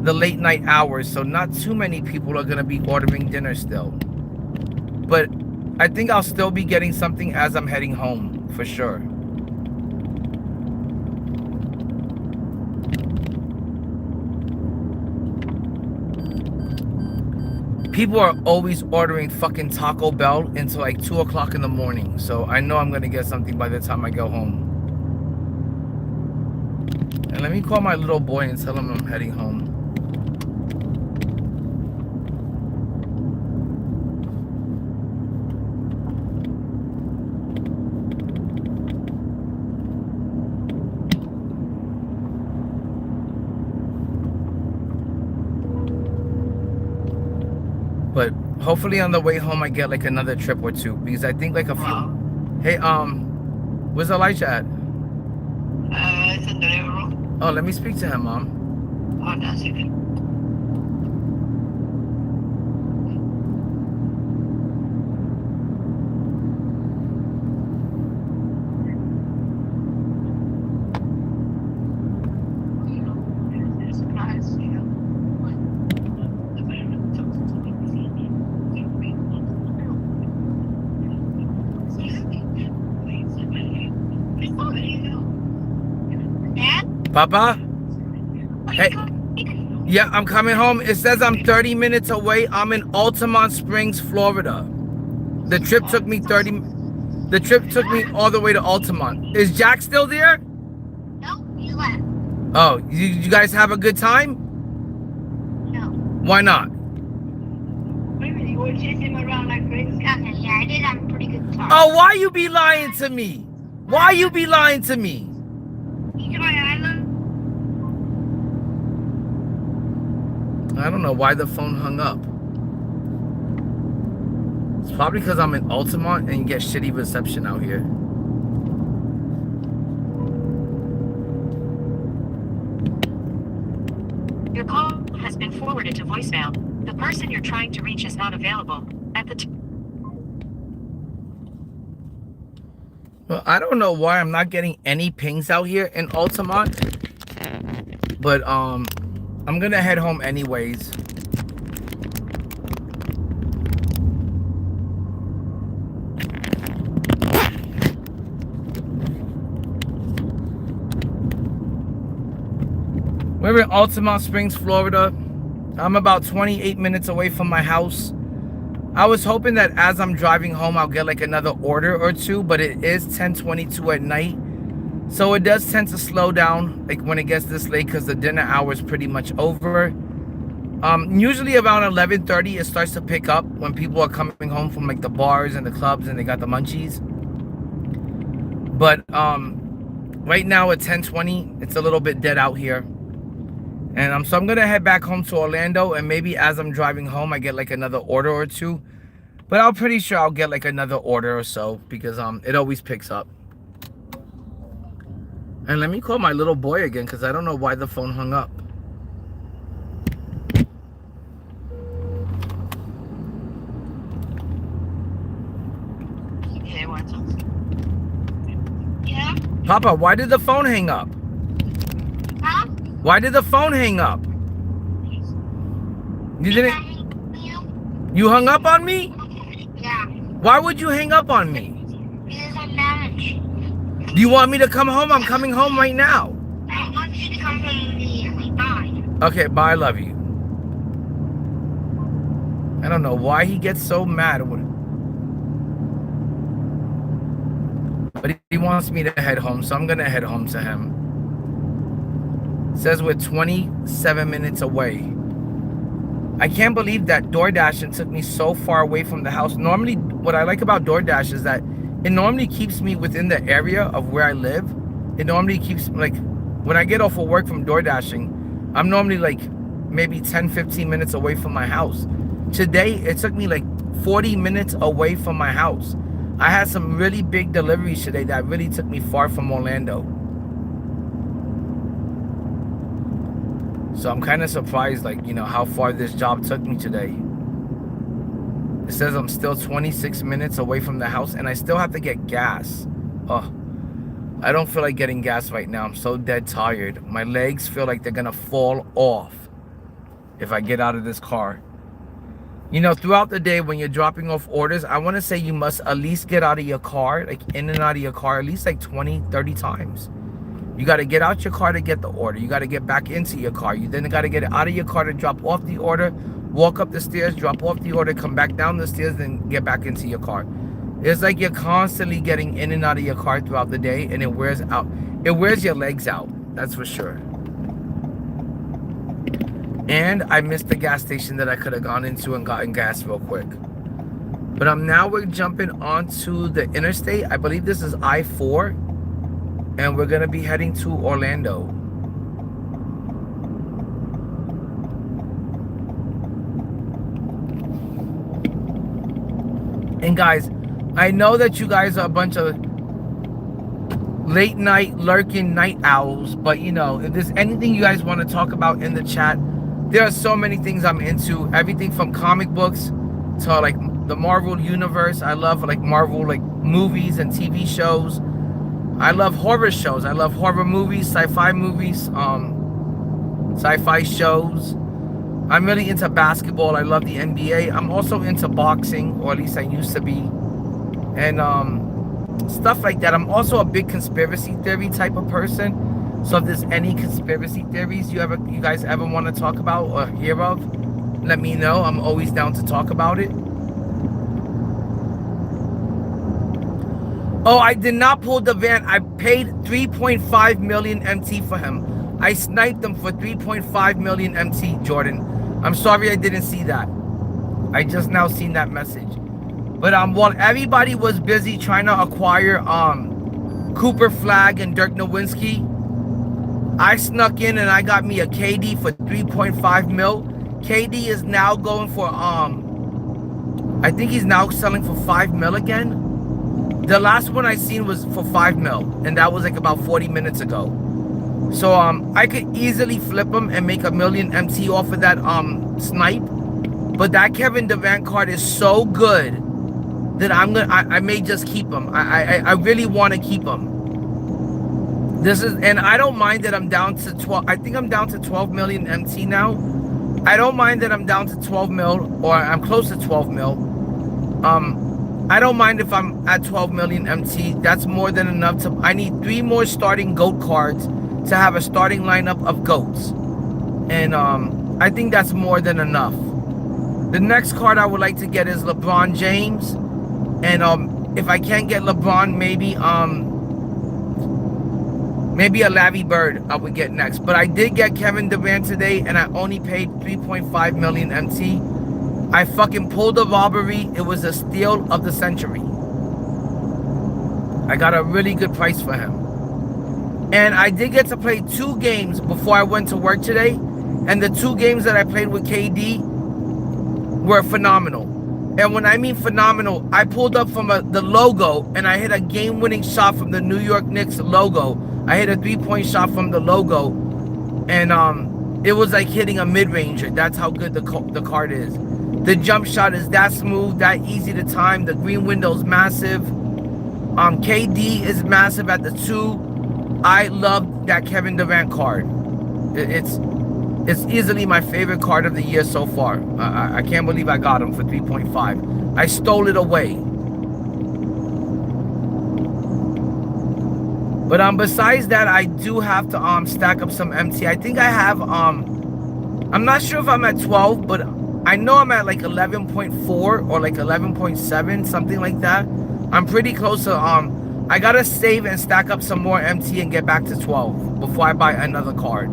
the late night hours, so not too many people are gonna be ordering dinner still. But I think I'll still be getting something as I'm heading home, for sure. People are always ordering fucking Taco Bell until like 2 o'clock in the morning. So I know I'm gonna get something by the time I go home. And let me call my little boy and tell him I'm heading home. But hopefully on the way home I get like another trip or two, because I think like a few. Hey, where's Elijah at? It's in the living room. Oh, let me speak to him, Mom. Hold on a second. Papa? Hey. Yeah, I'm coming home. It says I'm 30 minutes away. I'm in Altamont Springs, Florida. The trip took me all the way to Altamont. Is Jack still there? No, he left. Oh, you guys have a good time? No. Why not? You were chasing him around like crazy. Okay, yeah, I did have a pretty good time. Oh, why you be lying to me? Why you be lying to me? I don't know why the phone hung up. It's probably because I'm in Altamont and you get shitty reception out here. Your call has been forwarded to voicemail. The person you're trying to reach is not available. At the Well, I don't know why I'm not getting any pings out here in Altamont. But I'm gonna head home anyways. We're in Altamont Springs, Florida. I'm about 28 minutes away from my house. I was hoping that as I'm driving home, I'll get like another order or two, but it is 10:22 at night. So it does tend to slow down like when it gets this late, because the dinner hour is pretty much over. Usually around 11:30 it starts to pick up when people are coming home from like the bars and the clubs and they got the munchies. But right now at 10:20 it's a little bit dead out here. And so I'm gonna head back home to Orlando, and maybe as I'm driving home I get like another order or two. But I'm pretty sure I'll get like another order or so, because it always picks up. And let me call my little boy again, because I don't know why the phone hung up. Yeah? Papa, why did the phone hang up? Huh? Why did the phone hang up? You didn't... You hung up on me? Yeah. Why would you hang up on me? Because I'm damaged. Do you want me to come home? I'm coming home right now. I want you to come home immediately. Bye. Okay, bye, I love you. I don't know why he gets so mad. But he wants me to head home, so I'm going to head home to him. It says we're 27 minutes away. I can't believe that DoorDash took me so far away from the house. Normally, what I like about DoorDash is that it normally keeps me within the area of where I live. It normally keeps, like, when I get off of work from DoorDashing, I'm normally like maybe 10-15 minutes away from my house. Today, it took me like 40 minutes away from my house. I had some really big deliveries today that really took me far from Orlando. So I'm kind of surprised, like, you know, how far this job took me today. It says I'm still 26 minutes away from the house, and I still have to get gas. Oh, I don't feel like getting gas right now. I'm so dead tired. My legs feel like they're gonna fall off if I get out of this car. You know, throughout the day when you're dropping off orders, I want to say you must at least get out of your car, like in and out of your car, at least like 20-30 times. You got to get out your car to get the order. You got to get back into your car. You then got to get out of your car to drop off the order, walk up the stairs, drop off the order, come back down the stairs, then get back into your car. It's like you're constantly getting in and out of your car throughout the day, and it wears out. It wears your legs out. That's for sure. And I missed the gas station that I could have gone into and gotten gas real quick. But now we're jumping onto the interstate. I believe this is I-4. And we're going to be heading to Orlando. And guys, I know that you guys are a bunch of late night lurking night owls, but you know, if there's anything you guys want to talk about in the chat, there are so many things I'm into. Everything from comic books to like the Marvel universe. I love like Marvel like movies and TV shows. I love horror shows. I love horror movies, sci-fi movies, sci-fi shows. I'm really into basketball. I love the NBA. I'm also into boxing, or at least I used to be. And stuff like that. I'm also a big conspiracy theory type of person. So if there's any conspiracy theories you guys ever want to talk about or hear of, let me know. I'm always down to talk about it. Oh, I did not pull the van. I paid 3.5 million MT for him. I sniped him for 3.5 million MT, Jordan. I'm sorry I didn't see that. I just now seen that message. But while everybody was busy trying to acquire Cooper Flag and Dirk Nowitzki, I snuck in and I got me a KD for 3.5 mil. KD is now going for I think he's now selling for 5 mil again. The last one I seen was for 5 mil, and that was like about 40 minutes ago. So I could easily flip him and make $1 million MT off of that snipe. But that Kevin Durant card is so good that I may just keep him. I really want to keep him. And I don't mind that I'm down to 12. I think I'm down to 12 million MT now. I don't mind that I'm down to 12 mil, or I'm close to 12 mil. I don't mind if I'm at 12 million MT. That's more than enough to. I need 3 more starting GOAT cards to have a starting lineup of GOATs. And I think that's more than enough. The next card I would like to get is LeBron James. And if I can't get LeBron, maybe a Larry Bird I would get next. But I did get Kevin Durant today, and I only paid 3.5 million MT. I fucking pulled a robbery. It was a steal of the century. I got a really good price for him. And I did get to play 2 games before I went to work today. And the 2 games that I played with KD were phenomenal. And when I mean phenomenal, I pulled up from the logo and I hit a game-winning shot from the New York Knicks logo. I hit a 3-point shot from the logo. And it was like hitting a mid-ranger. That's how good the card is. The jump shot is that smooth, that easy to time. The green window's massive. KD is massive at the 2. I love that Kevin Durant card. It's easily my favorite card of the year so far. I can't believe I got him for 3.5. I stole it away. But besides that, I do have to stack up some MT. I think I have I'm not sure if I'm at 12, but I know I'm at like 11.4 or like 11.7, something like that. I'm pretty close to I gotta save and stack up some more MT and get back to 12 before I buy another card.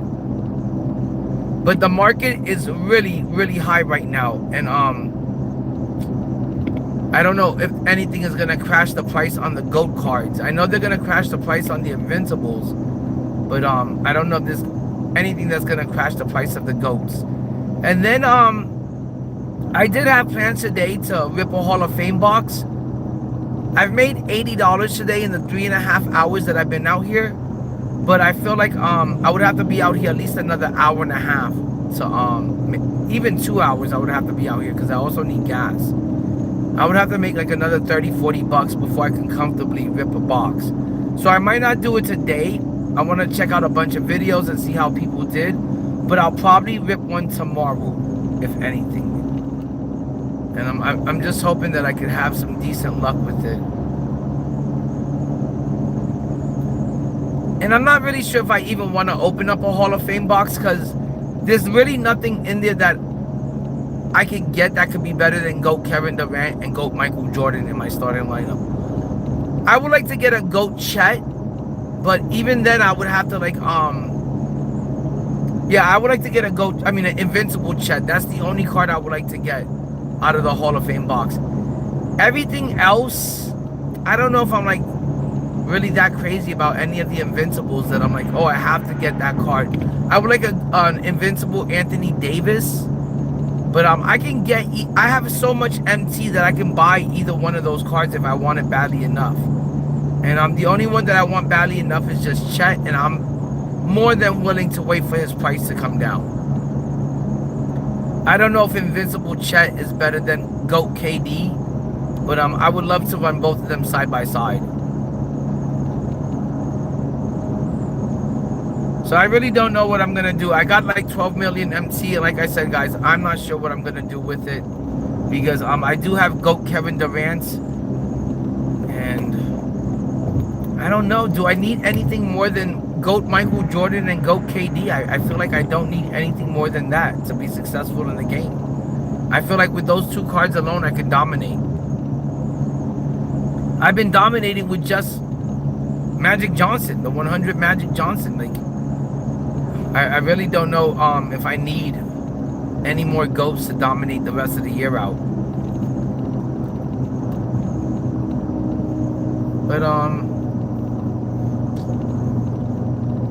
But the market is really, really high right now, and I don't know if anything is gonna crash the price on the GOAT cards. I know they're gonna crash the price on the Invincibles, but I don't know if there's anything that's gonna crash the price of the GOATs. And then I did have plans today to rip a Hall of Fame box. I've made $80 today in the 3.5 hours that I've been out here, but I feel like I would have to be out here at least another hour and a half to even 2 hours. I would have to be out here because I also need gas. I would have to make like another 30-40 bucks before I can comfortably rip a box. So I might not do it today. I want to check out a bunch of videos and see how people did, but I'll probably rip one tomorrow, if anything. And I'm just hoping that I could have some decent luck with it. And I'm not really sure if I even want to open up a Hall of Fame box, because there's really nothing in there that I can get that could be better than GOAT Kevin Durant and GOAT Michael Jordan in my starting lineup. I would like to get a GOAT Chet, but even then I would have to like yeah, I would like to get an Invincible Chet. That's the only card I would like to get out of the Hall of Fame box. Everything else, I don't know if I'm like really that crazy about any of the Invincibles that I'm like, oh, I have to get that card. I would like an Invincible Anthony Davis, But I can get, I have so much MT that I can buy either one of those cards if I want it badly enough. And the only one that I want badly enough is just Chet, and I'm more than willing to wait for his price to come down. I don't know if Invincible Chet is better than GOAT KD, but I would love to run both of them side by side. So I really don't know what I'm gonna do. I got like 12 million MT, and like I said, guys, I'm not sure what I'm gonna do with it, because I do have GOAT Kevin Durant, and I don't know. Do I need anything more than GOAT Michael Jordan and GOAT KD? I feel like I don't need anything more than that to be successful in the game. I feel like with those 2 cards alone, I could dominate. I've been dominating with just Magic Johnson, the 100 Magic Johnson. Like, I really don't know if I need any more GOATs to dominate the rest of the year out. But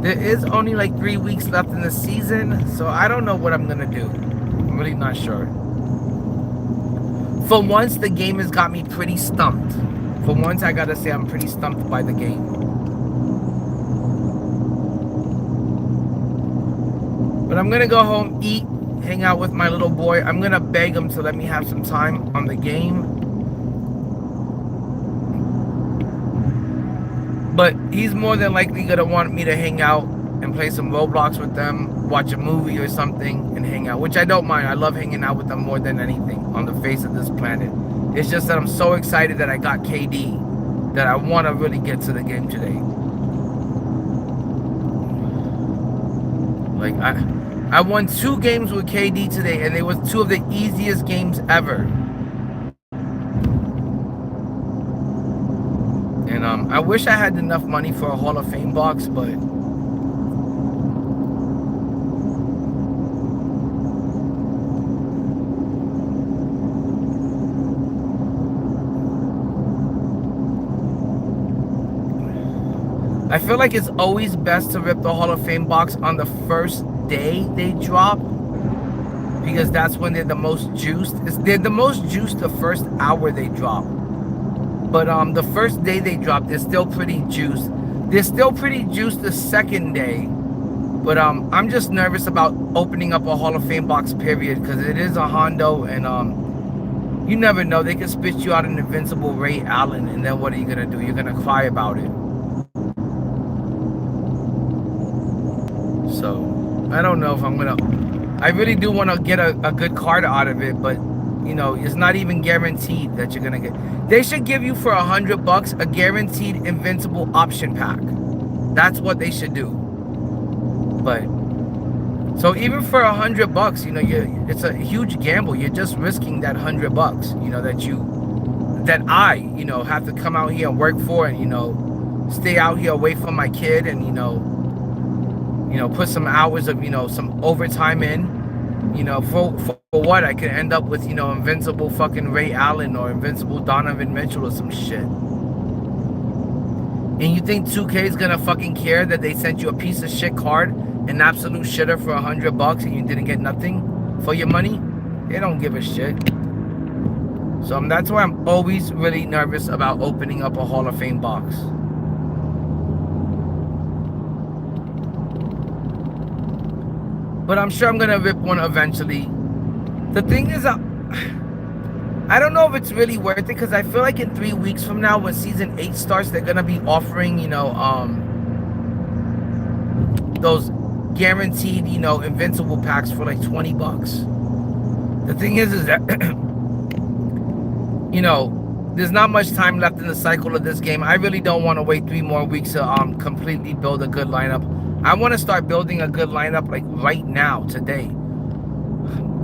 there is only like 3 weeks left in the season, so I don't know what I'm gonna do. I'm really not sure. For once, the game has got me pretty stumped. For once, I gotta say I'm pretty stumped by the game. But I'm gonna go home, eat, hang out with my little boy. I'm gonna beg him to let me have some time on the game. But he's more than likely gonna want me to hang out and play some Roblox with them, watch a movie or something, and hang out, which I don't mind. I love hanging out with them more than anything on the face of this planet. It's just that I'm so excited that I got KD that I want to really get to the game today. Like, I won 2 games with KD today, and they were 2 of the easiest games ever. And I wish I had enough money for a Hall of Fame box, but I feel like it's always best to rip the Hall of Fame box on the first day they drop, because that's when they're the most juiced. They're the most juiced the first hour they drop. But the first day they drop, they're still pretty juiced. They're still pretty juiced the second day. But I'm just nervous about opening up a Hall of Fame box, period, because it is a Hondo, and you never know. They can spit you out an Invincible Ray Allen, and then what are you gonna do? You're gonna cry about it. So I don't know if I'm gonna. I really do want to get a good card out of it, but you know, it's not even guaranteed that you're gonna get. They should give you for $100 a guaranteed Invincible option pack. That's what they should do. But so even for $100, you know, it's a huge gamble. You're just risking that $100, you know, that I, you know, have to come out here and work for, and you know, stay out here away from my kid, and you know, put some hours of, you know, some overtime in, you know, for what? I could end up with, you know, Invincible fucking Ray Allen or Invincible Donovan Mitchell or some shit. And you think 2K is gonna fucking care that they sent you a piece of shit card, an absolute shitter for $100, and you didn't get nothing for your money? They don't give a shit. So that's why I'm always really nervous about opening up a Hall of Fame box. But I'm sure I'm gonna rip one eventually. The thing is, I don't know if it's really worth it, because I feel like in 3 weeks from now, when season 8 starts, they're gonna be offering, you know, those guaranteed, you know, Invincible packs for like $20. The thing is that you know, there's not much time left in the cycle of this game. I really don't want to wait 3 more weeks to completely build a good lineup. I want to start building a good lineup like right now, today.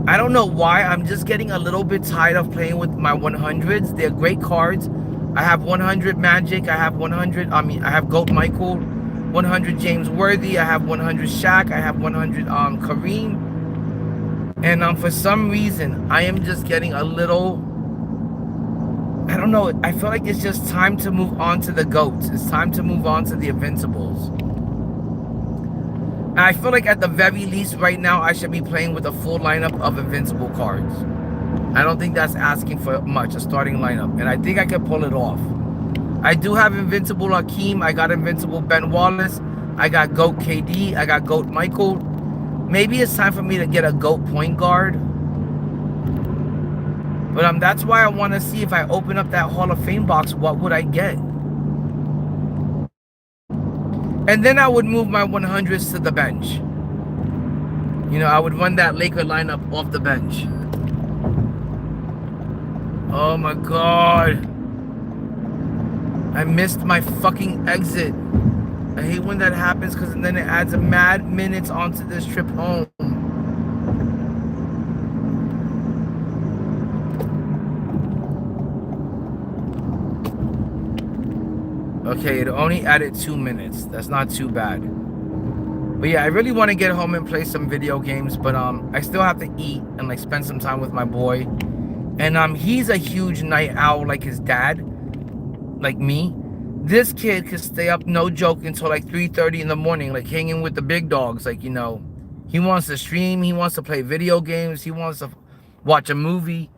I don't know why. I'm just getting a little bit tired of playing with my 100s. They're great cards. I have 100 Magic. I have 100. I have GOAT Michael, 100 James Worthy. I have 100 Shaq. I have 100 Kareem. And for some reason, I am just getting a little. I don't know. I feel like it's just time to move on to the GOATs. It's time to move on to the Invincibles. And I feel like at the very least right now, I should be playing with a full lineup of Invincible cards. I don't think that's asking for much, a starting lineup. And I think I can pull it off. I do have Invincible Hakeem. I got Invincible Ben Wallace. I got GOAT KD. I got GOAT Michael. Maybe it's time for me to get a GOAT point guard. But that's why I want to see if I open up that Hall of Fame box, what would I get? And then I would move my 100s to the bench. You know, I would run that Laker lineup off the bench. Oh my God. I missed my fucking exit. I hate when that happens because then it adds a mad minutes onto this trip home. Okay, it only added 2 minutes. That's not too bad. But yeah, I really want to get home and play some video games, but I still have to eat and like spend some time with my boy. And he's a huge night owl like his dad, like me. This kid could stay up, no joke, until like 3:30 in the morning, like hanging with the big dogs. Like, you know, he wants to stream, he wants to play video games, he wants to watch a movie.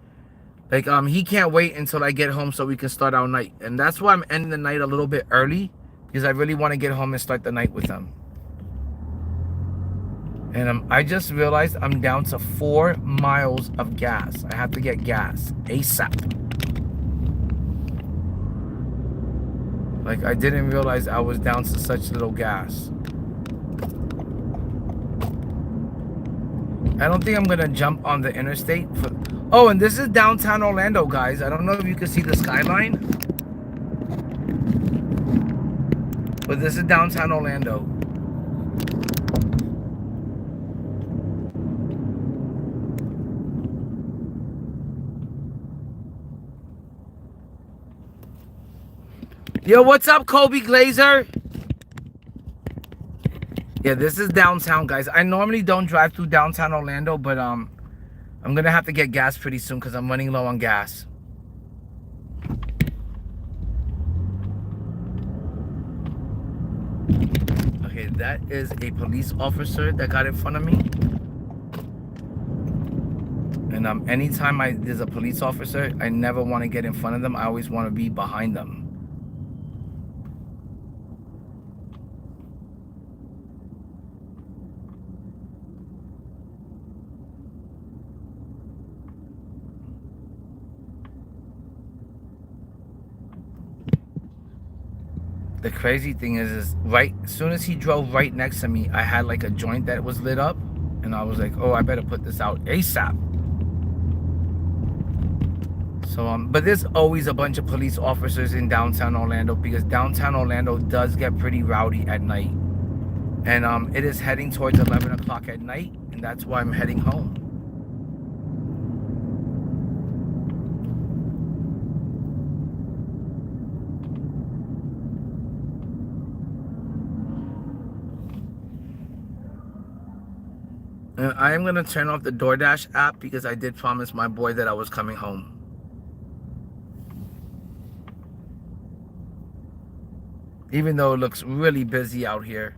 Like, he can't wait until I get home so we can start our night. And that's why I'm ending the night a little bit early, because I really want to get home and start the night with him. And I just realized I'm down to 4 miles of gas. I have to get gas ASAP. Like, I didn't realize I was down to such little gas. I don't think I'm gonna jump on the interstate for... Oh, and this is downtown Orlando, guys. I don't know if you can see the skyline, but this is downtown Orlando. Yo, what's up, Kobe Glazer? Yeah, this is downtown, guys. I normally don't drive through downtown Orlando, but I'm gonna have to get gas pretty soon because I'm running low on gas. Okay, that is a police officer that got in front of me. And anytime there's a police officer, I never want to get in front of them. I always want to be behind them. The crazy thing is right as soon as he drove right next to me, I had like a joint that was lit up, and I was like, oh, I better put this out ASAP. So but there's always a bunch of police officers in downtown Orlando, because downtown Orlando does get pretty rowdy at night. And it is heading towards 11 o'clock at night, and that's why I'm heading home. I am going to turn off the DoorDash app because I did promise my boy that I was coming home. Even though it looks really busy out here.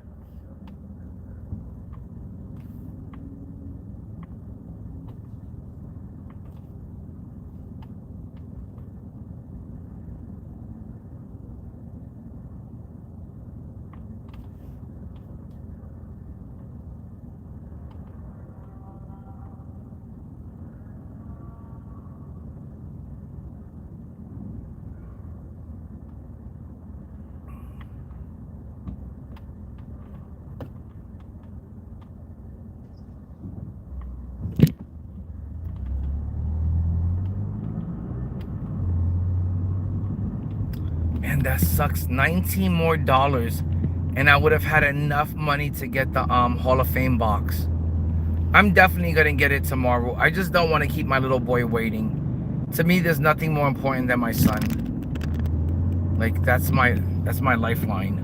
That sucks. $19 more, and I would have had enough money to get the Hall of Fame box. I'm definitely gonna get it tomorrow. I just don't want to keep my little boy waiting. To me, there's nothing more important than my son. Like, that's my lifeline.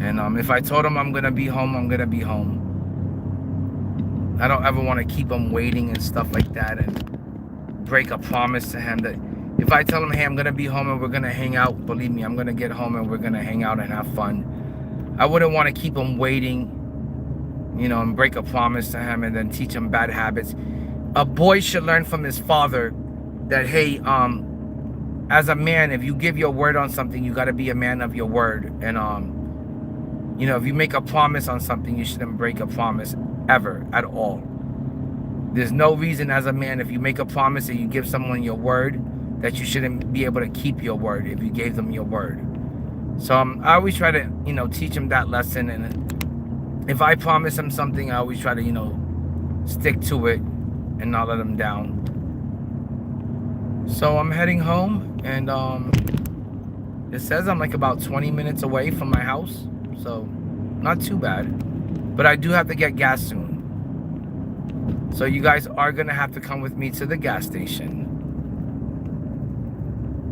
And if I told him I'm gonna be home, I'm gonna be home. I don't ever want to keep him waiting and stuff like that, and break a promise to him that if I tell him, hey, I'm going to be home and we're going to hang out, believe me, I'm going to get home and we're going to hang out and have fun. I wouldn't want to keep him waiting you know, and break a promise to him and then teach him bad habits. A boy should learn from his father that, hey, as a man, if you give your word on something, you got to be a man of your word. And you know, if you make a promise on something, you shouldn't break a promise ever at all. There's no reason as a man, if you make a promise and you give someone your word, that you shouldn't be able to keep your word if you gave them your word. So I always try to, you know, teach him that lesson. And if I promise him something, I always try to, you know, stick to it and not let him down. So I'm heading home, and it says I'm like about 20 minutes away from my house. So not too bad. But I do have to get gas soon. So you guys are going to have to come with me to the gas station.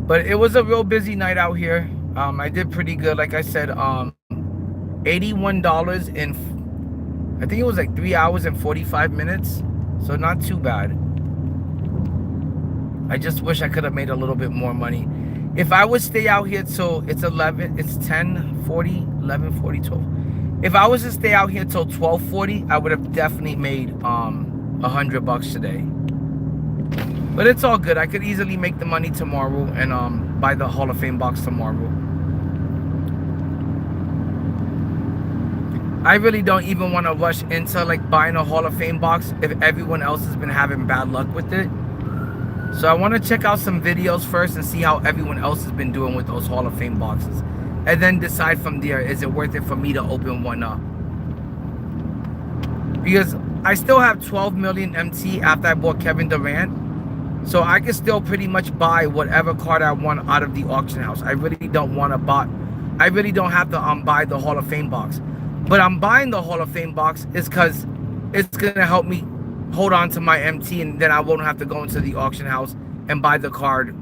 But it was a real busy night out here. I did pretty good. Like I said, $81 in, I think it was like 3 hours and 45 minutes. So not too bad. I just wish I could have made a little bit more money. If I would stay out here till it's 10:40, 11:40, 12. If I was to stay out here till 12:40, I would have definitely made $100 today. But it's all good. I could easily make the money tomorrow and buy the Hall of Fame box tomorrow. I really don't even want to rush into like buying a Hall of Fame box if everyone else has been having bad luck with it. So I want to check out some videos first and see how everyone else has been doing with those Hall of Fame boxes. And then decide from there, is it worth it for me to open one up? Because I still have 12 million MT after I bought Kevin Durant. So I can still pretty much buy whatever card I want out of the auction house. I really don't want to buy, I really don't have to buy the Hall of Fame box. But I'm buying the Hall of Fame box is because it's going to help me hold on to my MT, and then I won't have to go into the auction house and buy the card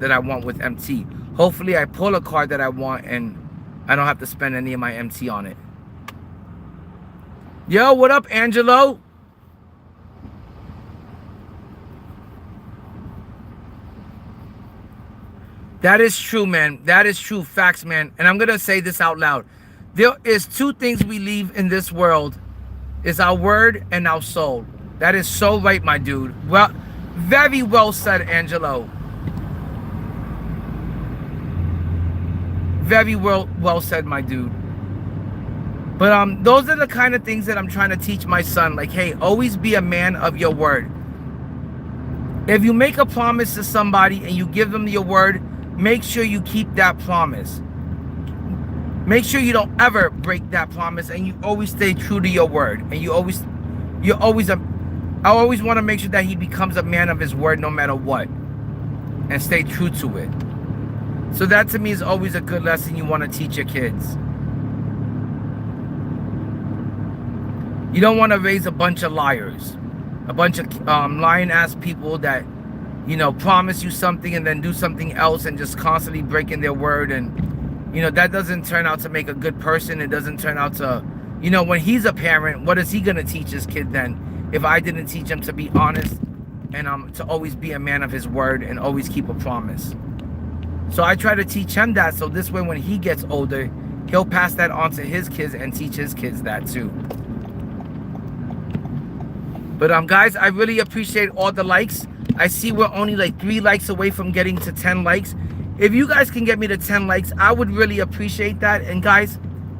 that I want with MT. Hopefully I pull a card that I want and I don't have to spend any of my MT on it. Yo, what up, Angelo? That is true, man. That is true. Facts, man. And I'm going to say this out loud. There is two things we leave in this world. Is our word and our soul. That is so right, my dude. Well, very well said, Angelo. Very well said, my dude. But those are the kind of things that I'm trying to teach my son. Like, hey, always be a man of your word. If you make a promise to somebody and you give them your word, make sure you keep that promise. Make sure you don't ever break that promise, and you always stay true to your word. And I always want to make sure that he becomes a man of his word no matter what, and stay true to it. So that to me is always a good lesson you want to teach your kids. You don't want to raise a bunch of liars, a bunch of lying ass people that, you know, promise you something and then do something else and just constantly breaking their word. And, you know, that doesn't turn out to make a good person. It doesn't turn out to, you know, when he's a parent, what is he going to teach his kid then? If I didn't teach him to be honest and to always be a man of his word and always keep a promise. So I try to teach him that, so this way when he gets older, he'll pass that on to his kids and teach his kids that too. But guys, I really appreciate all the likes. I see we're only like 3 likes away from getting to 10 likes. If you guys can get me to 10 likes, I would really appreciate that. And guys,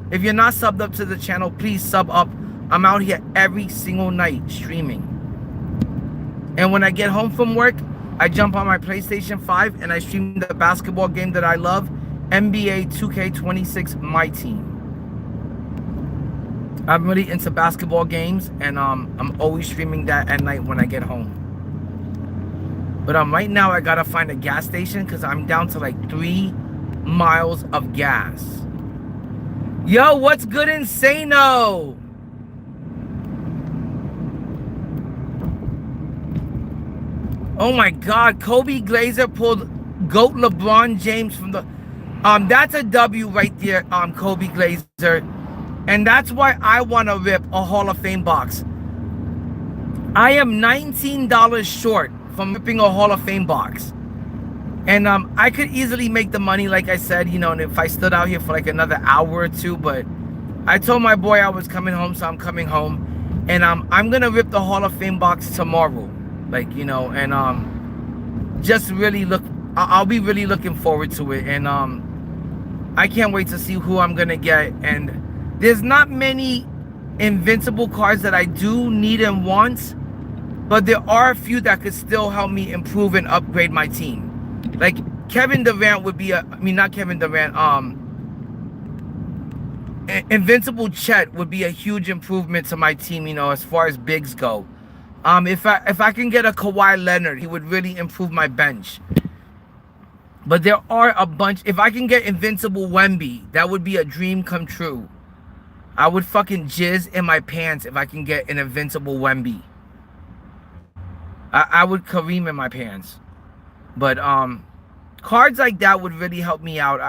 if you're not subbed up to the channel, please sub up. I'm out here every single night streaming. And when I get home from work, I jump on my PlayStation 5 and I stream the basketball game that I love, NBA 2K26 My Team. I'm really into basketball games, and I'm always streaming that at night when I get home. But right now I gotta find a gas station because I'm down to like 3 miles of gas. Yo, what's good, Insano? Oh my God, Kobe Glazer pulled GOAT LeBron James from the... that's a W right there, Kobe Glazer. And that's why I want to rip a Hall of Fame box. I am $19 short from ripping a Hall of Fame box. And I could easily make the money, like I said, you know, and if I stood out here for like another hour or two. But I told my boy I was coming home, so I'm coming home. And I'm gonna rip the Hall of Fame box tomorrow, like, you know, and just really look. I'll be really looking forward to it, and I can't wait to see who I'm gonna get. And there's not many invincible cards that I do need and want, but there are a few that could still help me improve and upgrade my team. Like Kevin Durant would be a, I mean, not Kevin Durant, Invincible Chet would be a huge improvement to my team, you know, as far as bigs go. If I can get a Kawhi Leonard, he would really improve my bench. But there are a bunch. If I can get Invincible Wemby, that would be a dream come true. I would fucking jizz in my pants if I can get an Invincible Wemby. I would Kareem in my pants. But cards like that would really help me out.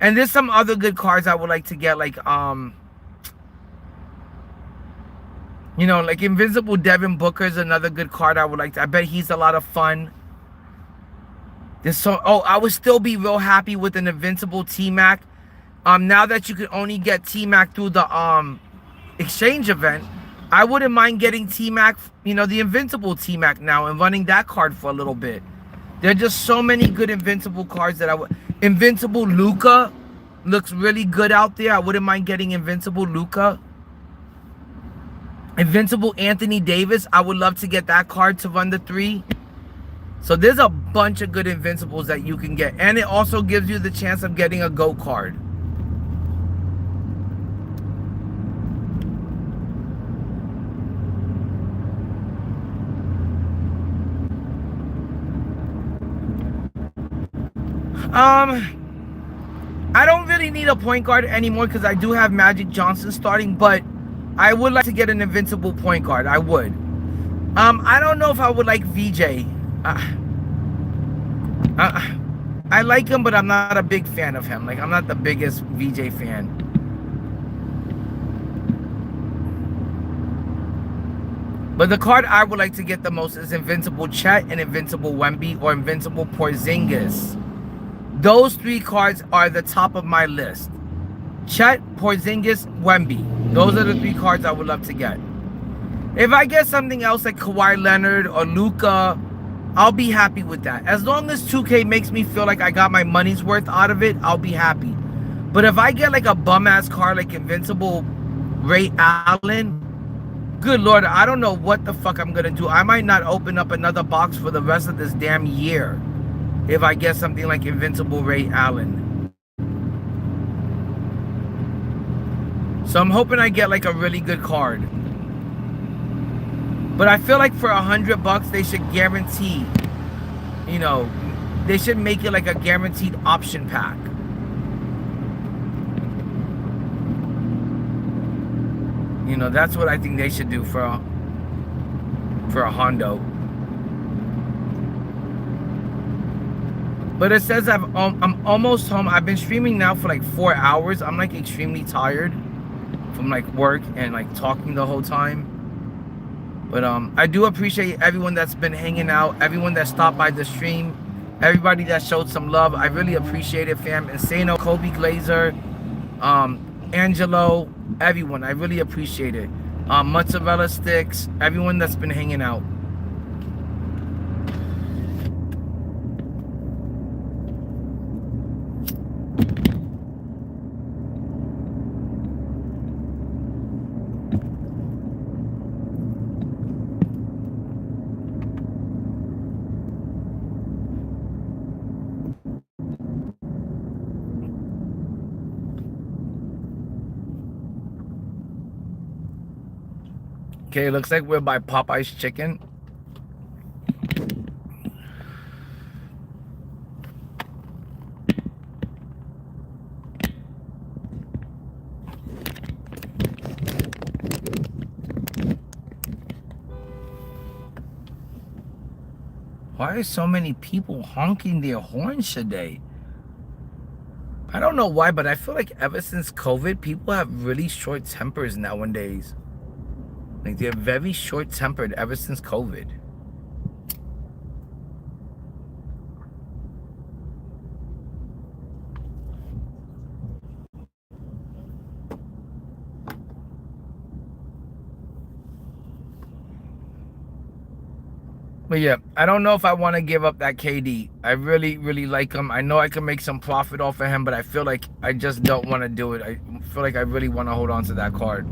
And there's some other good cards I would like to get, like you know, like Invincible Devin Booker is another good card I would like to. I bet he's a lot of fun. There's so, oh, I would still be real happy with an Invincible T-Mac. Now that you can only get T-Mac through the exchange event, I wouldn't mind getting T-Mac, you know, the Invincible T-Mac now, and running that card for a little bit. There are just so many good Invincible cards that I would. Invincible Luka looks really good out there. I wouldn't mind getting Invincible Luka. Invincible Anthony Davis, I would love to get that card to run the 3. So there's a bunch of good Invincibles that you can get. And it also gives you the chance of getting a GOAT card. I don't really need a point guard anymore because I do have Magic Johnson starting, but I would like to get an Invincible point guard. I would. I don't know if I would like VJ. I like him, but I'm not a big fan of him. Like, I'm not the biggest VJ fan. But the card I would like to get the most is Invincible Chet and Invincible Wemby or Invincible Porzingis. Those 3 cards are the top of my list. Chet, Porzingis, Wemby. Those are the 3 cards I would love to get. If I get something else like Kawhi Leonard or Luka, I'll be happy with that. As long as 2K makes me feel like I got my money's worth out of it, I'll be happy. But if I get like a bum-ass card like Invincible Ray Allen, good Lord, I don't know what the fuck I'm gonna do. I might not open up another box for the rest of this damn year if I get something like Invincible Ray Allen. So I'm hoping I get like a really good card. But I feel like for $100 they should guarantee, you know, they should make it like a guaranteed option pack. You know, that's what I think they should do for a Hondo. But it says I'm almost home. I've been streaming now for like 4 hours. I'm like extremely tired from like work and like talking the whole time. But I do appreciate everyone that's been hanging out, everyone that stopped by the stream, everybody that showed some love. I really appreciate it, fam. Insano, Kobe Glazer, Angelo, everyone. I really appreciate it. Mozzarella Sticks, everyone that's been hanging out. Okay, looks like we're by Popeye's Chicken. Why are so many people honking their horns today? I don't know why, but I feel like ever since COVID, people have really short tempers nowadays. Like, they're very short-tempered ever since COVID. But yeah, I don't know if I want to give up that KD. I really, really like him. I know I can make some profit off of him, but I feel like I just don't want to do it. I feel like I really want to hold on to that card.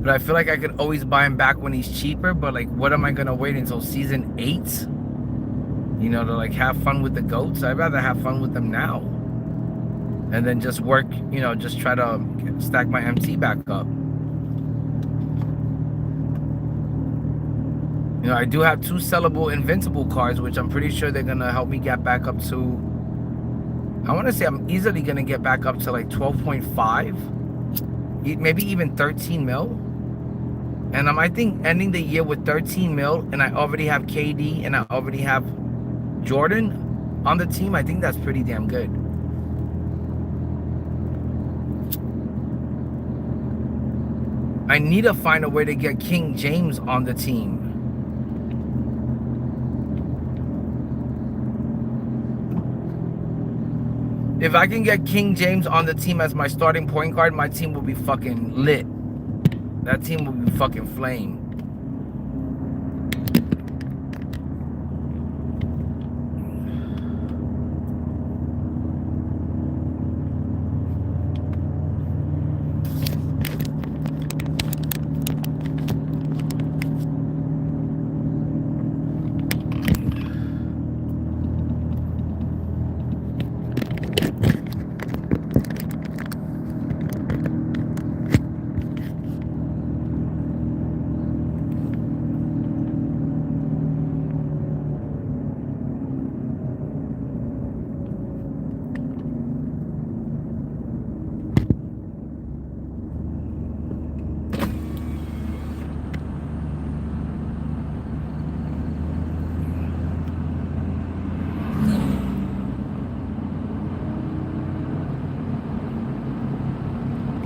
But I feel like I could always buy him back when he's cheaper. But like, what am I gonna wait until season 8? You know, to like have fun with the GOATs? I'd rather have fun with them now. And then just work, you know, just try to stack my MT back up. You know, I do have 2 sellable Invincible cards, which I'm pretty sure they're going to help me get back up to... I want to say I'm easily going to get back up to like 12.5. Maybe even 13 mil. And I'm, I think, ending the year with 13 mil. And I already have KD and I already have Jordan on the team. I think that's pretty damn good. I need to find a way to get King James on the team. If I can get King James on the team as my starting point guard, my team will be fucking lit. That team will be fucking flame.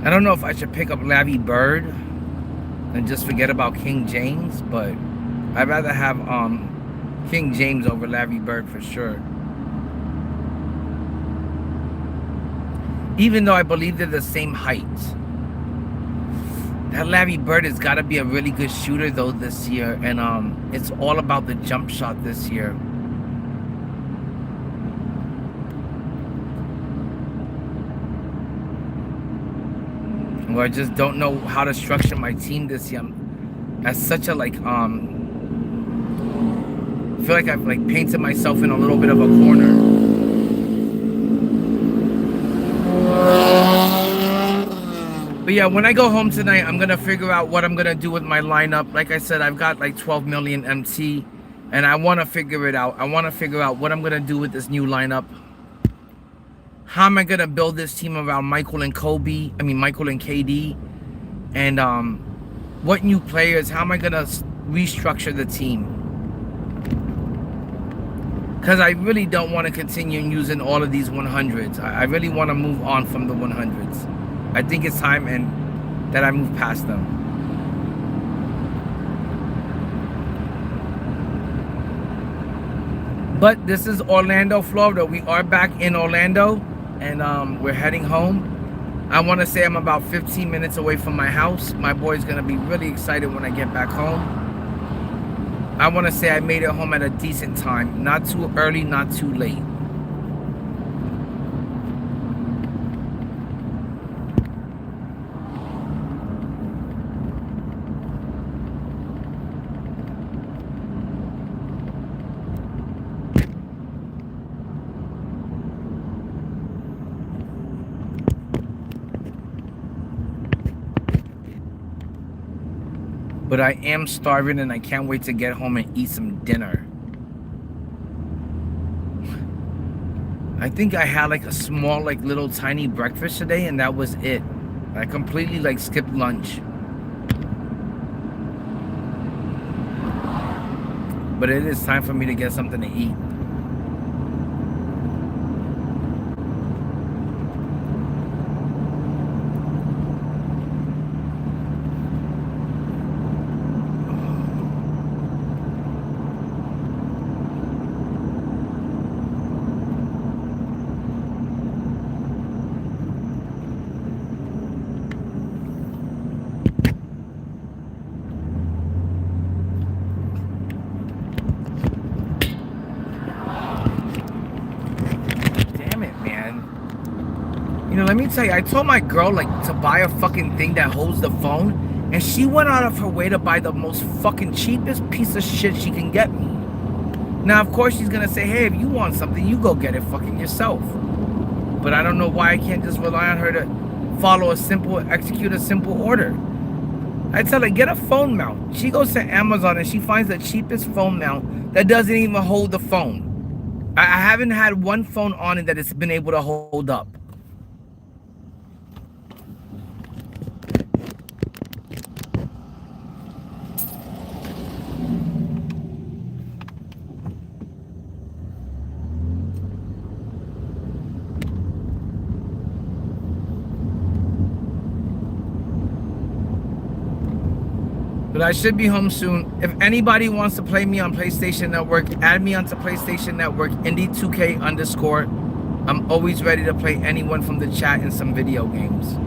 I don't know if I should pick up Larry Bird and just forget about King James, but I'd rather have King James over Larry Bird for sure. Even though I believe they're the same height. That Larry Bird has got to be a really good shooter though this year, and it's all about the jump shot this year. Well, I just don't know how to structure my team this year. As such a like I feel like I've like painted myself in a little bit of a corner. But yeah, when I go home tonight, I'm gonna figure out what I'm gonna do with my lineup. Like I said, I've got like 12 million MT, and I want to figure it out. I want to figure out what I'm gonna do with this new lineup. How am I going to build this team around Michael and KD? And what new players? How am I going to restructure the team? Because I really don't want to continue using all of these 100s. I really want to move on from the 100s. I think it's time that I move past them. But this is Orlando, Florida. We are back in Orlando. And we're heading home. I want to say I'm about 15 minutes away from my house. My boy's going to be really excited when I get back home. I want to say I made it home at a decent time. Not too early, not too late. But I am starving and I can't wait to get home and eat some dinner. I think I had like a small, like little tiny breakfast today and that was it. I completely like skipped lunch. But it is time for me to get something to eat. let me tell you, I told my girl like to buy a fucking thing that holds the phone, and she went out of her way to buy the most fucking cheapest piece of shit she can get me. Now, of course, she's gonna say, hey, if you want something, you go get it fucking yourself. But I don't know why I can't just rely on her to execute a simple order. I tell her, get a phone mount. She goes to Amazon and she finds the cheapest phone mount that doesn't even hold the phone. I haven't had one phone on it that it's been able to hold up. But I should be home soon. If anybody wants to play me on PlayStation Network, add me onto PlayStation Network, Indie2K _. I'm always ready to play anyone from the chat in some video games.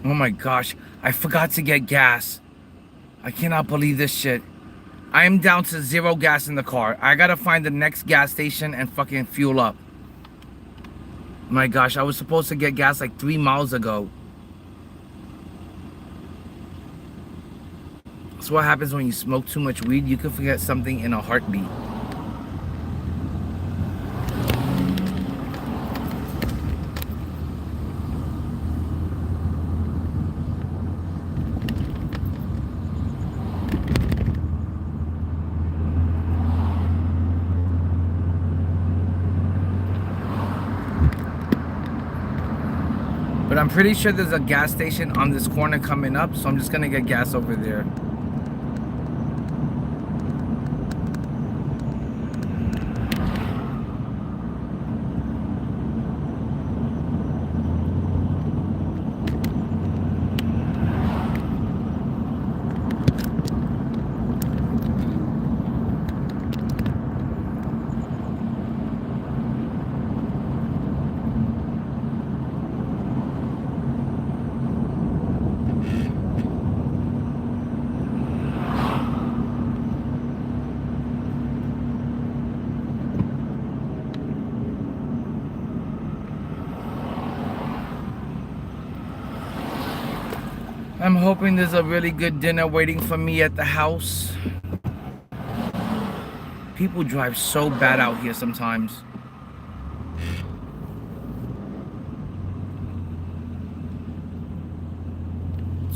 Oh my gosh, I forgot to get gas. I cannot believe this shit. I am down to 0 gas in the car. I gotta find the next gas station and fucking fuel up. My gosh, I was supposed to get gas like 3 miles ago. That's what happens when you smoke too much weed. You can forget something in a heartbeat. But I'm pretty sure there's a gas station on this corner coming up, so I'm just gonna get gas over there. I'm hoping there's a really good dinner waiting for me at the house. People drive so bad out here sometimes.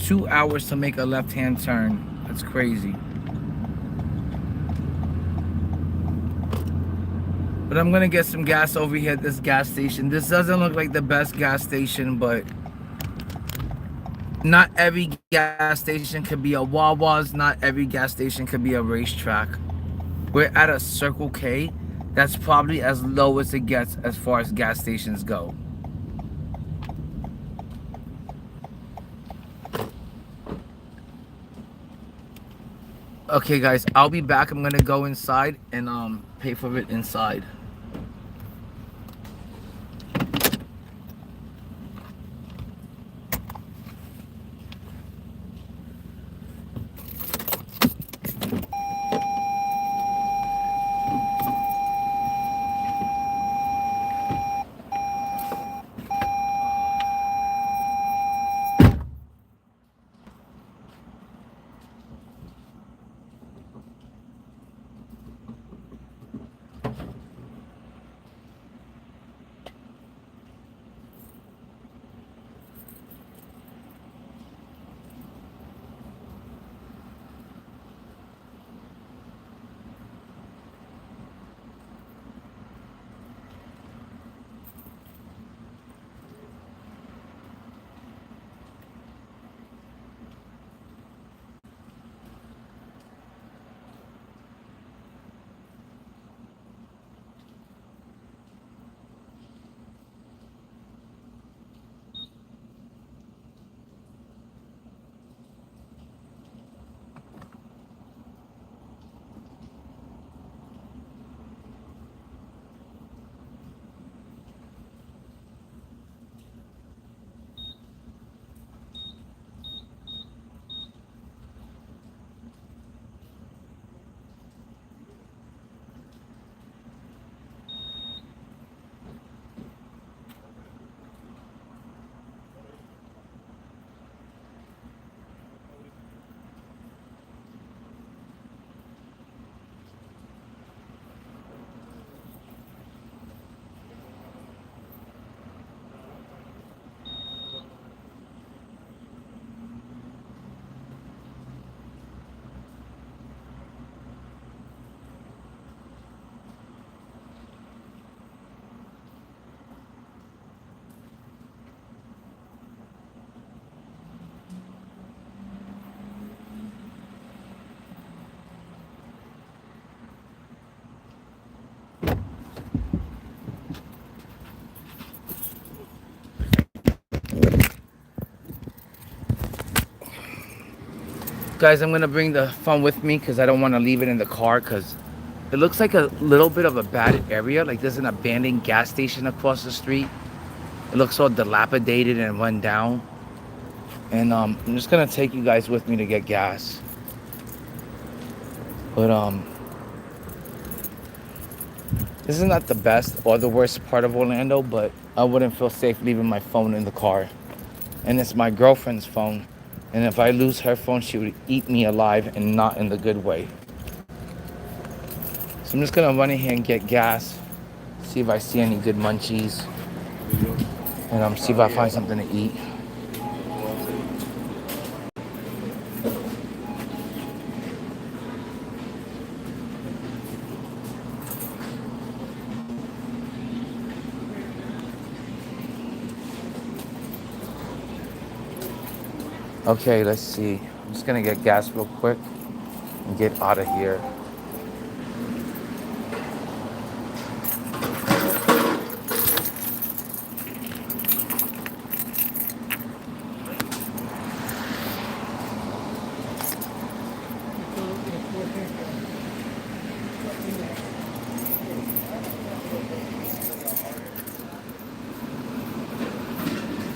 Two hours to make a left-hand turn. That's crazy. But I'm gonna get some gas over here at this gas station. This doesn't look like the best gas station, but not every gas station could be a Wawa's. Not every gas station could be a racetrack. We're at a Circle K. That's probably as low as it gets as far as gas stations go. Okay guys, I'll be back. I'm gonna go inside and pay for it inside. Guys, I'm gonna bring the phone with me because I don't want to leave it in the car because it looks like a little bit of a bad area. Like there's an abandoned gas station across the street. It looks all dilapidated and run down. And I'm just gonna take you guys with me to get gas. But this is not the best or the worst part of Orlando, but I wouldn't feel safe leaving my phone in the car. And it's my girlfriend's phone. And if I lose her phone, she would eat me alive and not in the good way. So I'm just gonna run in here and get gas, see if I see any good munchies, and see if I find something to eat. Okay, let's see. I'm just gonna get gas real quick and get out of here.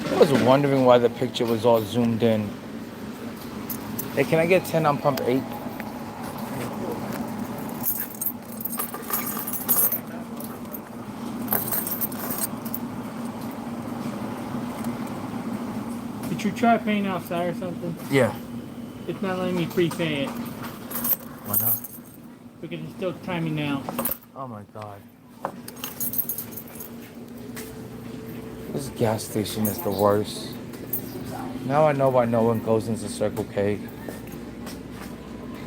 I was wondering why the picture was all zoomed in. Hey, can I get 10 on pump 8? Did you try paying outside or something? Yeah. It's not letting me prepay it. Why not? Because it's still timing out. Oh my god. This gas station is the worst. Now I know why no one goes into Circle K.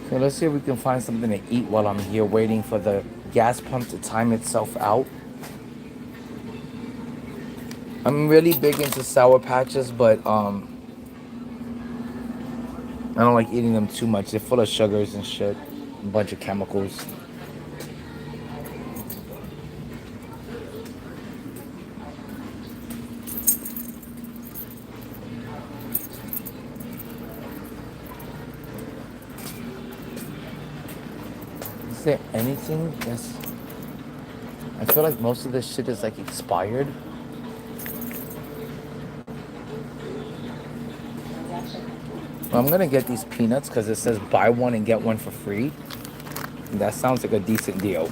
So let's see if we can find something to eat while I'm here waiting for the gas pump to time itself out. I'm really big into Sour Patches, but I don't like eating them too much. They're full of sugars and shit. A bunch of chemicals. Is there anything? Yes. I feel like most of this shit is like expired. Well, I'm gonna get these peanuts because it says buy one and get one for free. And that sounds like a decent deal.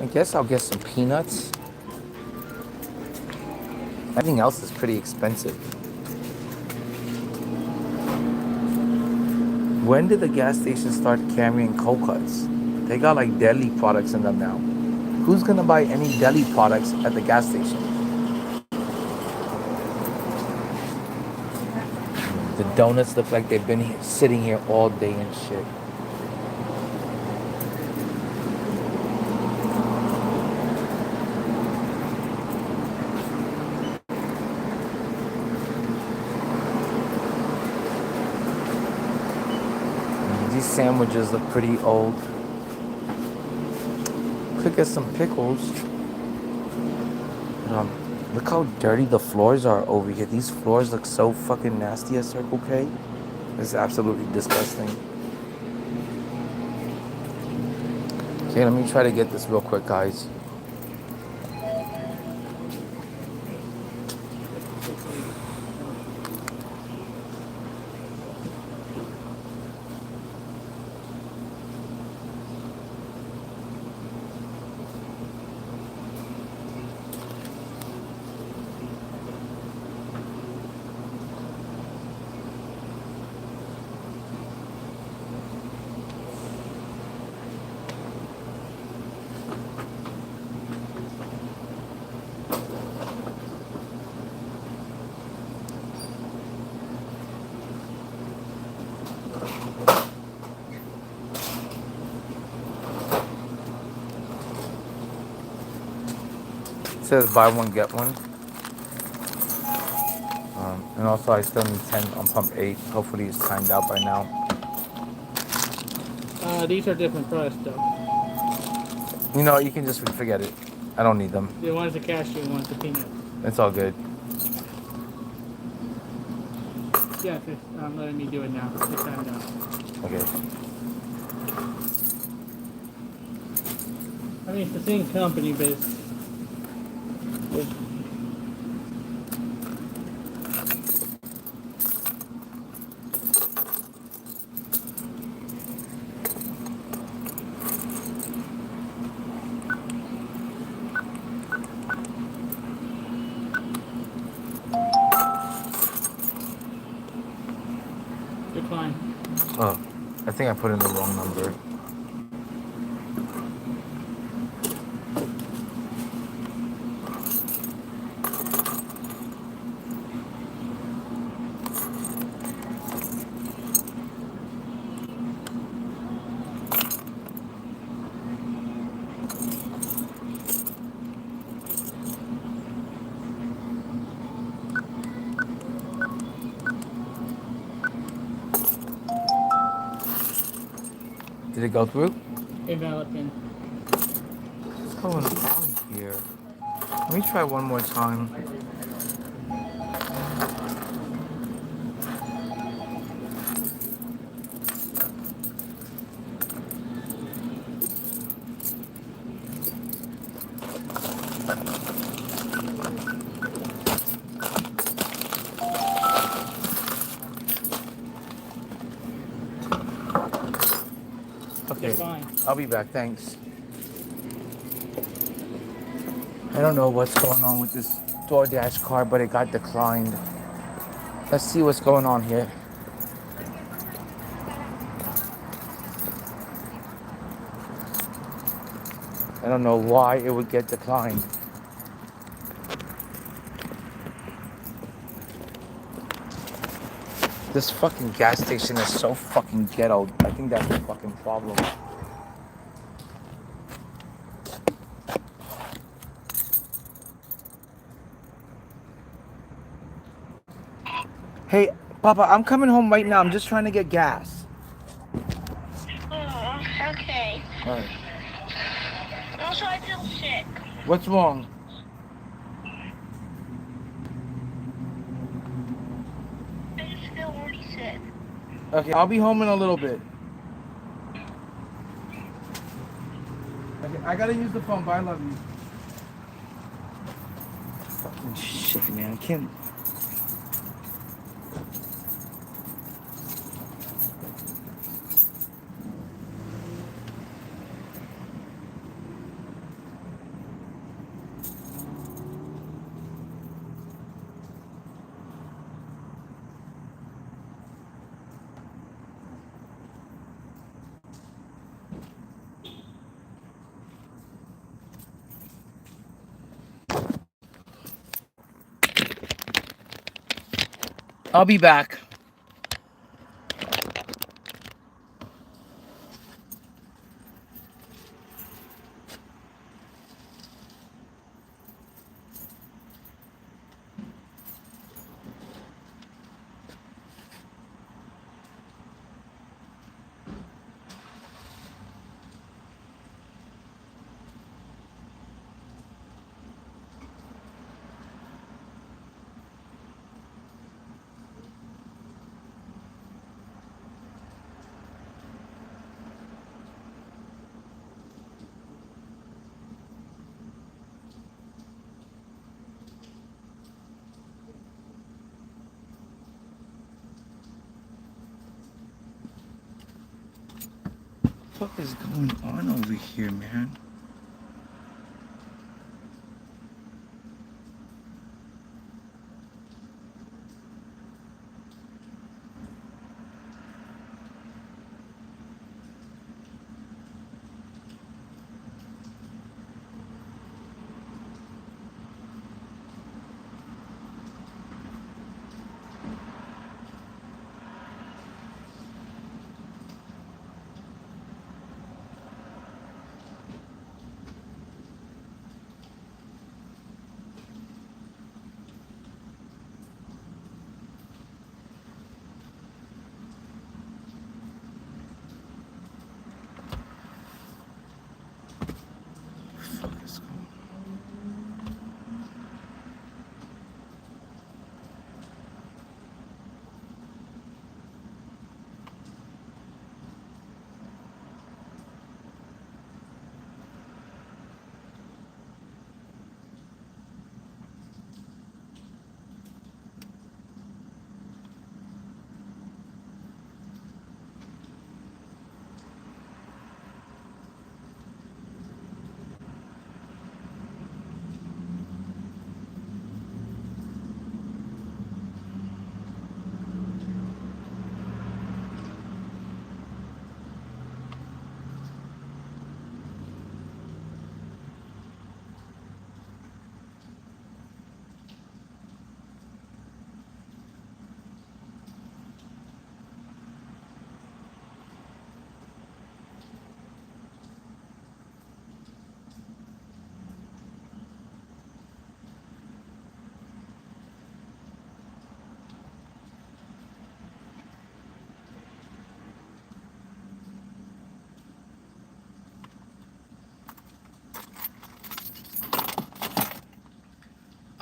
I guess I'll get some peanuts. Everything else is pretty expensive. When did the gas stations start carrying cold cuts? They got like deli products in them now. Who's gonna buy any deli products at the gas station? The donuts look like they've been sitting here all day and shit. These sandwiches look pretty old. Could get some pickles. Look how dirty the floors are over here. These floors look so fucking nasty at Circle K. It's absolutely disgusting. Okay, let me try to get this real quick, guys. says buy one get one. And also I still need 10 on pump 8. Hopefully it's timed out by now. These are different products though. You know, you can just forget it. I don't need them. The one's the cashew and one's the peanut. It's all good. Yeah, it's letting me do it now. It's timed out. Okay. I mean, it's the same company, but it's decline. Oh, I think I put in the wrong number. Did it go through? Enveloping. What's going on here? Let me try one more time. Okay, Fine. I'll be back, thanks. I don't know what's going on with this DoorDash card, but it got declined. Let's see what's going on here. I don't know why it would get declined. This fucking gas station is so fucking ghetto. I think that's the fucking problem. Hey, Papa, I'm coming home right now. I'm just trying to get gas. Oh, okay. Alright. Also, I feel sick. What's wrong? I just feel really sick. Okay, I'll be home in a little bit. Okay, I gotta use the phone, but I love you. Fucking shit, man. I can't. I'll be back. What is going on over here, man?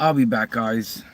I'll be back, guys.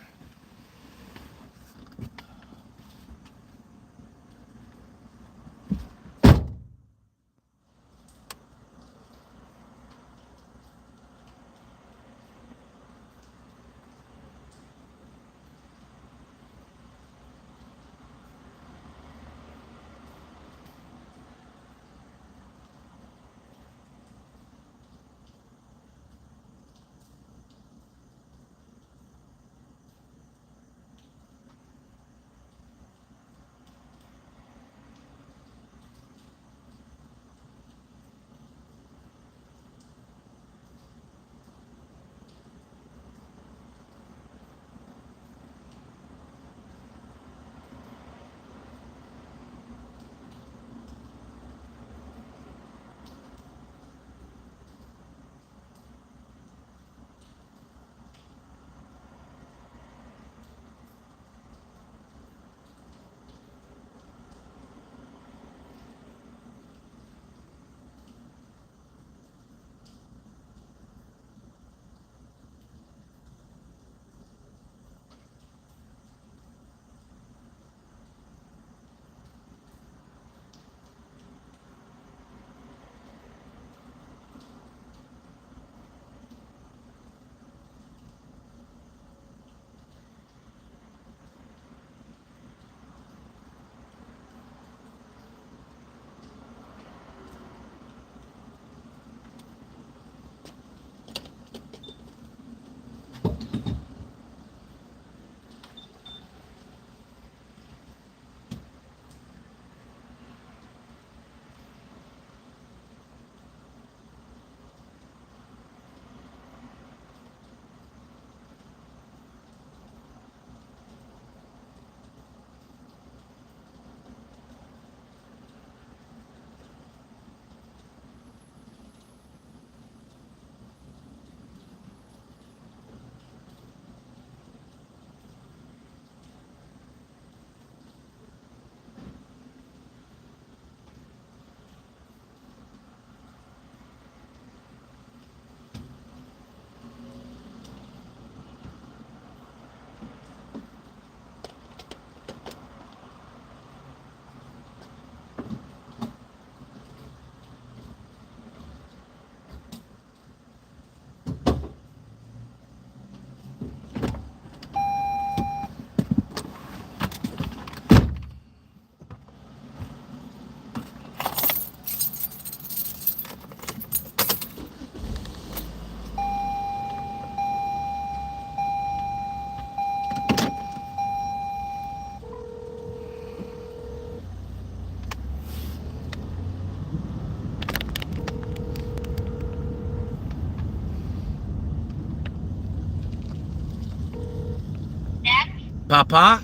Papa?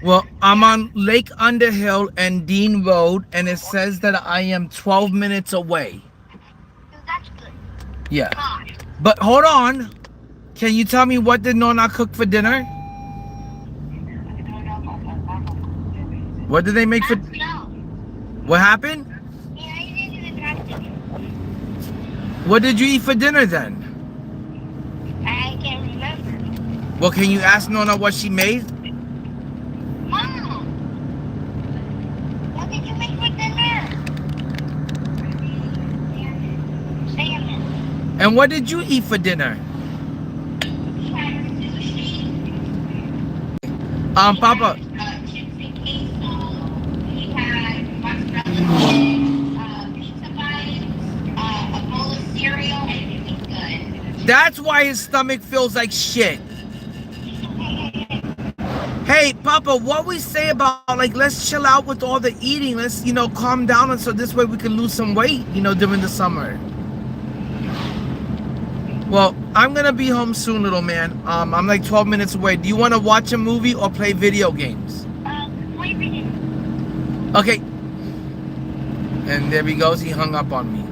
Well, I'm on Lake Underhill and Dean Road, and it says that I am 12 minutes away. That's good. Yeah. Fine. But hold on. Can you tell me what did Nona cook for dinner? What did they make for... No. What happened? Yeah, I didn't even have to. What did you eat for dinner then? I can't remember. Well, can you ask Nona what she made? Mom! What did you make for dinner? Salmon. And what did you eat for dinner? We had sushi. Papa, Chips and queso. We had mozzarella pizza bites, a bowl of cereal, and it was good. that's why his stomach feels like shit. Hey, Papa, what we say about, like, let's chill out with all the eating. Let's, you know, calm down, and so this way we can lose some weight, you know, during the summer. Well, I'm gonna be home soon, little man. I'm like 12 minutes away. Do you want to watch a movie or play video games? Play video. Okay. And there he goes. He hung up on me.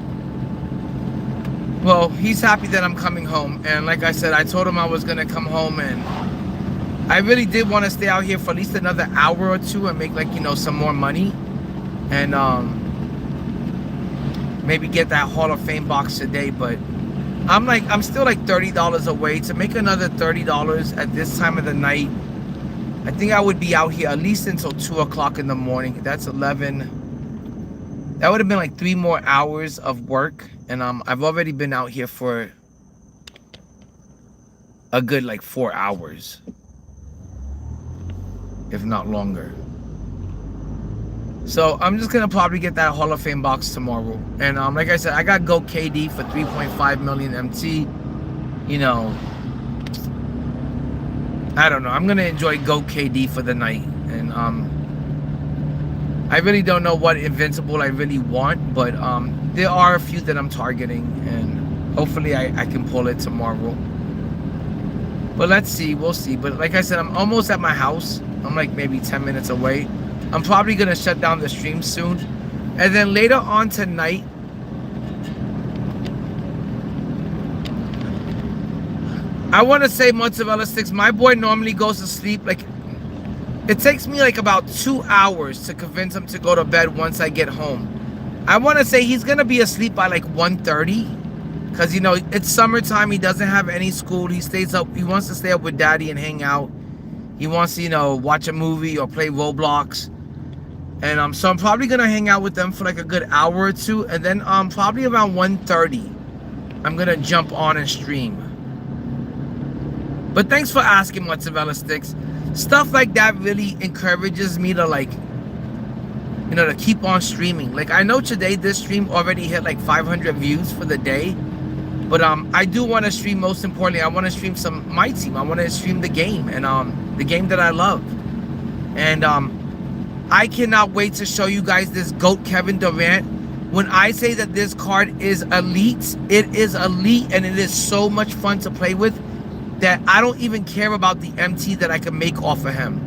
Well, he's happy that I'm coming home. And like I said, I told him I was gonna come home, and I really did want to stay out here for at least another hour or two and make, like, you know, some more money. And maybe get that Hall of Fame box today, but I'm still like $30 away. To make another $30 at this time of the night, I think I would be out here at least until 2 o'clock in the morning. That's 11. That would have been like 3 more hours of work. And I've already been out here for a good like 4 hours, if not longer. So I'm just gonna probably get that Hall of Fame box tomorrow. And like I said, I got Go KD for 3.5 million MT. You know, I don't know. I'm gonna enjoy Go KD for the night. And I really don't know what Invincible I really want, but there are a few that I'm targeting, and hopefully I can pull it tomorrow. But let's see, we'll see. But like I said, I'm almost at my house. I'm like maybe 10 minutes away. I'm probably gonna shut down the stream soon. And then later on tonight, I want to say mozzarella sticks. My boy normally goes to sleep. Like, it takes me like about 2 hours to convince him to go to bed once I get home. I want to say he's gonna be asleep by like 1:30, because you know it's summertime. He doesn't have any school. He stays up. He wants to stay up with daddy and hang out. He wants to, you know, watch a movie or play Roblox. And so I'm probably gonna hang out with them for like a good hour or two, and then probably around 1:30 I'm gonna jump on and stream. But thanks for asking, mozzarella sticks. Stuff like that really encourages me to, like, you know, to keep on streaming. Like, I know today this stream already hit like 500 views for the day, but I do want to stream. Most importantly, I want to stream my team. I want to stream the game, and the game that I love. And I cannot wait to show you guys this GOAT Kevin Durant. When I say that this card is elite, it is elite, and it is so much fun to play with that I don't even care about the MT that I can make off of him.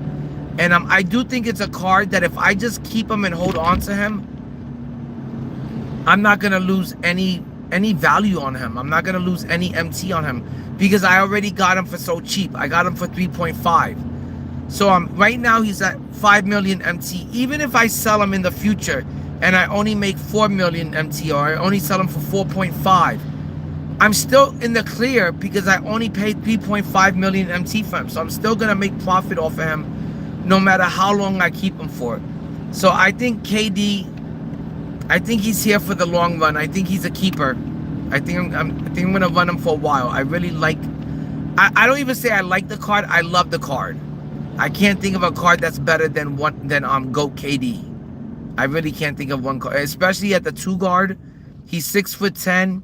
And I do think it's a card that if I just keep him and hold on to him, I'm not gonna lose any value on him. I'm not gonna lose any MT on him, because I already got him for so cheap. I got him for 3.5. So right now he's at 5 million MT. Even if I sell him in the future and I only make 4 million MT, or I only sell him for 4.5, I'm still in the clear because I only paid 3.5 million MT for him. So I'm still gonna make profit off of him no matter how long I keep him for. So I think KD, I think he's here for the long run. I think he's a keeper. I think I'm gonna run him for a while. I really like, I don't even say I like the card, I love the card. I can't think of a card that's better than GOAT KD. I really can't think of one card, especially at the 2 guard. He's 6'10".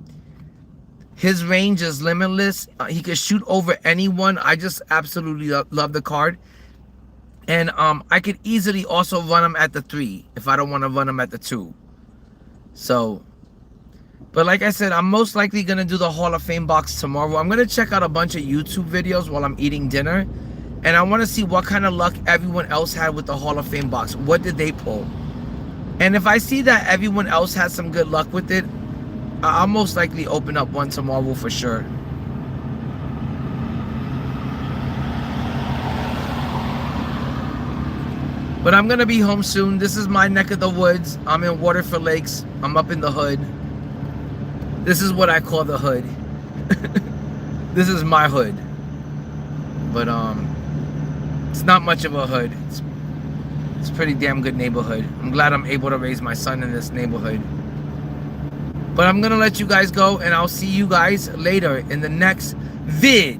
His range is limitless. He can shoot over anyone. I just absolutely love the card. And I could easily also run him at the 3 if I don't want to run him at the 2. So, but like I said, I'm most likely gonna do the Hall of Fame box tomorrow. I'm gonna check out a bunch of YouTube videos while I'm eating dinner, and I want to see what kind of luck everyone else had with the Hall of Fame box. What did they pull? And if I see that everyone else has some good luck with it, I'll most likely open up one tomorrow for sure. But I'm gonna be home soon. This is my neck of the woods. I'm in Waterford Lakes. I'm up in the hood. This is what I call the hood. This is my hood. But it's not much of a hood. It's a pretty damn good neighborhood. I'm glad I'm able to raise my son in this neighborhood. But I'm gonna let you guys go, and I'll see you guys later in the next video.